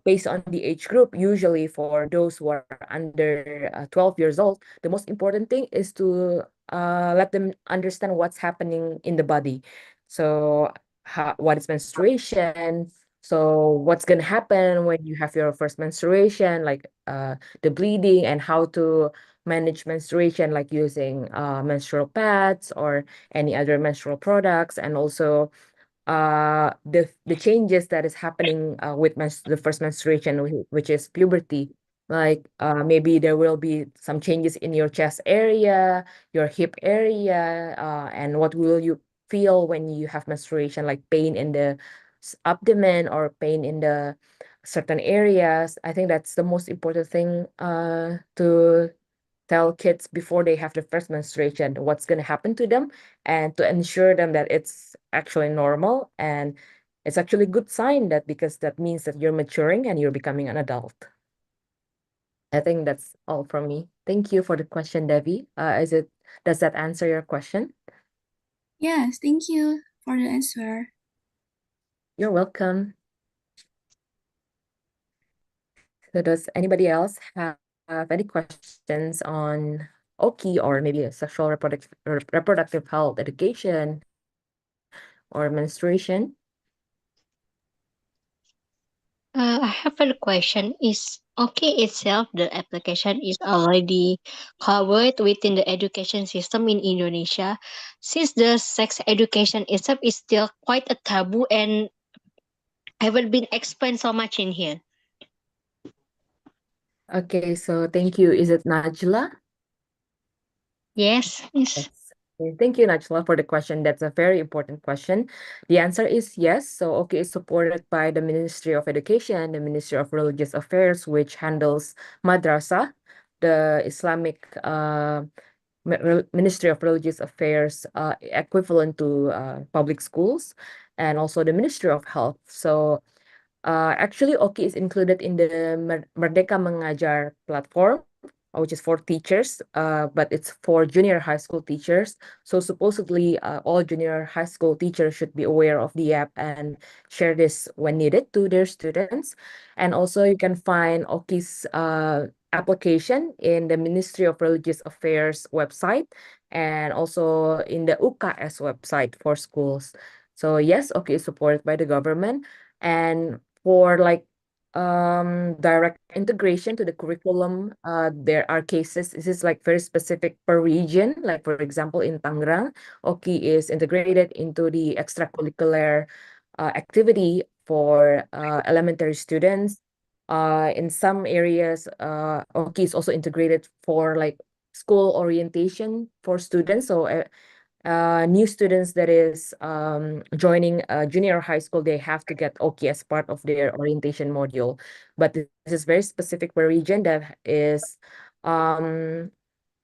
based on the age group, usually for those who are under 12 years old, the most important thing is to let them understand what's happening in the body. So what is menstruation? So what's gonna happen when you have your first menstruation, like the bleeding, and how to manage menstruation, like using menstrual pads or any other menstrual products, and also the changes that is happening with the first menstruation, which is puberty. Like maybe there will be some changes in your chest area, your hip area, and what will you feel when you have menstruation, like pain in the abdomen or pain in the certain areas. I think that's the most important thing to tell kids before they have the first menstruation what's going to happen to them, and to ensure them that it's actually normal, and it's actually a good sign, that because that means that you're maturing and you're becoming an adult. I think that's all from me. Thank you for the question, Devi. Does that answer your question? Yes, thank you for the answer. You're welcome. So does anybody else have any questions on Oki, or maybe a sexual reproductive health education or menstruation? I have a question. Is Okay, itself, the application is already covered within the education system in Indonesia, since the sex education itself is still quite a taboo and haven't been explained so much in here. Okay, so thank you. Is it Najla? Yes, yes. Yes. Okay, thank you, Najla, for the question. That's a very important question. The answer is yes. So, okay, is supported by the Ministry of Education, the Ministry of Religious Affairs, which handles madrasah, the Islamic Ministry of Religious Affairs, equivalent to public schools, and also the Ministry of Health. So, actually, OKI is included in the Merdeka Mengajar platform, which is for teachers, but it's for junior high school teachers. So supposedly, all junior high school teachers should be aware of the app and share this when needed to their students. And also, you can find OKI's application in the Ministry of Religious Affairs website and also in the UKS website for schools. So yes, OKI is supported by the government. And for like direct integration to the curriculum, there are cases. This is like very specific per region. Like for example, in Tangerang, OKI is integrated into the extracurricular activity for elementary students. In some areas, OKI is also integrated for like school orientation for students. So new students that is joining junior high school, they have to get OKI as part of their orientation module. But this is very specific per region that is um,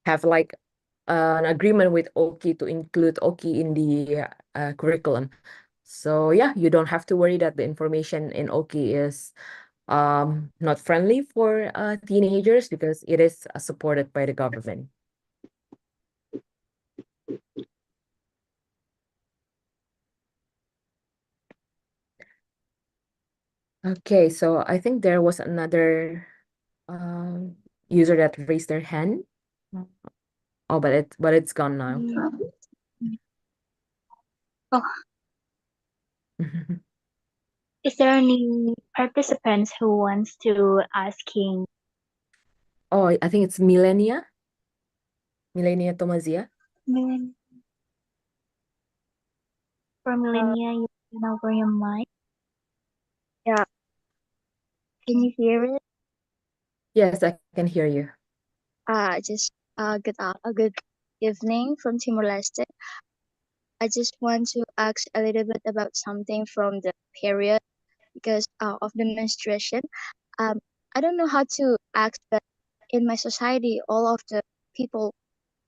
have like an agreement with OKI to include OKI in the curriculum. So yeah, you don't have to worry that the information in OKI is not friendly for teenagers because it is supported by the government. Okay, so I think there was another user that raised their hand. Oh, but it's gone now. Oh, is there any participants who wants to asking? Oh, I think it's Milenia Tomazia. Millen- For Millennia, you can over your mic. Yeah. Can you hear it? Yes, I can hear you. Just good evening from Timor Leste. I just want to ask a little bit about something from the period because of the menstruation. Um, I don't know how to ask, but in my society, all of the people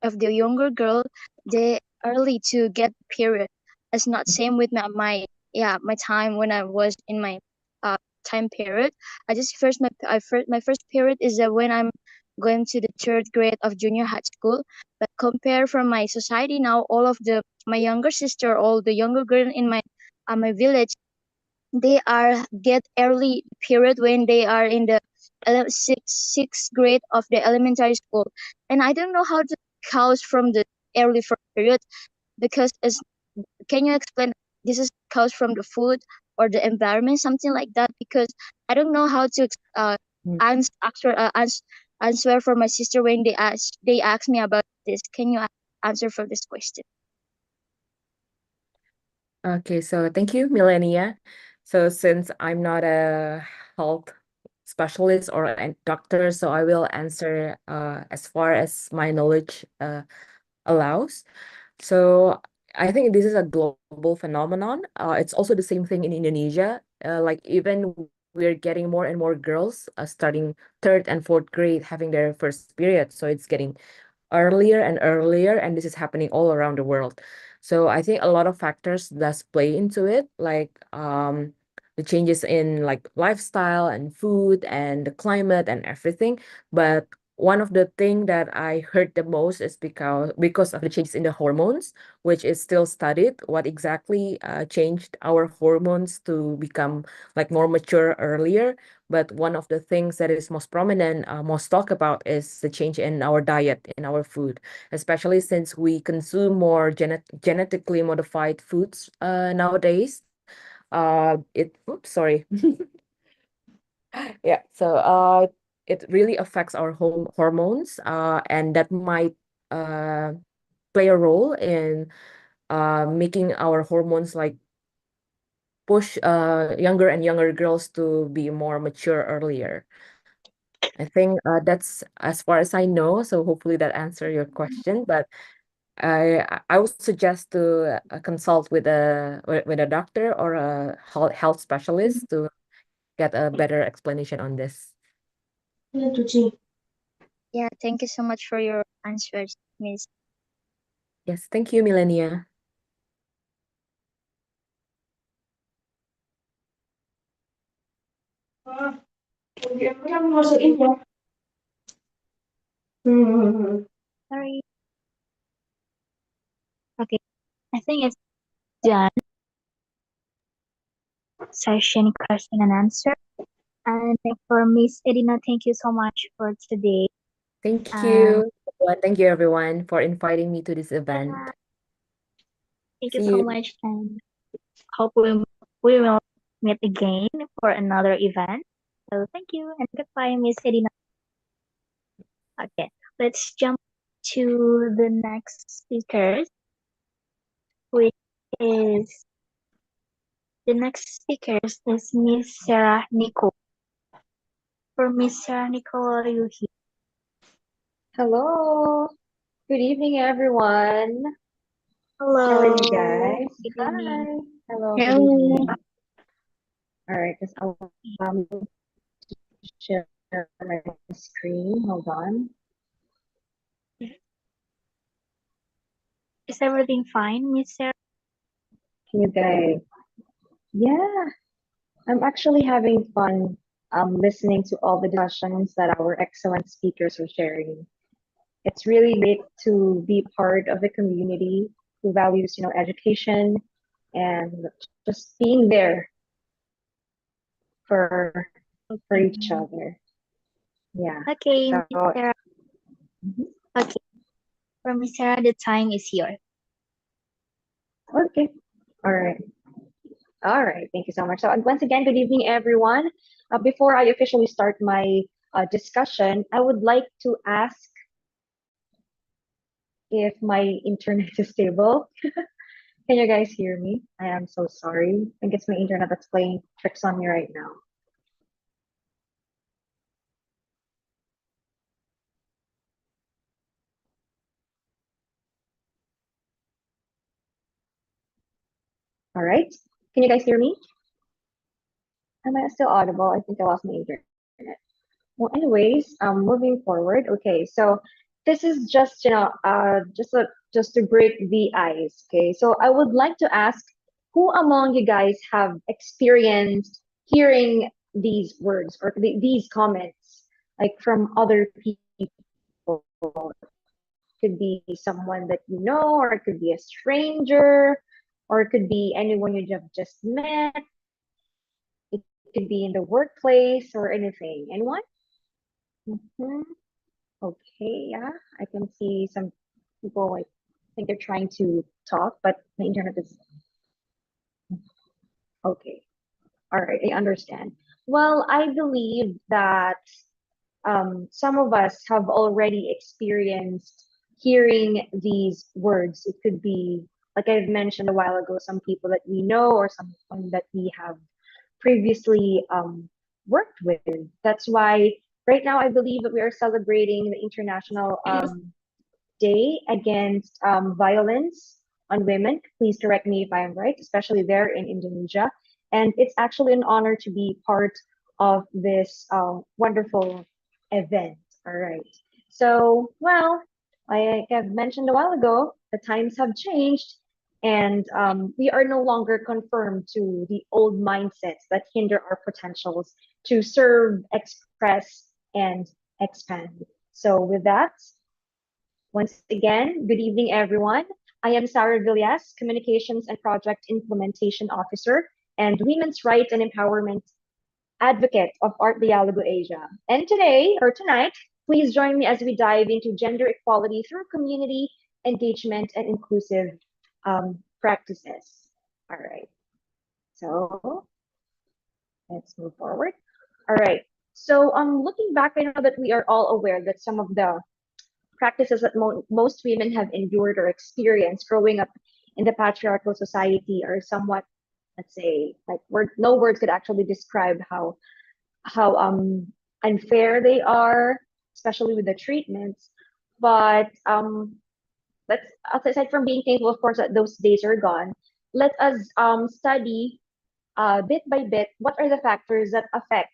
of the younger girl, they early to get period. It's not same with my time when I was in my uh time period. I just my first period is when I'm going to the third grade of junior high school. But compare from my society now, all of the my younger sister, all the younger girl in my village, they are get early period when they are in the sixth grade of the elementary school, and I don't know how to cause from the early first period because it's, can you explain this is caused from the food or the environment, something like that? Because I don't know how to answer for my sister when they ask me about this. Can you answer for this question? Okay, so thank you, Milenia. So since I'm not a health specialist or a doctor, so I will answer as far as my knowledge allows. So I think this is a global phenomenon. It's also the same thing in Indonesia. Like even we're getting more and more girls starting third and fourth grade having their first period. So it's getting earlier and earlier, and this is happening all around the world. So I think a lot of factors does play into it, like the changes in like lifestyle and food and the climate and everything. But one of the thing that I heard the most is because of the changes in the hormones, which is still studied what exactly changed our hormones to become like more mature earlier. But one of the things that is most prominent, most talked about, is the change in our diet, in our food, especially since we consume more genetically modified foods nowadays. Oops, sorry. Yeah, so it really affects our hormones, and that might play a role in making our hormones like push younger and younger girls to be more mature earlier. I think that's as far as I know. So hopefully that answer your question. But I would suggest to consult with a doctor or a health specialist to get a better explanation on this. Yeah, thank you so much for your answers, Miss. Yes, thank you, Millennia. Sorry. Okay, I think it's done. Session question and answer. And for Miss Edina, thank you so much for today. Thank Um, you. Thank you, everyone, for inviting me to this event. thank you See so you. much, and hope we will meet again for another event. So thank you and goodbye, Miss Edina. Okay, let's jump to the next speakers, which is the next speakers is Miss Sarah Nicole. For Miss Sarah Nicole, are you here? Hello. Good evening, everyone. How are you Hello. guys? Good Hi. evening. Hello. Good Hello. evening. All right, just allow me to share my screen. Hold on. Is everything fine, Miss Sarah? Can you guys? Yeah, I'm actually having fun listening to all the discussions that our excellent speakers are sharing. It's really great to be part of a community who values, education and just being there for for each other. Yeah. Okay, Miss So Sarah. Okay, for Miss Sarah, the time is yours. okay. All right. All right. Thank you so much. So once again, good evening, everyone. Before I officially start my discussion, I would like to ask if my internet is stable. Can you guys hear me? I am so sorry. I think it's my internet that's playing tricks on me right now. All right. Can you guys hear me? Am I still audible? I think I lost my internet. Well, anyways, moving forward. Okay, so this is just just to break the ice. Okay, so I would like to ask, who among you guys have experienced hearing these words or these comments like from other people? Could be someone that you know, or it could be a stranger, or it could be anyone you have just met. It could be in the workplace or anything. Anyone? Mhm. Okay, yeah, I can see some people like think they're trying to talk, but the internet is okay. All right, I understand. Well, I believe that some of us have already experienced hearing these words. It could be, like I've mentioned a while ago, some people that we know or someone that we have previously worked with. That's why right now I believe that we are celebrating the International Day Against Violence on Women. Please correct me if I'm right, especially there in Indonesia. And it's actually an honor to be part of this wonderful event. All right. So, well, like I've mentioned a while ago, the times have changed, and we are no longer conformed to the old mindsets that hinder our potentials to serve, express, and expand. So, with that, once again, good evening, everyone. I am Sarah Villas, Communications and Project Implementation Officer and Women's Rights and Empowerment Advocate of Art Dialogo Asia. And today, or tonight, please join me as we dive into gender equality through community engagement and inclusive practices. All right, so let's move forward. All right. So looking back, I know that we are all aware that some of the practices that most women have endured or experienced growing up in the patriarchal society are somewhat, let's say, like no words could actually describe how unfair they are, especially with the treatments. But let's, aside from being thankful, of course, that those days are gone, let us study bit by bit what are the factors that affect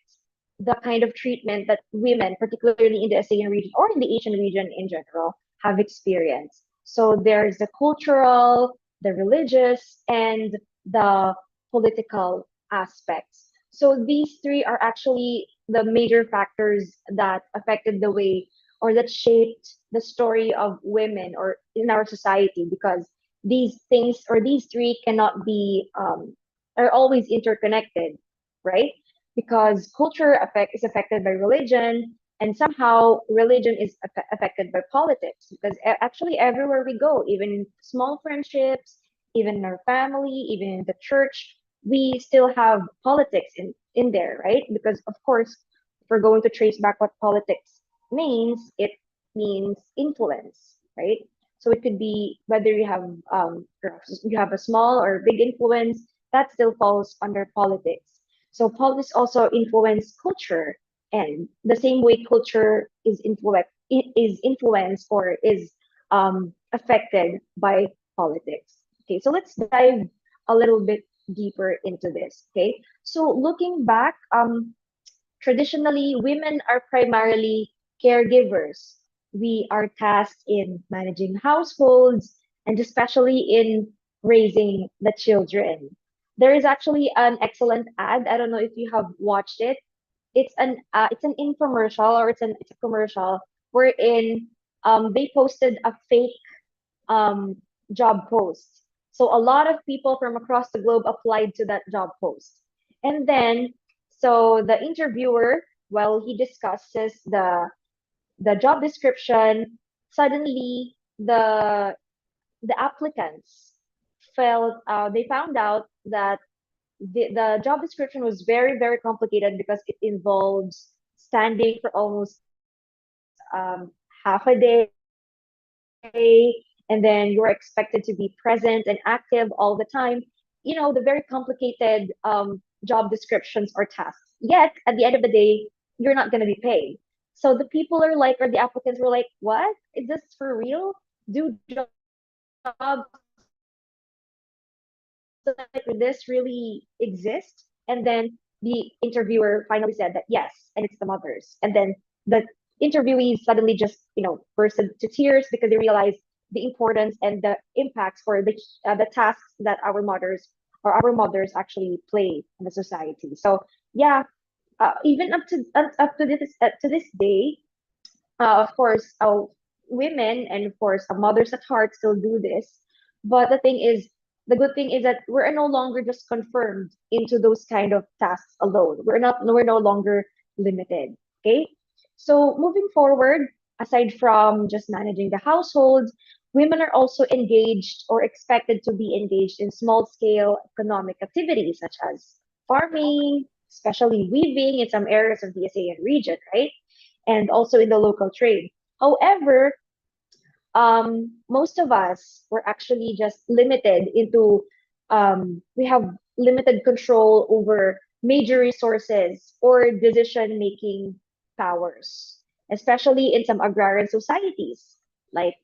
the kind of treatment that women, particularly in the ASEAN region or in the Asian region in general, have experienced. So there's the cultural, the religious, and the political aspects. So these three are actually the major factors that affected the way or that shaped the story of women or in our society, because these things or these three cannot be are always interconnected, right? Because culture is affected by religion, and somehow religion is affected by politics. Because actually, everywhere we go, even in small friendships, even in our family, even in the church, we still have politics in there, right? Because of course, if we're going to trace back what politics means, it means influence, right? So it could be whether you have a small or big influence, that still falls under politics. So politics also influence culture, and the same way culture is influenced or is affected by politics. Okay, so let's dive a little bit deeper into this. Okay, so looking back, traditionally, women are primarily caregivers. We are tasked in managing households and especially in raising the children. There is actually an excellent ad. I don't know if you have watched it. It's an infomercial, or it's a commercial wherein they posted a fake um, job post. So a lot of people from across the globe applied to that job post. And then, so the interviewer, while he discusses the job description, suddenly the applicants they found out that the job description was very, very complicated because it involves standing for almost half a day, and then you're expected to be present and active all the time. The very complicated job descriptions or tasks. Yet, at the end of the day, you're not going to be paid. So the people are like, or the applicants were like, what? Is this for real? Do jobs like this really exist? And then the interviewer finally said that yes, and it's the mothers. And then the interviewees suddenly just, bursted to tears because they realized the importance and the impacts for the tasks that our mothers actually play in the society. So yeah, even up to this day, of course, women and of course, mothers at heart still do this. But the good thing is that we're no longer just confirmed into those kind of tasks alone. We're no longer limited. Okay. So moving forward, aside from just managing the household, women are also engaged or expected to be engaged in small scale economic activities such as farming, especially weaving in some areas of the ASEAN region, right? And also in the local trade. However, most of us were actually just limited into, we have limited control over major resources or decision making powers, especially in some agrarian societies. Like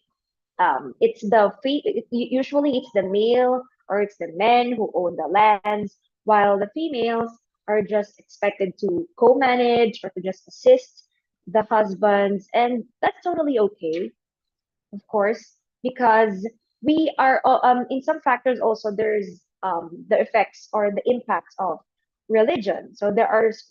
usually it's the male or it's the men who own the lands, while the females are just expected to co-manage or to just assist the husbands, and that's totally okay, of course, because we are in some factors also there's the effects or the impacts of religion. So there is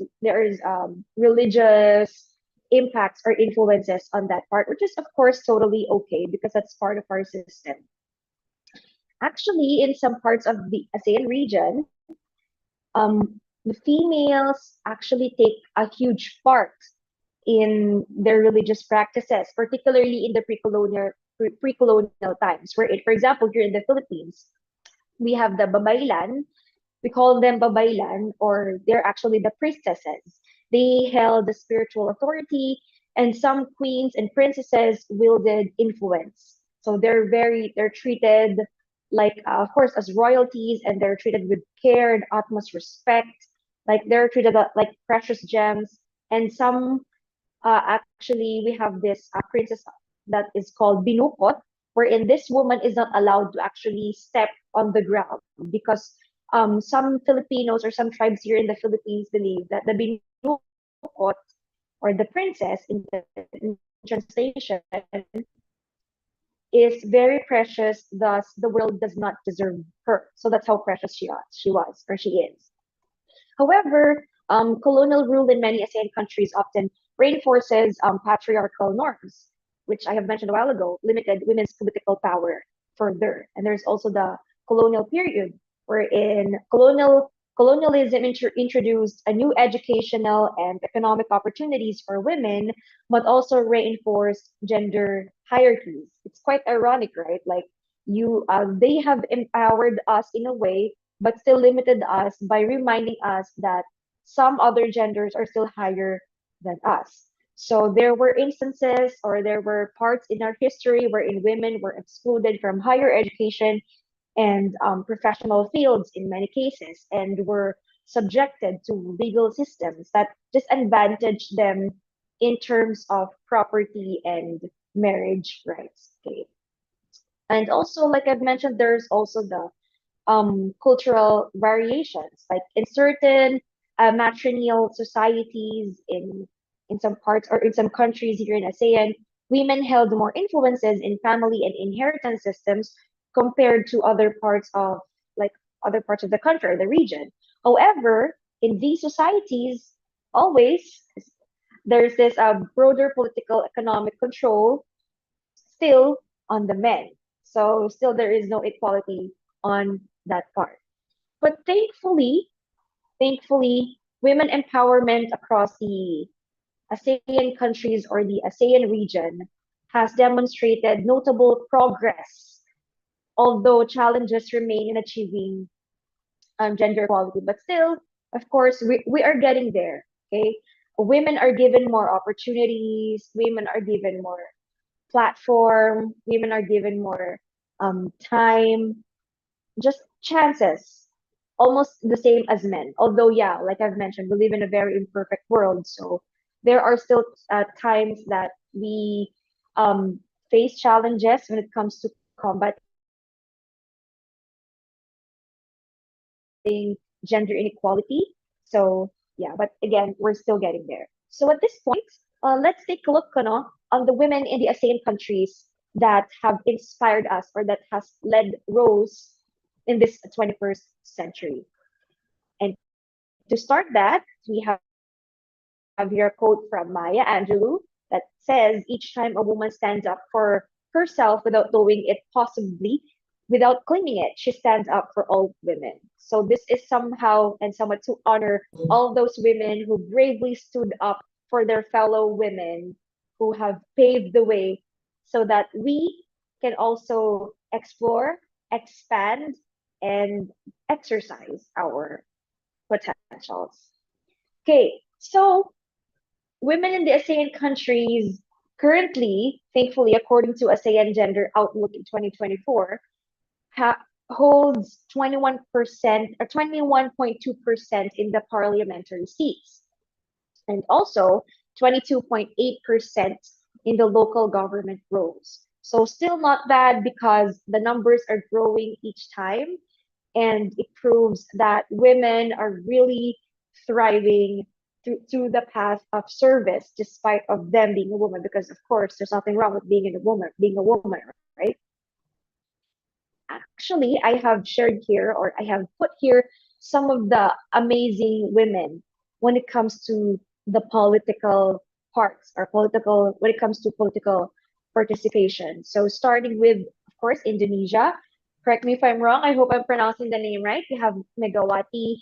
religious impacts or influences on that part, which is of course totally okay because that's part of our system. Actually, in some parts of the ASEAN region, the females actually take a huge part in their religious practices, particularly in the pre-colonial times. Where, for example, here in the Philippines, we have the babaylan. We call them babaylan, or they're actually the priestesses. They held the spiritual authority, and some queens and princesses wielded influence. So they're treated like, of course, as royalties, and they're treated with care and utmost respect. Like they're treated like precious gems. And some actually, we have this princess that is called Binukot, wherein this woman is not allowed to actually step on the ground because some Filipinos or some tribes here in the Philippines believe that the Binukot or the princess in translation is very precious, thus the world does not deserve her. So that's how precious she was or she is. However, colonial rule in many ASEAN countries often reinforces patriarchal norms, which I have mentioned a while ago, limited women's political power further. And there's also the colonial period, wherein colonialism introduced a new educational and economic opportunities for women, but also reinforced gender hierarchies. It's quite ironic, right? Like they have empowered us in a way but still limited us by reminding us that some other genders are still higher than us. So there were instances or there were parts in our history wherein women were excluded from higher education and professional fields in many cases and were subjected to legal systems that disadvantaged them in terms of property and marriage rights. Okay. And also, like I've mentioned, there's also the cultural variations. Like in certain matrilineal societies in some parts or in some countries here in ASEAN, women held more influences in family and inheritance systems compared to other parts of the country or the region. However, in these societies, always there's this broader political economic control still on the men. So still there is no equality on that part. But thankfully, women empowerment across the ASEAN countries or the ASEAN region has demonstrated notable progress, although challenges remain in achieving gender equality. But still, of course, we are getting there. Okay, women are given more opportunities. Women are given more platform. Women are given more time, just chances, almost the same as men. Although, yeah, like I've mentioned, we live in a very imperfect world, so there are still times that we face challenges when it comes to combating gender inequality. So yeah, but again, we're still getting there. So at this point, let's take a look on the women in the ASEAN countries that have inspired us or that has led Rose in this 21st century. And to start that, we have here a quote from Maya Angelou that says, each time a woman stands up for herself without knowing it possibly, without claiming it, she stands up for all women. So this is somehow and somewhat to honor all those women who bravely stood up for their fellow women who have paved the way so that we can also explore, expand, and exercise our potentials. Okay, so women in the ASEAN countries currently, thankfully, according to ASEAN Gender Outlook in 2024, holds 21% or 21.2% in the parliamentary seats, and also 22.8% in the local government roles. So still not bad because the numbers are growing each time, and it proves that women are really thriving through the path of service despite of them being a woman, because of course there's nothing wrong with being a woman, right? Actually, I have shared here or I have put here some of the amazing women when it comes to the political parts or political when it comes to political participation. So starting with, of course, Indonesia. Correct me if I'm wrong. I hope I'm pronouncing the name right. We have Megawati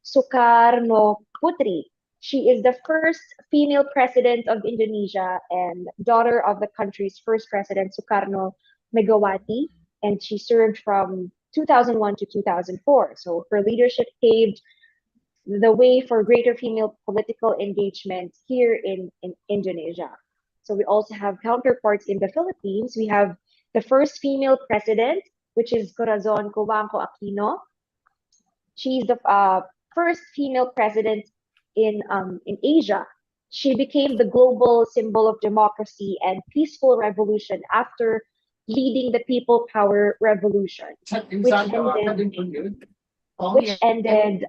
Soekarno Putri. She is the first female president of Indonesia and daughter of the country's first president, Sukarno Megawati, and she served from 2001 to 2004. So her leadership paved the way for greater female political engagement here in Indonesia. So we also have counterparts in the Philippines. We have the first female president, which is Corazon Cobanco Aquino. She's the first female president in Asia. She became the global symbol of democracy and peaceful revolution after leading the People Power Revolution, which ended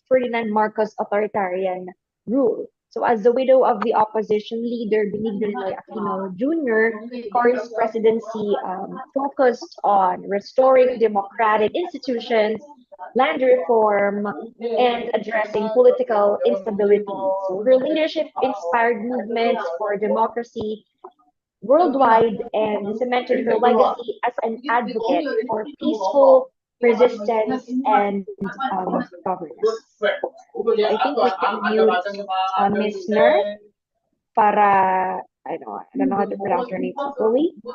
Ferdinand Marcos' authoritarian rule. So, as the widow of the opposition leader Benigno Noy Aquino Jr., Cory's presidency focused on restoring democratic institutions, land reform, and addressing political instability. So, her leadership inspired movements for democracy worldwide and cemented her legacy as an advocate for peaceful resistance and governance. I think we can mute Miss Ner para I don't know how to pronounce her name properly. We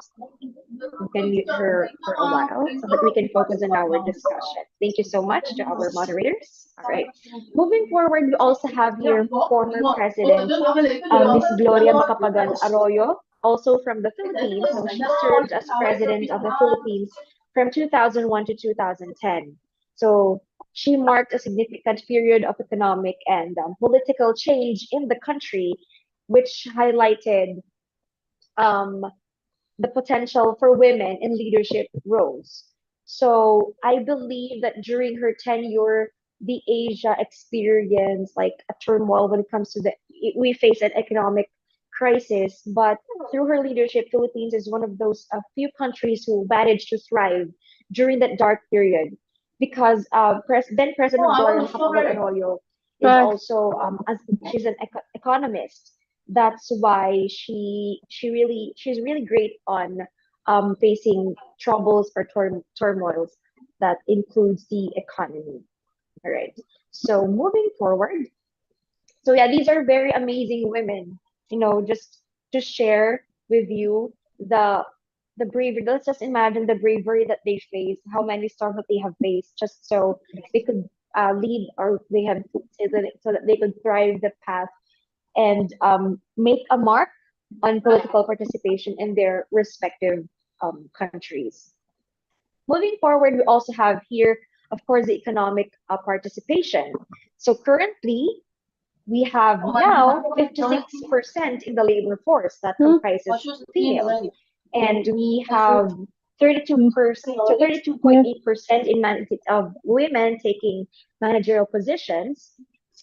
can mute her for a while so that we can focus on our discussion. Thank you so much to our moderators. All right. Moving forward, we also have here former President Miss Gloria Macapagal Arroyo, also from the Philippines. So she served as President of the Philippines from 2001 to 2010. So she marked a significant period of economic and political change in the country, which highlighted um, the potential for women in leadership roles. So I believe that during her tenure, the Asia experienced like a turmoil when it comes to we face an economic crisis, but through her leadership, Philippines is one of those few countries who managed to thrive during that dark period because then President Gloria Macapagal Arroyo is also as she's an economist. That's why she's really great on facing troubles or turmoils that includes the economy. All right. So moving forward, so yeah, these are very amazing women. Just to share with you the bravery. Let's just imagine the bravery that they face, how many storms that they have faced, just so they could lead or they have so that they could thrive the path and make a mark on political participation in their respective countries. Moving forward, we also have here, of course, the economic participation. So currently, we have now 56% in the labor force that comprises females, and we have 32%, so 32.8% of women taking managerial positions,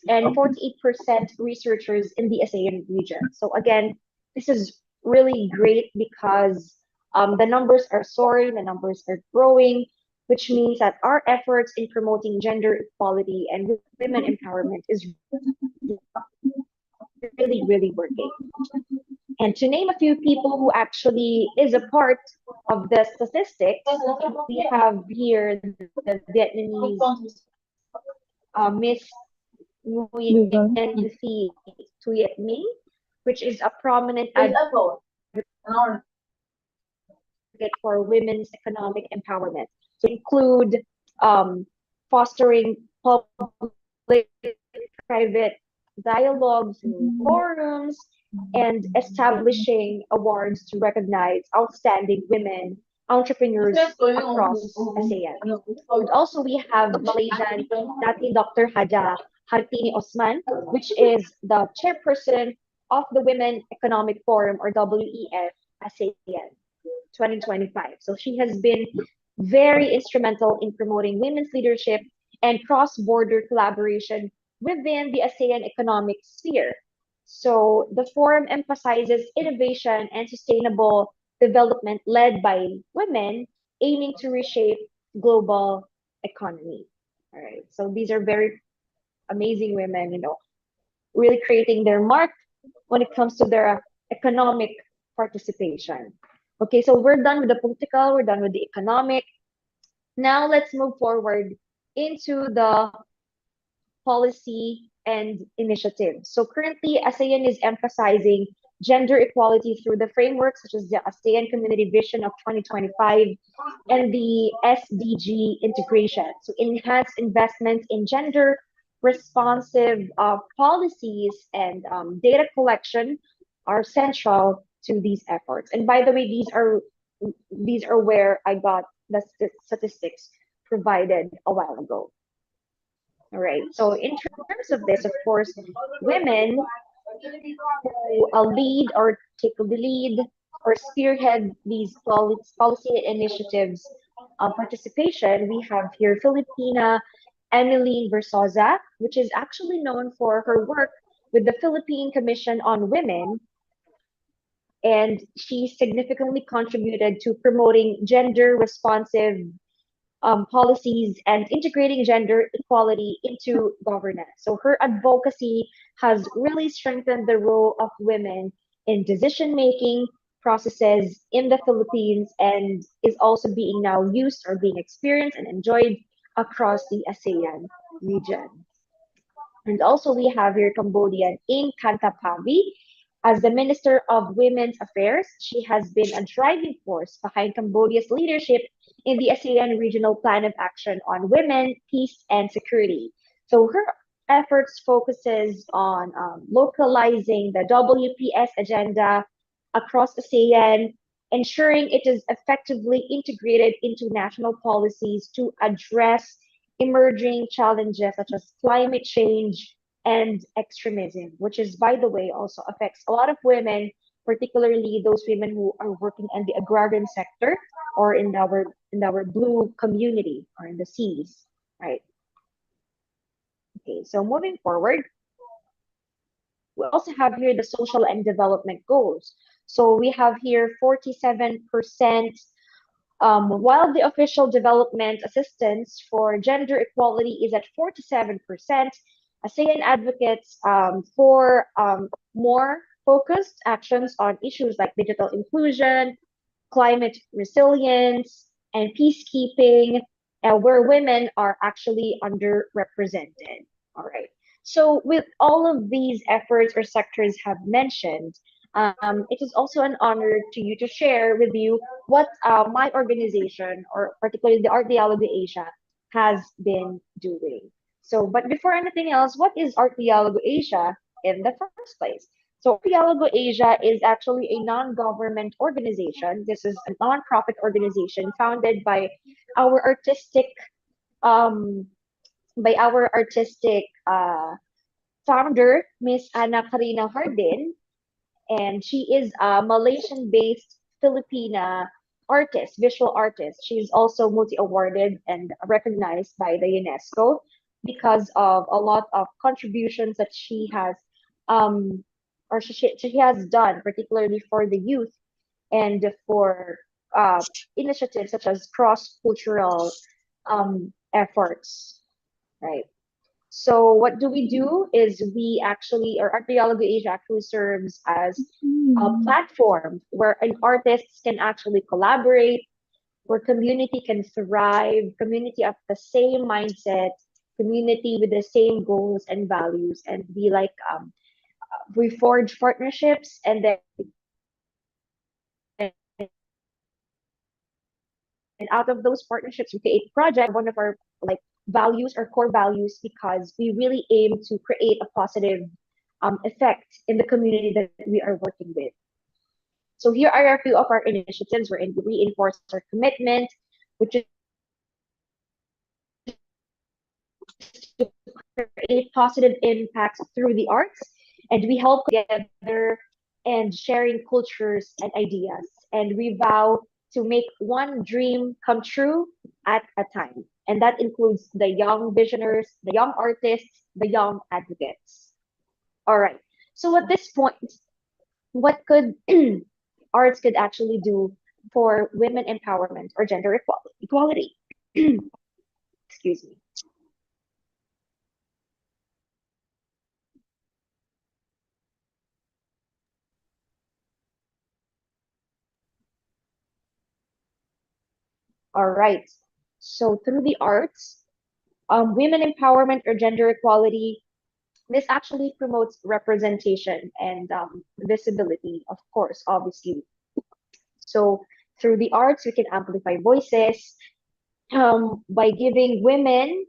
and 48% researchers in the ASEAN region. So again, this is really great because the numbers are soaring, the numbers are growing, which means that our efforts in promoting gender equality and women empowerment is really, really working. And to name a few people who actually is a part of the statistics, we have here the Vietnamese Miss Nguyen Thi Tuyet Minh, which is a prominent advocate for women's economic empowerment. So include fostering public-private dialogue through forums and establishing awards to recognize outstanding women entrepreneurs across ASEAN. And also we have Malaysian Dati Dr. Haja Hartini Osman, which is the chairperson of the Women Economic Forum or WEF ASEAN 2025. So she has been very instrumental in promoting women's leadership and cross-border collaboration within the ASEAN economic sphere. So the forum emphasizes innovation and sustainable development led by women, aiming to reshape global economy. All right. So these are very amazing women, really creating their mark when it comes to their economic participation. Okay, so we're done with the political, we're done with the economic. Now let's move forward into the policy and initiative. So currently, ASEAN is emphasizing gender equality through the framework such as the ASEAN Community Vision of 2025 and the SDG integration. So enhanced investments in gender responsive policies and data collection are central to these efforts. And by the way, these are where I got the statistics provided a while ago. All right. So in terms of this, of course, women who lead or take the lead or spearhead these policy initiatives participation, we have here Filipina Emeline Versosa, which is actually known for her work with the Philippine Commission on Women, and she significantly contributed to promoting gender responsive policies and integrating gender equality into governance. So her advocacy has really strengthened the role of women in decision making processes in the Philippines and is also being now used or being experienced and enjoyed across the ASEAN region. And also we have here Cambodian in Kantapavi. As the Minister of Women's Affairs, she has been a driving force behind Cambodia's leadership in the ASEAN Regional Plan of Action on Women, Peace, and Security. So her efforts focuses on localizing the WPS agenda across ASEAN, ensuring it is effectively integrated into national policies to address emerging challenges such as climate change and extremism, which is, by the way, also affects a lot of women, particularly those women who are working in the agrarian sector or in our blue community or in the seas, right? Okay, so moving forward, we also have here the social and development goals. So we have here 47%. While the official development assistance for gender equality is at 47%, ASEAN advocates for more focused actions on issues like digital inclusion, climate resilience, and peacekeeping, where women are actually underrepresented. All right. So, with all of these efforts or sectors have mentioned, it is also an honor to you to share with you what my organization, or particularly the Art Dialogue Asia, has been doing. So, but before anything else, what is Art Dialogue Asia in the first place? So Art Dialogue Asia is actually a non-government organization. This is a non-profit organization founded our artistic um, by our artistic founder, Miss Ana Karina Hardin, and she is a Malaysian-based Filipina artist, visual artist. She's also multi-awarded and recognized by the UNESCO because of a lot of contributions that she has um, or she has done, particularly for the youth and for initiatives such as cross-cultural efforts, right? So what do we do is we actually, or Art Dialogue Asia actually serves as a platform where an artists can actually collaborate, where community can thrive, community of the same mindset, community with the same goals and values, and we like we forge partnerships, and then out of those partnerships we create projects. One of our like values or core values, because we really aim to create a positive effect in the community that we are working with. So here are a few of our initiatives wherein we reinforce our commitment, which is to create positive impacts through the arts, and we help together and sharing cultures and ideas. And we vow to make one dream come true at a time. And that includes the young visionaries, the young artists, the young advocates. All right. So at this point, what could arts could actually do for women empowerment or gender equality? Excuse me. All right. So through the arts, women empowerment or gender equality, this actually promotes representation and visibility, of course, obviously. So through the arts, we can amplify voices by giving women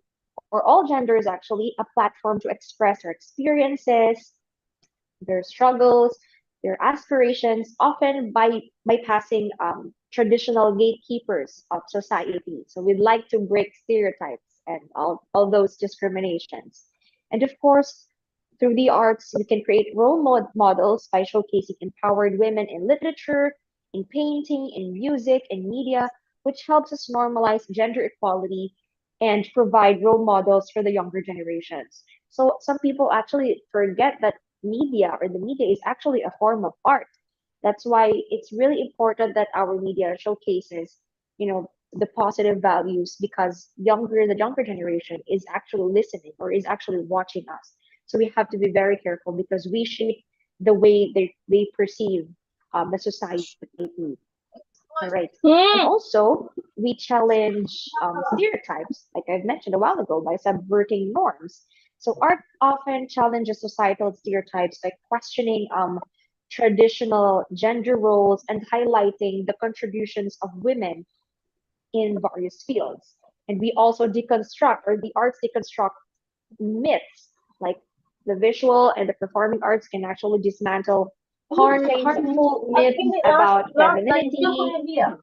or all genders actually, a platform to express their experiences, their struggles, their aspirations, often by bypassing traditional gatekeepers of society. So we'd like to break stereotypes and all those discriminations. And of course, through the arts, we can create models by showcasing empowered women in literature, in painting, in music, in media, which helps us normalize gender equality and provide role models for the younger generations. So some people actually forget that media or the media is actually a form of art. That's why it's really important that our media showcases, the positive values because the younger generation is actually listening or is actually watching us. So we have to be very careful because we shape the way they perceive the society. All right. And also, we challenge stereotypes, like I've mentioned a while ago, by subverting norms. So art often challenges societal stereotypes by questioning traditional gender roles and highlighting the contributions of women in various fields. And we also deconstruct, or the arts deconstruct myths, like the visual and the performing arts can actually dismantle harmful myths about femininity,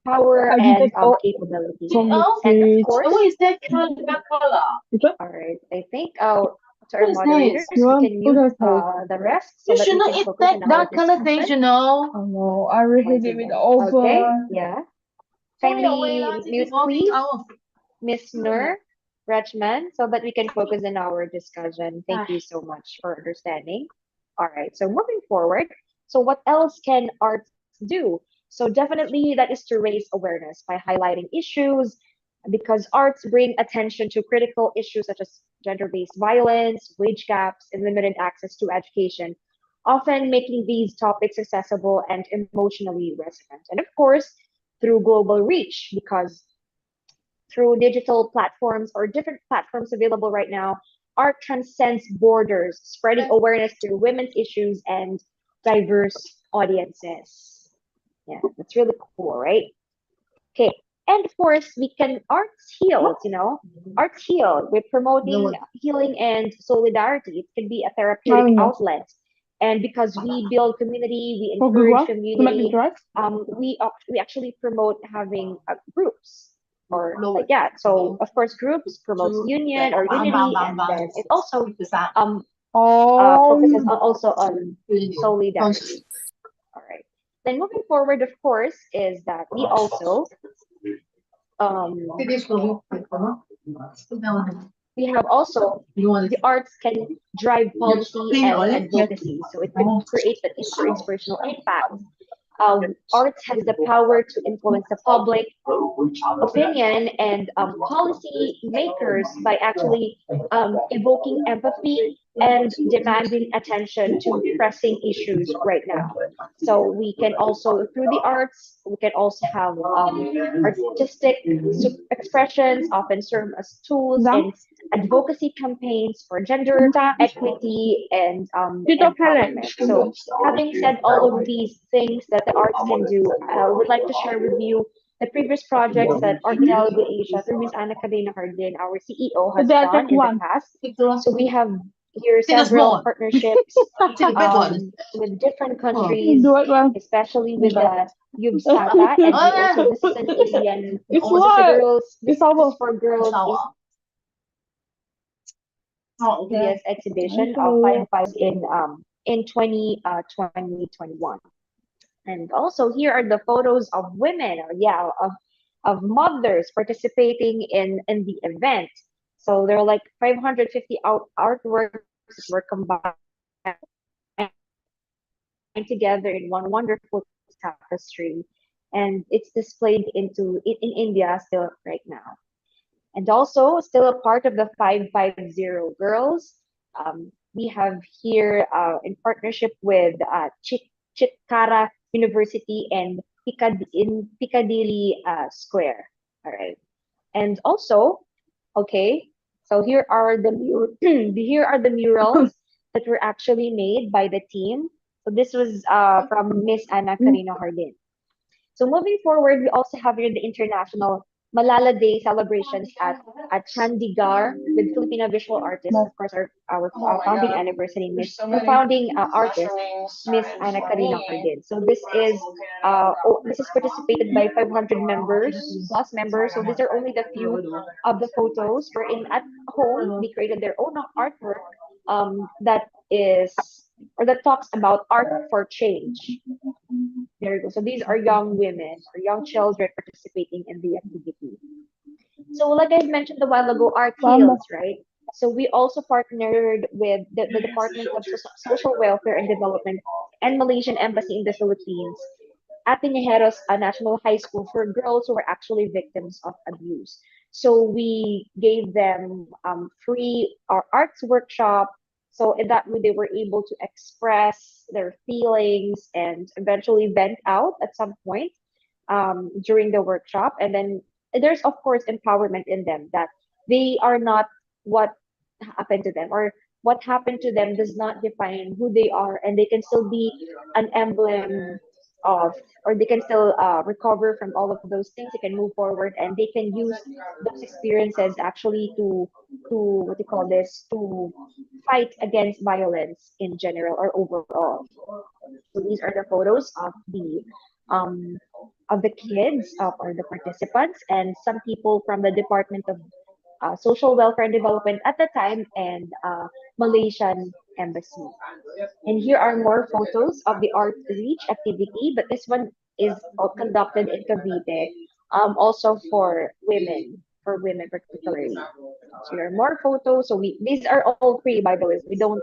power, and capability. And of course, all right, I think to our moderators, we can mute the rest so You that we shouldn't can eat focus that on our dark color things, discussion. Oh no, I already did it over. Okay, yeah. Sorry, Kindly mute, please, Miss Nur Rachman, so that we can focus on our discussion. Thank you so much for understanding. All right, so moving forward, so what else can arts do? So definitely that is to raise awareness by highlighting issues because arts bring attention to critical issues such as gender-based violence, wage gaps, and limited access to education, often making these topics accessible and emotionally resonant. And of course, through global reach, because through digital platforms or different platforms available right now, art transcends borders, spreading awareness through women's issues and diverse audiences. Yeah, that's really cool, right? Okay. And of course, we can arts heals, arts heal. We're promoting healing and solidarity. It can be a therapeutic outlet. And because we build community, we encourage community, we actually promote having groups or like yeah. So of course, groups promotes union or unity, and then it also focuses also on solidarity. All right. Then moving forward, of course, is that we also we have also the arts can drive policy and advocacy. So it could create that inspirational impact. Arts has the power to influence the public opinion and policy makers by actually evoking empathy and demanding attention to pressing issues right now. So we can also, through the arts, we can also have artistic expressions often serve as tools in advocacy campaigns for gender equity and empowerment. So having said all of these things that the arts can do, I would like to share with you the previous projects that Archaeology Asia through Ms. Anna Cadena Hardin, our CEO, has done in the past. So we have here several partnerships with different countries, especially with the Yubsata, and we also this is an Indian this is a girls this is for girls India's exhibition of five in 2021. And also here are the photos of women, or yeah, of mothers participating in the event. So there are like 550 artworks that were combined together in one wonderful tapestry, and it's displayed in India still right now. And also still a part of the 550 girls. We have here in partnership with Chitkara University and Piccadilly Square. All right. And also, okay, so here are the here are the murals that were actually made by the team. So this was from Miss Anna Karina Hardin. So moving forward, we also have here the international Malala Day celebrations at Chandigarh with Filipino visual artists. Of course, our founding anniversary, founding artist, Miss Ana Karina Cardin. So this is participated by 500 members plus members. So these are only the few of the photos. Wherein at home they created their own artwork that is or that talks about art for change. There you go. So these are young women or young children participating in the activity. So like I mentioned a while ago, Art Heals, right? So we also partnered with the Department of Social Welfare and Development and Malaysian Embassy in the Philippines at Pinheros National High School for girls who were actually victims of abuse. So we gave them free arts workshop. So in that way, they were able to express their feelings and eventually vent out at some point during the workshop. And then there's of course empowerment in them that they are not what happened to them or what happened to them does not define who they are, and they can still be an emblem of or they can still recover from all of those things. They can move forward and they can use those experiences actually to what do you call this to fight against violence in general or overall. So these are the photos um, of the kids or the participants and some people from the Department of Social Welfare and Development at the time and Malaysian Embassy. And here are more photos of the Art Reach activity, but this one is conducted in Cavite, also for women particularly. So there are more photos. So these are all free, by the way. We don't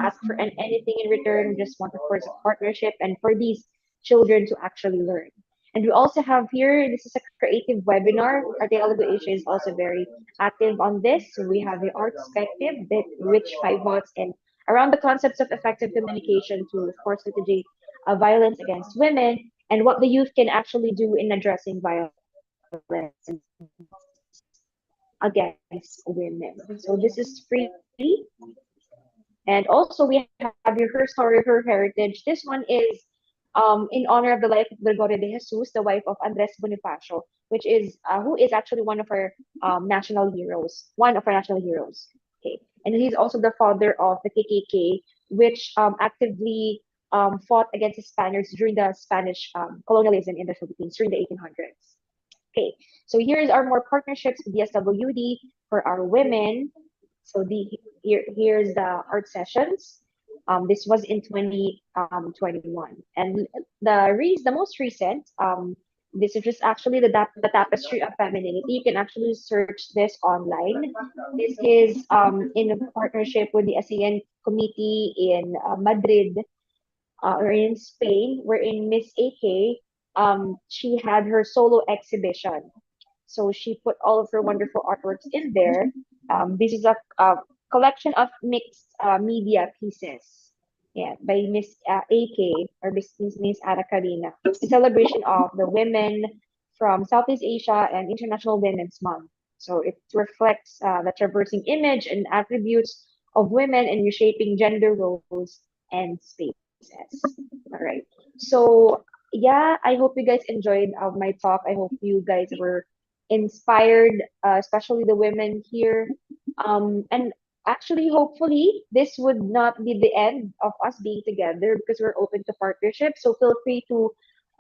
ask for anything in return. We just want, of course, a partnership and for these children to actually learn. And we also have here, this is a creative webinar. Arteaga Asia is also very active on this. So we have the art perspective, that which pivots and around the concepts of effective communication to, of course, mitigate violence against women and what the youth can actually do in addressing violence against women. So this is free. And also we have your Her Story, Her Heritage. This one is in honor of the life of Gregorio de Jesus, the wife of Andres Bonifacio, which is who is actually one of our national heroes, one of our national heroes. Okay, and he's also the father of the KKK, which actively fought against the Spaniards during the Spanish colonialism in the Philippines during the 1800s. Okay, so here's our more partnerships with DSWD for our women. So here's the art sessions. This was in 2021, and the most recent. This is just actually the tapestry of femininity. You can actually search this online. This is in a partnership with the ASEAN Committee in Madrid, or in Spain, wherein Miss AK, she had her solo exhibition. So she put all of her wonderful artworks in there. This is a collection of mixed media pieces. Yeah, by Miss AK or Miss Ara Karina, in celebration of the women from Southeast Asia and International Women's Month. So it reflects the traversing image and attributes of women in reshaping gender roles and spaces. All right. So yeah, I hope you guys enjoyed my talk. I hope you guys were inspired, especially the women here. And actually, hopefully, this would not be the end of us being together because we're open to partnership. So feel free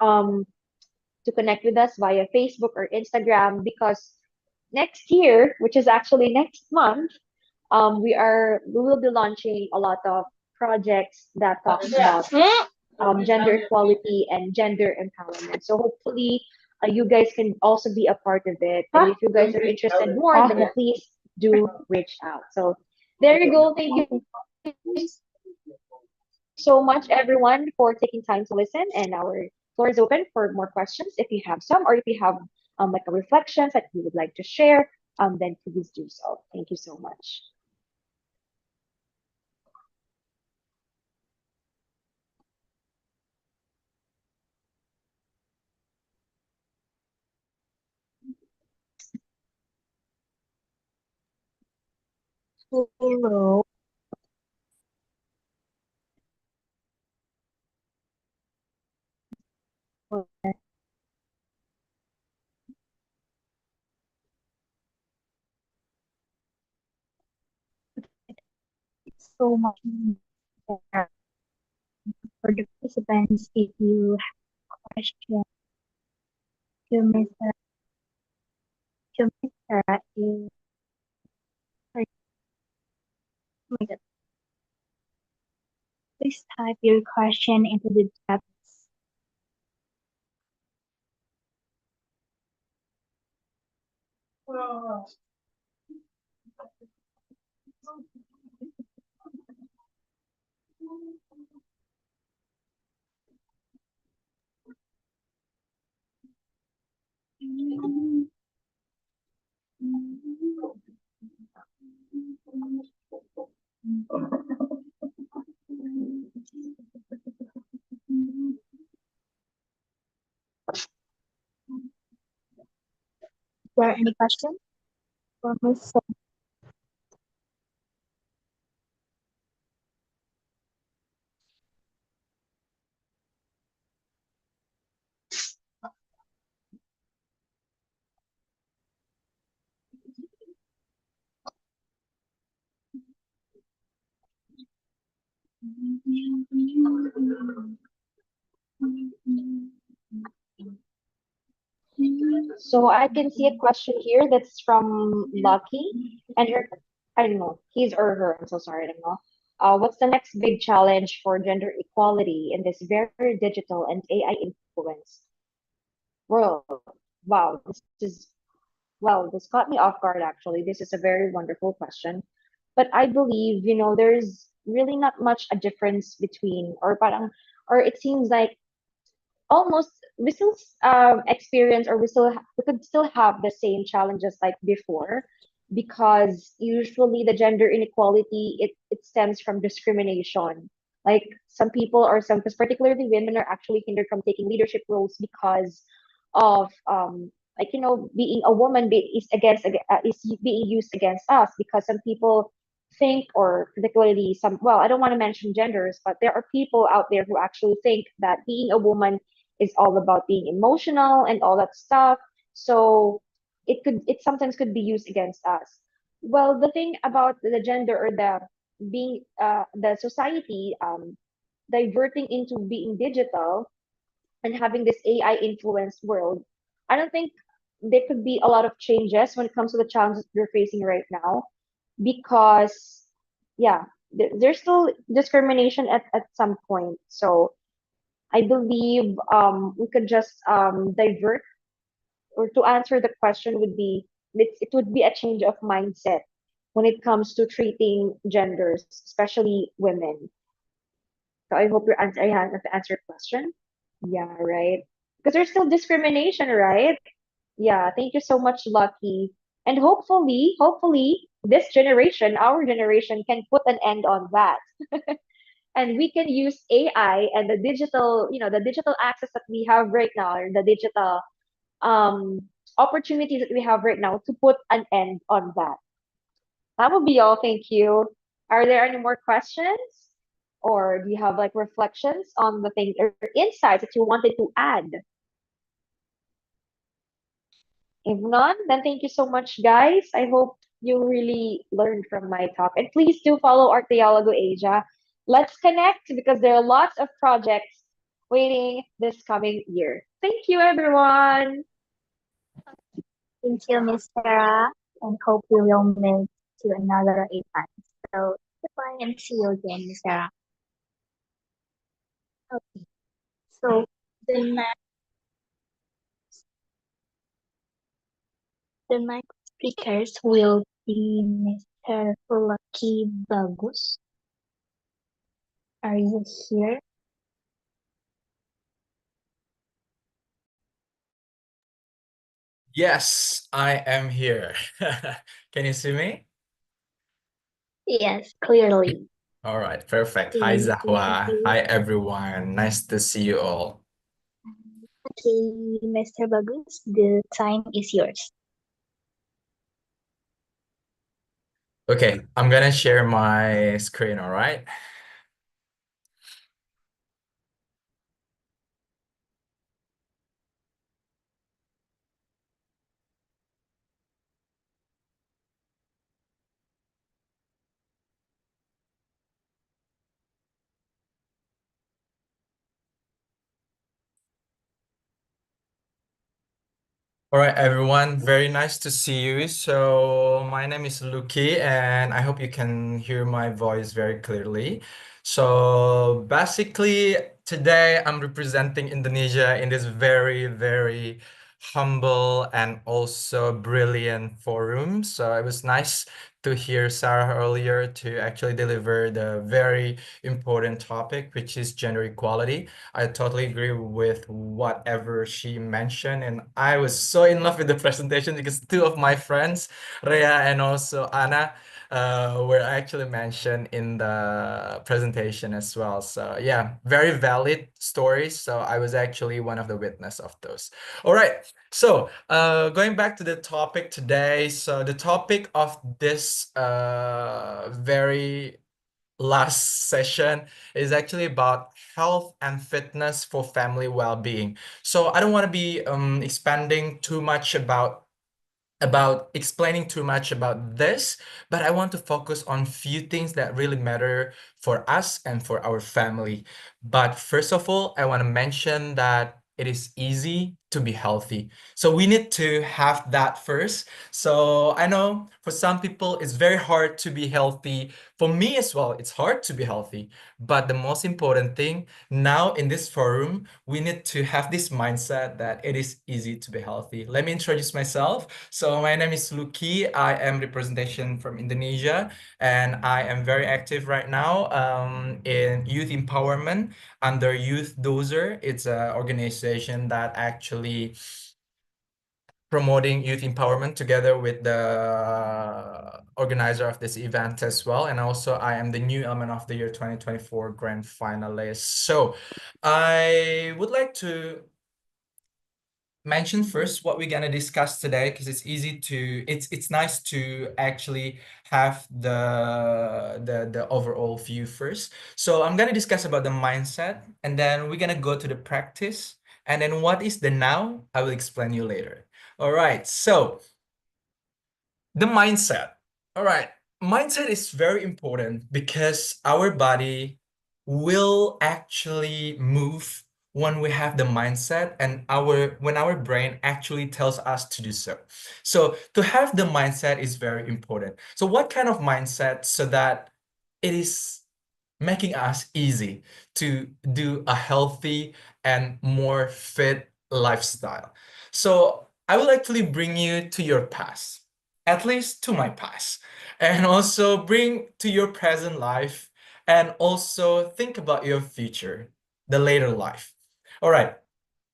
um, to connect with us via Facebook or Instagram because next year, which is actually next month, we will be launching a lot of projects that talks about gender equality and gender empowerment. So hopefully, you guys can also be a part of it. And if you guys are interested more, then please do reach out. So there you go. Thank you so much, everyone, for taking time to listen. And our floor is open for more questions. If you have some, or if you have like a reflections that you would like to share, then please do so. Thank you so much. Hello. so much for the participants. If you have a question to Mr. is sorry, oh my God. Please type your question into the chat. Is there any question for Miss? So I can see a question here that's from Lucky, and her, I don't know, his or her. I'm so sorry, I don't know. What's the next big challenge for gender equality in this very digital and AI influenced world? Wow, this caught me off guard actually. This is a very wonderful question. But I believe, there's really not much a difference between, or it seems like almost we still experience, or we could still have the same challenges like before, because usually the gender inequality, it stems from discrimination. Like some people, or some, because particularly women, are actually hindered from taking leadership roles because of like, being a woman is being used against us, because some people think, or particularly some, well, I don't want to mention genders, but there are people out there who actually think that being a woman is all about being emotional and all that stuff. So it sometimes could be used against us. Well, the thing about the gender, or the society diverting into being digital and having this AI influenced world, I don't think there could be a lot of changes when it comes to the challenges we're facing right now, because yeah, there's still discrimination at some point. So I believe we could just divert, or to answer the question would be, it would be a change of mindset when it comes to treating genders, especially women. So I hope I have answered your question. Yeah, right. Because there's still discrimination, right? Yeah, thank you so much, Lucky. And hopefully, this generation, our generation, can put an end on that. And we can use AI and the digital access that we have right now, or the digital um, opportunities that we have right now, to put an end on that. That will be all. Thank you. Are there any more questions? Or do you have like reflections on the things or insights that you wanted to add? If none, then thank you so much, guys. I hope you really learned from my talk. And please do follow Archaeologo Asia. Let's connect, because there are lots of projects waiting this coming year. Thank you, everyone. Thank you, Miss Sarah, and hope we will meet to another event. So goodbye and see you again, Miss Sarah. Okay. So the next speakers will be Mr. Lucky Bagus. Are you here? Yes, I am here. Can you see me? Yes, clearly. All right, perfect. Hi, Okay, Zahwa. Hi, everyone. Nice to see you all. okay, Mr. Bagus, the time is yours. Okay, I'm gonna share my screen, all right? All right, everyone. Very nice to see you. So my name is Luki, and I hope you can hear my voice very clearly. So basically, today I'm representing Indonesia in this very, very humble and also brilliant forum. So it was nice to hear Sarah earlier to actually deliver the very important topic, which is gender equality. I totally agree with whatever she mentioned, and I was so in love with the presentation because two of my friends, Rhea and also Anna, were actually mentioned in the presentation as well. So yeah, very valid stories. So I was actually one of the witness of those. All right. So going back to the topic today. So the topic of this very last session is actually about health and fitness for family well-being. So I don't want to be expanding too much about explaining too much about this, but I want to focus on few things that really matter for us and for our family. But first of all, I want to mention that it is easy to be healthy. So we need to have that first. So I know for some people it's very hard to be healthy. For me as well, it's hard to be healthy. But the most important thing now in this forum, we need to have this mindset that it is easy to be healthy. Let me introduce myself. So my name is Luki. I am representation from Indonesia, and I am very active right now in youth empowerment under Youth Dozer. It's an organization that actually promoting youth empowerment together with the organizer of this event as well. And also I am the new Element of the Year 2024 grand finalist. So I would like to mention first what we're gonna discuss today because it's nice to actually have the overall view first. So I'm gonna discuss about the mindset, and then we're gonna go to the practice, and then what is the now I will explain you later. All right, so the mindset. All right, mindset is very important because our body will actually move when we have the mindset and when our brain actually tells us to do so. So to have the mindset is very important. So what kind of mindset so that it is making us easy to do a healthy and more fit lifestyle. So I will actually bring you to your past, at least to my past, and also bring to your present life, and also think about your future, the later life. All right.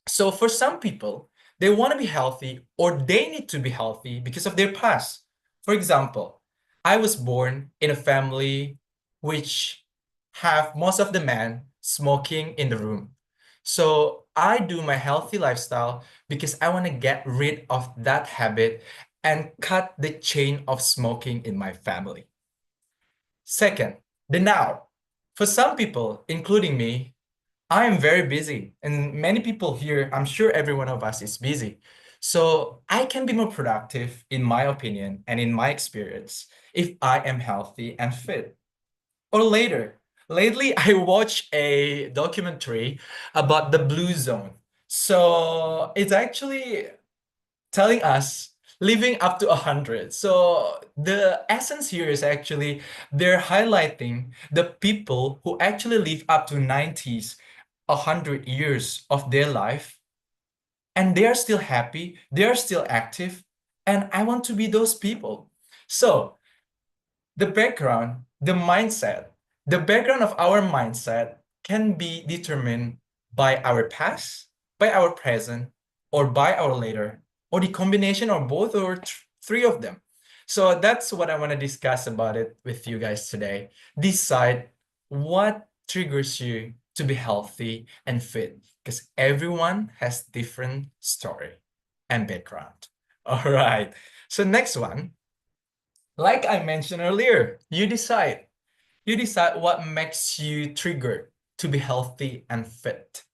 So for some people, they want to be healthy or they need to be healthy because of their past. For example, I was born in a family which have most of the men smoking in the room. So I do my healthy lifestyle because I want to get rid of that habit and cut the chain of smoking in my family. Second, the now. For some people, including me, I am very busy, and many people here, I'm sure every one of us is busy. So I can be more productive, in my opinion and in my experience, if I am healthy and fit. Or later, lately I watched a documentary about the blue zone. So it's actually telling us living up to 100. So the essence here is actually they're highlighting the people who actually live up to 90s, 100 years of their life, and they are still happy, they are still active, and I want to be those people. So the background, the background of our mindset can be determined by our past, by our present, or by our later, or the combination of both or three of them. So that's what I want to discuss about it with you guys today. Decide what triggers you to be healthy and fit, because everyone has different story and background. All right. So next one, like I mentioned earlier, you decide. You decide what makes you triggered to be healthy and fit.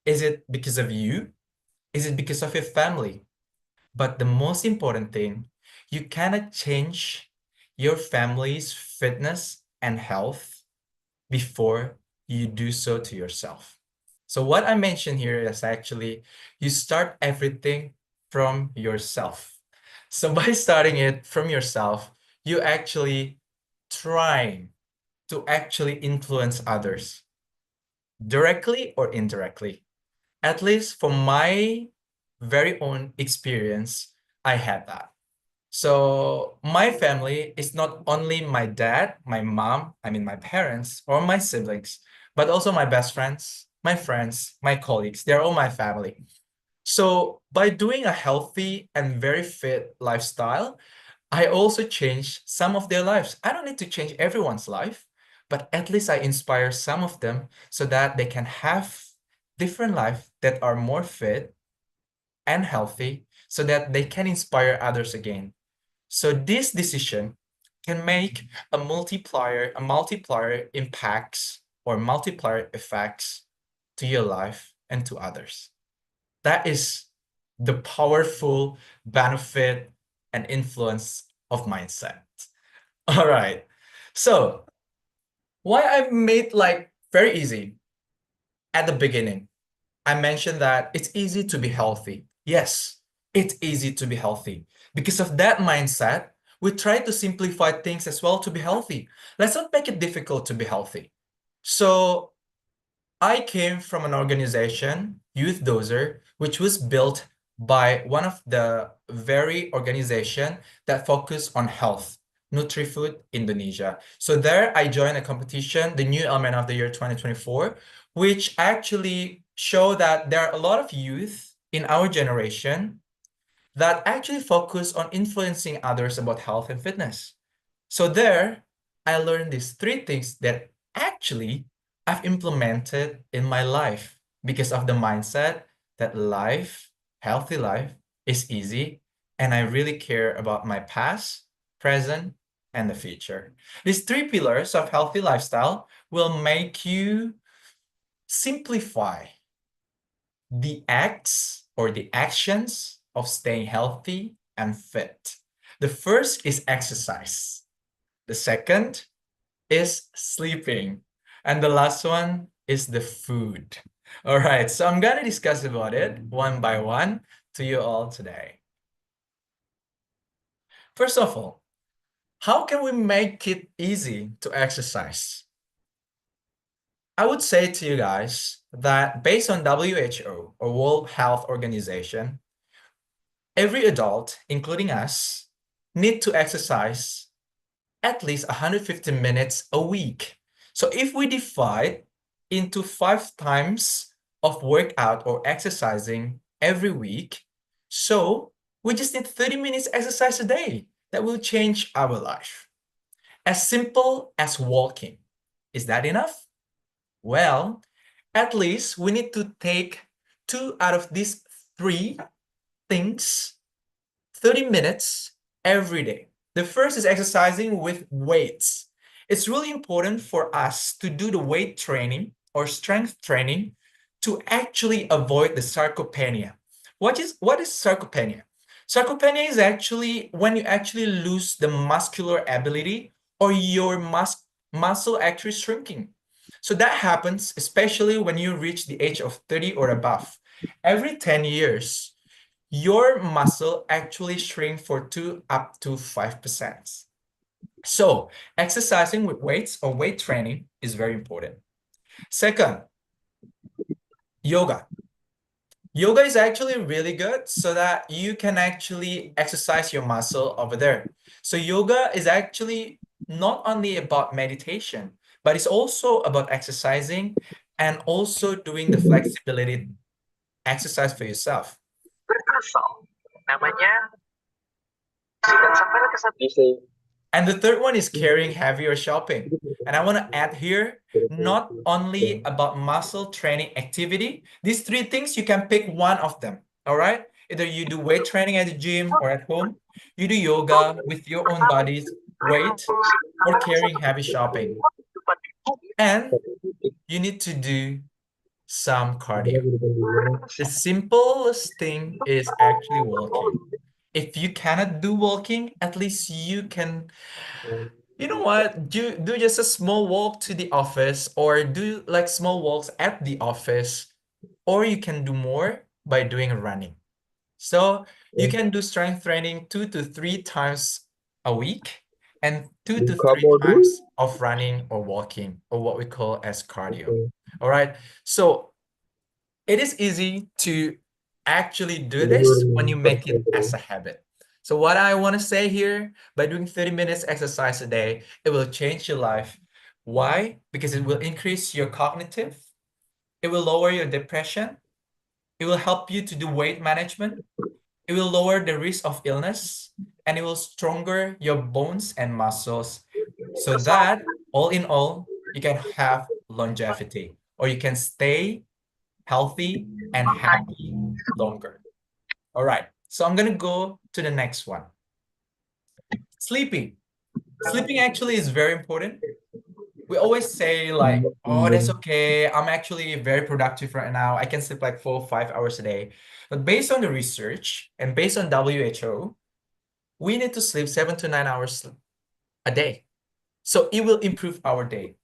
Is it because of you? Is it because of your family? But the most important thing, you cannot change your family's fitness and health before you do so to yourself. So what I mentioned here is actually you start everything from yourself. So by starting it from yourself, you actually trying to actually influence others, directly or indirectly. At least from my very own experience, I had that. So my family is not only my dad, my mom, I mean my parents or my siblings, but also my best friends, my colleagues. They're all my family. So by doing a healthy and very fit lifestyle, I also change some of their lives. I don't need to change everyone's life, but at least I inspire some of them so that they can have different life that are more fit and healthy so that they can inspire others again. So this decision can make a multiplier impacts or multiplier effects to your life and to others. That is the powerful benefit and influence of mindset. All right. So why I've made like very easy at the beginning. I mentioned that it's easy to be healthy. Yes, it's easy to be healthy. Because of that mindset, we try to simplify things as well to be healthy. Let's not make it difficult to be healthy. So I came from an organization, Youth Dozer, which was built by one of the very organization that focus on health, NutriFood Indonesia. So there I joined a competition, the New Element of the Year 2024, which actually show that there are a lot of youth in our generation that actually focus on influencing others about health and fitness. So there, I learned these three things that actually I've implemented in my life because of the mindset that life, healthy life, is easy, and I really care about my past, present, and the future. These three pillars of healthy lifestyle will make you simplify the acts or the actions of staying healthy and fit. The first is exercise. The second is sleeping. And the last one is the food. All right, so I'm gonna discuss about it one by one to you all today. First of all, how can we make it easy to exercise? I would say to you guys that based on WHO or World Health Organization, every adult, including us, need to exercise at least 150 minutes a week. So if we divide into 5 times of workout or exercising every week, so we just need 30 minutes exercise a day. That will change our life. As simple as walking. Is that enough? Well, at least we need to take 2 out of these 3 things 30 minutes every day. The first is exercising with weights. It's really important for us to do the weight training or strength training to actually avoid the sarcopenia. What is sarcopenia? Sarcopenia is actually when you actually lose the muscular ability or your muscle actually shrinking. So that happens especially when you reach the age of 30 or above. Every 10 years, your muscle actually shrink for 2 up to 5%. So exercising with weights or weight training is very important. Second, yoga. Yoga is actually really good so that you can actually exercise your muscle over there. So yoga is actually not only about meditation, but it's also about exercising and also doing the flexibility exercise for yourself. Namanya and the third one is carrying heavy or shopping. And I want to add here, not only about muscle training activity. These 3 things, you can pick one of them, all right? Either you do weight training at the gym or at home, you do yoga with your own body's weight, or carrying heavy shopping. And you need to do some cardio. The simplest thing is actually walking. If you cannot do walking, at least you can, you know what, do just a small walk to the office or do like small walks at the office, or you can do more by doing running. So You can do strength training 2 to 3 times a week and 2 to 3 times of running or walking, or what we call as cardio. All right. So it is easy to actually do this when you make it as a habit. So what I want to say here, by doing 30 minutes exercise a day, it will change your life. Why? Because it will increase your cognitive, it will lower your depression, it will help you to do weight management, it will lower the risk of illness, and it will stronger your bones and muscles, so that all in all, you can have longevity, or you can stay healthy and happy longer. All right, so I'm gonna go to the next one. Sleeping. Sleeping actually is very important. We always say like, oh, that's okay. I'm actually very productive right now. I can sleep like 4 or 5 hours a day. But based on the research and based on WHO, we need to sleep 7 to 9 hours a day. So it will improve our day.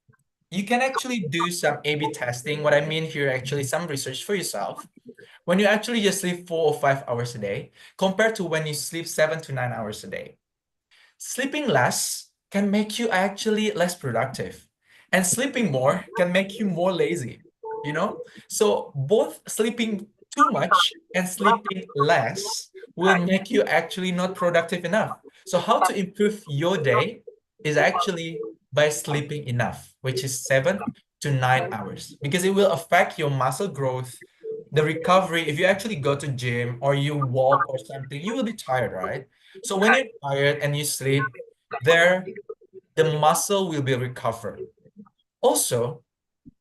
You can actually do some A/B testing. What I mean here, actually, some research for yourself. When you actually just sleep 4 or 5 hours a day, compared to when you sleep 7 to 9 hours a day. Sleeping less can make you actually less productive, and sleeping more can make you more lazy, you know? So both sleeping too much and sleeping less will make you actually not productive enough. So how to improve your day is actually by sleeping enough, which is 7 to 9 hours, because it will affect your muscle growth, the recovery. If you actually go to gym or you walk or something, you will be tired, right? So when you're tired and you sleep, there the muscle will be recovered. Also,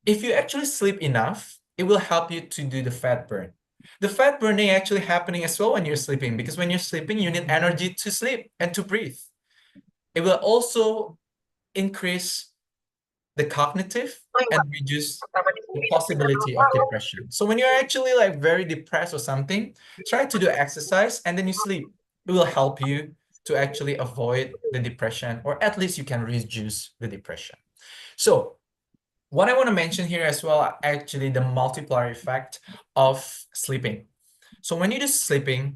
if you actually sleep enough, it will help you to do the fat burn. The fat burning actually happening as well when you're sleeping, because when you're sleeping, you need energy to sleep and to breathe. It will also increase the cognitive and reduce the possibility of depression. So when you're actually like very depressed or something, try to do exercise and then you sleep. It will help you to actually avoid the depression, or at least you can reduce the depression. So what I want to mention here as well, actually the multiplier effect of sleeping. So when you're just sleeping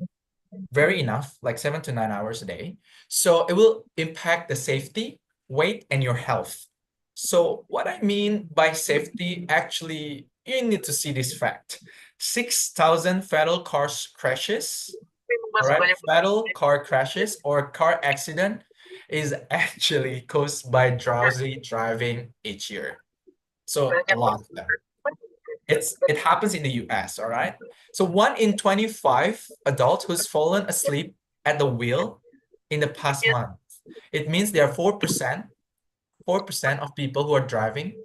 very enough, like 7 to 9 hours a day, so it will impact the safety, weight, and your health. So what I mean by safety, actually, you need to see this fact. 6,000 fatal car crashes, all right? Fatal car crashes or car accident is actually caused by drowsy driving each year. So a lot of them. It happens in the US, all right? So 1 in 25 adults who's fallen asleep at the wheel in the past month. It means there are 4% of people who are driving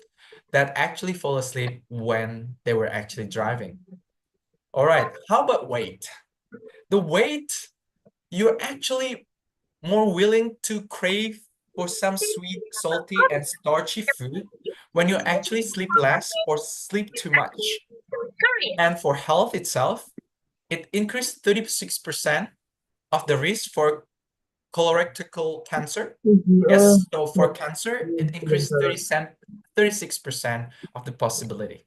that actually fall asleep when they were actually driving. All right, how about weight? The weight, you're actually more willing to crave for some sweet, salty, and starchy food when you actually sleep less or sleep too much. And for health itself, it increased 36% of the risk for colorectal cancer. Yes, so for cancer, it increased 36% of the possibility.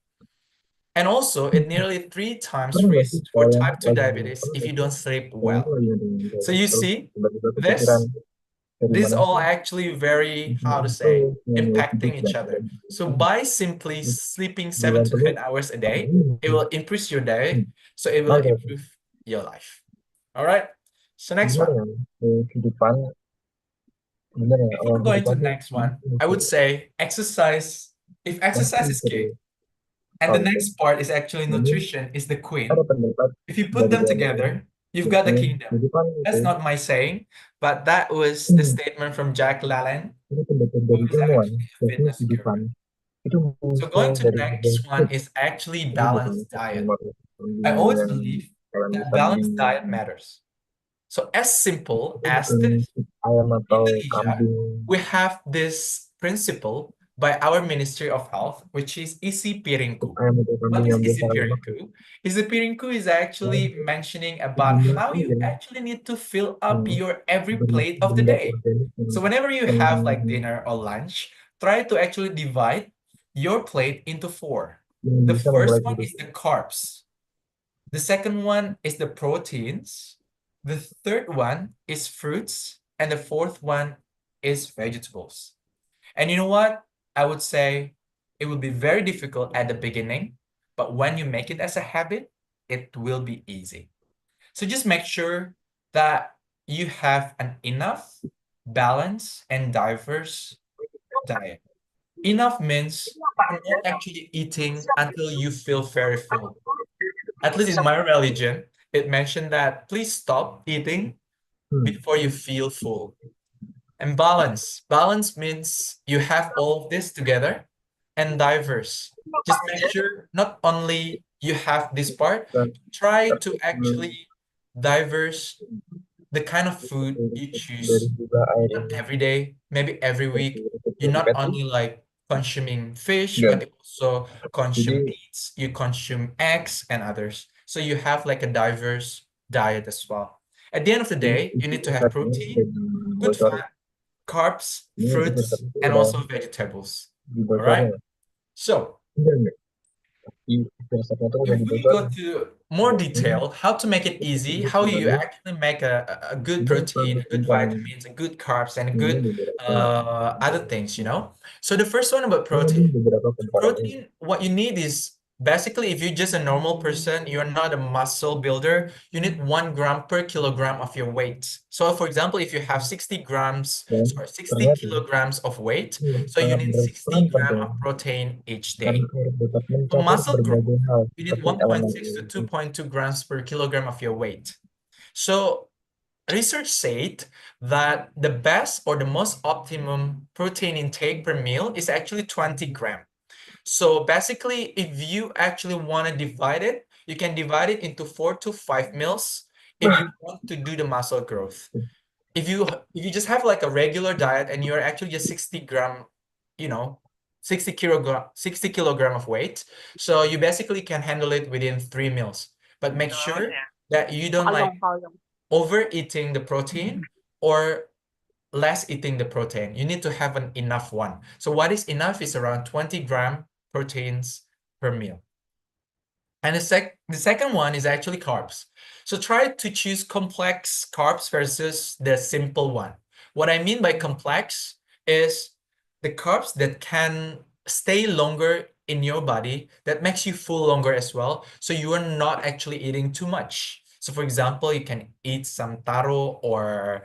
And also, it nearly 3 times risk for type 2 diabetes if you don't sleep well. So you see, this these all actually very, how to say, impacting each other. So by simply sleeping 7 to 9 hours a day, it will increase your day, so it will improve your life. All right. So next one. Before going to the next one, I would say exercise. If exercise is king, and the next part is actually nutrition is the queen. If you put them together, you've got the kingdom. That's not my saying, but that was the statement from Jack LaLanne, who is actually a fitness guru. So going to the next one is actually balanced diet. I always believe that balanced diet matters. So as simple as this. Indonesia, we have this principle by our Ministry of Health, which is isi piringku. What is isi piringku? Isi piringku is actually mentioning about how you actually need to fill up your every plate of the day. So whenever you have like dinner or lunch, try to actually divide your plate into four. The first one is the carbs. The second one is the proteins. The third one is fruits, and the fourth one is vegetables. And you know what? I would say it will be very difficult at the beginning, but when you make it as a habit, it will be easy. So just make sure that you have an enough, balanced, and diverse diet. Enough means you're not actually eating until you feel very full. At least in my religion, it mentioned that please stop eating before you feel full. And balance. Balance means you have all of this together and diverse. Just make sure not only you have this part, try to actually diverse the kind of food you choose. Not every day, maybe every week. You not only like consuming fish, but you also consume meats, you consume eggs and others. So you have like a diverse diet as well. At the end of the day, you need to have protein, good fat, carbs, fruits, and also vegetables. All right. So if we go to more detail, how to make it easy, how you actually make a good protein, a good vitamins, a good carbs, and a good other things, you know. So the first one about protein. Protein, what you need is basically if you're just a normal person, you're not a muscle builder, you need 1 gram per kilogram of your weight. So for example, if you have 60 kilograms of weight, so you need 60 grams of protein each day. For muscle growth, you need 1.6 to 2.2 grams per kilogram of your weight. So research said that the best or the most optimum protein intake per meal is actually 20 grams. So basically, if you actually want to divide it, you can divide it into 4 to 5 meals if you want to do the muscle growth. If you just have like a regular diet and you're actually just 60 gram, you know, 60 kilogram of weight, so you basically can handle it within 3 meals. But make sure that you don't like overeating the protein or less eating the protein. You need to have an enough one. So what is enough is around 20 gram proteins per meal. And the second one is actually carbs. So try to choose complex carbs versus the simple one. What I mean by complex is the carbs that can stay longer in your body, that makes you full longer as well. So you are not actually eating too much. So for example, you can eat some taro or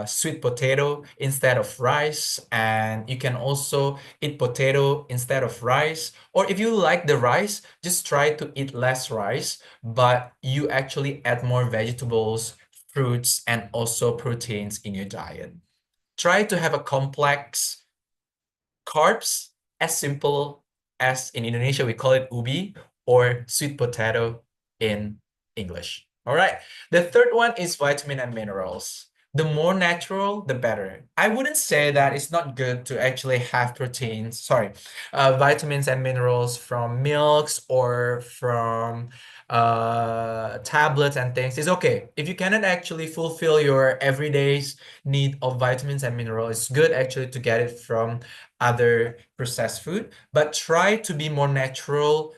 sweet potato instead of rice, and you can also eat potato instead of rice. Or if you like the rice, just try to eat less rice, but you actually add more vegetables, fruits, and also proteins in your diet. Try to have a complex carbs as simple as in Indonesia we call it ubi or sweet potato in English. All right. The third one is vitamin and minerals. The more natural, the better. I wouldn't say that it's not good to actually have vitamins and minerals from milks or from tablets and things. It's okay. If you cannot actually fulfill your everyday's need of vitamins and minerals, it's good actually to get it from other processed food, but try to be more natural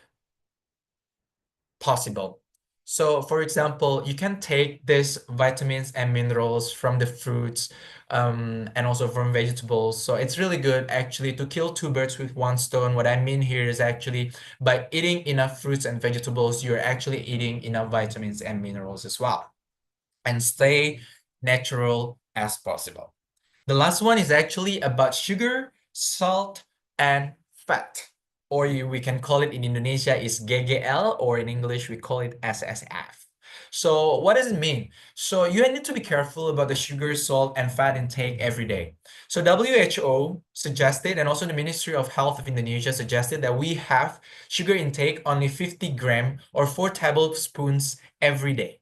possible. So for example, you can take these vitamins and minerals from the fruits and also from vegetables. So it's really good actually to kill two birds with one stone. What I mean here is actually by eating enough fruits and vegetables, you're actually eating enough vitamins and minerals as well. And stay natural as possible. The last one is actually about sugar, salt, and fat. Or we can call it in Indonesia is GGL, or in English we call it SSF. So what does it mean? So you need to be careful about the sugar, salt, and fat intake every day. So WHO suggested, and also the Ministry of Health of Indonesia suggested that we have sugar intake only 50 gram or 4 tablespoons every day.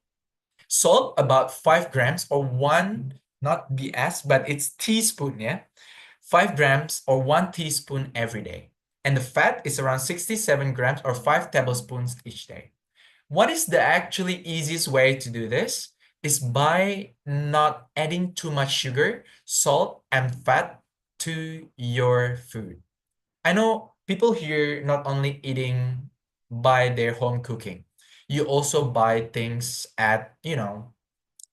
Salt about 5 grams or one, not BS, but it's teaspoon, yeah? 5 grams or 1 teaspoon every day. And the fat is around 67 grams or 5 tablespoons each day. What is the actually easiest way to do this? Is by not adding too much sugar, salt, and fat to your food. I know people here not only eating by their home cooking. You also buy things at,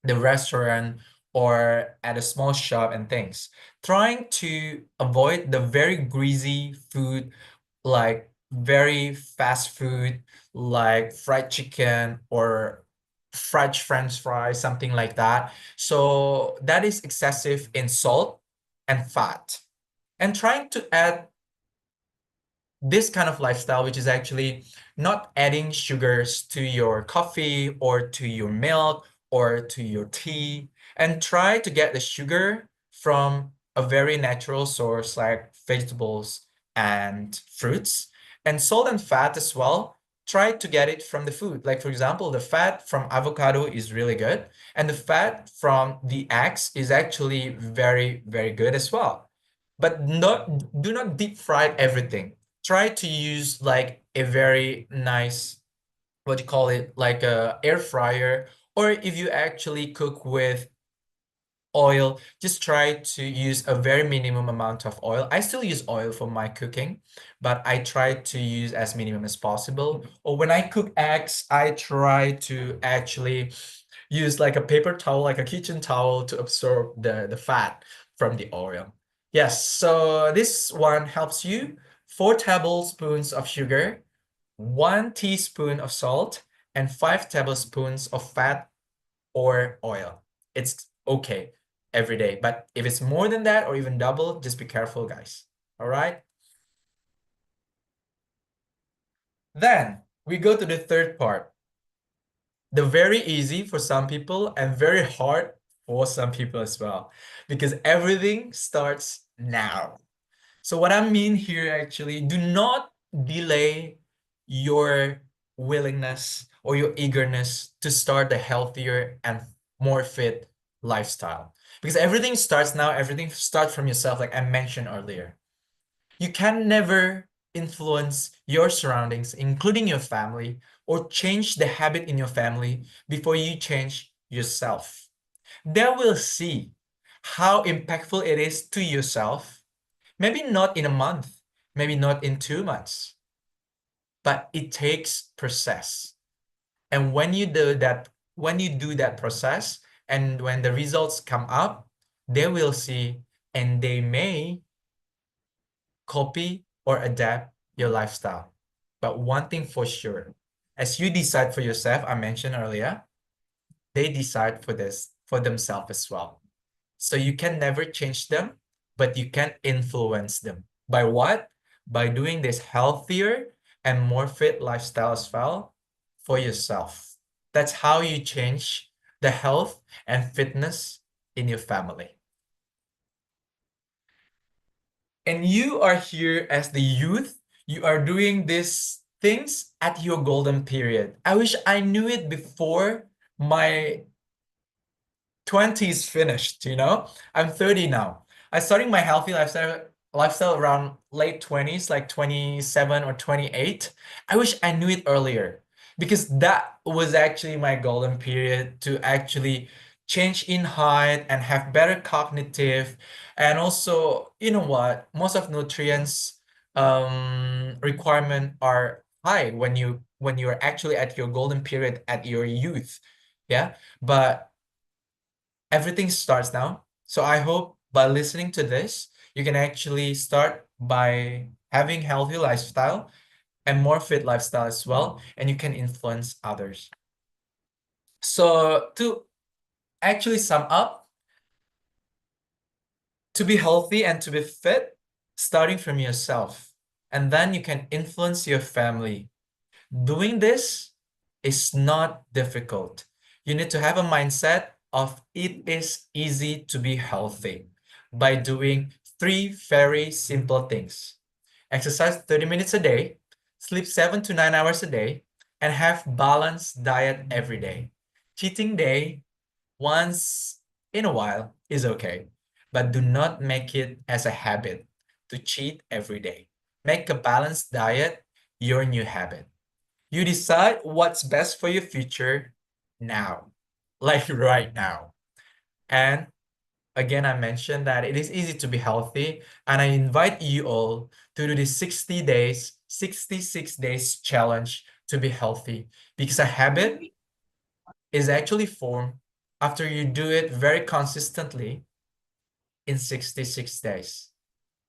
the restaurant or at a small shop and things. Trying to avoid the very greasy food, like very fast food, like fried chicken or fried French fries, something like that. So that is excessive in salt and fat. And trying to add this kind of lifestyle, which is actually not adding sugars to your coffee or to your milk or to your tea, and try to get the sugar from a very natural source like vegetables and fruits, and salt and fat as well. Try to get it from the food. Like, for example, the fat from avocado is really good, and the fat from the eggs is actually very, very good as well. But do not deep fry everything. Try to use like a very nice, what you call it, like a air fryer, or if you actually cook with oil, just try to use a very minimum amount of oil. I still use oil for my cooking, but I try to use as minimum as possible. Or when I cook eggs, I try to actually use like a paper towel, like a kitchen towel, to absorb the fat from the oil. Yes, so this one helps you. 4 tablespoons of sugar, 1 teaspoon of salt, and 5 tablespoons of fat or oil. It's okay every day, but if it's more than that or even double, just be careful, guys. All right? Then we go to the third part. The very easy for some people and very hard for some people as well, because everything starts now. So what I mean here, actually, do not delay your willingness or your eagerness to start a healthier and more fit lifestyle. Because everything starts now, everything starts from yourself, like I mentioned earlier. You can never influence your surroundings, including your family, or change the habit in your family before you change yourself. They will see how impactful it is to yourself. Maybe not in a month, maybe not in 2 months, but it takes process. And when you do that process, and when the results come up, they will see and they may copy or adapt your lifestyle. But one thing for sure, as you decide for yourself, I mentioned earlier, they decide for this for themselves as well. So you can never change them, but you can influence them. By what? By doing this healthier and more fit lifestyle as well for yourself. That's how you change the health and fitness in your family. And you are here as the youth. You are doing these things at your golden period. I wish I knew it before my 20s finished, you know? I'm 30 now. I started my healthy lifestyle around late 20s, like 27 or 28. I wish I knew it earlier, because that was actually my golden period to actually change in height and have better cognitive. And also, you know what? Most of nutrients requirement are high when you're actually at your golden period at your youth. Yeah. But everything starts now. So I hope by listening to this, you can actually start by having healthy lifestyle and more fit lifestyle as well, and you can influence others. So to actually sum up, to be healthy and to be fit, starting from yourself, and then you can influence your family. Doing this is not difficult. You need to have a mindset of it is easy to be healthy by doing 3 very simple things. Exercise 30 minutes a day, sleep 7 to 9 hours a day, and have balanced diet every day. Cheating day once in a while is okay, but do not make it as a habit to cheat every day. Make a balanced diet your new habit. You decide what's best for your future now, like right now. And again, I mentioned that it is easy to be healthy, and I invite you all to do this 60 days, 66 days challenge to be healthy, because a habit is actually formed after you do it very consistently in 66 days.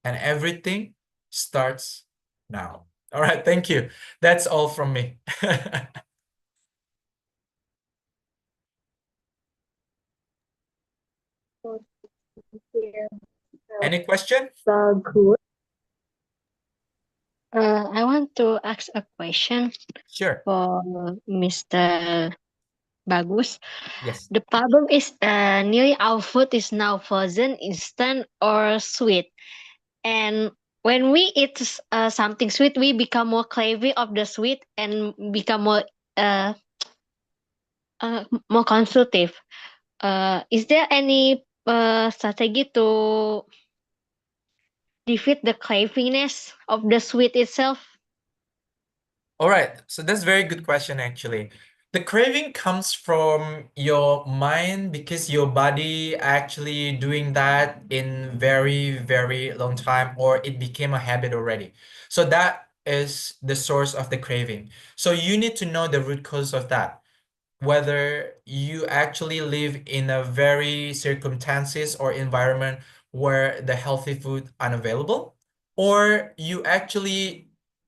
And everything starts now. All right, thank you. That's all from me. Any question? So good. I want to ask a question Sure. for Mr. Bagus. Yes. The problem is nearly our food is now frozen, instant, or sweet. And when we eat something sweet, we become more craving of the sweet and become uh, more consultative. Is there any strategy to defeat the cravingness of the sweet itself? All right, so that's a very good question actually. The craving comes from your mind because your body actually doing that in very, very long time, or it became a habit already. So that is the source of the craving. So you need to know the root cause of that, whether you actually live in a very circumstances or environment where the healthy food unavailable, or you actually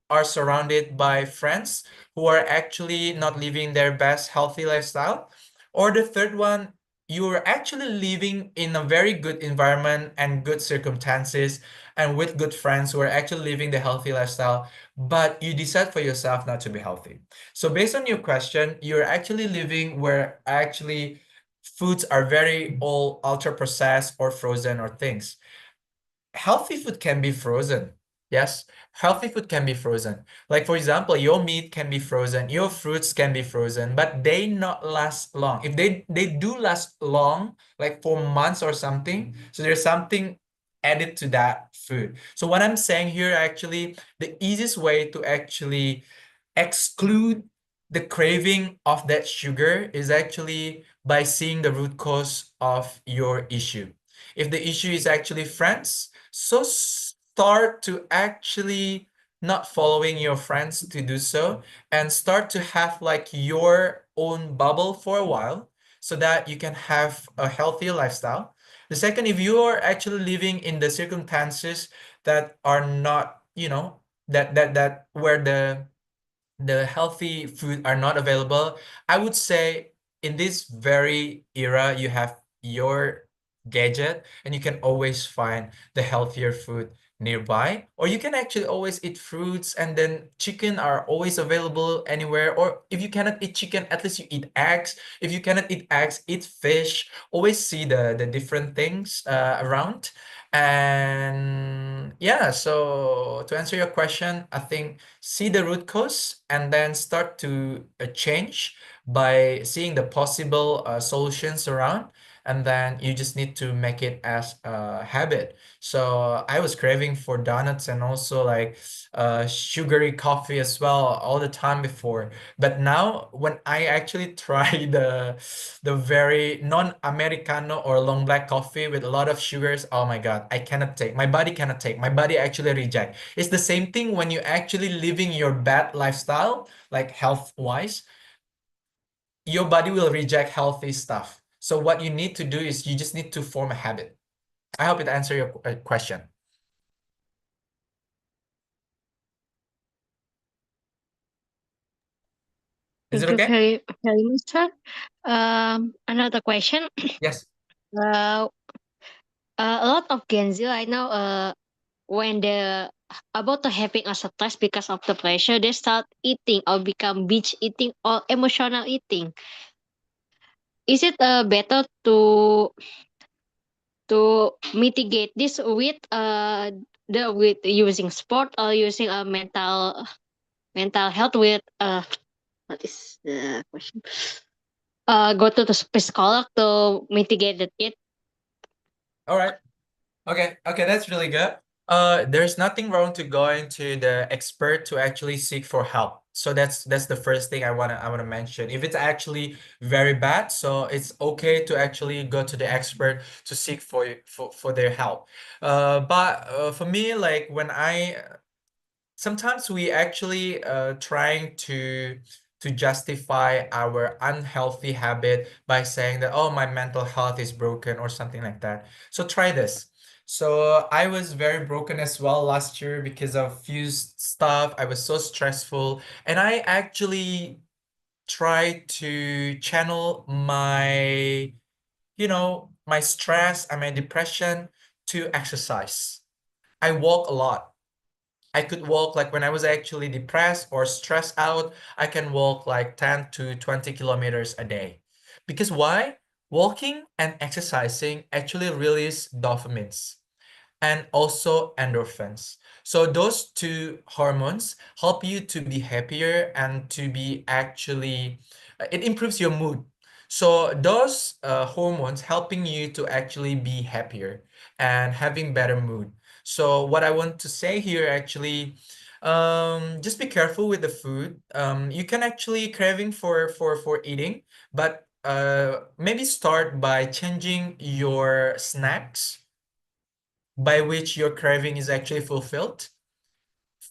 are surrounded by friends who are actually not living their best healthy lifestyle, or the third one, you're actually living in a very good environment and good circumstances and with good friends who are actually living the healthy lifestyle, but you decide for yourself not to be healthy. So based on your question, you're actually living where actually foods are very all ultra processed or frozen or things. Healthy food can be frozen. Yes, healthy food can be frozen. Like for example, your meat can be frozen, your fruits can be frozen, but they not last long. If they do last long, like for months or something, so there's something added to that food. So what I'm saying here, actually, the easiest way to actually exclude the craving of that sugar is actually by seeing the root cause of your issue. If the issue is actually friends, so start to actually not following your friends to do so and start to have like your own bubble for a while so that you can have a healthier lifestyle. The second, if you are actually living in the circumstances that are not, that where the healthy food are not available, I would say in this very era, you have your gadget and you can always find the healthier food nearby, or you can actually always eat fruits, and then chicken are always available anywhere. Or if you cannot eat chicken, at least you eat eggs. If you cannot eat eggs, eat fish. Always see the different things around. And yeah, so to answer your question, I think see the root cause and then start to change by seeing the possible solutions around, and then you just need to make it as a habit. So I was craving for donuts and also like sugary coffee as well all the time before, but now when I actually try the very non-americano or long black coffee with a lot of sugars, oh my god, I cannot take, my body cannot take, my body actually reject. It's the same thing when you actually living your bad lifestyle, like health wise, your body will reject healthy stuff. So what you need to do is you just need to form a habit. I hope it answered your question. Is it Thank you okay? very, very much, sir. Another question. Yes. Uh, a lot of Gen Z right now, when they're about to having a stress because of the pressure, they start eating or become binge eating or emotional eating. Is it better to mitigate this with with using sport or using a mental health with what is the question? Go to the psychologist to mitigate it. All right. Okay, that's really good. There's nothing wrong to going to the expert to actually seek for help. So that's the first thing I wanna mention. If it's actually very bad, so it's okay to actually go to the expert to seek for their help. But for me, like when I sometimes we actually trying to justify our unhealthy habit by saying that, oh, my mental health is broken or something like that. So try this. So I was very broken as well last year because of few stuff. I was so stressful, and I actually tried to channel my, my stress and my depression to exercise. I walk a lot. I could walk like when I was actually depressed or stressed out, I can walk like 10 to 20 kilometers a day. Because why? Walking and exercising actually release dopamines and also endorphins. So those two hormones help you to be happier and to be actually, it improves your mood. So those hormones helping you to actually be happier and having better mood. So what I want to say here actually, just be careful with the food. You can actually craving for eating, but maybe start by changing your snacks by which your craving is actually fulfilled.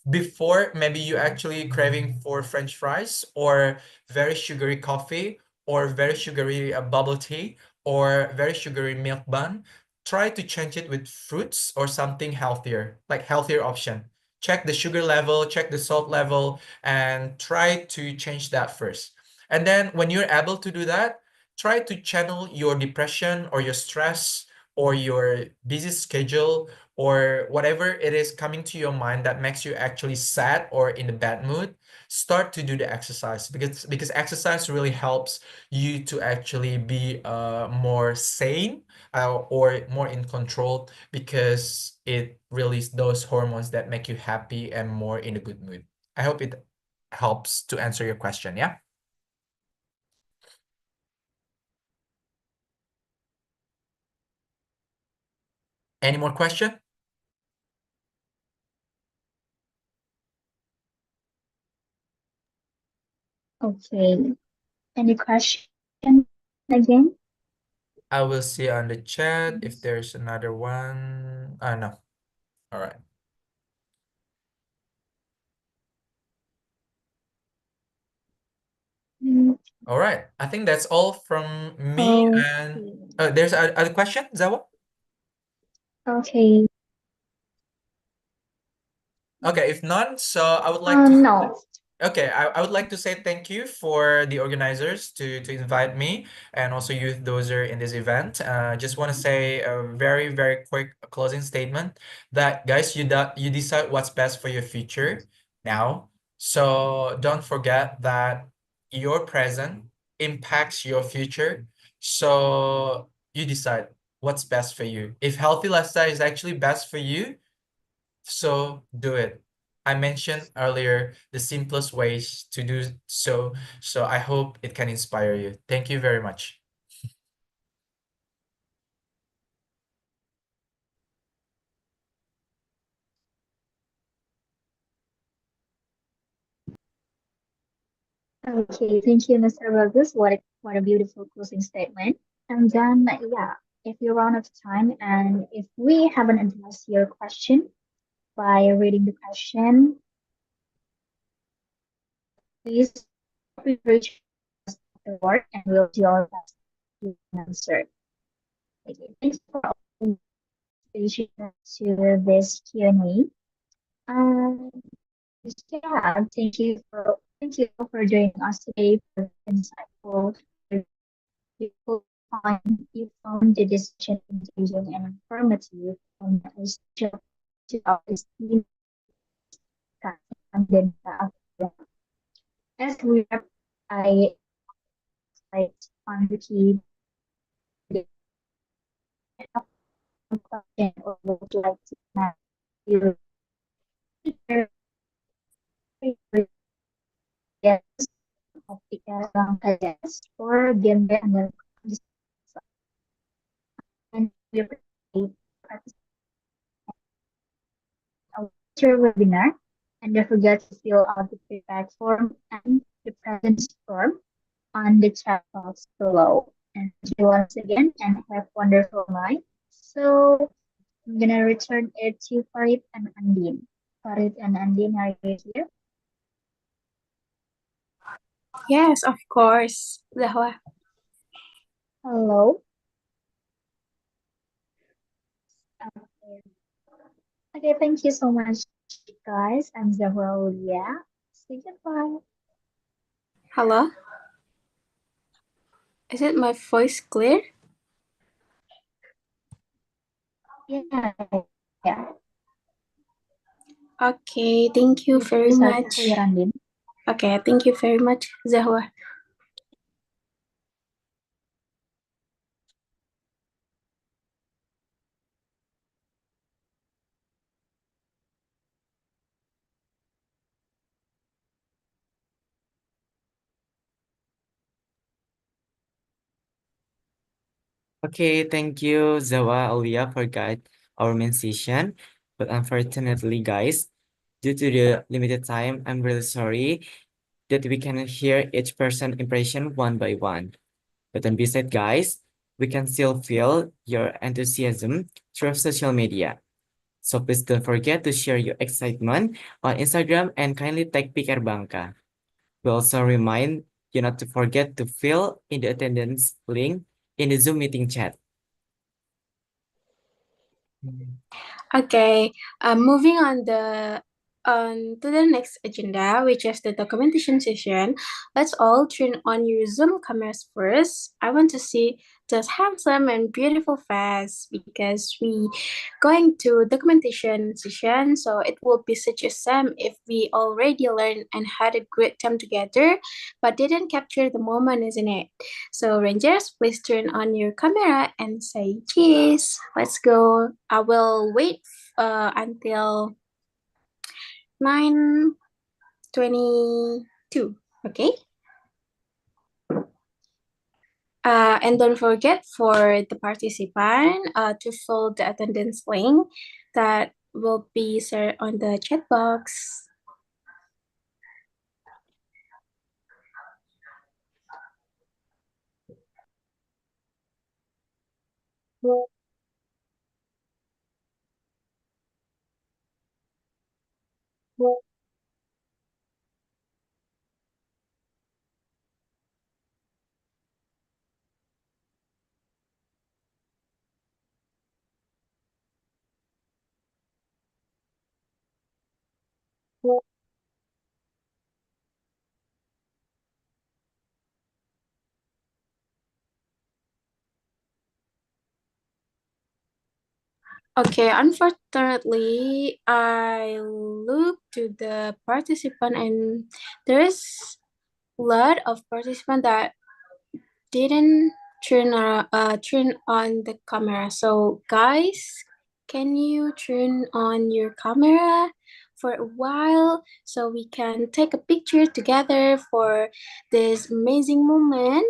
Before, maybe you actually craving for French fries or very sugary coffee or very sugary bubble tea or very sugary milk bun. Try to change it with fruits or something healthier, like healthier option. Check the sugar level, check the salt level, and try to change that first. And then when you're able to do that, try to channel your depression or your stress or your busy schedule or whatever it is coming to your mind that makes you actually sad or in a bad mood. Start to do the exercise because exercise really helps you to actually be more sane or more in control because it releases those hormones that make you happy and more in a good mood. I hope it helps to answer your question. Yeah. Any more question? Okay. Any question again? I will see on the chat if there's another one. No. All right. Mm, All right. I think that's all from me. Okay. And there's a question, Zawa? Okay. Okay, if none, so I would like to No. okay, I would like to say thank you for the organizers to invite me and also Youth Dozer in this event. Just want to say a very, very quick closing statement that guys, you decide what's best for your future now. So don't forget that your present impacts your future. So you decide what's best for you. If healthy lifestyle is actually best for you, so do it. I mentioned earlier the simplest ways to do so. So I hope it can inspire you. Thank you very much. Okay, thank you, Mr. Rogers. What a beautiful closing statement. And then, yeah, if you run out of time and if we haven't addressed your question by reading the question, please reach us afterward and we'll do our best to answer. Okay, thanks for all the participation to this Q&A. Um, yeah, thank you for joining us today for insightful. You found the discussion engaging and informative on the essential to our esteemed and then as we wrap, I like on the key question or would like to ask you yes of the guest or gender and we our webinar. And don't forget to fill out the feedback form and the presence form on the chat box below. And thank you once again and have a wonderful night. So I'm gonna return it to Farid and Andin. Farid and Andin, are you here? Yes, of course. Zahwa. Hello. Okay, thank you so much, guys. I'm Zahra Ulia. Say goodbye. Hello? Is it my voice clear? Yeah, yeah. Okay, thank you Your very voice are much. clear, Andin. Okay, thank you very much, Zahwa. Okay, thank you, Zawa Alia, for guide our main session. But unfortunately, guys, due to the limited time, I'm really sorry that we cannot hear each person impression one by one. But then beside, guys, we can still feel your enthusiasm through social media. So please don't forget to share your excitement on Instagram and kindly tag PIK-R Bangka. We also remind you not to forget to fill in the attendance link in the Zoom meeting chat. Okay, moving on to the next agenda, which is the documentation session. Let's all turn on your Zoom cameras first. I want to see this handsome and beautiful face because we going to documentation session. So it will be such a shame if we already learned and had a great time together, but didn't capture the moment, isn't it? So Rangers, please turn on your camera and say cheese. Let's go. I will wait until 9:22. Okay. And don't forget for the participant to fill the attendance link that will be shared on the chat box. Okay, unfortunately, I look to the participant and there's a lot of participants that didn't turn on the camera. So guys, can you turn on your camera for a while so we can take a picture together for this amazing moment?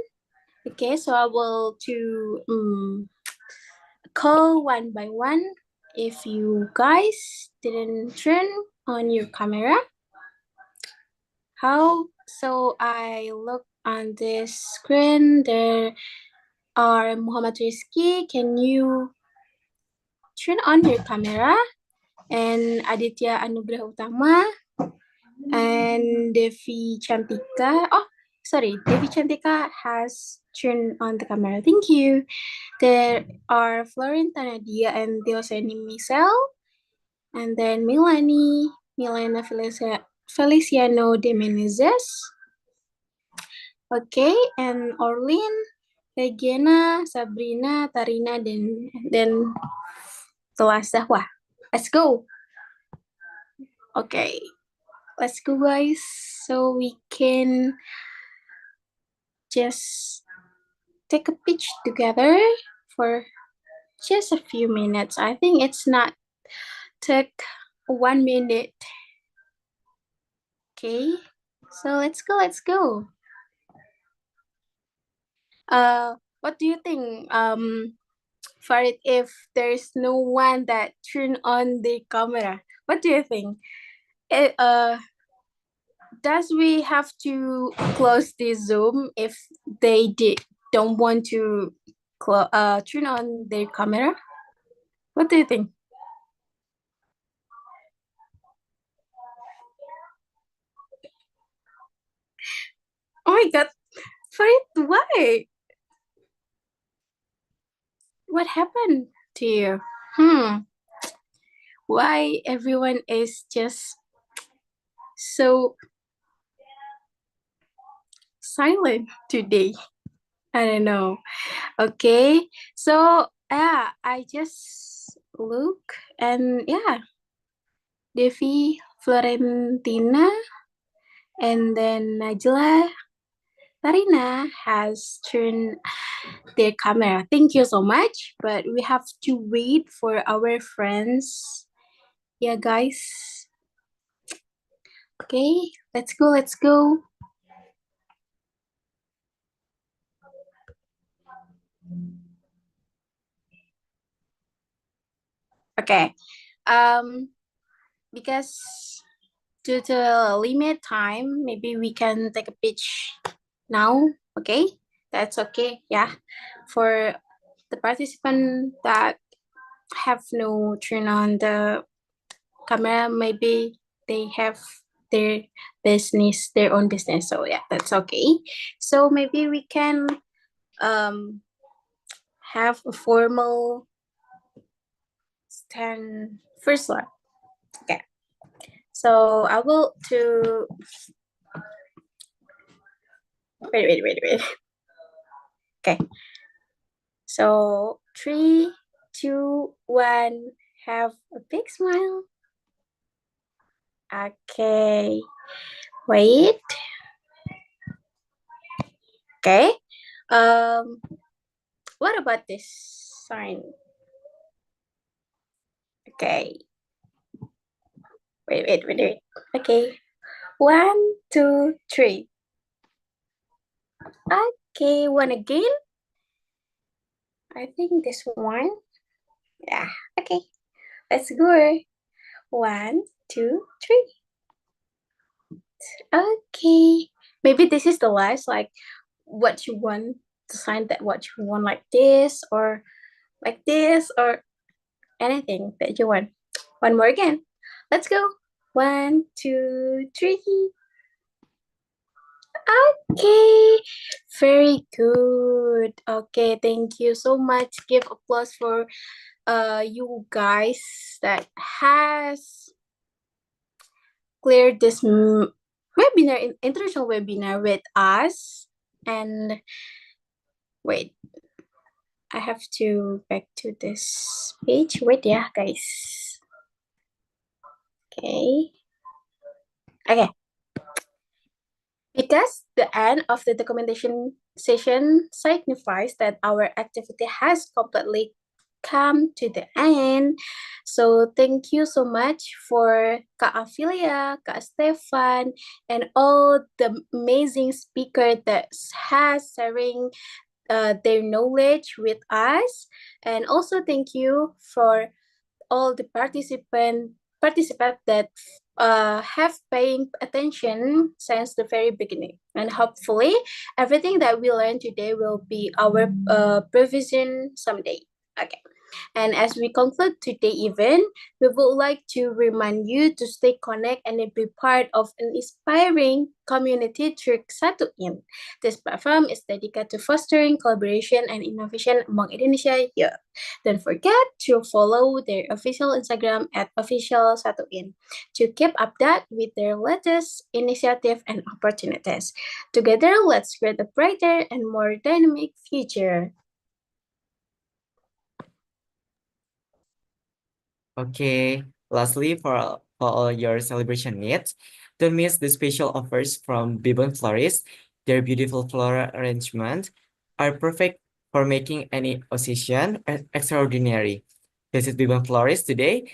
Okay, so I will to call one by one. If you guys didn't turn on your camera, how? So I look on this screen. There are Muhammad Rizky. Can you turn on your camera? And Aditya Anugrah Utama and Devi Chantika. Oh, sorry, Devi Chantika has turned on the camera. Thank you. There are Florenta Nadia and Dioseni Michelle, and then Milena Feliciano de Menezes. Okay, and Orlin, Regina, Sabrina, Tarina, dan kelas Zahwa. Let's go. Okay, let's go, guys. So we can just take a pitch together for just a few minutes. I think it's not take 1 minute. Okay, so let's go. Let's go. What do you think? Farid, if there's no one that turn on the camera, what do you think? It, does we have to close the Zoom if they don't want to turn on their camera? What do you think? Oh my god, Farid, why? What happened to you? Why everyone is just so silent today? I don't know. Okay, so I just look and Devi, Florentina, and then Najla, Tarina has turned their camera. Thank you so much, but we have to wait for our friends. Yeah, guys. Okay, let's go, let's go. Okay, because due to limit time, maybe we can take a pitch now. Okay, that's okay. Yeah, for the participant that have no turn on the camera, maybe they have their their own business. So yeah, that's okay. So maybe we can have a formal stand first one. Okay. So I will to wait. Okay. So 3, 2, 1. Have a big smile. Okay. Wait. Okay. What about this sign? Okay. Wait. Okay. 1, 2, 3. Okay, one again. I think this one. Yeah. Okay. Let's go. 1, 2, 3. Okay. Maybe this is the last, like what you want to sign that what you want like this or anything that you want. One more again. Let's go. 1, 2, 3. Okay. Very good. Okay, thank you so much. Give applause for you guys that has cleared this webinar, international webinar with us. And wait, I have to back to this page. Wait, yeah, guys. Okay. Because the end of the documentation session signifies that our activity has completely come to the end. So thank you so much for Kak Afilia, Kak Stefan, and all the amazing speaker that has sharing their knowledge with us. And also thank you for all the participants that have paying attention since the very beginning, and hopefully everything that we learned today will be our provision someday. Okay. And as we conclude today's event, we would like to remind you to stay connected and be part of an inspiring community through Satuin. This platform is dedicated to fostering collaboration and innovation among Indonesia youth. Don't forget to follow their official Instagram at official1 to keep updated with their latest initiative and opportunities. Together, let's create a brighter and more dynamic future. Okay. Lastly, for all your celebration needs, don't miss the special offers from Bibon Florist. Their beautiful floral arrangement are perfect for making any occasion extraordinary. Visit Bibon Florist today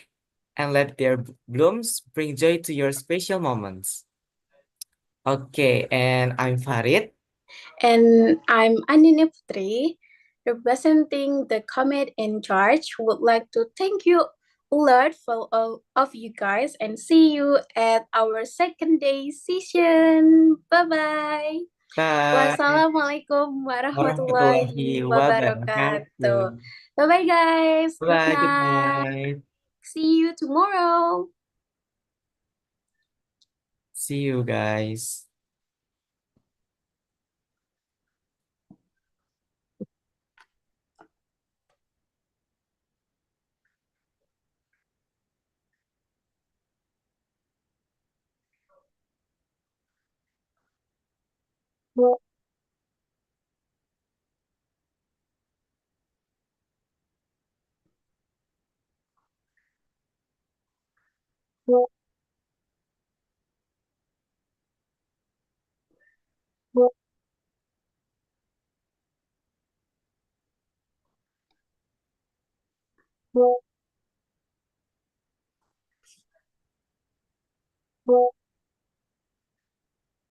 and let their blooms bring joy to your special moments. Okay, and I'm Farid. And I'm Anine Putri, representing the committee in charge. Would like to thank you a lot for all of you guys and see you at our second day session. Bye-bye. Bye. Wassalamualaikum Warahmatullahi warahmatullahi wabarakatuh. wabarakatuh. Bye-bye, guys. Good Bye, good night. night. See you tomorrow. See you guys. Well,